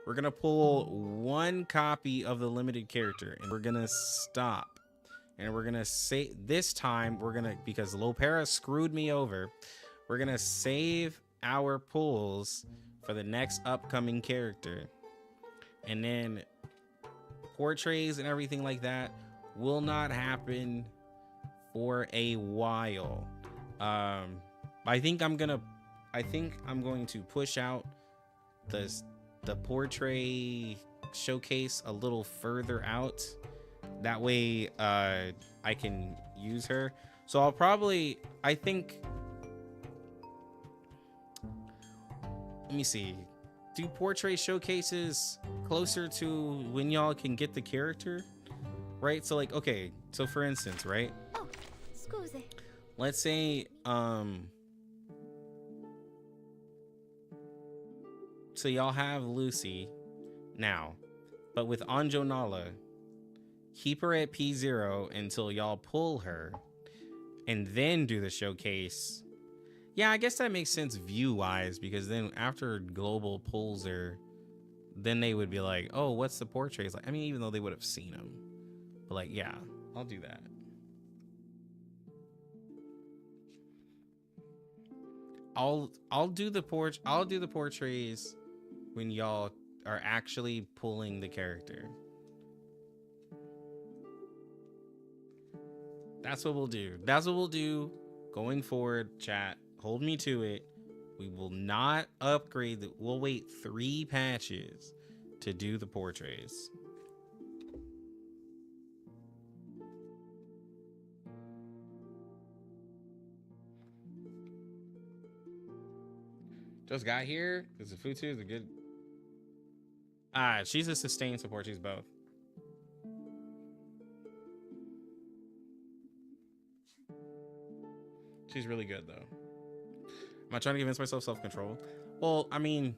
we're gonna pull one copy of the limited character and we're gonna stop, and we're gonna say this time we're gonna, because Lopera screwed me over, we're gonna save our pulls for the next upcoming character, and then portraits and everything like that will not happen for a while. I think I'm going to push out the portrait showcase a little further out. That way I can use her. So I'll probably, I think, let me see. Do portrait showcases closer to when y'all can get the character? Right? So like, okay, so for instance, right? Oh, scusi. Let's say, so y'all have Lucy now, but with Anjo Nala, keep her at P0 until y'all pull her, and then do the showcase. Yeah, I guess that makes sense view-wise, because then after Global pulls her, then they would be like, oh, what's the portraits like? I mean, even though they would have seen them. But like, yeah, I'll do that. I'll do the portraits when y'all are actually pulling the character. That's what we'll do. That's what we'll do going forward, chat. Hold me to it. We will not upgrade. We'll wait 3 patches to do the portraits. Just got here because the Fatutu is a good. She's a sustained support. She's both. She's really good though. Am I trying to convince myself self-control? Well, I mean,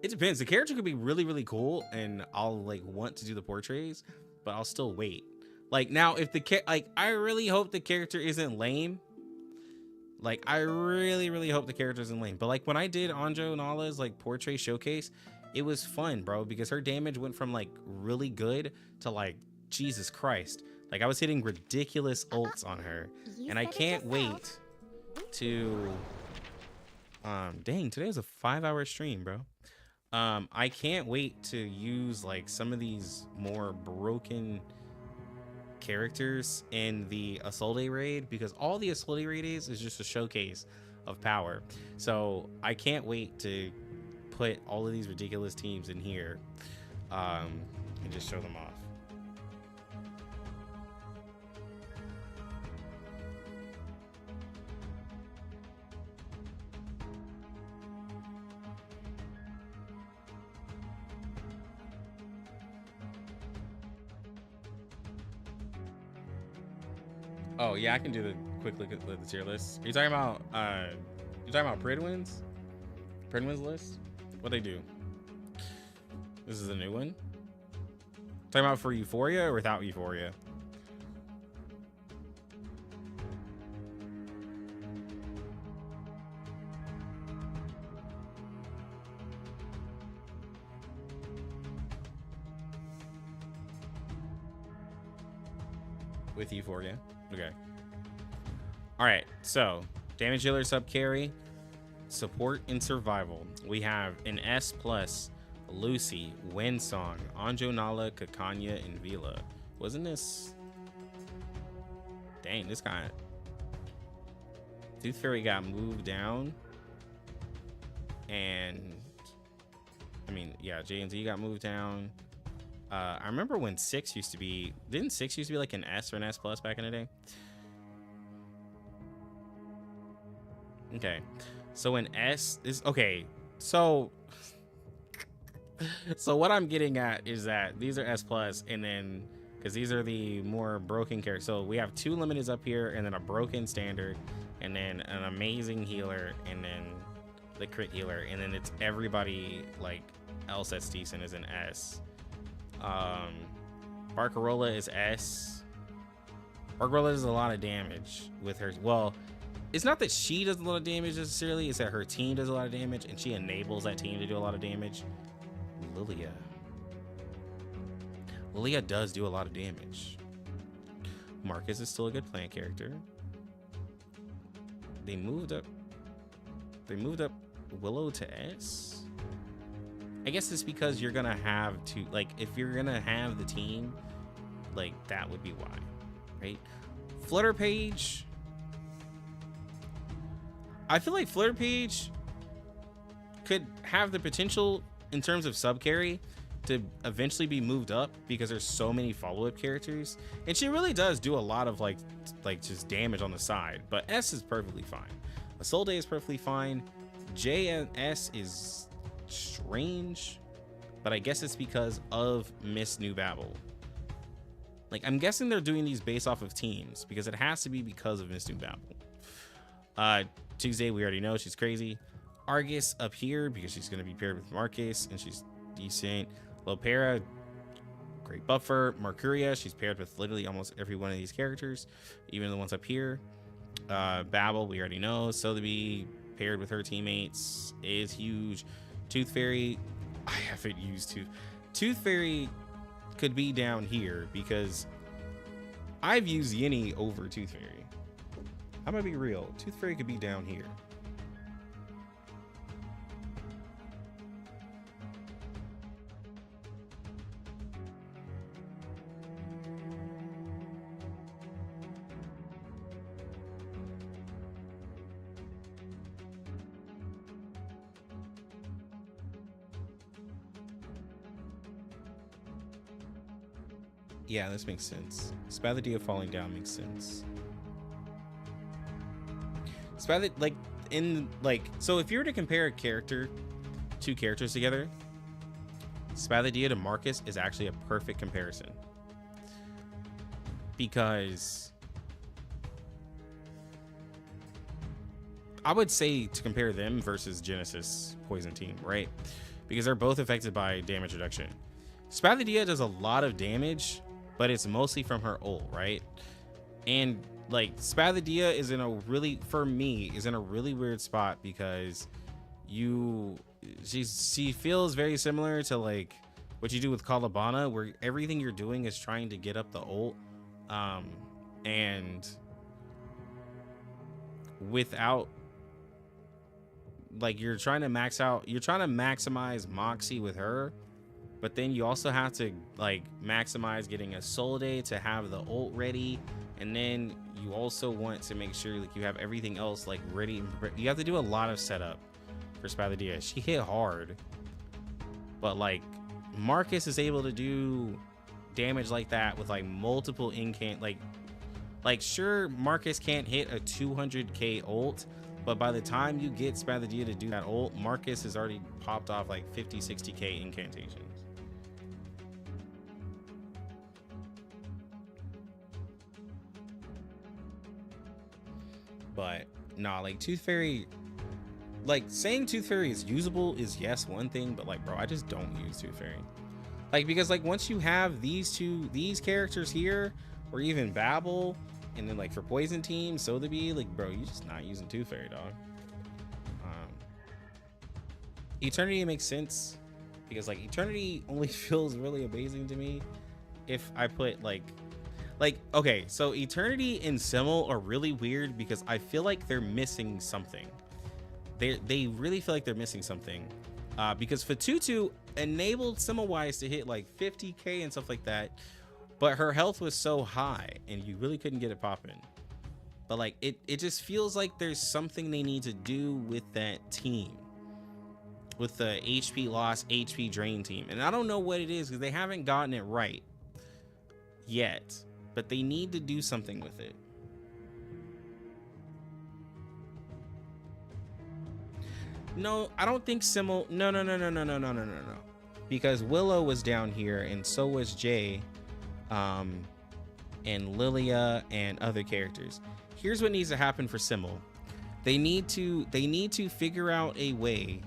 it depends. The character could be really, really cool, and I'll like want to do the portraits, but I'll still wait. Like now, if the I really hope the character isn't lame. Like, I really, really hope the character isn't lame. But like when I did Anjo Nala's like portrait showcase, it was fun, bro, because her damage went from like really good to like Jesus Christ. Like I was hitting ridiculous ults on her, and I can't wait to. Dang, today was a 5-hour stream, bro. I can't wait to use like some of these more broken characters in the Assault raid, because all the Assault raid is just a showcase of power. So I can't wait to put all of these ridiculous teams in here and just show them off. Oh yeah, I can do the quick look at the tier list. Are you talking about Pridwin's? Pridwin's list? What they do? This is a new one. Talking about for Euphoria or without Euphoria? With Euphoria. Okay. All right. So, damage dealer, sub carry, support, and survival. We have an S plus, Lucy, Windsong, Anjo Nala, Kakanya, and Vila. Wasn't this? Dang, this guy. Tooth Fairy got moved down, and I mean, yeah, J and Z got moved down. I remember when 6 used to be, didn't 6 used to be like an S or an S plus back in the day? Okay, so an S is okay. So what I'm getting at is that these are S plus, and then because these are the more broken characters. So we have 2 limiteds up here, and then a broken standard, and then an amazing healer, and then the crit healer, and then it's everybody like else that's decent is an S. Barcarola is S. Barcarola does a lot of damage with her. Well, it's not that she does a lot of damage necessarily, it's that her team does a lot of damage, and she enables that team to do a lot of damage. Lilia does do a lot of damage. Marcus is still a good plant character. They moved up Willow to S. I guess it's because you're gonna have to, like, if you're gonna have the team, like, that would be why, right? Flutter Page, I feel like Flutter Page could have the potential in terms of sub carry to eventually be moved up because there's so many follow-up characters, and she really does do a lot of like just damage on the side. But S is perfectly fine. Isolde is perfectly fine. J and S is strange, but I guess it's because of Miss New Babel. Like, I'm guessing they're doing these based off of teams because it has to be because of Miss New Babel. Tuesday, we already know she's crazy. Argus up here because she's going to be paired with Marcus and she's decent. Lopera, great buffer. Mercuria, she's paired with literally almost every one of these characters, even the ones up here. Babel, we already know. Sotheby paired with her teammates is huge. Tooth Fairy, I haven't used Tooth Fairy could be down here because I've used Yinny over Tooth Fairy. I'm gonna be real. Tooth Fairy could be down here. Yeah, this makes sense. Spathia falling down makes sense. Spathia, so if you were to compare two characters together, Spathia to Marcus is actually a perfect comparison. Because I would say to compare them versus Genesis Poison Team, right? Because they're both affected by damage reduction. Spathia does a lot of damage, but it's mostly from her ult, right? And like Spathia is in a really, for me, is in a really weird spot because she feels very similar to like what you do with Kalabana, where everything you're doing is trying to get up the ult, and without, like, you're trying to maximize Moxie with her, but then you also have to like maximize getting a Solde to have the ult ready, and then you also want to make sure like you have everything else like ready. You have to do a lot of setup for Spathadia. She hit hard, but like Marcus is able to do damage like that with like multiple incant. Like sure, Marcus can't hit a 200k ult, but by the time you get Spathadia to do that ult, Marcus has already popped off like 50, 60k incantations. But nah, like Tooth Fairy, like saying Tooth Fairy is usable is yes one thing, but like bro, I just don't use Tooth Fairy. Like because like once you have these characters here, or even Babel, and then like for Poison Team, Sotheby, like bro, you just not using Tooth Fairy, dog. Eternity makes sense because like Eternity only feels really amazing to me if I put like okay, so Eternity and Simmel are really weird because I feel like they're missing something. They really feel like they're missing something because Fatutu enabled Semmelweis to hit like 50k and stuff like that, but her health was so high and you really couldn't get it popping. But like it just feels like there's something they need to do with that team, with the HP loss, HP drain team, and I don't know what it is because they haven't gotten it right yet, but they need to do something with it. No, I don't think Simmel. No. Because Willow was down here, and so was Jay, and Lilia, and other characters. Here's what needs to happen for Simmel. They need to figure out a way.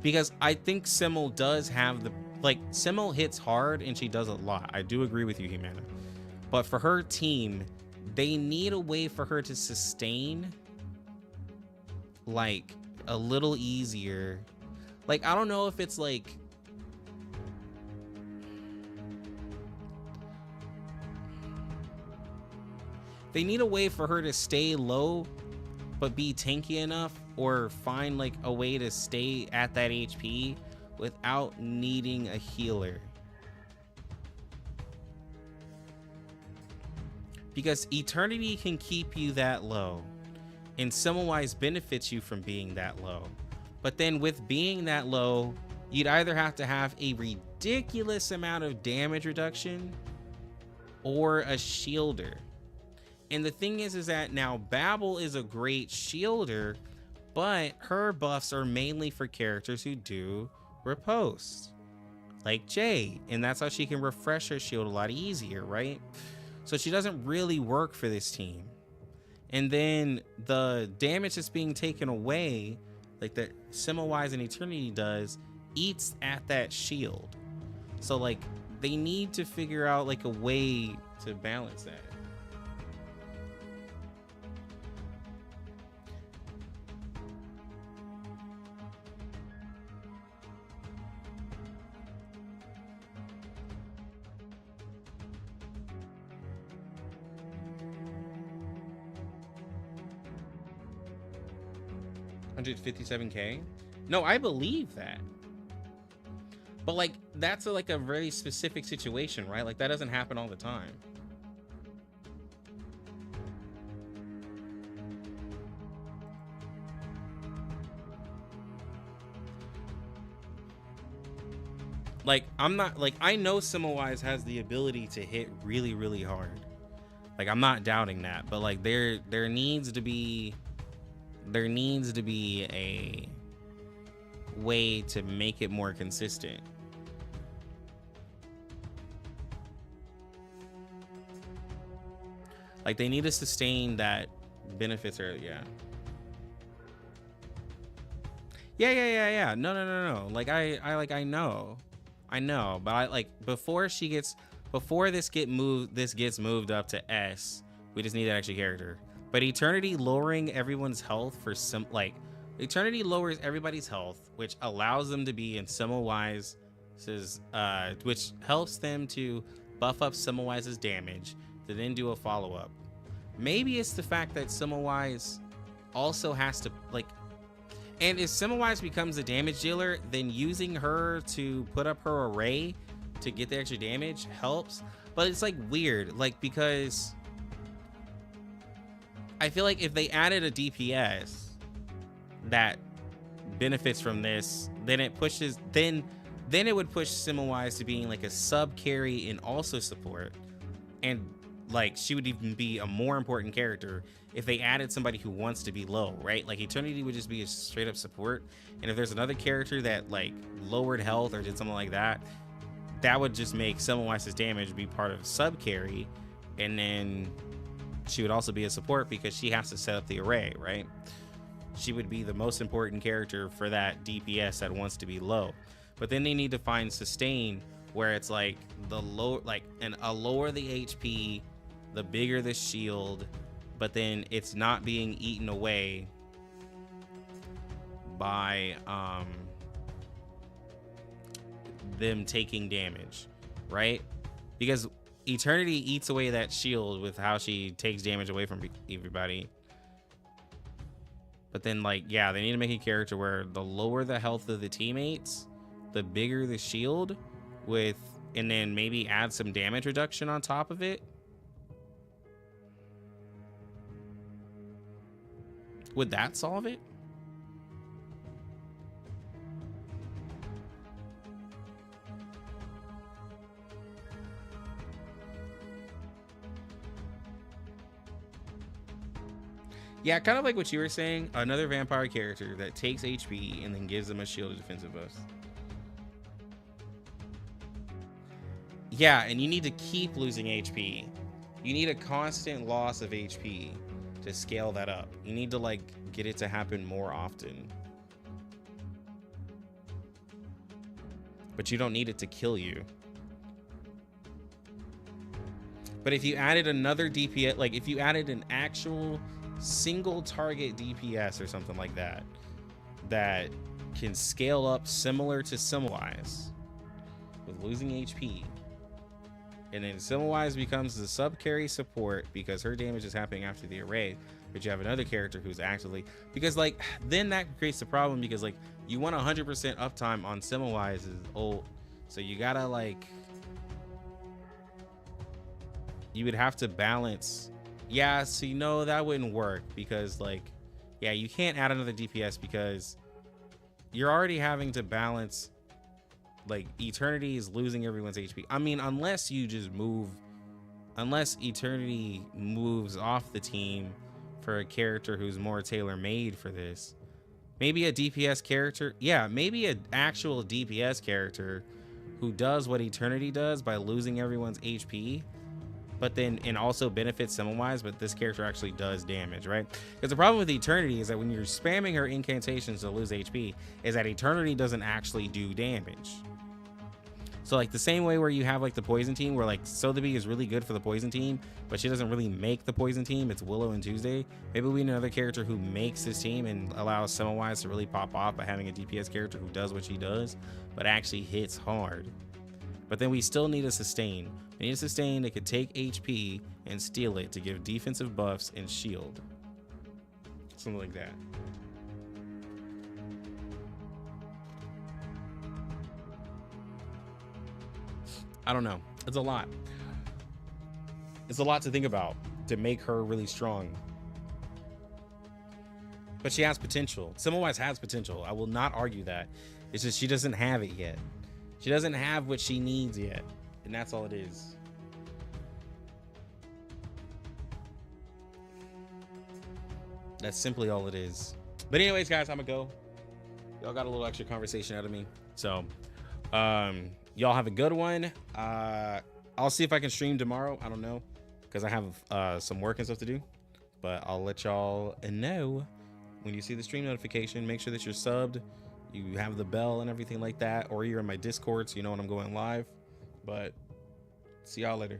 Because I think Simmel does have the Simmel hits hard and she does a lot. I do agree with you, Humana. But for her team, they need a way for her to sustain like a little easier. Like I don't know if it's like they need a way for her to stay low but be tanky enough, or find like a way to stay at that HP without needing a healer. Because Eternity can keep you that low, and Semmelweis benefits you from being that low. But then with being that low, you'd either have to have a ridiculous amount of damage reduction or a shielder. And the thing is that now Babel is a great shielder, but her buffs are mainly for characters who do riposte, like Jay, and that's how she can refresh her shield a lot easier, right? So she doesn't really work for this team. And then the damage that's being taken away, like that Semmelweis and Eternity does, eats at that shield. So like they need to figure out like a way to balance that. $157K? No, I believe that. But like that's like a very specific situation, right? Like that doesn't happen all the time. Like I'm not like I know Semmelweis has the ability to hit really, really hard. Like I'm not doubting that, but like there needs to be a way to make it more consistent. Like they need to sustain that benefits her. Yeah. No. Like I know, but I like before this gets moved up to S, we just need that extra character. But Eternity lowering everyone's health for some Eternity lowers everybody's health, which allows them to be in Semmelweis, which helps them to buff up Semmelweis' damage to then do a follow-up. Maybe it's the fact that Semmelweis also has to and if Semmelweis becomes a damage dealer, then using her to put up her array to get the extra damage helps. But it's like weird, like because I feel like if they added a DPS, that benefits from this, then it pushes, then it would push Simawise to being like a sub carry and also support, and like she would even be a more important character if they added somebody who wants to be low, right? Like Eternity would just be a straight up support, and if there's another character that like lowered health or did something like that, that would just make Simowise's damage be part of sub carry, and then she would also be a support because she has to set up the array, right? She would be the most important character for that DPS that wants to be low. But then they need to find sustain where it's like the low, like a lower the HP, the bigger the shield, but then it's not being eaten away by them taking damage, right? Because Eternity eats away that shield with how she takes damage away from everybody. But then, like, yeah, they need to make a character where the lower the health of the teammates, the bigger the shield, with, and then maybe add some damage reduction on top of it. Would that solve it? Yeah, kind of like what you were saying. Another vampire character that takes HP and then gives them a shield defensive buff. Yeah, and you need to keep losing HP. You need a constant loss of HP to scale that up. You need to like get it to happen more often. But you don't need it to kill you. But if you added another DPS, like if you added an actual single target DPS or something like that, that can scale up similar to Simawise with losing HP, and then Simawise becomes the sub carry support because her damage is happening after the array, but you have another character who's actively, because like then that creates the problem, because like you want 100% uptime on Simowise's ult, so you gotta like, you would have to balance. Yeah, so you know that wouldn't work because like, yeah, you can't add another DPS because you're already having to balance, like Eternity is losing everyone's HP. I mean, unless you just move, unless Eternity moves off the team for a character who's more tailor-made for this. Maybe a DPS character, yeah, maybe an actual DPS character who does what Eternity does by losing everyone's HP, but then, and also benefits Simawise, but this character actually does damage, right? Because the problem with Eternity is that when you're spamming her incantations to lose HP, is that Eternity doesn't actually do damage. So like the same way where you have like the poison team, where like Sotheby is really good for the poison team, but she doesn't really make the poison team, it's Willow and Tuesday. Maybe we need another character who makes this team and allows Simawise to really pop off by having a DPS character who does what she does, but actually hits hard. But then we still need a sustain. We need a sustain that could take HP and steal it to give defensive buffs and shield. Something like that. I don't know. It's a lot. It's a lot to think about to make her really strong. But she has potential. Simawise has potential. I will not argue that. It's just she doesn't have it yet. She doesn't have what she needs yet. And that's all it is. That's simply all it is. But anyways, guys, I'm gonna go. Y'all got a little extra conversation out of me. So, y'all have a good one. I'll see if I can stream tomorrow. I don't know, because I have some work and stuff to do. But I'll let y'all know when you see the stream notification. Make sure that you're subbed. You have the bell and everything like that, or you're in my Discord so you know when I'm going live. But see y'all later.